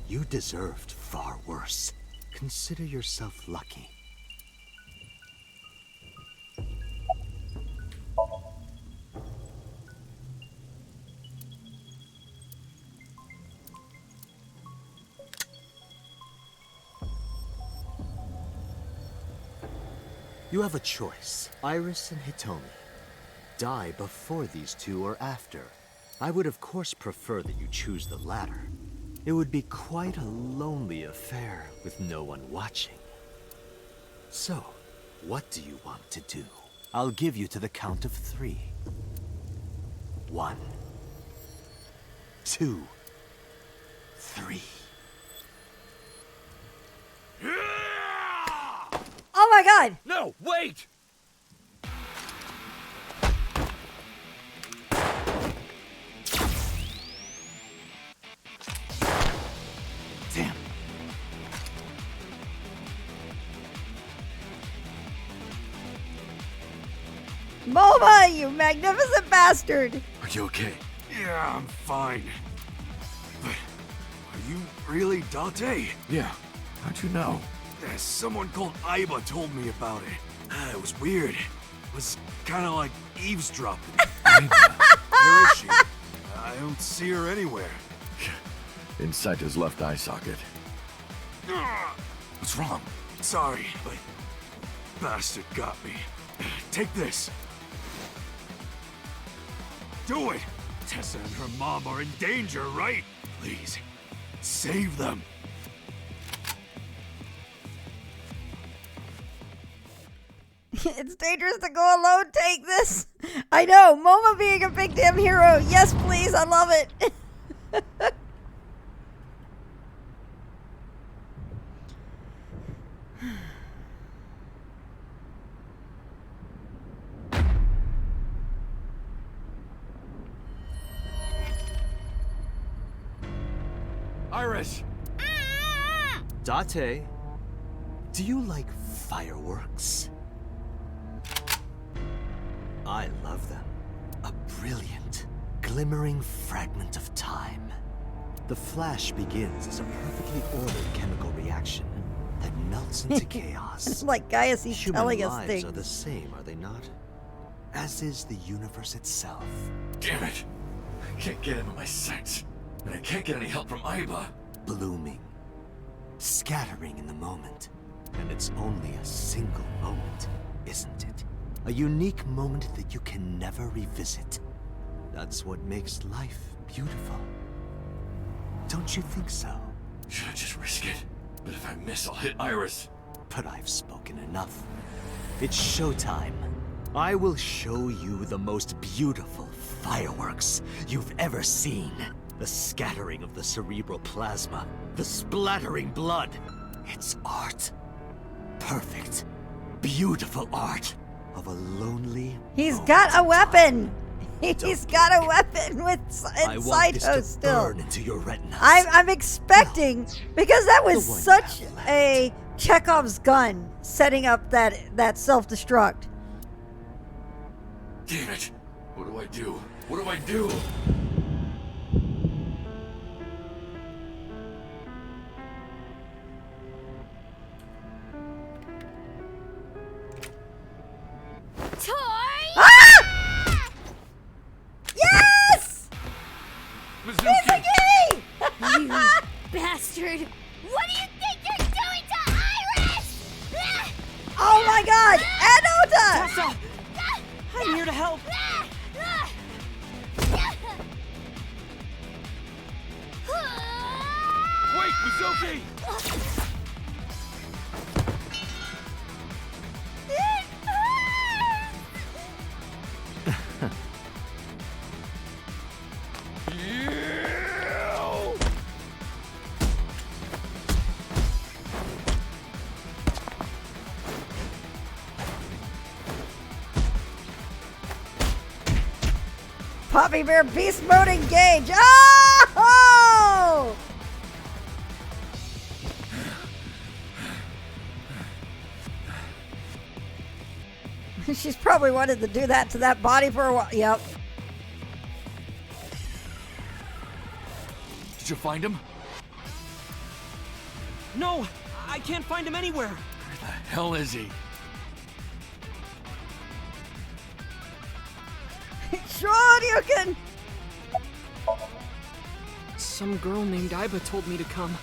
Speaker 8: You deserved far worse. Consider yourself lucky. You have a choice, Iris and Hitomi. Die before these two or after. I would of course prefer that you choose the latter. It would be quite a lonely affair with no one watching. So, what do you want to do? I'll give you to the count of 3. 1, 2, 3.
Speaker 1: Oh my god!
Speaker 19: No, wait!
Speaker 8: Damn.
Speaker 1: Momo, you magnificent bastard!
Speaker 14: Are you okay?
Speaker 19: Yeah, I'm fine. But are you really Date?
Speaker 17: Yeah. How'd you know?
Speaker 19: Someone called Aiba told me about it. It was weird. It was kind of like eavesdropping. Where is she? I don't see her anywhere.
Speaker 17: Inside his left eye socket.
Speaker 19: What's wrong? Sorry, but bastard got me. Take this. Do it! Tessa and her mom are in danger, right? Please, save them.
Speaker 1: It's dangerous to go alone. Take this. I know. Momo being a big damn hero. Yes, please. I love it.
Speaker 19: Iris!
Speaker 8: Date, do you like fireworks? I love them. A brilliant, glimmering fragment of time. The flash begins as a perfectly ordered chemical reaction that melts into chaos.
Speaker 1: Like Gaius, he's
Speaker 8: Human
Speaker 1: telling us
Speaker 8: lives
Speaker 1: things.
Speaker 8: are the same, are they not? As is the universe itself.
Speaker 17: Damn it! I can't get him in my sights. And I can't get any help from Aiba.
Speaker 8: Blooming. Scattering in the moment. And it's only a single moment, isn't it? A unique moment that you can never revisit. That's what makes life beautiful. Don't you think so?
Speaker 17: Should I just risk it? But if I miss, I'll hit Iris.
Speaker 8: But I've spoken enough. It's showtime. I will show you the most beautiful fireworks you've ever seen. The scattering of the cerebral plasma. The splattering blood. It's art. Perfect, beautiful art of a lonely...
Speaker 1: He's got a weapon. He's got a weapon with
Speaker 8: I want this
Speaker 1: Saito
Speaker 8: to
Speaker 1: still.
Speaker 8: burn into your retinas.
Speaker 1: I'm expecting, because that was
Speaker 8: the one you
Speaker 1: such a Chekhov's gun setting up that self-destruct.
Speaker 17: Damn it! What do I do? What do I do?
Speaker 5: Toy!
Speaker 1: Ah! Yes!
Speaker 17: Mizuki!
Speaker 5: You bastard! What do you think you're doing to Iris?
Speaker 1: Oh my god! Anota!
Speaker 7: Tessa! I'm here to help.
Speaker 17: Wait, Mizuki!
Speaker 1: Poppy Bear Beast Mode engage! Oh! She's probably wanted to do that to that body for a while. Yep.
Speaker 17: Did you find him?
Speaker 7: No, I can't find him anywhere.
Speaker 17: Where the hell is he?
Speaker 1: Sure, you can.
Speaker 7: Some girl named Iba told me to come.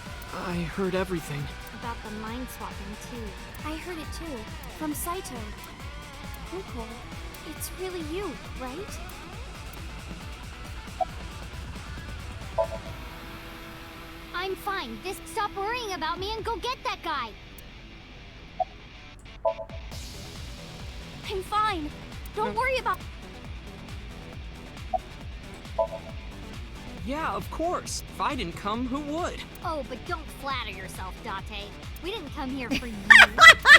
Speaker 7: I heard everything.
Speaker 6: About the mind swapping, too.
Speaker 3: I heard it too. From Saito.
Speaker 6: Uncle, it's really you, right? I'm fine. Just stop worrying about me and go get that guy.
Speaker 3: I'm fine. Don't worry about.
Speaker 7: Yeah, of course. If I didn't come, who would?
Speaker 6: Oh, but don't flatter yourself, Date. We didn't come here for you.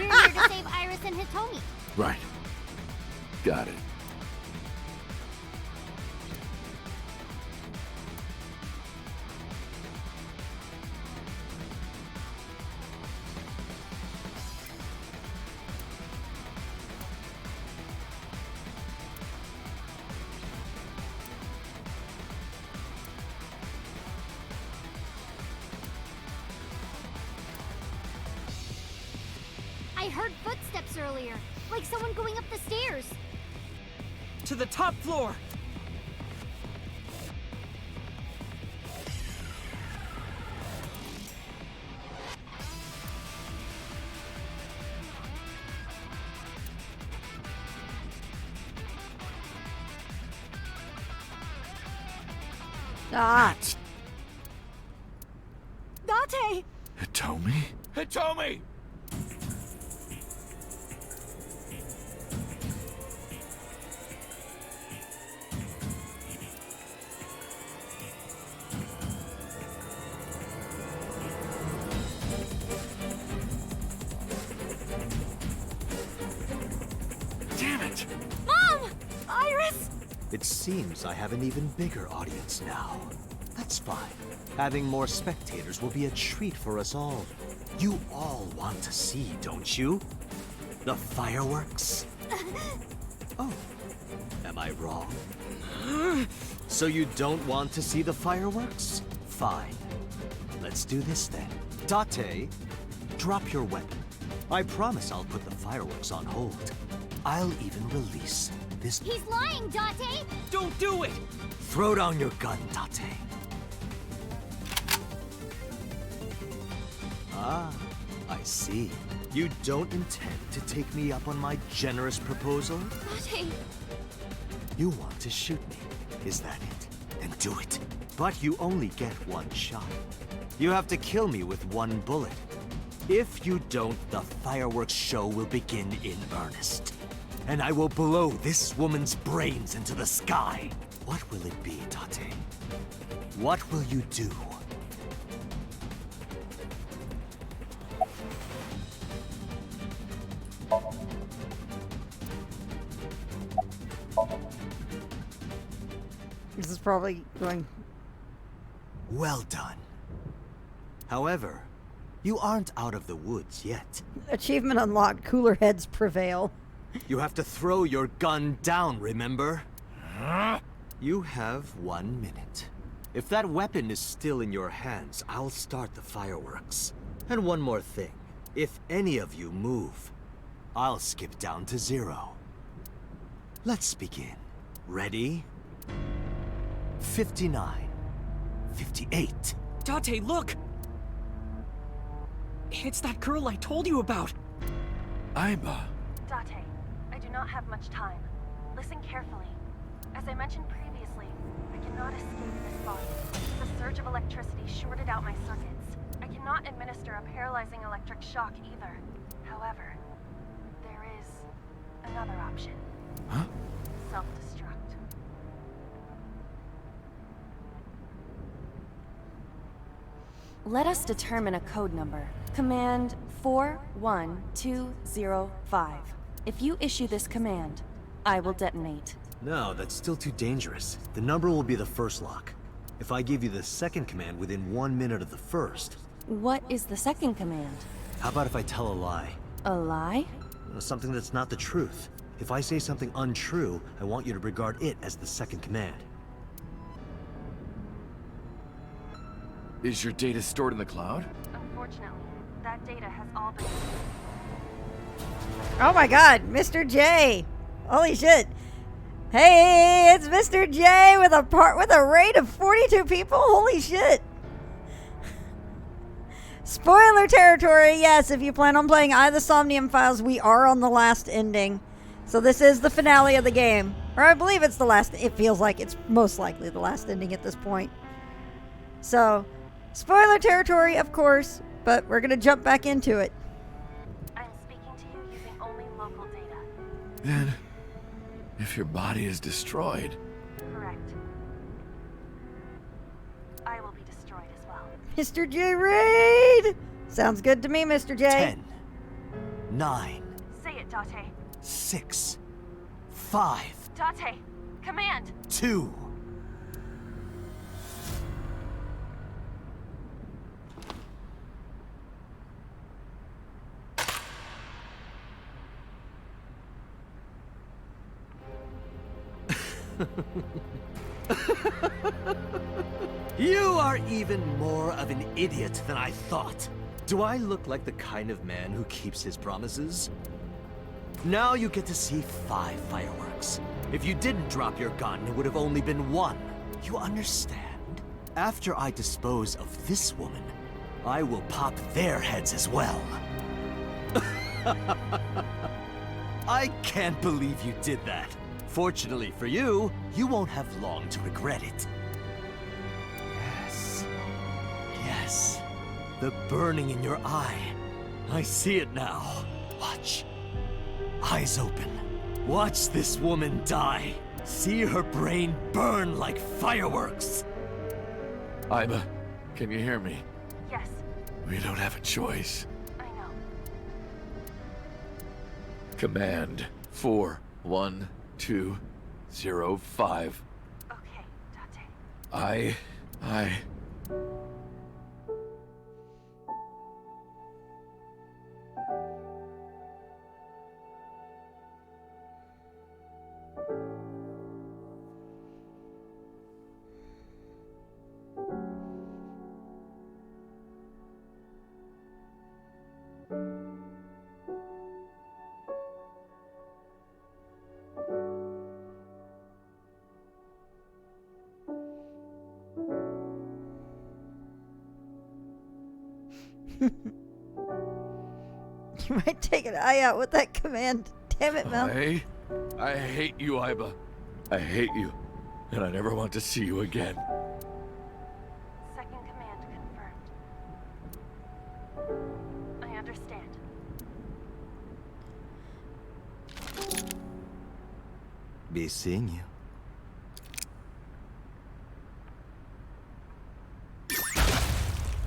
Speaker 6: We're here to save Iris and Hitomi.
Speaker 17: Right. Got it.
Speaker 6: I heard footsteps earlier, like someone going up the stairs.
Speaker 7: To the top floor.
Speaker 1: Ah.
Speaker 3: Date!
Speaker 17: Hitomi? Hitomi! Damn it!
Speaker 3: Mom! Iris!
Speaker 8: It seems I have an even bigger audience now. That's fine. Having more spectators will be a treat for us all. You all want to see, don't you? The fireworks? Oh, am I wrong? So you don't want to see the fireworks? Fine. Let's do this then. Date, drop your weapon. I promise I'll put the fireworks on hold. I'll even release this.
Speaker 6: He's lying, Date!
Speaker 7: Don't do it!
Speaker 8: Throw down your gun, Date. Ah, I see. You don't intend to take me up on my generous proposal?
Speaker 3: Date!
Speaker 8: You want to shoot me, is that it? Then do it. But you only get one shot. You have to kill me with one bullet. If you don't, the fireworks show will begin in earnest. And I will blow this woman's brains into the sky. What will it be, Date? What will you do?
Speaker 1: This is probably going...
Speaker 8: Well done. However, you aren't out of the woods yet.
Speaker 1: Achievement unlocked. Cooler heads prevail.
Speaker 8: You have to throw your gun down, remember? You have 1 minute. If that weapon is still in your hands, I'll start the fireworks. And one more thing. If any of you move, I'll skip down to 0. Let's begin. Ready? 59. 58.
Speaker 7: Date, look! It's that girl I told you about.
Speaker 17: Aiba.
Speaker 11: Date, I do not have much time. Listen carefully. As I mentioned previously, I cannot escape this body. The surge of electricity shorted out my circuits. I cannot administer a paralyzing electric shock either. However, there is another option.
Speaker 17: Huh?
Speaker 11: Self-destruct. Let us determine a code number. Command 41205. If you issue this command, I will detonate.
Speaker 8: No, that's still too dangerous. The number will be the first lock. If I give you the second command within 1 minute of the first...
Speaker 11: What is the second command?
Speaker 8: How about if I tell a lie?
Speaker 11: A lie?
Speaker 8: Something that's not the truth. If I say something untrue, I want you to regard it as the second command.
Speaker 17: Is your data stored in the cloud?
Speaker 11: Unfortunately, that data has all been...
Speaker 1: Oh my god, Mr. J! Holy shit! Hey, it's Mr. J with a rate of 42 people. Holy shit! Spoiler territory. Yes, if you plan on playing Eye of the Somnium Files, we are on the last ending. So this is the finale of the game, or I believe it's the last. It feels like it's most likely the last ending at this point. So, spoiler territory, of course, but we're gonna jump back into it.
Speaker 11: I'm speaking to you using only local data.
Speaker 17: Then, if your body is destroyed...
Speaker 11: Correct. I will be destroyed as well.
Speaker 1: Mr. J. Reed! Sounds good to me, Mr. J.
Speaker 8: 10, 9,
Speaker 11: Say it, Date.
Speaker 8: 6, 5,
Speaker 11: Date, command!
Speaker 8: 2. You are even more of an idiot than I thought. Do I look like the kind of man who keeps his promises? Now you get to see 5 fireworks. If you didn't drop your gun, it would have only been 1. You understand? After I dispose of this woman, I will pop their heads as well. I can't believe you did that. Fortunately for you, you won't have long to regret it. Yes. Yes. The burning in your eye. I see it now. Watch. Eyes open. Watch this woman die. See her brain burn like fireworks.
Speaker 17: Aiba, can you hear me?
Speaker 11: Yes,
Speaker 17: We don't have a choice.
Speaker 11: I know.
Speaker 17: Command 41205.
Speaker 11: Okay, Date.
Speaker 17: I...
Speaker 1: You might take an eye out with that command. Damn it, Mel.
Speaker 17: I hate you, Aiba. I hate you. And I never want to see you again.
Speaker 11: Second command confirmed. I understand.
Speaker 8: Be seeing you.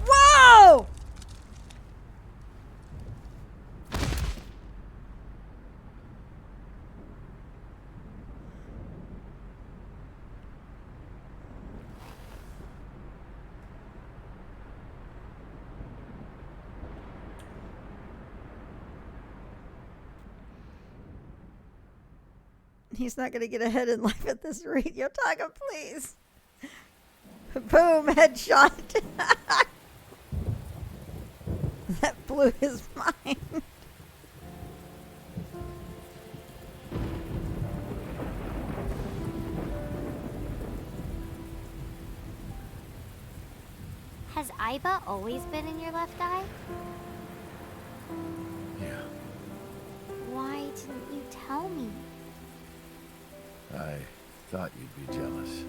Speaker 1: Whoa! He's not going to get ahead in life at this rate. Yotaka, please. Boom, headshot. That blew his mind.
Speaker 6: Has Aiba always been in your left eye?
Speaker 17: Yeah,
Speaker 6: Why didn't you tell me?
Speaker 17: I thought you'd be jealous.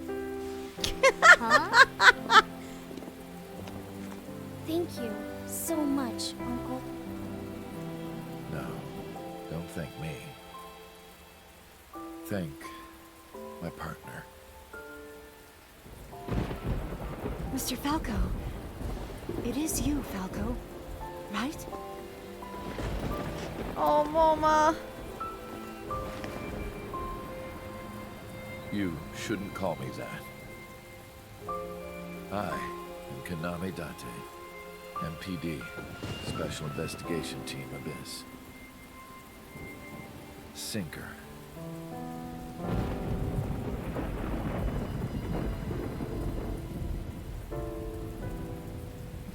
Speaker 6: Huh?
Speaker 3: Thank you so much, Uncle.
Speaker 17: No, don't thank me. Thank my partner.
Speaker 15: Mr. Falco. It is you, Falco. Right?
Speaker 1: Oh, Mama.
Speaker 17: You shouldn't call me that. I am Kaname Date, MPD, Special Investigation Team Abyss. Sinker.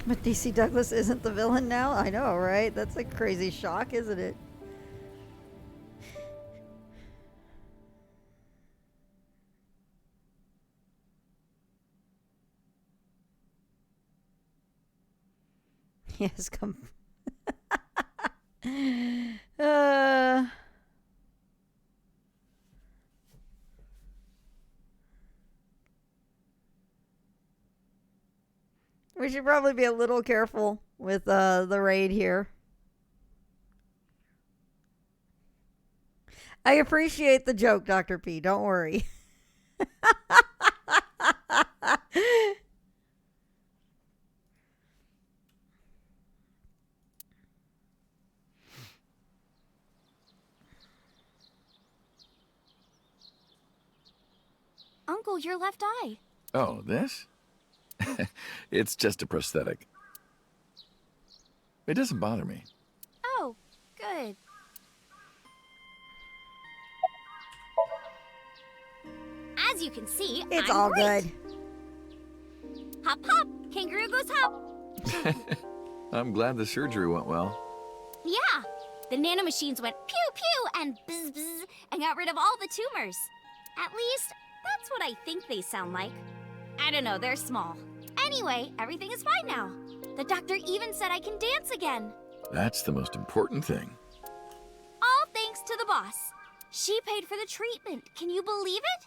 Speaker 1: But DC Douglas isn't the villain now? I know, right? That's a crazy shock, isn't it? Yes, come. We should probably be a little careful with the raid here. I appreciate the joke, Dr. P. Don't worry.
Speaker 3: Uncle, your left eye.
Speaker 17: Oh, this? It's just a prosthetic. It doesn't bother me.
Speaker 3: Oh, good.
Speaker 5: As you can see,
Speaker 1: It's
Speaker 5: I'm
Speaker 1: all
Speaker 5: great.
Speaker 1: good.
Speaker 5: Hop, hop. Kangaroo goes hop.
Speaker 17: I'm glad the surgery went well.
Speaker 5: Yeah. The nanomachines went pew pew and bzz bzz and got rid of all the tumors. At least, that's what I think they sound like. I don't know, they're small. Anyway, everything is fine now. The doctor even said I can dance again.
Speaker 17: That's the most important thing.
Speaker 5: All thanks to the boss. She paid for the treatment. Can you believe it?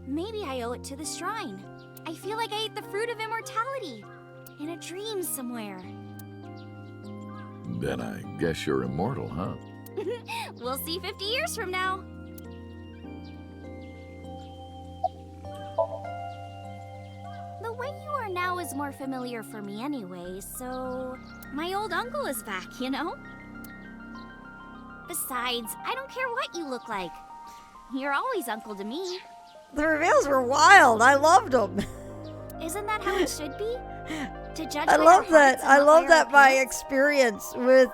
Speaker 5: Maybe I owe it to the shrine. I feel like I ate the fruit of immortality. In a dream somewhere.
Speaker 17: Then I guess you're immortal, huh?
Speaker 5: We'll see 50 years from now. The way you are now is more familiar for me anyway, so... My old uncle is back, you know? Besides, I don't care what you look like. You're always uncle to me.
Speaker 1: The reveals were wild. I loved them.
Speaker 5: Isn't that how it should be? To judge
Speaker 1: I
Speaker 5: by
Speaker 1: love
Speaker 5: our
Speaker 1: that.
Speaker 5: hearts and
Speaker 1: I
Speaker 5: not
Speaker 1: love
Speaker 5: by our
Speaker 1: that my
Speaker 5: appearance?
Speaker 1: experience with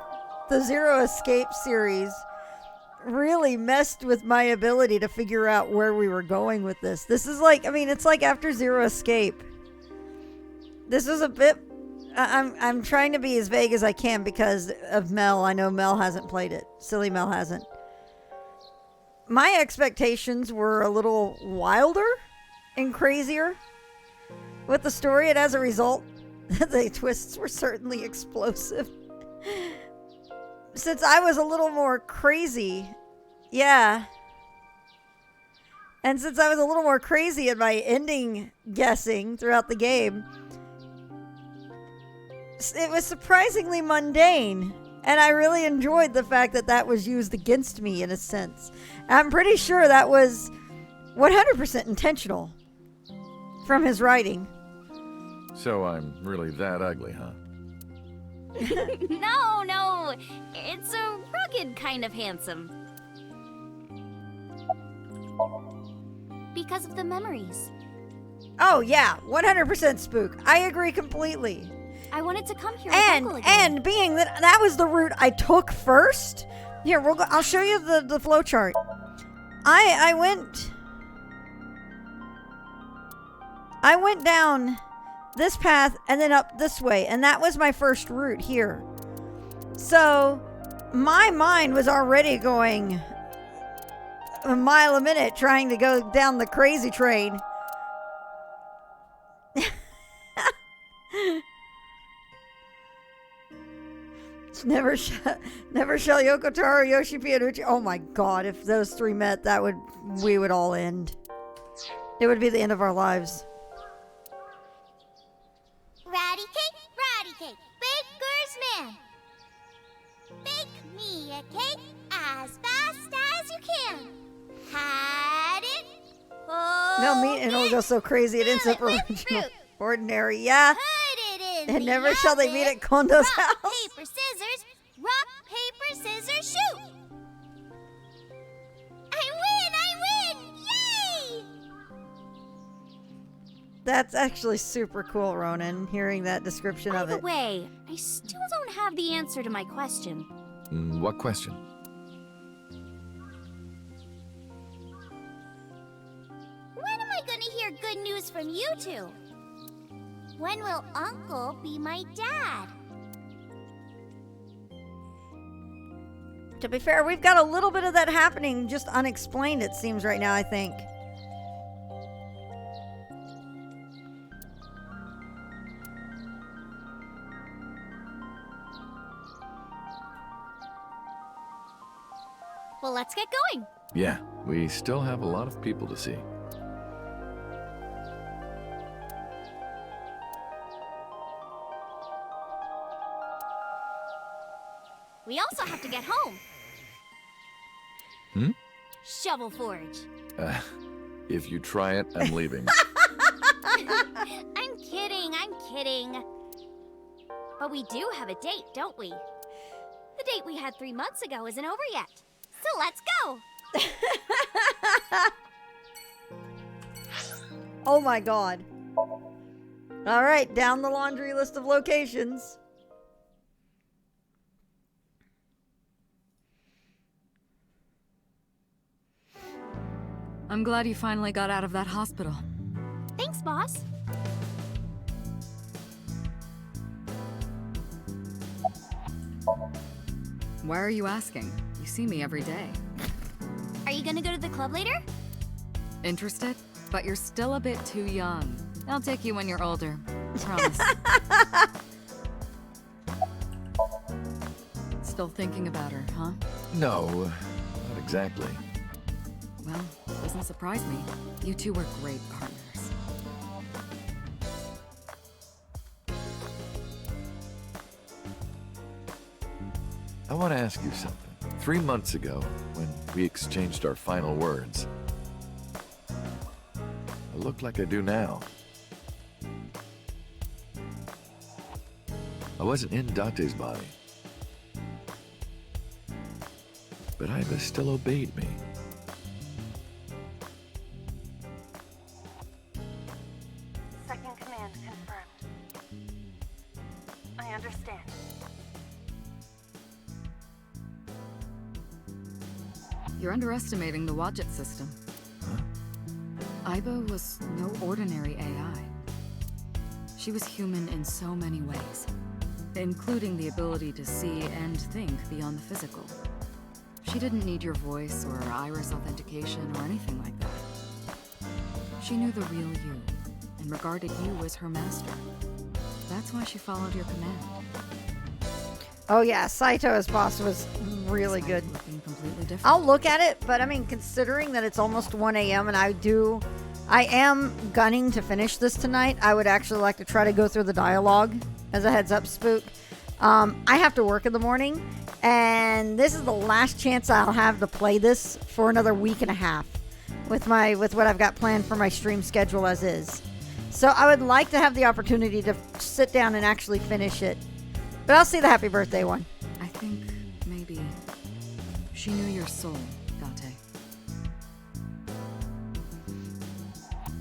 Speaker 1: the Zero Escape series really messed with my ability to figure out where we were going with this. This is like, I mean, it's like after Zero Escape. This was a bit. I'm trying to be as vague as I can because of Mel. I know Mel hasn't played it. Silly Mel hasn't. My expectations were a little wilder and crazier with the story, and as a result, the twists were certainly explosive. Since I was a little more crazy, yeah. And since I was a little more crazy in my ending guessing throughout the game, it was surprisingly mundane. And I really enjoyed the fact that that was used against me in a sense. I'm pretty sure that was 100% intentional from his writing.
Speaker 17: So I'm really that ugly, huh?
Speaker 3: No. It's a rugged kind of handsome. Because of the memories.
Speaker 1: Oh, yeah. 100% spook. I agree completely.
Speaker 3: I wanted to come here
Speaker 1: And being that that was the route I took first. Here, we'll go. I'll show you the flow chart. I went down this path and then up this way, and that was my first route here. So my mind was already going a mile a minute trying to go down the crazy train. Never shall Yoko Taro, Yoshi P, and Uchi. Oh my god, if those three met, we would all end. It would be the end of our lives.
Speaker 5: Ratty cake, baker's man. Bake me a cake as fast as you can. Had it.
Speaker 1: They'll meet and it'll go so crazy it ends up original. Ordinary, yeah. And never shall they meet at Kondo's house.
Speaker 5: Paper, scissors. Rock, paper, scissors, shoot. I win! Yay!
Speaker 1: That's actually super cool, Ronan, hearing that description of
Speaker 3: By
Speaker 1: it.
Speaker 3: the way, I still don't have the answer to my question.
Speaker 17: What question?
Speaker 5: When am I gonna hear good news from you two? When will Uncle be my dad?
Speaker 1: To be fair, we've got a little bit of that happening, just unexplained, it seems, right now, I think.
Speaker 3: Well, let's get going.
Speaker 17: Yeah, we still have a lot of people to see.
Speaker 3: We also have to get home. Shovel Forge.
Speaker 17: If you try it, I'm leaving.
Speaker 3: I'm kidding. But we do have a date, don't we? The date we had 3 months ago isn't over yet. So let's go.
Speaker 1: Oh my god. All right, down the laundry list of locations.
Speaker 12: I'm glad you finally got out of that hospital.
Speaker 3: Thanks, boss.
Speaker 12: Why are you asking? You see me every day.
Speaker 3: Are you gonna go to the club later?
Speaker 12: Interested? But you're still a bit too young. I'll take you when you're older. Promise. Still thinking about her, huh?
Speaker 17: No, not exactly.
Speaker 12: Well, doesn't surprise me. You two were great partners.
Speaker 17: I want to ask you something. 3 months ago, when we exchanged our final words, I look like I do now. I wasn't in Date's body, but Iva still obeyed me.
Speaker 11: Second command confirmed. I understand.
Speaker 12: You're underestimating the Wadjet system.
Speaker 17: Huh?
Speaker 12: Iba was no ordinary AI. She was human in so many ways, including the ability to see and think beyond the physical. She didn't need your voice or iris authentication or anything like that. She knew the real you and regarded you as her master. That's why she followed your command.
Speaker 1: Oh yeah, Saito as boss was really good.
Speaker 12: Looking completely different.
Speaker 1: I'll look at it, but I mean, considering that it's almost 1 a.m. and I am gunning to finish this tonight, I would actually like to try to go through the dialogue as a heads up, Spook. I have to work in the morning, and this is the last chance I'll have to play this for another week and a half with what I've got planned for my stream schedule as is. So I would like to have the opportunity to sit down and actually finish it But I'll see the happy birthday one.
Speaker 12: I think maybe she knew your soul, Date.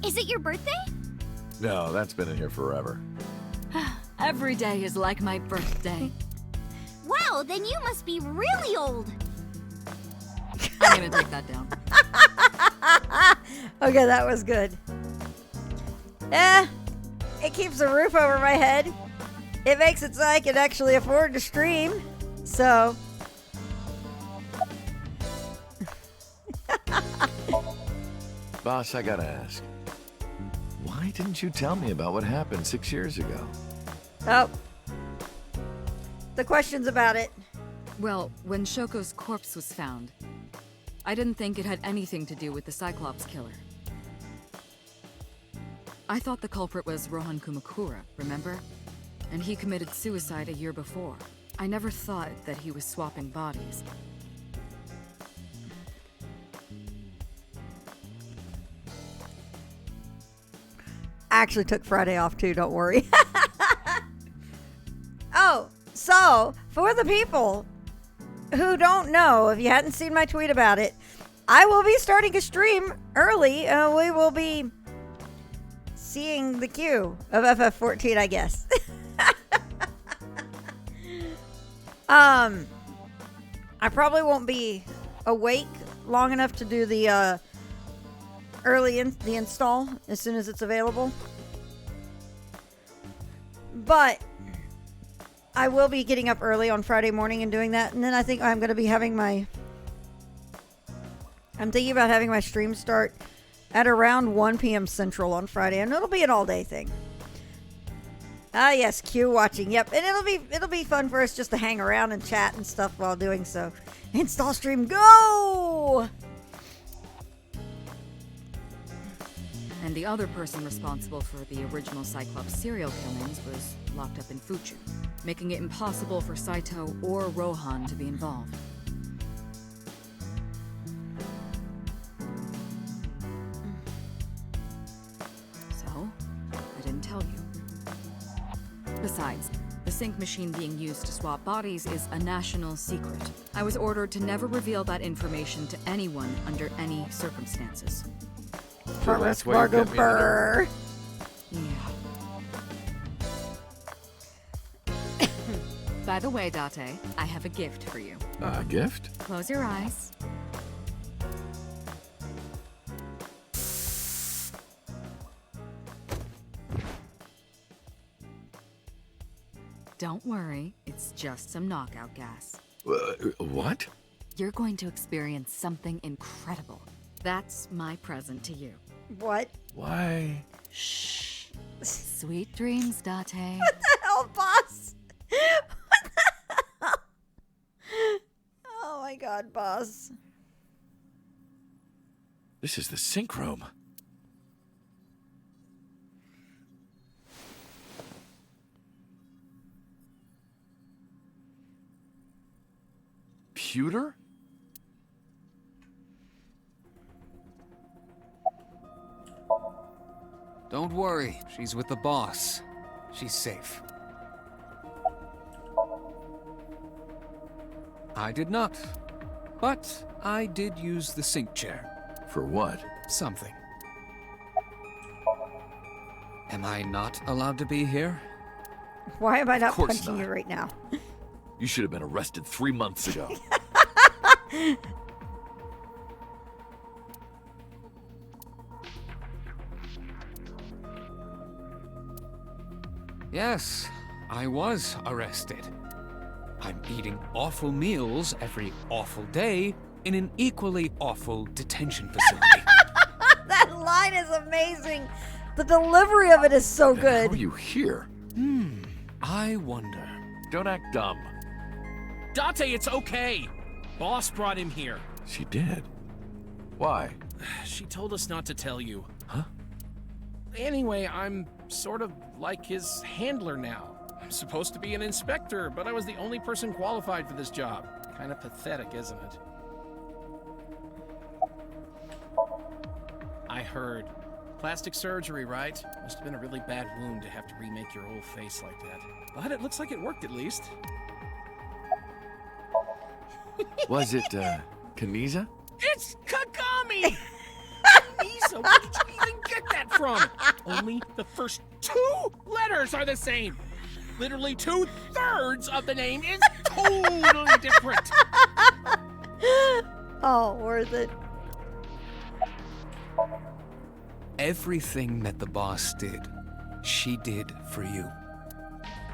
Speaker 5: Is it your birthday?
Speaker 17: No, that's been in here forever.
Speaker 12: Every day is like my birthday.
Speaker 5: Wow, then you must be really old.
Speaker 12: I'm gonna take that down.
Speaker 1: Okay, that was good. It keeps a roof over my head. It makes it so I can actually afford to stream. So.
Speaker 17: Boss, I gotta ask. Why didn't you tell me about what happened 6 years ago?
Speaker 1: Oh. The questions about it.
Speaker 12: Well, when Shoko's corpse was found, I didn't think it had anything to do with the Cyclops killer. I thought the culprit was Rohan Kumakura, remember? And he committed suicide a year before. I never thought that he was swapping bodies.
Speaker 1: I actually took Friday off too, don't worry. Oh, so for the people who don't know, if you hadn't seen my tweet about it, I will be starting a stream early. We will be seeing the queue of FF14, I guess. I probably won't be awake long enough to do the the install as soon as it's available. But I will be getting up early on Friday morning and doing that, and then I think I'm going to be having I'm thinking about having my stream start at around 1 p.m. Central on Friday, and it'll be an all-day thing. Ah, yes, Q watching. Yep, and it'll be fun for us just to hang around and chat and stuff while doing so. Install stream, go!
Speaker 12: And the other person responsible for the original Cyclops serial killings was locked up in Fuchu, making it impossible for Saito or Rohan to be involved. So, I didn't tell you. Besides, the sync machine being used to swap bodies is a national secret. I was ordered to never reveal that information to anyone under any circumstances.
Speaker 17: So that's why you kept me under.
Speaker 12: Yeah. By the way, Date, I have a gift for you.
Speaker 17: A gift?
Speaker 12: Close your eyes. Don't worry, it's just some knockout gas.
Speaker 17: What?
Speaker 12: You're going to experience something incredible. That's my present to you.
Speaker 1: What?
Speaker 17: Why?
Speaker 12: Shh. Sweet dreams, Date.
Speaker 1: What the hell, boss? What the hell? Oh my god, boss.
Speaker 17: This is the sync room. Pewter?
Speaker 13: Don't worry, she's with the boss. She's safe. I did not. But I did use the sync chair.
Speaker 17: For what?
Speaker 13: Something. Am I not allowed to be here?
Speaker 1: Why am I not
Speaker 17: course
Speaker 1: punching
Speaker 17: not.
Speaker 1: you right now?
Speaker 17: You should have been arrested 3 months ago.
Speaker 13: Yes, I was arrested. I'm eating awful meals every awful day in an equally awful detention facility.
Speaker 1: That line is amazing. The delivery of it is so good.
Speaker 17: How are you here?
Speaker 13: I wonder.
Speaker 17: Don't act dumb.
Speaker 14: Date, it's okay. Boss brought him here.
Speaker 17: She did. Why?
Speaker 14: She told us not to tell you.
Speaker 17: Huh?
Speaker 14: Anyway, I'm sort of like his handler now. I'm supposed to be an inspector, but I was the only person qualified for this job. Kind of pathetic, isn't it? I heard.
Speaker 21: Plastic surgery, right? Must have been a really bad wound to have to remake your whole face like that. But it looks like it worked at least.
Speaker 17: Was it, Kaniza?
Speaker 21: It's Kagami! Lisa, where did you even get that from? Only the first 2 letters are the same. Literally 2/3 of the name is totally different.
Speaker 1: Oh, worth it.
Speaker 20: Everything that the boss did, she did for you.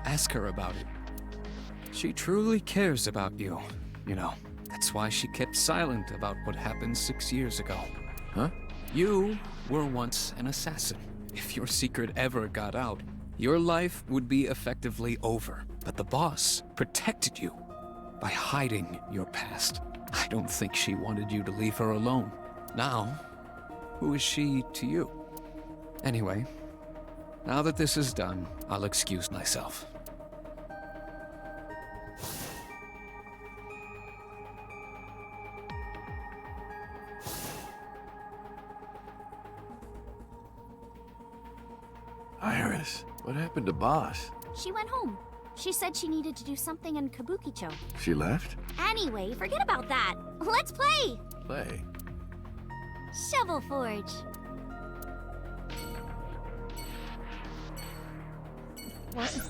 Speaker 20: Ask her about it. She truly cares about you, you know. That's why she kept silent about what happened 6 years ago.
Speaker 17: Huh?
Speaker 20: You were once an assassin. If your secret ever got out, your life would be effectively over. But the boss protected you by hiding your past. I don't think she wanted you to leave her alone. Now, who is she to you? Anyway, now that this is done, I'll excuse myself.
Speaker 17: Iris, what happened to Boss?
Speaker 5: She went home. She said she needed to do something in Kabukicho.
Speaker 17: She left?
Speaker 5: Anyway, forget about that. Let's play!
Speaker 17: Play.
Speaker 5: Shovel Forge.
Speaker 1: What?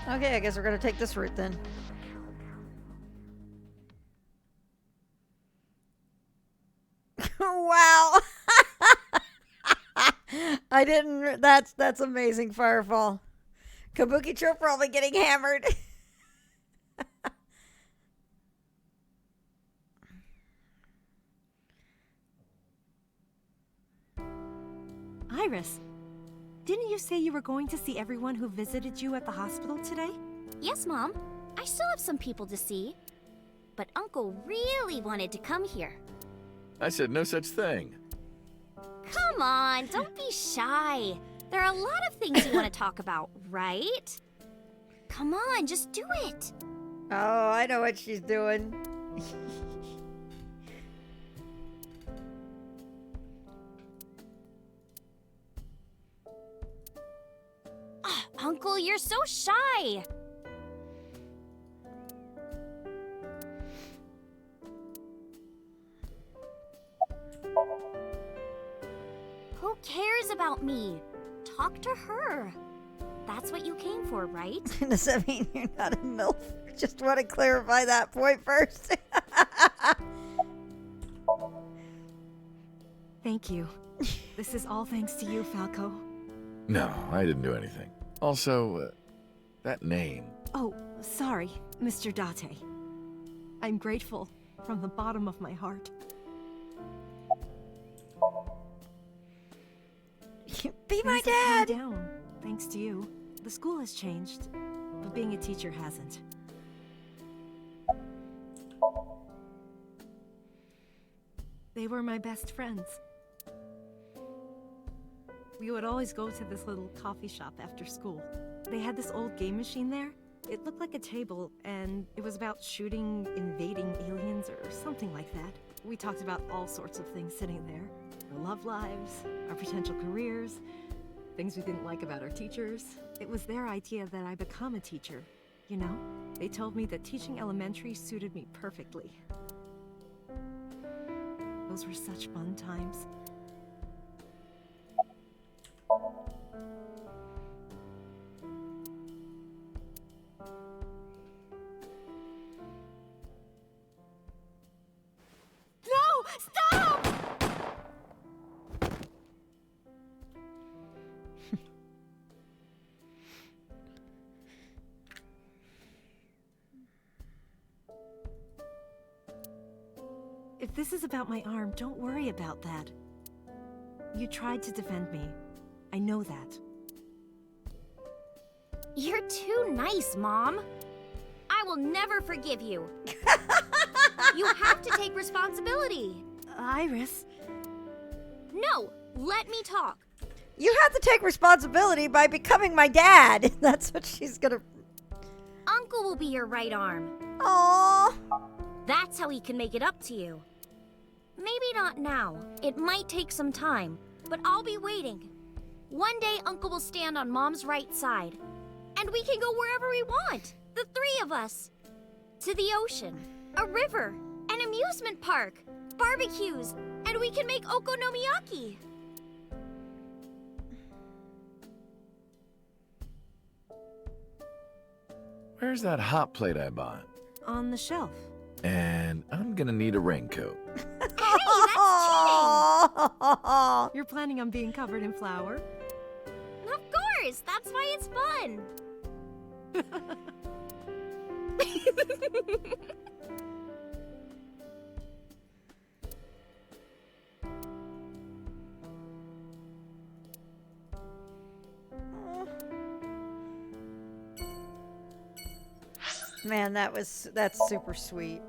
Speaker 1: Okay, I guess we're gonna take this route then. Wow. I didn't. That's amazing, Firefall. Kabukicho probably getting hammered.
Speaker 15: Iris, didn't you say you were going to see everyone who visited you at the hospital today?
Speaker 5: Yes, Mom. I still have some people to see. But Uncle really wanted to come here.
Speaker 17: I said no such thing.
Speaker 5: Come on, don't be shy. There are a lot of things you want to talk about, right? Come on, just do it.
Speaker 1: Oh, I know what she's doing.
Speaker 5: Uncle, you're so shy. Who cares about me? Talk to her. That's what you came for, right?
Speaker 1: Does that mean you're not a MILF? Just want to clarify that point first.
Speaker 15: Thank you. This is all thanks to you, Falco.
Speaker 17: No, I didn't do anything. Also, that name.
Speaker 15: Oh, sorry, Mr. Date. I'm grateful from the bottom of my heart.
Speaker 1: Be my
Speaker 15: Things have
Speaker 1: dad!
Speaker 15: calmed down, thanks to you. The school has changed, but being a teacher hasn't. They were my best friends. We would always go to this little coffee shop after school. They had this old game machine there. It looked like a table, and it was about shooting invading aliens or something like that. We talked about all sorts of things sitting there. Our love lives, our potential careers, things we didn't like about our teachers. It was their idea that I become a teacher, you know? They told me that teaching elementary suited me perfectly. Those were such fun times.
Speaker 5: No! Stop!
Speaker 15: If this is about my arm, don't worry about that. You tried to defend me. I know that.
Speaker 5: You're too nice, Mom. I will never forgive you. You have to take responsibility.
Speaker 15: Iris.
Speaker 5: No, let me talk.
Speaker 1: You have to take responsibility by becoming my dad. That's what she's gonna...
Speaker 5: Uncle will be your right arm.
Speaker 1: Aww.
Speaker 5: That's how he can make it up to you. Maybe not now. It might take some time, but I'll be waiting. One day, Uncle will stand on Mom's right side, and we can go wherever we want, the three of us. To the ocean, a river, an amusement park, barbecues, and we can make okonomiyaki.
Speaker 17: Where's that hot plate I bought?
Speaker 9: On the shelf.
Speaker 17: And I'm gonna need a raincoat.
Speaker 5: Hey, that's cheating!
Speaker 9: You're planning on being covered in flour?
Speaker 5: Of course, that's why it's fun.
Speaker 1: Man, that's super sweet.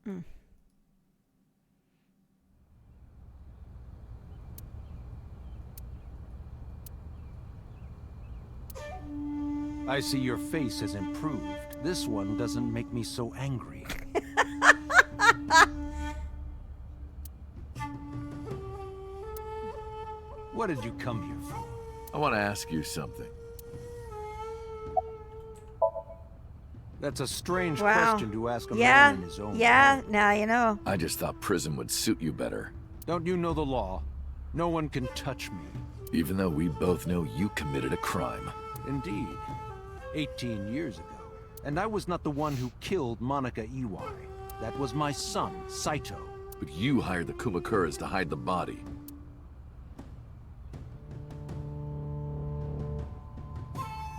Speaker 1: Mm.
Speaker 10: I see your face has improved. This one doesn't make me so angry. What did you come here for?
Speaker 17: I want to ask you something.
Speaker 10: That's a strange
Speaker 1: Wow.
Speaker 10: question to ask a
Speaker 1: Yeah,
Speaker 10: man in his own
Speaker 1: yeah,
Speaker 10: home.
Speaker 1: now you know.
Speaker 17: I just thought prison would suit you better.
Speaker 10: Don't you know the law? No one can touch me.
Speaker 17: Even though we both know you committed a crime.
Speaker 10: Indeed. 18 years ago. And I was not the one who killed Monica Iwai. That was my son, Saito.
Speaker 17: But you hired the Kumakuras to hide the body.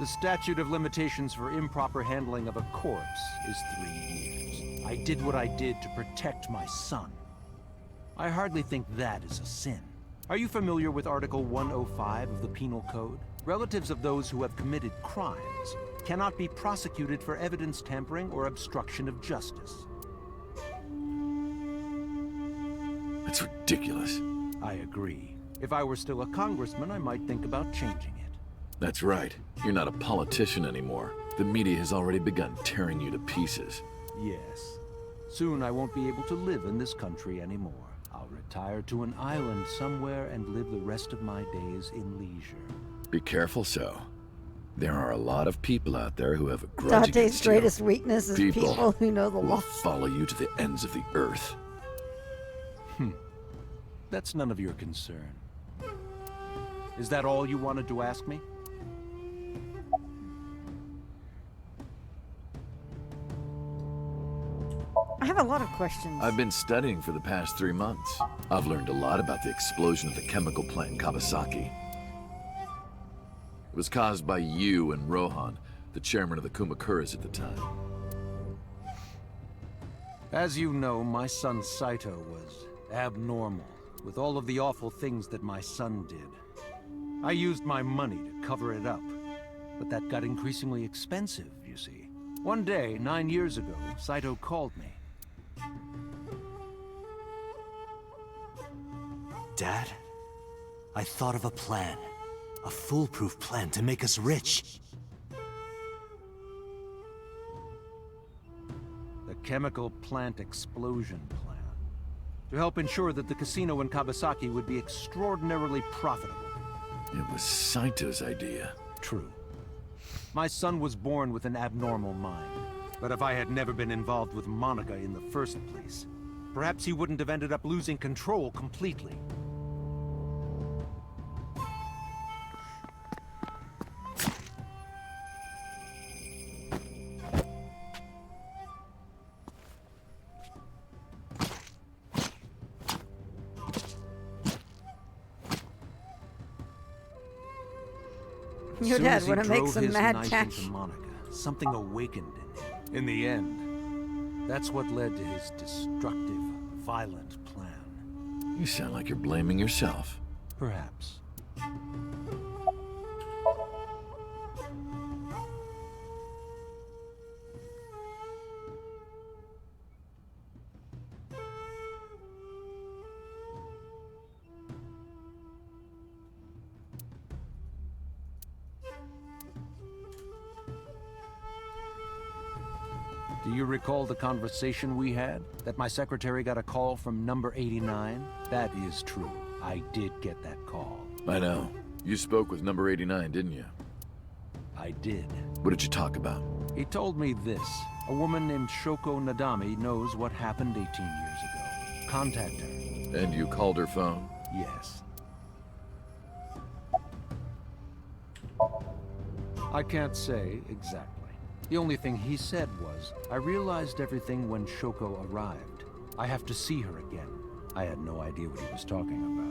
Speaker 10: The statute of limitations for improper handling of a corpse is 3 years. I did what I did to protect my son. I hardly think that is a sin. Are you familiar with Article 105 of the Penal Code? Relatives of those who have committed crimes cannot be prosecuted for evidence tampering or obstruction of justice.
Speaker 17: That's ridiculous.
Speaker 10: I agree. If I were still a congressman, I might think about changing it.
Speaker 17: That's right. You're not a politician anymore. The media has already begun tearing you to pieces.
Speaker 10: Yes. Soon I won't be able to live in this country anymore. I'll retire to an island somewhere and live the rest of my days in leisure.
Speaker 17: Be careful, so. There are a lot of people out there who have a grudge
Speaker 1: Dante's
Speaker 17: against you.
Speaker 1: greatest weakness is people who know the
Speaker 17: who
Speaker 1: law.
Speaker 17: will follow you to the ends of the earth.
Speaker 10: That's none of your concern. Is that all you wanted to ask me?
Speaker 1: I have a lot of questions.
Speaker 17: I've been studying for the past 3 months. I've learned a lot about the explosion of the chemical plant in Kawasaki. It was caused by you and Rohan, the chairman of the Kumakuras at the time.
Speaker 10: As you know, my son Saito was abnormal, with all of the awful things that my son did. I used my money to cover it up, but that got increasingly expensive, you see. One day, 9 years ago, Saito called me.
Speaker 8: Dad, I thought of a plan. A foolproof plan to make us rich.
Speaker 10: The chemical plant explosion plan. To help ensure that the casino in Kawasaki would be extraordinarily profitable.
Speaker 17: It was Saito's idea.
Speaker 10: True. My son was born with an abnormal mind. But if I had never been involved with Monica in the first place, perhaps he wouldn't have ended up losing control completely.
Speaker 1: Your
Speaker 10: Soon
Speaker 1: dad
Speaker 10: as he
Speaker 1: wanna make
Speaker 10: drove
Speaker 1: some
Speaker 10: his
Speaker 1: mad
Speaker 10: knife
Speaker 1: cash.
Speaker 10: into Monica, something awakened in him. In the end, that's what led to his destructive, violent plan.
Speaker 17: You sound like you're blaming yourself.
Speaker 10: Perhaps. Do you recall the conversation we had? That my secretary got a call from number 89? That is true. I did get that call.
Speaker 17: I know. You spoke with number 89, didn't you?
Speaker 10: I did.
Speaker 17: What did you talk about?
Speaker 10: He told me this. A woman named Shoko Nadami knows what happened 18 years ago. Contact her.
Speaker 17: And you called her phone?
Speaker 10: Yes. I can't say exactly. The only thing he said was, I realized everything when Shoko arrived. I have to see her again. I had no idea what he was talking about.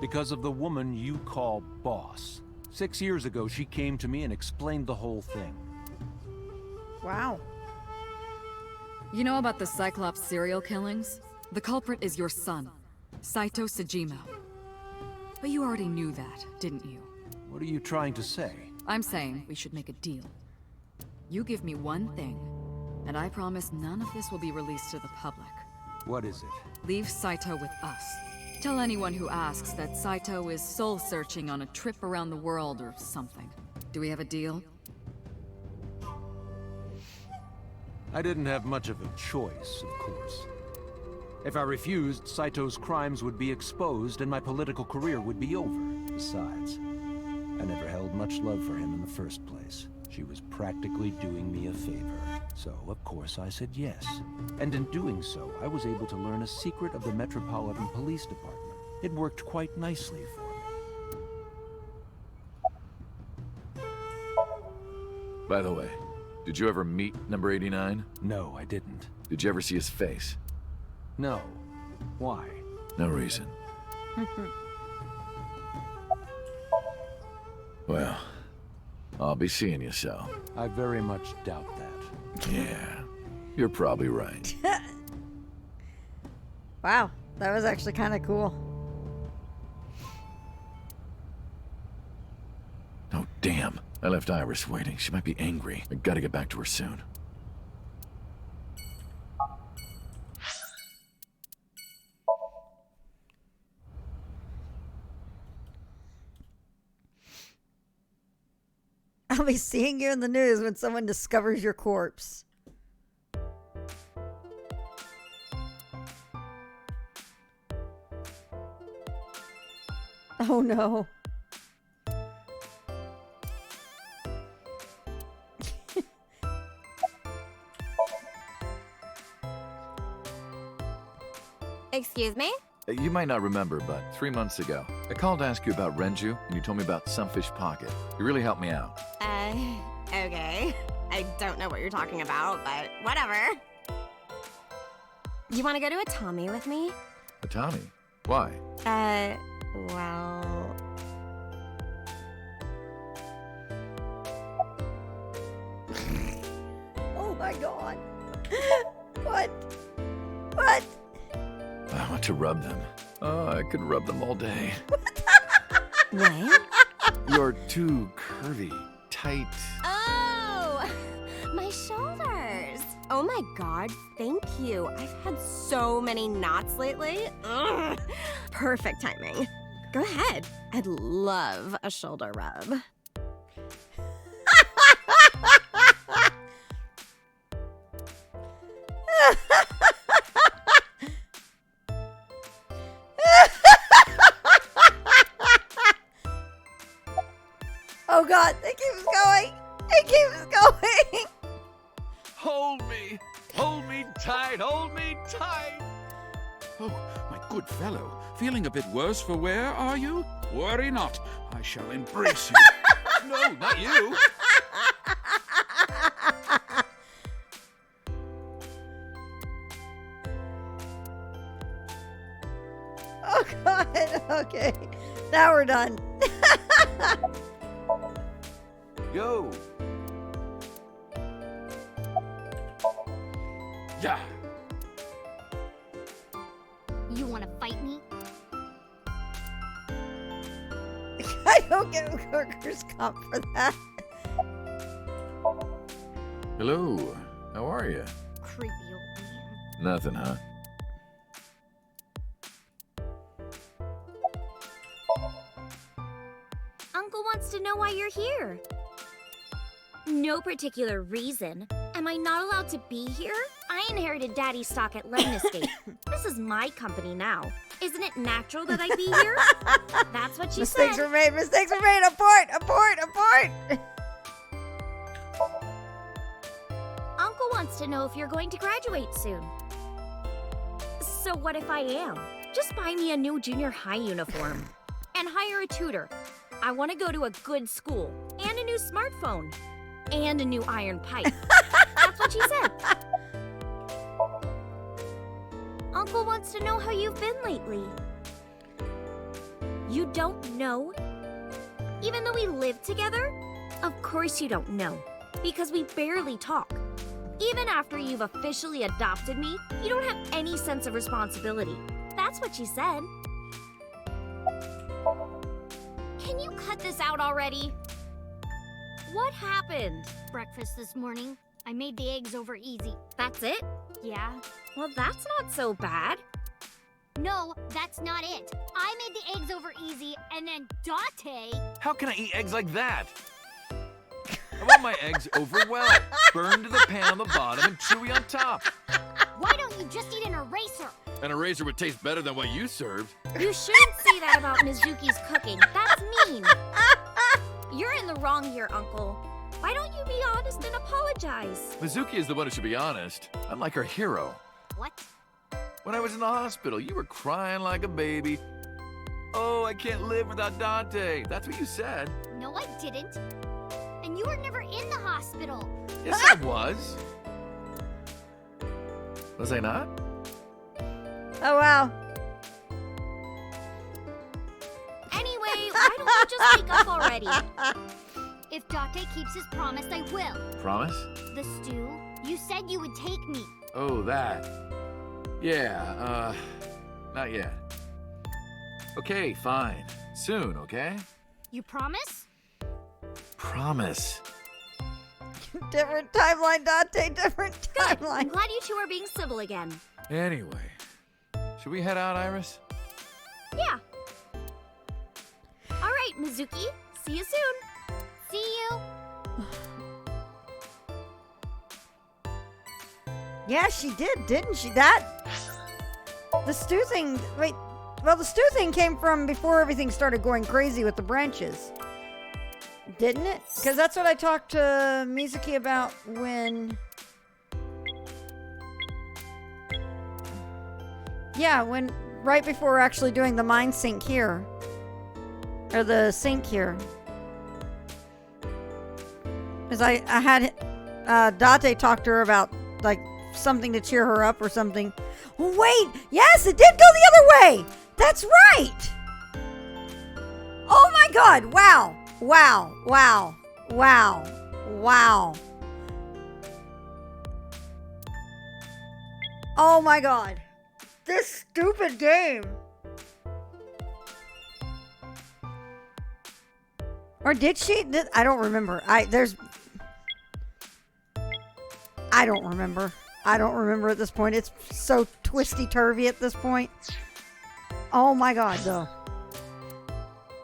Speaker 10: Because of the woman you call boss. 6 years ago, she came to me and explained the whole thing.
Speaker 1: Wow.
Speaker 12: You know about the Cyclops serial killings? The culprit is your son, Saito Sejima. But you already knew that, didn't you?
Speaker 10: What are you trying to say?
Speaker 12: I'm saying we should make a deal. You give me one thing, and I promise none of this will be released to the public.
Speaker 10: What is it?
Speaker 12: Leave Saito with us. Tell anyone who asks that Saito is soul-searching on a trip around the world or something. Do we have a deal?
Speaker 10: I didn't have much of a choice, of course. If I refused, Saito's crimes would be exposed and my political career would be over. Besides, I never held much love for him in the first place. She was practically doing me a favor. So, of course, I said yes. And in doing so, I was able to learn a secret of the Metropolitan Police Department. It worked quite nicely for me.
Speaker 17: By the way, did you ever meet number 89?
Speaker 10: No, I didn't.
Speaker 17: Did you ever see his face?
Speaker 10: No. Why?
Speaker 17: No reason. Well, I'll be seeing you, so.
Speaker 10: I very much doubt that.
Speaker 17: Yeah, you're probably right.
Speaker 1: Wow, that was actually kind of cool.
Speaker 17: Oh, damn. I left Iris waiting. She might be angry. I gotta get back to her soon.
Speaker 1: I'll be seeing you in the news when someone discovers your corpse. Oh no.
Speaker 18: Excuse me?
Speaker 17: You might not remember, but 3 months ago, I called to ask you about Renju, and you told me about Sunfish Pocket. You really helped me out.
Speaker 18: Okay. I don't know what you're talking about, but whatever. You want to go to a Tommy with me?
Speaker 17: A Tommy? Why?
Speaker 18: Well...
Speaker 1: my god. What? What?
Speaker 17: I want to rub them. Oh, I could rub them all day.
Speaker 18: What?
Speaker 17: You're too curvy, tight.
Speaker 18: Oh, my shoulders. Oh my god, thank you. I've had so many knots lately. Ugh. Perfect timing. Go ahead. I'd love a shoulder rub.
Speaker 1: Oh god, it keeps going. It keeps going.
Speaker 19: Hold me! Hold me tight! Hold me tight!
Speaker 4: Oh, my good fellow. Feeling a bit worse for wear, are you? Worry not. I shall embrace you.
Speaker 19: No, not you!
Speaker 1: Oh god, okay. Now we're done.
Speaker 17: Go!
Speaker 4: Yeah.
Speaker 6: You want to fight me?
Speaker 1: I don't get workers' comp for that.
Speaker 17: Hello. How are you?
Speaker 6: Creepy old man.
Speaker 17: Nothing, huh?
Speaker 5: Uncle wants to know why you're here. No particular reason. Am I not allowed to be here? I inherited Daddy's stock at Lemon Escape. This is my company now. Isn't it natural that I be here? That's what she
Speaker 1: Mistakes
Speaker 5: said.
Speaker 1: were made. Mistakes were made. Abort! Abort! Abort!
Speaker 5: Uncle wants to know if you're going to graduate soon. So what if I am? Just buy me a new junior high uniform. And hire a tutor. I want to go to a good school. And a new smartphone. And a new iron pipe. That's what she said. Uncle wants to know how you've been lately. You don't know? Even though we live together? Of course you don't know. Because we barely talk. Even after you've officially adopted me, you don't have any sense of responsibility. That's what she said. Can you cut this out already? What happened?
Speaker 6: Breakfast this morning. I made the eggs over easy.
Speaker 5: That's it?
Speaker 6: Yeah.
Speaker 5: Well, that's not so bad.
Speaker 6: No, that's not it. I made the eggs over easy, and then Date...
Speaker 17: How can I eat eggs like that? I want my eggs over well, burned to the pan on the bottom and chewy on top.
Speaker 6: Why don't you just eat an eraser?
Speaker 17: An eraser would taste better than what you served.
Speaker 5: You shouldn't say that about Mizuki's cooking. That's mean. You're in the wrong here, Uncle. Why don't you be honest and apologize?
Speaker 17: Mizuki is the one who should be honest. I'm like her hero.
Speaker 6: What?
Speaker 17: When I was in the hospital, you were crying like a baby. Oh, I can't live without Dante. That's what you said.
Speaker 6: No, I didn't. And you were never in the hospital.
Speaker 17: Yes, I was. Was I not?
Speaker 1: Oh, wow.
Speaker 5: Anyway, why don't you just wake up already?
Speaker 6: If Date keeps his promise, I will.
Speaker 17: Promise?
Speaker 6: The stew? You said you would take me.
Speaker 17: Oh, that. Yeah, not yet. Okay, fine. Soon, okay?
Speaker 6: You promise?
Speaker 17: Promise.
Speaker 1: Different timeline, Dante. Different timeline.
Speaker 5: I'm glad you two are being civil again.
Speaker 17: Anyway, should we head out, Iris?
Speaker 5: Yeah. All right, Mizuki. See you soon.
Speaker 6: See you.
Speaker 1: Yeah, she did, didn't she? The stew thing, wait. Well, the stew thing came from before everything started going crazy with the branches. Didn't it? Because that's what I talked to Mizuki about when... Yeah, right before we're actually doing the mine sink here. Or the sink here. Because I had Date talk to her about, like, something to cheer her up or something. Wait! Yes, it did go the other way! That's right! Oh my god! Wow! Wow! Wow! Wow! Wow! Oh my god. This stupid game. Or did she? I don't remember. I don't remember. I don't remember at this point. It's so twisty-turvy at this point. Oh my god, though.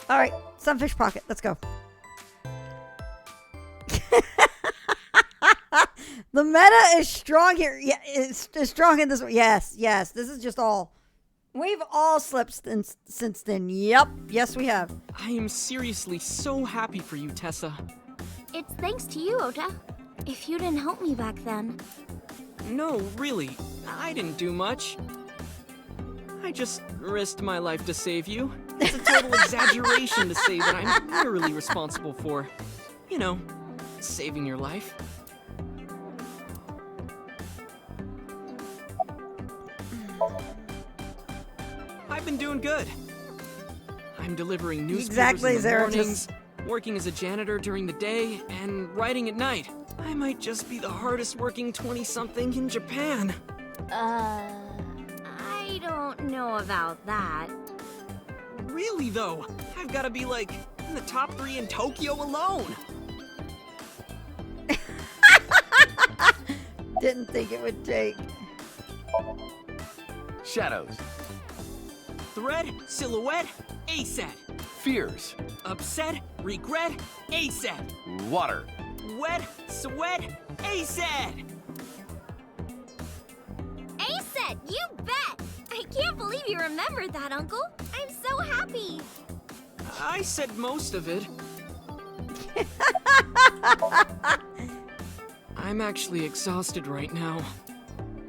Speaker 1: Alright, Sunfish Pocket. Let's go. The meta is strong here. Yeah, it's strong in this one. Yes, yes. This is just all... We've all slept since then. Yep. Yes, we have.
Speaker 7: I am seriously so happy for you, Tessa.
Speaker 6: It's thanks to you, Ota. If you didn't help me back then.
Speaker 7: No, really. I didn't do much. I just risked my life to save you. It's a total exaggeration to say that I'm literally responsible for, you know, saving your life. I've been doing good. I'm delivering newspapers in the mornings, working as a janitor during the day, and writing at night. I might just be the hardest working 20-something in Japan.
Speaker 6: I don't know about that.
Speaker 7: Really, though? I've got to be, like, in the top 3 in Tokyo alone.
Speaker 1: Didn't think it would take.
Speaker 17: Shadows.
Speaker 7: Thread, silhouette, ASAT.
Speaker 17: Fears.
Speaker 7: Upset, regret, ASAT.
Speaker 17: Water.
Speaker 7: Wet, sweat, ASAT.
Speaker 6: ASAT, you bet! I can't believe you remembered that, Uncle. I'm so happy.
Speaker 7: I said most of it. I'm actually exhausted right now.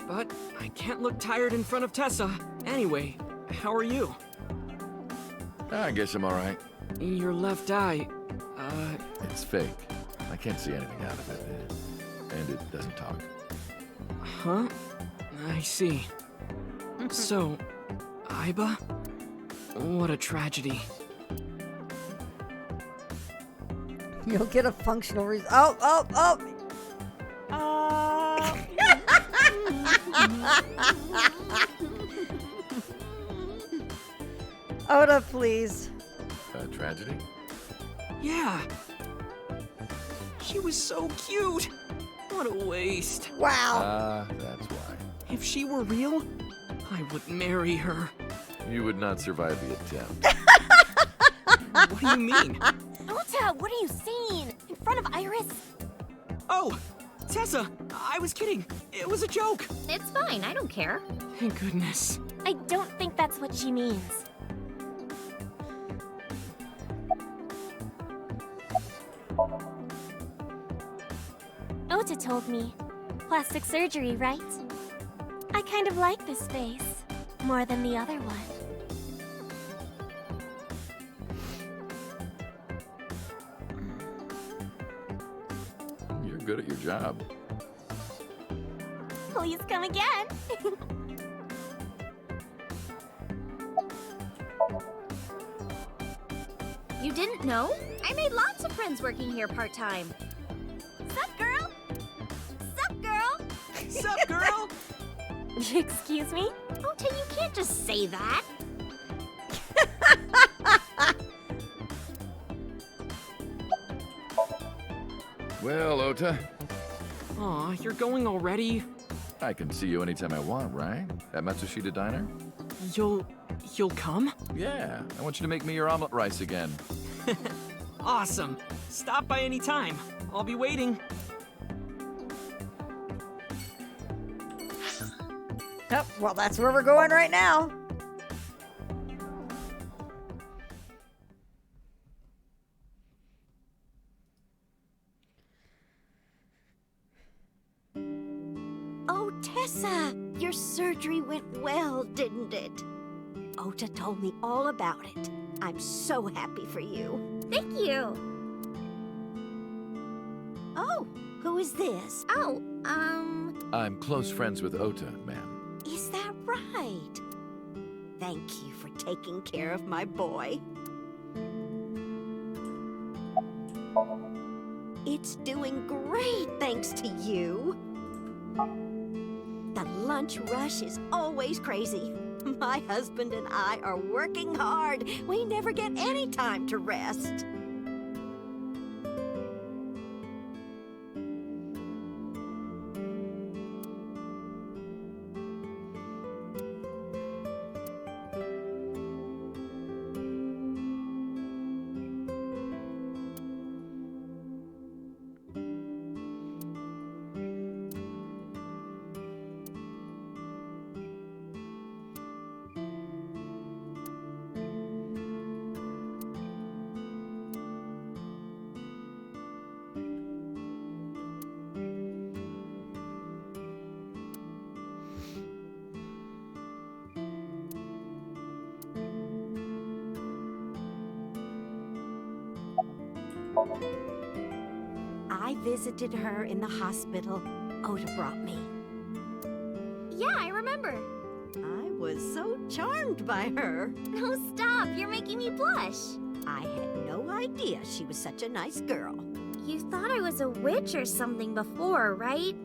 Speaker 7: But I can't look tired in front of Tessa. Anyway, how are you?
Speaker 17: I guess I'm alright.
Speaker 7: Your left eye,
Speaker 17: It's fake. I can't see anything out of it. And it doesn't talk.
Speaker 7: Huh? I see. So, Aiba? What a tragedy.
Speaker 1: You'll get a functional reason. Oh! Oda, please.
Speaker 17: A tragedy?
Speaker 7: Yeah. She was so cute. What a waste.
Speaker 1: Wow.
Speaker 17: That's why.
Speaker 7: If she were real, I would marry her.
Speaker 17: You would not survive the attempt.
Speaker 7: What do you mean?
Speaker 3: Ota, what are you saying? In front of Iris?
Speaker 7: Oh, Tessa, I was kidding. It was a joke.
Speaker 6: It's fine, I don't care.
Speaker 7: Thank goodness.
Speaker 3: I don't think that's what she means. Ota told me. Plastic surgery, right? I kind of like this face. More than the other one.
Speaker 17: You're good at your job.
Speaker 3: Please come again.
Speaker 6: You didn't know? I made lots of friends working here part-time.
Speaker 3: Sup, girl? Sup, girl?
Speaker 7: Sup, girl?
Speaker 3: Excuse me?
Speaker 6: Ota, you can't just say that.
Speaker 17: Well, Ota.
Speaker 7: Aw, you're going already?
Speaker 17: I can see you anytime I want, right? At Matsushita Diner?
Speaker 7: You'll come?
Speaker 17: Yeah, I want you to make me your omelet rice again.
Speaker 7: Awesome. Stop by any time. I'll be waiting.
Speaker 1: Oh, well, that's where we're going right now.
Speaker 2: Oh, Tessa, your surgery went well, didn't it? Ota told me all about it. I'm so happy for you.
Speaker 6: Thank you.
Speaker 2: Oh, who is this?
Speaker 6: Oh,
Speaker 17: I'm close friends with Ota, ma'am.
Speaker 2: Is that right? Thank you for taking care of my boy. It's doing great thanks to you. The lunch rush is always crazy. My husband and I are working hard. We never get any time to rest. I visited her in the hospital. Ota brought me.
Speaker 5: Yeah, I remember.
Speaker 2: I was so charmed by her.
Speaker 5: No, stop. You're making me blush.
Speaker 2: I had no idea she was such a nice girl.
Speaker 5: You thought I was a witch or something before, right?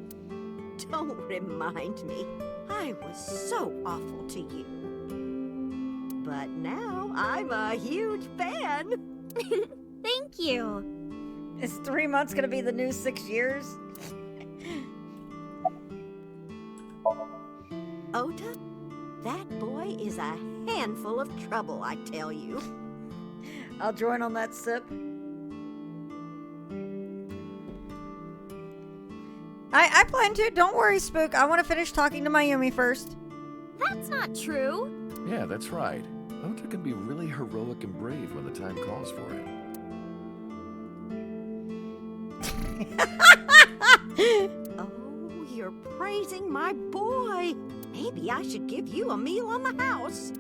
Speaker 2: Don't remind me. I was so awful to you. But now I'm a huge fan.
Speaker 5: Thank you.
Speaker 1: Is 3 months gonna be the new 6 years?
Speaker 2: Ota, that boy is a handful of trouble, I tell you.
Speaker 1: I'll join on that sip. I plan to. Don't worry, Spook. I want to finish talking to Mayumi first.
Speaker 5: That's not true.
Speaker 17: Yeah, that's right. Ota can be really heroic and brave when the time calls for it.
Speaker 2: Oh, you're praising my boy. Maybe I should give you a meal on the house.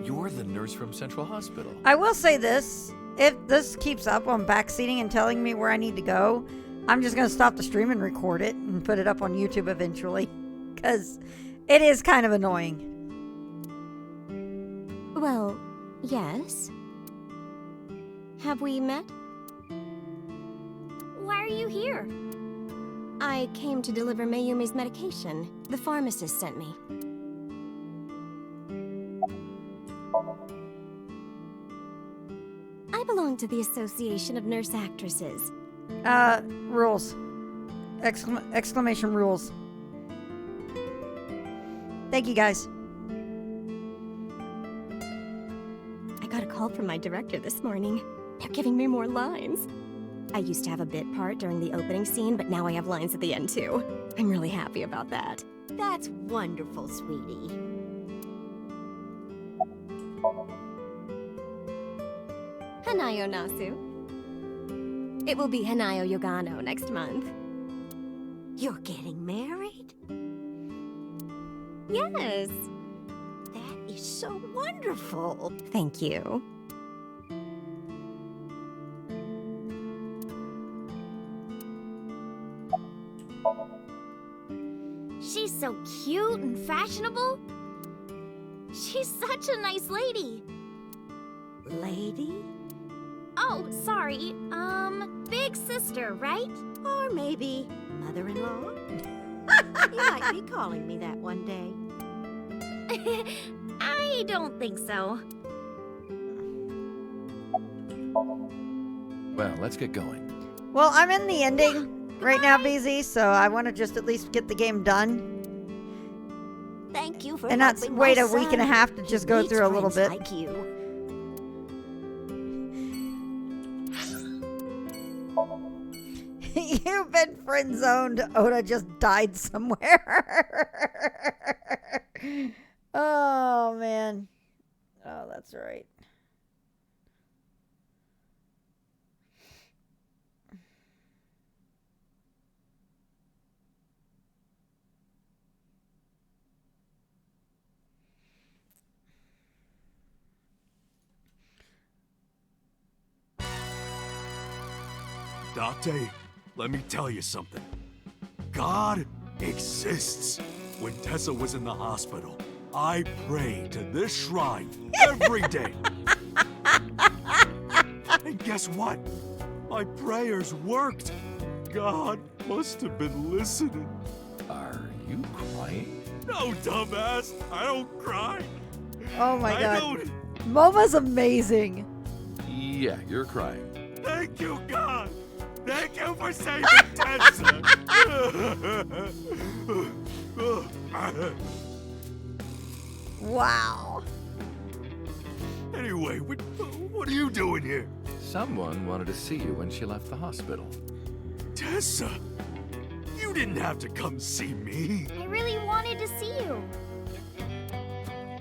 Speaker 17: You're the nurse from Central Hospital.
Speaker 1: I will say this. If this keeps up on backseating and telling me where I need to go, I'm just going to stop the stream and record it and put it up on YouTube eventually. Because it is kind of annoying.
Speaker 18: Well, yes. Have we met?
Speaker 5: Why are you here?
Speaker 18: I came to deliver Mayumi's medication. The pharmacist sent me. I belong to the Association of Nurse Actresses.
Speaker 1: Rules. Exclamation rules. Thank you, guys.
Speaker 18: I got a call from my director this morning. They're giving me more lines. I used to have a bit part during the opening scene, but now I have lines at the end too. I'm really happy about that.
Speaker 2: That's wonderful, sweetie.
Speaker 18: Hanayo Nasu. It will be Hanayo Yogano next month.
Speaker 2: You're getting married?
Speaker 18: Yes.
Speaker 2: That is so wonderful.
Speaker 18: Thank you.
Speaker 5: She's so cute and fashionable. She's such a nice lady.
Speaker 2: Lady?
Speaker 5: Oh, sorry. Big sister, right?
Speaker 2: Or maybe mother-in-law? You might be calling me that one day.
Speaker 5: I don't think so.
Speaker 17: Well, let's get going.
Speaker 1: Well, I'm in the ending right now, BZ, so I want to just at least get the game done.
Speaker 2: Thank you for
Speaker 1: and not
Speaker 2: helping
Speaker 1: wait
Speaker 2: my
Speaker 1: a week and a
Speaker 2: son.
Speaker 1: half to just
Speaker 2: He
Speaker 1: go
Speaker 2: needs
Speaker 1: through a little
Speaker 2: friends
Speaker 1: bit.
Speaker 2: like you.
Speaker 1: You've been friend zoned. Ota just died somewhere. Oh, man. Oh, that's right.
Speaker 19: Date, let me tell you something. God exists. When Tessa was in the hospital, I prayed to this shrine every day. And guess what? My prayers worked. God must have been listening.
Speaker 17: Are you crying?
Speaker 19: No, dumbass. I don't cry.
Speaker 1: Oh my
Speaker 19: I
Speaker 1: god.
Speaker 19: don't.
Speaker 1: Moma's amazing.
Speaker 17: Yeah, you're crying.
Speaker 19: Thank you, God. Thank you for saving Tessa.
Speaker 1: Wow.
Speaker 19: Anyway, what are you doing here?
Speaker 17: Someone wanted to see you when she left the hospital.
Speaker 19: Tessa, you didn't have to come see me.
Speaker 6: I really wanted to see you.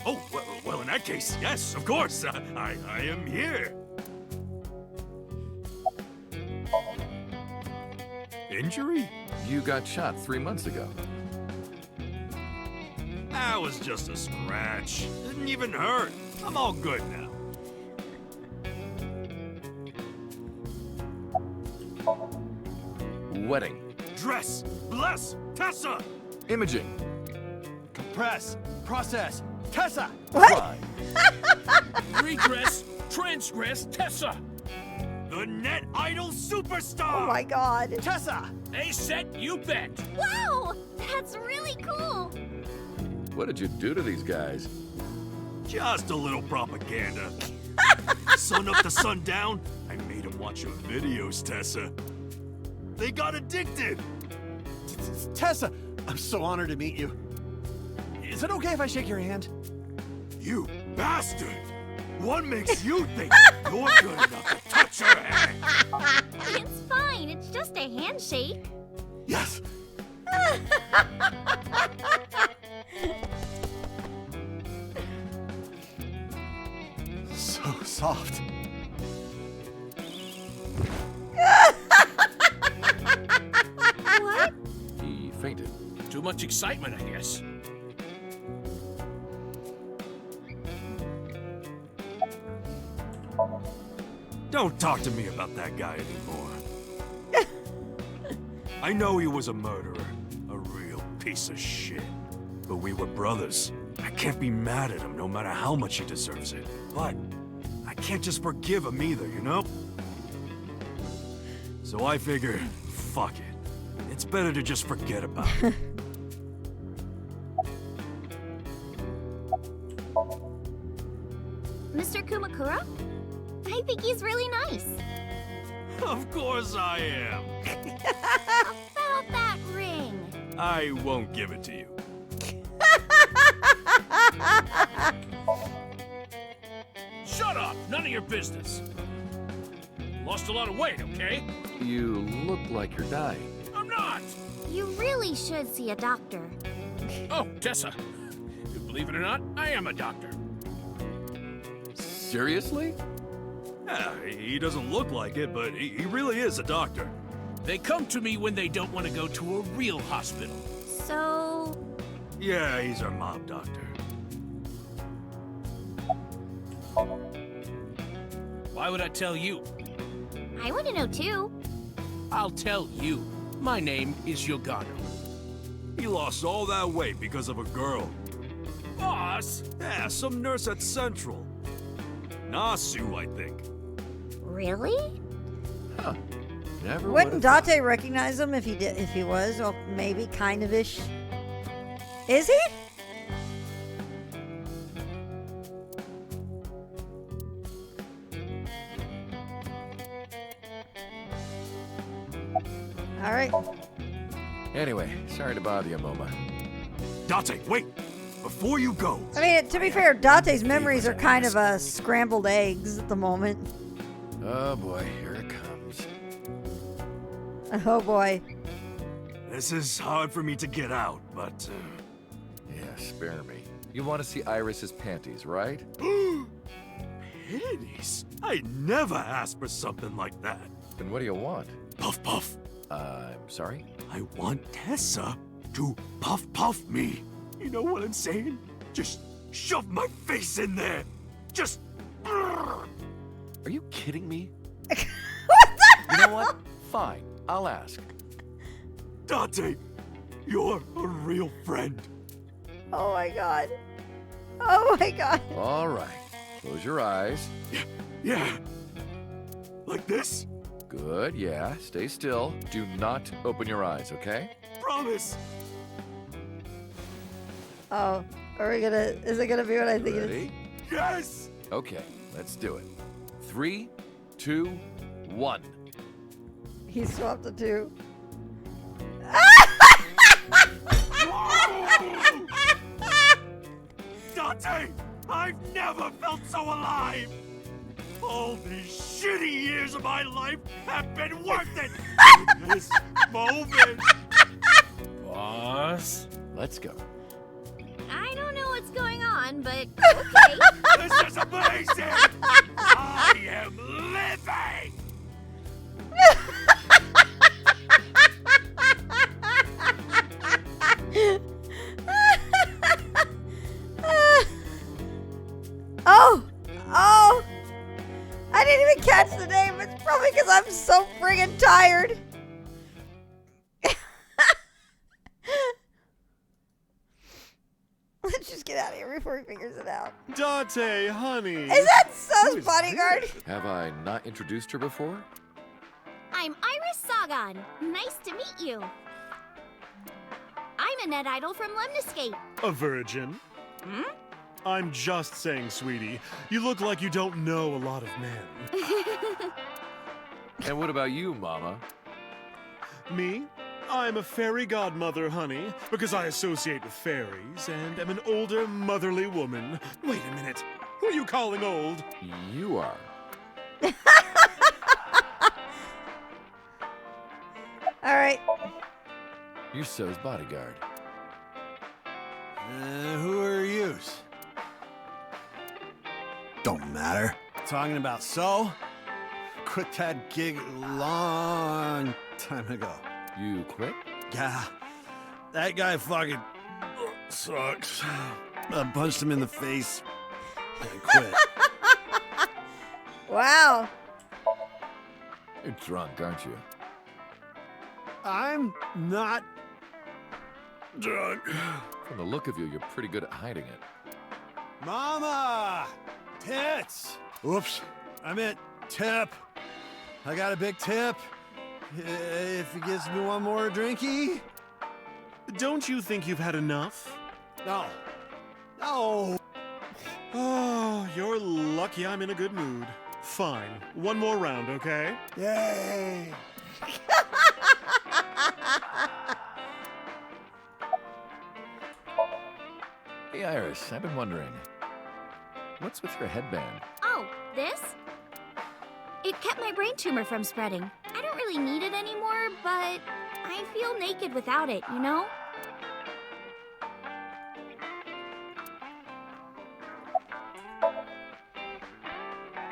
Speaker 19: Oh, well, in that case, yes, of course. I am here. Injury?
Speaker 17: You got shot 3 months ago.
Speaker 19: That was just a scratch. Didn't even hurt. I'm all good now.
Speaker 17: Wedding.
Speaker 19: Dress. Bless. Tessa.
Speaker 17: Imaging.
Speaker 10: Compress. Process. Tessa!
Speaker 1: What?
Speaker 21: Regress, transgress, Tessa.
Speaker 19: The net idol superstar.
Speaker 1: Oh my god.
Speaker 10: Tessa!
Speaker 21: A set, you bet.
Speaker 6: Wow! That's really cool!
Speaker 17: What did you do to these guys?
Speaker 19: Just a little propaganda. Sun up to sundown, I made them watch your videos, Tessa. They got addicted.
Speaker 10: Tessa! I'm so honored to meet you. Is it okay if I shake your hand?
Speaker 19: You bastard! What makes you think you're good enough to touch her hand?
Speaker 6: It's fine, it's just a handshake.
Speaker 10: Yes! So soft.
Speaker 6: What?
Speaker 17: He fainted.
Speaker 21: Too much excitement, I guess.
Speaker 19: Don't talk to me about that guy anymore. I know he was a murderer, a real piece of shit. But we were brothers. I can't be mad at him no matter how much he deserves it. But I can't just forgive him either, you know? So I figure, fuck it. It's better to just forget about it.
Speaker 6: Mr. Kumakura? I think he's really nice.
Speaker 19: Of course I am.
Speaker 6: About that ring.
Speaker 19: I won't give it to you.
Speaker 21: Shut up! None of your business. Lost a lot of weight, okay?
Speaker 17: You look like you're dying.
Speaker 21: I'm not!
Speaker 6: You really should see a doctor.
Speaker 21: Oh, Tessa. Believe it or not, I am a doctor.
Speaker 17: Seriously?
Speaker 19: Yeah, he doesn't look like it, but he really is a doctor.
Speaker 21: They come to me when they don't want to go to a real hospital.
Speaker 6: So...
Speaker 19: Yeah, he's our mob doctor.
Speaker 21: Why would I tell you?
Speaker 6: I want to know too.
Speaker 21: I'll tell you. My name is Yogano.
Speaker 19: He lost all that weight because of a girl.
Speaker 21: Boss?
Speaker 19: Yeah, some nurse at Central. Nasu, I think.
Speaker 6: Really?
Speaker 17: Huh. Never
Speaker 1: Wouldn't Date recognize him if he did? If he was, or maybe kind of ish. Is he? All right.
Speaker 17: Anyway, sorry to bother you, Moma.
Speaker 19: Date, wait! Before you go.
Speaker 1: I mean, to be fair, Date's memories are kind of scrambled eggs at the moment.
Speaker 17: Oh boy, here it comes.
Speaker 1: Oh boy.
Speaker 19: This is hard for me to get out, but...
Speaker 17: Yeah, spare me. You want to see Iris's panties, right?
Speaker 19: Panties? I never asked for something like that.
Speaker 17: Then what do you want?
Speaker 19: Puff puff.
Speaker 17: I'm sorry?
Speaker 19: I want Tessa to puff puff me. You know what I'm saying? Just shove my face in there. Just...
Speaker 17: Are you kidding me?
Speaker 1: What
Speaker 17: You know what? Fine, I'll ask.
Speaker 19: Date, you're a real friend.
Speaker 1: Oh my god. Oh my god.
Speaker 17: All right, close your eyes.
Speaker 19: Yeah. Like this?
Speaker 17: Good, yeah. Stay still. Do not open your eyes, okay?
Speaker 19: Promise.
Speaker 1: Oh, is it gonna be what I think it is?
Speaker 17: Ready?
Speaker 19: Yes!
Speaker 17: Okay, let's do it. 3, 2, 1.
Speaker 1: He swapped the two.
Speaker 19: Dante, I've never felt so alive! All these shitty years of my life have been worth it! This moment!
Speaker 17: Boss. Let's go.
Speaker 2: I don't know what's going on, but okay.
Speaker 19: This is amazing! I am living!
Speaker 1: Oh! I didn't even catch the name. It's probably because I'm so friggin' tired. Let's just get out of here before he figures it out.
Speaker 19: Dante, honey.
Speaker 1: Is that So's bodyguard?
Speaker 17: Have I not introduced her before?
Speaker 2: I'm Iris Sagan. Nice to meet you. I'm Annette Idol from Lemniscape.
Speaker 19: A virgin?
Speaker 2: Hmm?
Speaker 19: I'm just saying, sweetie. You look like you don't know a lot of men.
Speaker 17: And what about you, Mama?
Speaker 19: Me? I'm a fairy godmother, honey, because I associate with fairies and am an older, motherly woman. Wait a minute. Who are you calling old?
Speaker 17: You are.
Speaker 1: All right.
Speaker 17: You're So's bodyguard.
Speaker 16: Who are yous? Don't matter. Talking about So? Quit that gig long time ago.
Speaker 17: You quit?
Speaker 16: Yeah. That guy fucking sucks. I punched him in the face and quit.
Speaker 1: Wow.
Speaker 17: You're drunk, aren't you?
Speaker 16: I'm not drunk.
Speaker 17: From the look of you, you're pretty good at hiding it.
Speaker 16: Mama! Tits! Oops. I meant tip. I got a big tip. If he gives me one more drinky.
Speaker 19: Don't you think you've had enough?
Speaker 16: No. No.
Speaker 19: Oh, you're lucky I'm in a good mood. Fine. One more round, okay?
Speaker 16: Yay!
Speaker 17: Hey, Iris, I've been wondering. What's with your headband?
Speaker 2: Oh, this? It kept my brain tumor from spreading. I don't really need it anymore, but I feel naked without it, you know?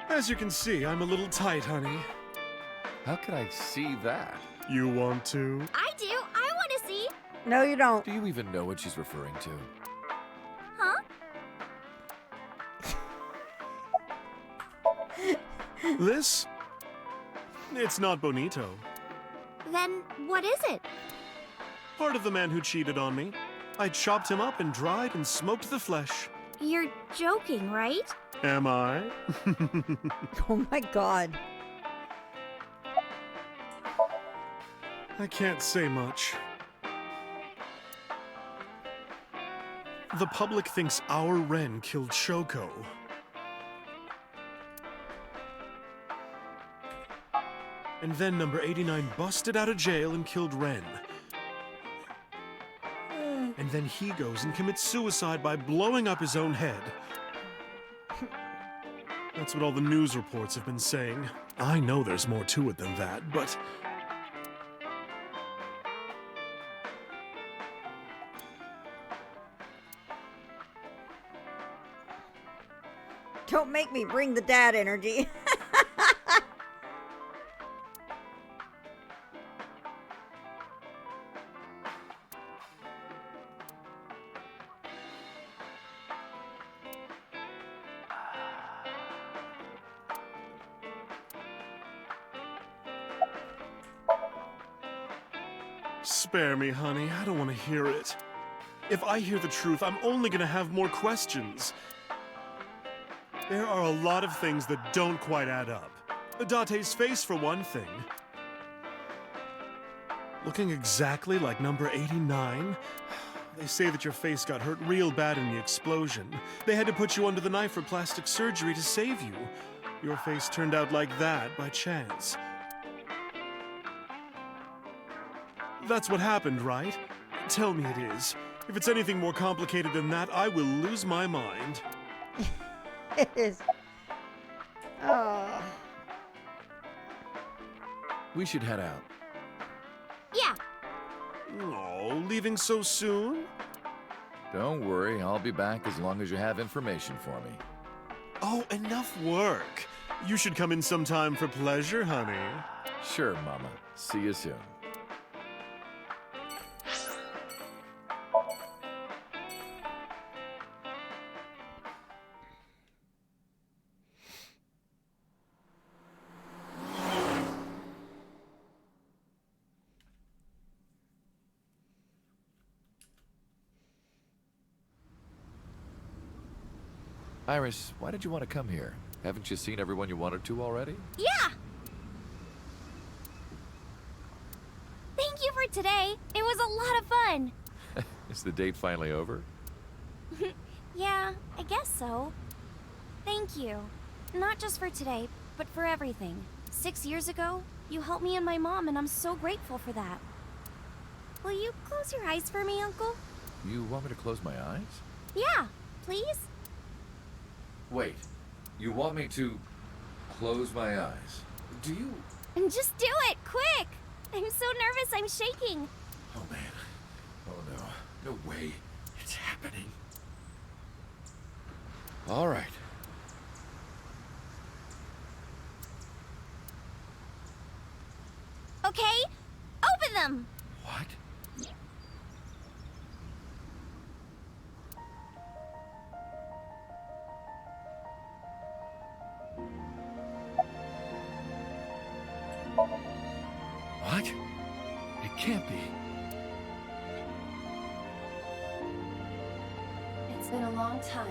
Speaker 19: As you can see, I'm a little tight, honey.
Speaker 17: How could I see that?
Speaker 19: You want to?
Speaker 2: I do. I want to see.
Speaker 1: No, you don't.
Speaker 17: Do you even know what she's referring to?
Speaker 2: Huh?
Speaker 19: This? It's not bonito.
Speaker 2: Then what is it?
Speaker 19: Part of the man who cheated on me. I chopped him up and dried and smoked the flesh.
Speaker 2: You're joking, right?
Speaker 19: Am I?
Speaker 1: Oh my god.
Speaker 19: I can't say much. The public thinks our Ren killed Shoko. And then number 89 busted out of jail and killed Ren. And then he goes and commits suicide by blowing up his own head. That's what all the news reports have been saying. I know there's more to it than that, but...
Speaker 1: Don't make me bring the dad energy.
Speaker 19: Spare me, honey. I don't want to hear it. If I hear the truth, I'm only going to have more questions. There are a lot of things that don't quite add up.
Speaker 14: Date's face, for one thing. Looking exactly like number 89? They say that your face got hurt real bad in the explosion. They had to put you under the knife for plastic surgery to save you. Your face turned out like that by chance. That's what happened, right? Tell me it is. If it's anything more complicated than that, I will lose my mind.
Speaker 1: It is. Oh.
Speaker 17: We should head out.
Speaker 6: Yeah.
Speaker 14: Oh, leaving so soon?
Speaker 17: Don't worry, I'll be back as long as you have information for me.
Speaker 14: Oh, enough work. You should come in sometime for pleasure, honey.
Speaker 17: Sure, Mama. See you soon. Iris, why did you want to come here? Haven't you seen everyone you wanted to already?
Speaker 5: Yeah! Thank you for today. It was a lot of fun.
Speaker 17: Is the date finally over?
Speaker 3: Yeah, I guess so. Thank you. Not just for today, but for everything. 6 years ago, you helped me and my mom, and I'm so grateful for that. Will you close your eyes for me, Uncle?
Speaker 17: You want me to close my eyes?
Speaker 3: Yeah, please?
Speaker 17: Wait, you want me to close my eyes? Do you?
Speaker 3: And just do it, quick! I'm so nervous, I'm shaking.
Speaker 17: Oh man. Oh no. No way. It's happening. All right.
Speaker 5: Okay, open them!
Speaker 17: What? What? It can't be.
Speaker 3: It's been a long time,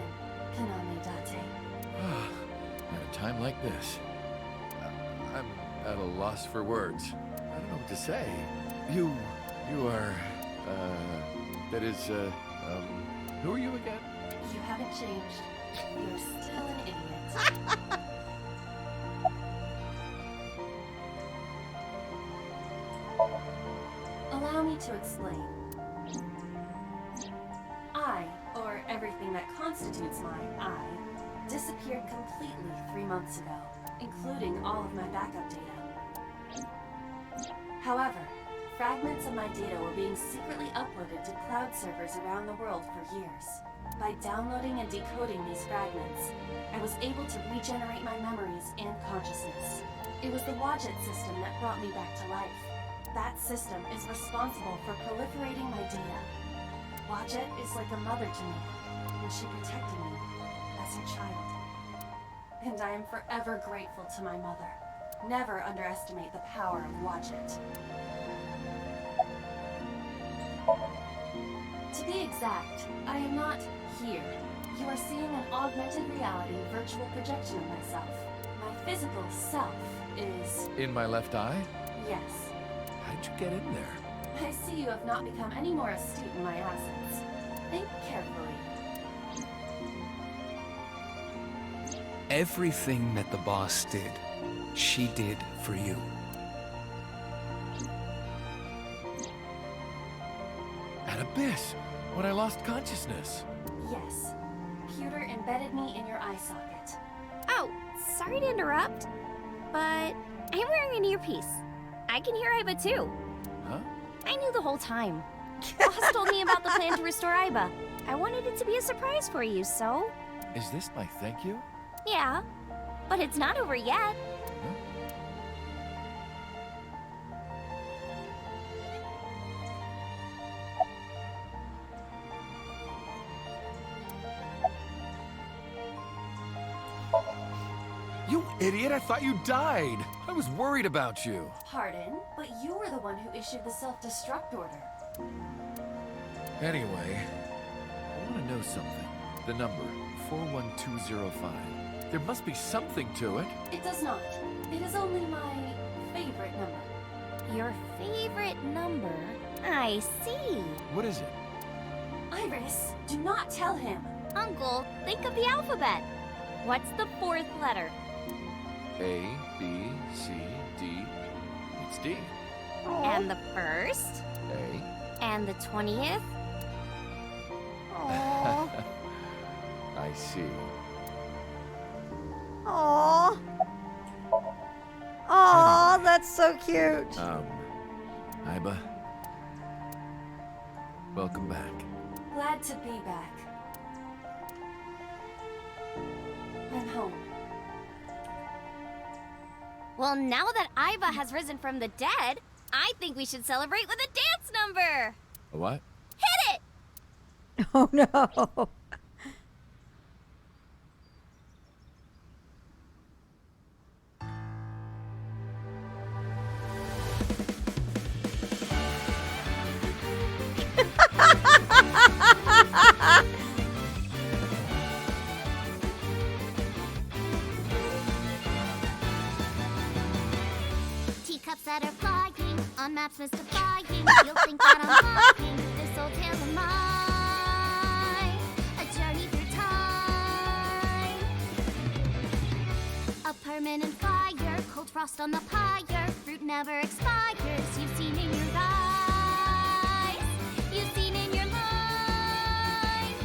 Speaker 3: Kaname Date.
Speaker 17: At a time like this, I'm at a loss for words. I don't know what to say. You are, that is, who are you again?
Speaker 3: You haven't changed. You're still an idiot. Allow me to explain. I, or everything that constitutes my I, disappeared completely 3 months ago, including all of my backup data. However, fragments of my data were being secretly uploaded to cloud servers around the world for years. By downloading and decoding these fragments, I was able to regenerate my memories and consciousness. It was the Wadjet system that brought me back to life. That system is responsible for proliferating my data. Wadjet is like a mother to me, and she protected me as her child. And I am forever grateful to my mother. Never underestimate the power of Wadjet. To be exact, I am not here. You are seeing an augmented reality virtual projection of myself. My physical self is...
Speaker 17: In my left eye?
Speaker 3: Yes.
Speaker 17: How did you get in there?
Speaker 3: I see you have not become any more astute in my absence. Think carefully.
Speaker 20: Everything that the boss did, she did for you.
Speaker 17: At Abyss, when I lost consciousness.
Speaker 3: Yes. Pewter embedded me in your eye socket.
Speaker 5: Oh, sorry to interrupt, but I'm wearing an earpiece. I can hear Aiba too.
Speaker 17: Huh?
Speaker 5: I knew the whole time. Boss told me about the plan to restore Aiba. I wanted it to be a surprise for you, so...
Speaker 17: Is this my thank you?
Speaker 5: Yeah, but it's not over yet.
Speaker 17: You idiot, I thought you died. I was worried about you.
Speaker 3: Pardon, but you were the one who issued the self-destruct order.
Speaker 17: Anyway, I want to know something. The number, 41205. There must be something to it.
Speaker 3: It does not. It is only my favorite number.
Speaker 2: Your favorite number? I see.
Speaker 17: What is it?
Speaker 3: Iris, do not tell him.
Speaker 2: Uncle, think of the alphabet. What's the fourth letter?
Speaker 17: A, B, C, D. It's D.
Speaker 2: And the first?
Speaker 17: A.
Speaker 2: And the 20th?
Speaker 1: Aww.
Speaker 17: I see.
Speaker 1: Aww. Aww, that's so cute.
Speaker 17: Iba. Welcome back.
Speaker 3: Glad to be back. I'm home.
Speaker 2: Well, now that Iva has risen from the dead, I think we should celebrate with a dance number.
Speaker 17: A what?
Speaker 2: Hit it!
Speaker 1: Oh no.
Speaker 6: Teacups that are flying, on maps mystifying. You'll think that I'm lying. This old tale of mine, a journey through time. A permanent fire, cold frost on the pyre. Fruit never expires. You've seen in your eyes, you've seen in your life.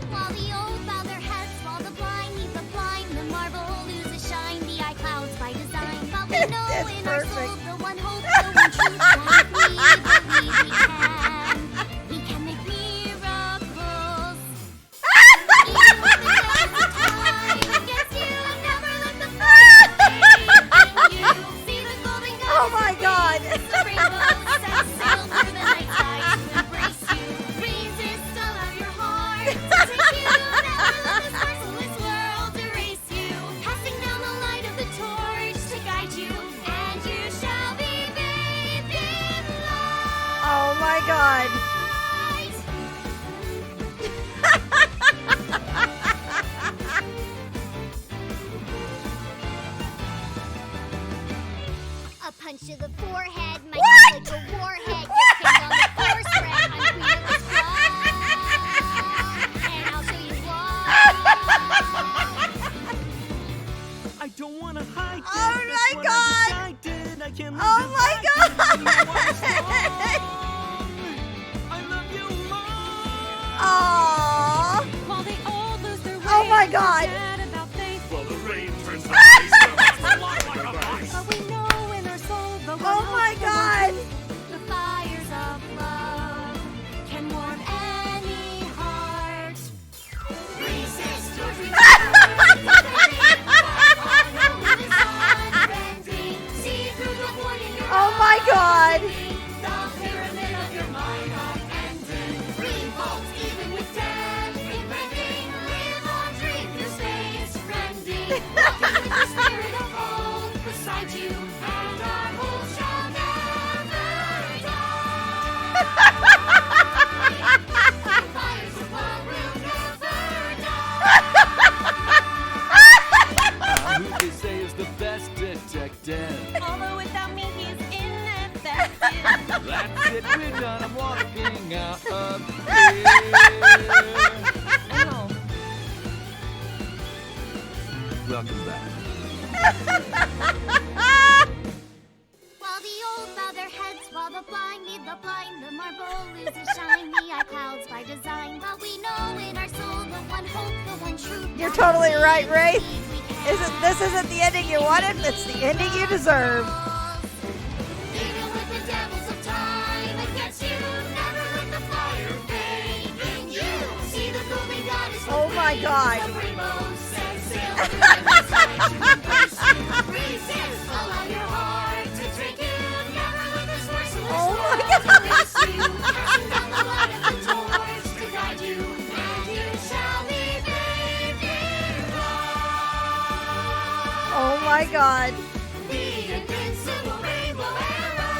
Speaker 6: While the old bow their heads, while the blind lead the blind, the marble loses shine. The eye clouds by design, but we know in our soul the one hope, the one truth, one believe we can. We can make miracles. Even when the sands of time against you, never let the fire fade in you. See the golden goddess.
Speaker 1: Oh my God.
Speaker 6: The rainbow sets sail through the night sky to embrace you. Resist all of your heart to take you. Never let this merciless world erase you. Passing down the light of the torch to guide you, and you shall be bathed in light.
Speaker 1: Oh my God.
Speaker 6: A punch to the forehead, might be like a warhead. You're pinned on the force spread. I'm queen of the strong, and I'll show you why.
Speaker 7: I don't wanna hide it.
Speaker 1: Oh
Speaker 7: That's
Speaker 1: my
Speaker 7: what
Speaker 1: God.
Speaker 7: I decided. I can't live
Speaker 1: Oh my
Speaker 7: without
Speaker 1: God.
Speaker 7: I love you more.
Speaker 1: Aww.
Speaker 3: While they all lose their way,
Speaker 1: Oh my God.
Speaker 3: forget about faith.
Speaker 19: Well, the rain turns the ice to like a ice.
Speaker 3: But we know in our soul the one
Speaker 1: Oh my
Speaker 3: hope, the
Speaker 1: God.
Speaker 6: The fires of love can warm any heart. Resist your
Speaker 1: Oh my God.
Speaker 6: The pyramid of your mind unending. Revolt even with death impending. Live on, dream your space friending. Walking with the spirit of hope beside you, and our hope shall never die. The fires of love will never die.
Speaker 7: Who they say is the best detective?
Speaker 3: Although without me he's ineffective.
Speaker 7: That's it, we're done. I'm walking out of here.
Speaker 3: Ow.
Speaker 17: Welcome back.
Speaker 6: While the old bow their heads, while the blind lead the blind, the marble loses shine, the eye clouds by design. But we know in our soul the one hope, the one truth.
Speaker 1: You're totally right, Ray. This isn't the ending you wanted, it's the ending you deserve.
Speaker 6: Even with the devils of time against you, never let the fire fade in you. See the golden goddess.
Speaker 1: Oh my God.
Speaker 6: The rainbow set sail through the night sky to embrace you. Resist, allow your heart to take you. Never let this merciless
Speaker 1: Oh my
Speaker 6: world
Speaker 1: God.
Speaker 6: erase you. Casting down the light of the torch to guide you, and you shall be bathed in light.
Speaker 1: Oh my God.
Speaker 6: The invincible rainbow arrow.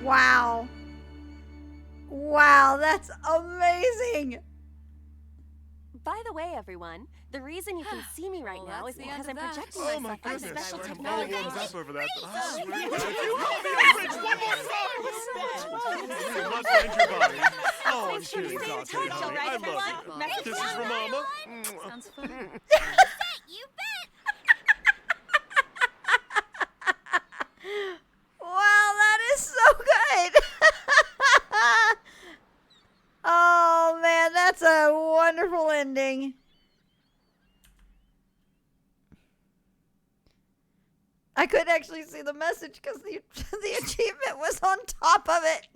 Speaker 1: Wow. Wow, that's amazing.
Speaker 3: By the way, everyone, the reason you can see me right now is because I'm projecting
Speaker 19: Oh my
Speaker 3: myself with
Speaker 19: goodness.
Speaker 3: special
Speaker 19: No
Speaker 3: technology.
Speaker 19: warms up over that. But I swear
Speaker 21: You
Speaker 19: to
Speaker 21: call
Speaker 19: God.
Speaker 21: me a fridge one more time!
Speaker 19: You must find your body. Oh, I'm sure
Speaker 3: Pretty
Speaker 19: it's
Speaker 3: soon,
Speaker 19: awesome,
Speaker 3: Rachel,
Speaker 19: honey.
Speaker 3: right,
Speaker 19: I love
Speaker 3: everyone?
Speaker 19: you. Kisses from Mama.
Speaker 12: Sounds fun.
Speaker 6: You bet!
Speaker 1: Wow, that is so good. Oh, man, that's a wonderful ending. I couldn't actually see the message because the achievement was on top of it.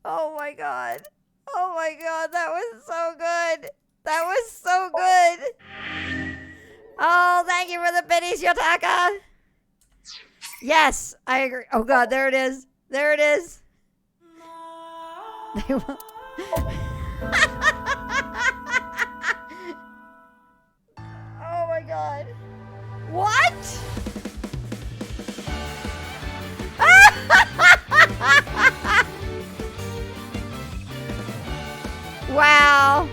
Speaker 1: Oh, my God. Oh, my God, that was so good. That was so good. Oh, thank you for the biddies, Yotaka. Yes, I agree. Oh, God, there it is. There it is. They will. Oh, my God. What? Wow.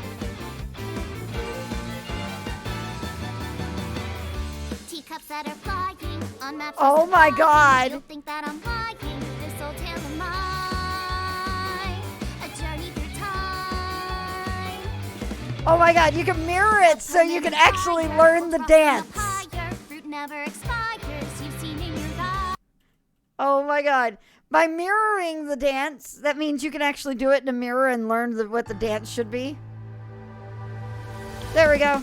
Speaker 6: Teacups that are flying on maps.
Speaker 1: Oh my God.
Speaker 6: You'll think that I'm lying. This old tale of mine, a journey through time.
Speaker 1: Oh my God, you can mirror it so you can actually learn the dance.
Speaker 6: Fruit never expires. You've seen in your life.
Speaker 1: Oh my God. By mirroring the dance, that means you can actually do it in a mirror and learn what the dance should be. There we go.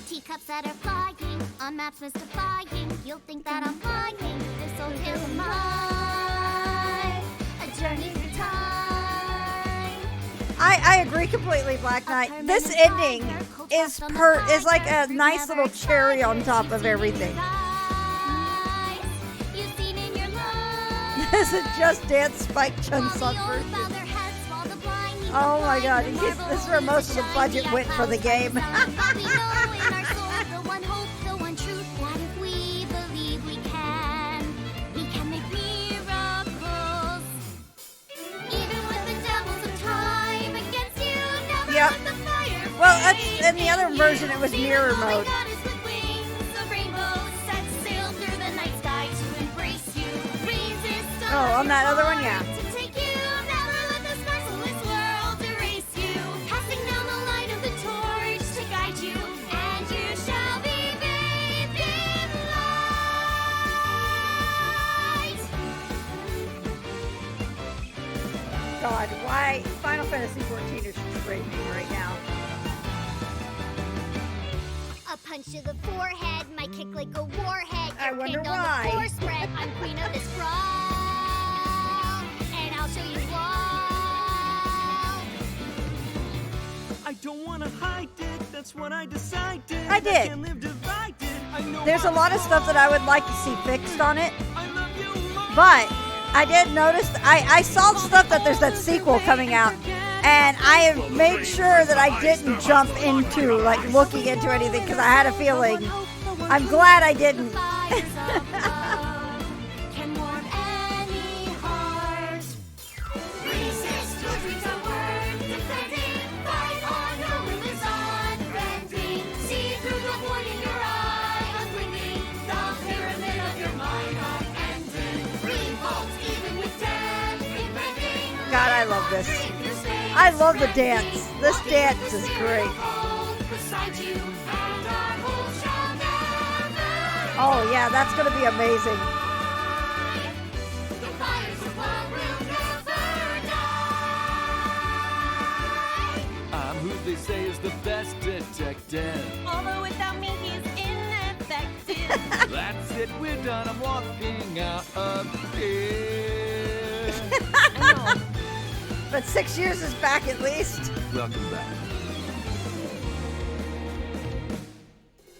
Speaker 6: Teacups that are flying on maps mystifying. You'll think that I'm lying. This old tale of mine, a journey through time.
Speaker 1: I agree completely, Black Knight. This ending is like a nice little cherry on top of everything. This is Just Dance Spike Chun-Suk version. Oh my God, this is where most of the budget went for the game. Yep. Well, that's in the other version. It was mirror mode. Oh, on that other one, yeah. God, why Final Fantasy 14 is trending right now?
Speaker 6: A punch to the forehead, my kick like a warhead.
Speaker 1: I
Speaker 6: You're
Speaker 1: wonder
Speaker 6: pinned on
Speaker 1: why.
Speaker 6: the floor spread. I'm queen of this brawl, and I'll show you all.
Speaker 7: I don't want to hide it. That's what I decided.
Speaker 1: I did.
Speaker 7: can't live divided. I know
Speaker 1: There's a
Speaker 7: I
Speaker 1: lot of stuff that I would like to see fixed on it, but I did notice, I saw stuff that there's that sequel coming out, and I have made sure that I didn't jump into, like, looking into anything, because I had a feeling. I'm glad I didn't.
Speaker 6: Can warm any heart. Resist your dreams at work, defending, fight on, your will is unbending. See through the void in your eye, unblinking, the pyramid of your mind unending. Revolt even with death impending.
Speaker 1: God, I love this. I love the dance. This dance is great.
Speaker 6: Beside you, and our hope shall never.
Speaker 1: Oh, yeah, that's going to be amazing.
Speaker 6: The fires of love will never die.
Speaker 11: I'm who they say is the best detective.
Speaker 3: Although without me, he's ineffective.
Speaker 11: That's it, we're done. I'm walking out of here.
Speaker 1: But 6 years is back at least.
Speaker 11: Welcome back.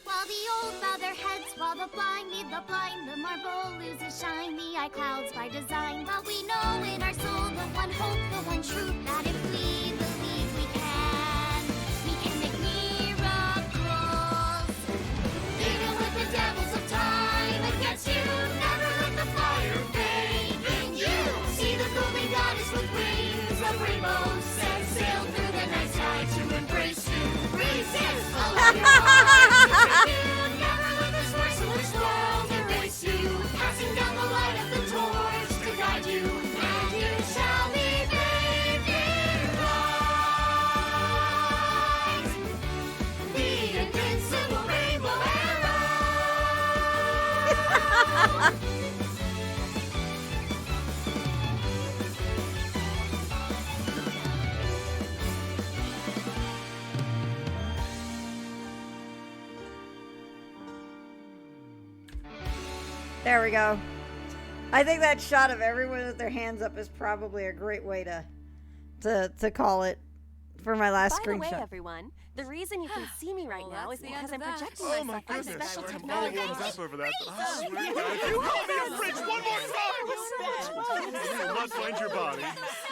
Speaker 6: While the old bow their heads, while the
Speaker 5: the blind lead the blind. The marble loses shine. The eye clouds by design. But we know in our soul the one hope, the one truth, that if we believe we can make miracles. Even with the devils of time against you, never let the fire fade in you. See the golden goddess with wings of rainbows set sail through the night sky to embrace you. Resist, allow your heart to break you. Never let this merciless world erase you. Passing down the light of the torch to guide you, and you shall be bathed in light. The invincible rainbow arrow.
Speaker 1: There we go. I think that shot of everyone with their hands up is probably a great way to call it for my last
Speaker 3: By the
Speaker 1: screenshot.
Speaker 3: way, everyone, the reason you can see me right now is because I'm projecting
Speaker 19: Oh my
Speaker 3: myself on
Speaker 19: goodness.
Speaker 3: special
Speaker 19: I'm all
Speaker 3: technology.
Speaker 19: warmed up over that. But I swear, if you call me a fridge one more time, you will not find your body.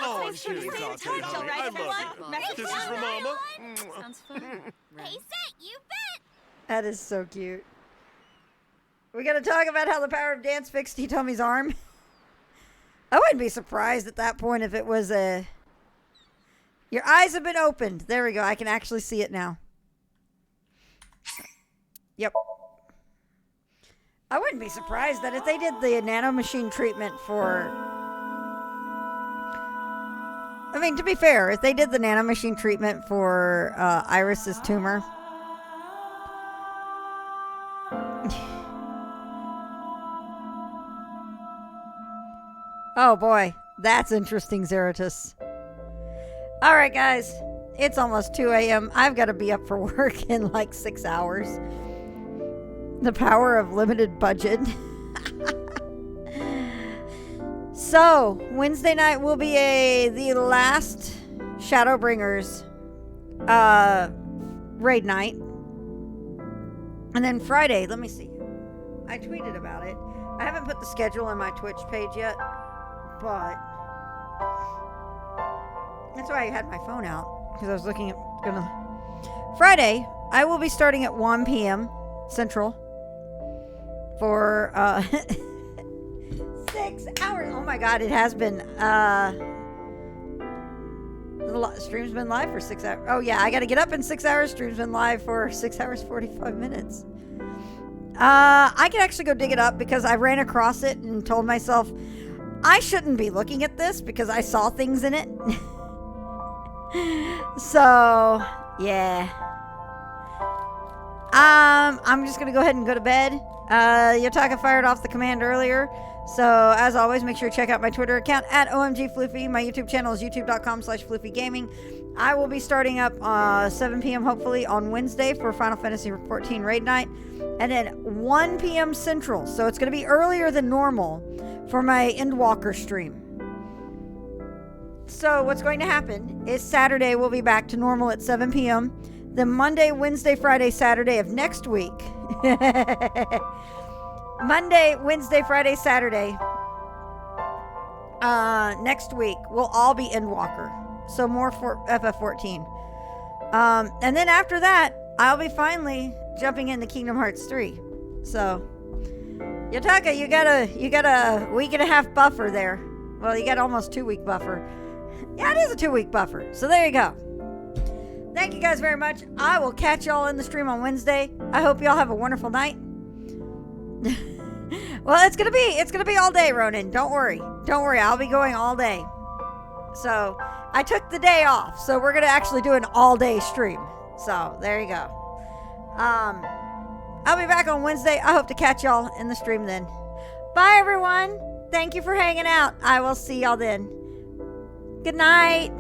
Speaker 19: Oh, I'm kidding, Dante, honey. I love you. Kisses from Mama.
Speaker 5: Sounds fun. Face it, you bet.
Speaker 1: That is so cute. We gotta talk about how the power of dance fixed Hitomi's arm. I wouldn't be surprised at that point if it was a... Your eyes have been opened. There we go. I can actually see it now. Yep. I wouldn't be surprised that if they did the nanomachine treatment for... I mean, to be fair, if they did the nanomachine treatment for Iris's tumor... Oh boy, that's interesting, Zeratus. All right, guys, it's almost 2 a.m. I've got to be up for work in like 6 hours. The power of limited budget. So, Wednesday night will be the last Shadowbringers raid night. And then Friday, let me see. I tweeted about it. I haven't put the schedule on my Twitch page yet. But that's why I had my phone out, because I was looking at Friday. I will be starting at 1 p.m. Central for 6 hours. Oh my God, it has been. The stream's been live for 6 hours. Oh yeah, I got to get up in 6 hours. Stream's been live for 6 hours 45 minutes. I can actually go dig it up because I ran across it and told myself, I shouldn't be looking at this because I saw things in it. So, yeah. I'm just going to go ahead and go to bed. Yotaka fired off the command earlier. So, as always, make sure to check out my Twitter account at OMGFloofy. My YouTube channel is youtube.com/FloofyGaming. I will be starting up 7 p.m. hopefully on Wednesday for Final Fantasy XIV Raid Night. And then 1 p.m. Central. So, it's going to be earlier than normal for my Endwalker stream. So what's going to happen is Saturday we'll be back to normal at 7 p.m. Then Monday, Wednesday, Friday, Saturday of next week. Monday, Wednesday, Friday, Saturday. Next week will all be Endwalker. So more for FF14. And then after that, I'll be finally jumping into Kingdom Hearts 3. So Yotaka, you got a week and a half buffer there. Well, you got almost 2 week buffer. Yeah, it is a 2 week buffer. So there you go. Thank you guys very much. I will catch y'all in the stream on Wednesday. I hope y'all have a wonderful night. Well, it's gonna be all day, Ronan. Don't worry. I'll be going all day. So I took the day off. So we're gonna actually do an all day stream. So there you go. I'll be back on Wednesday. I hope to catch y'all in the stream then. Bye, everyone. Thank you for hanging out. I will see y'all then. Good night.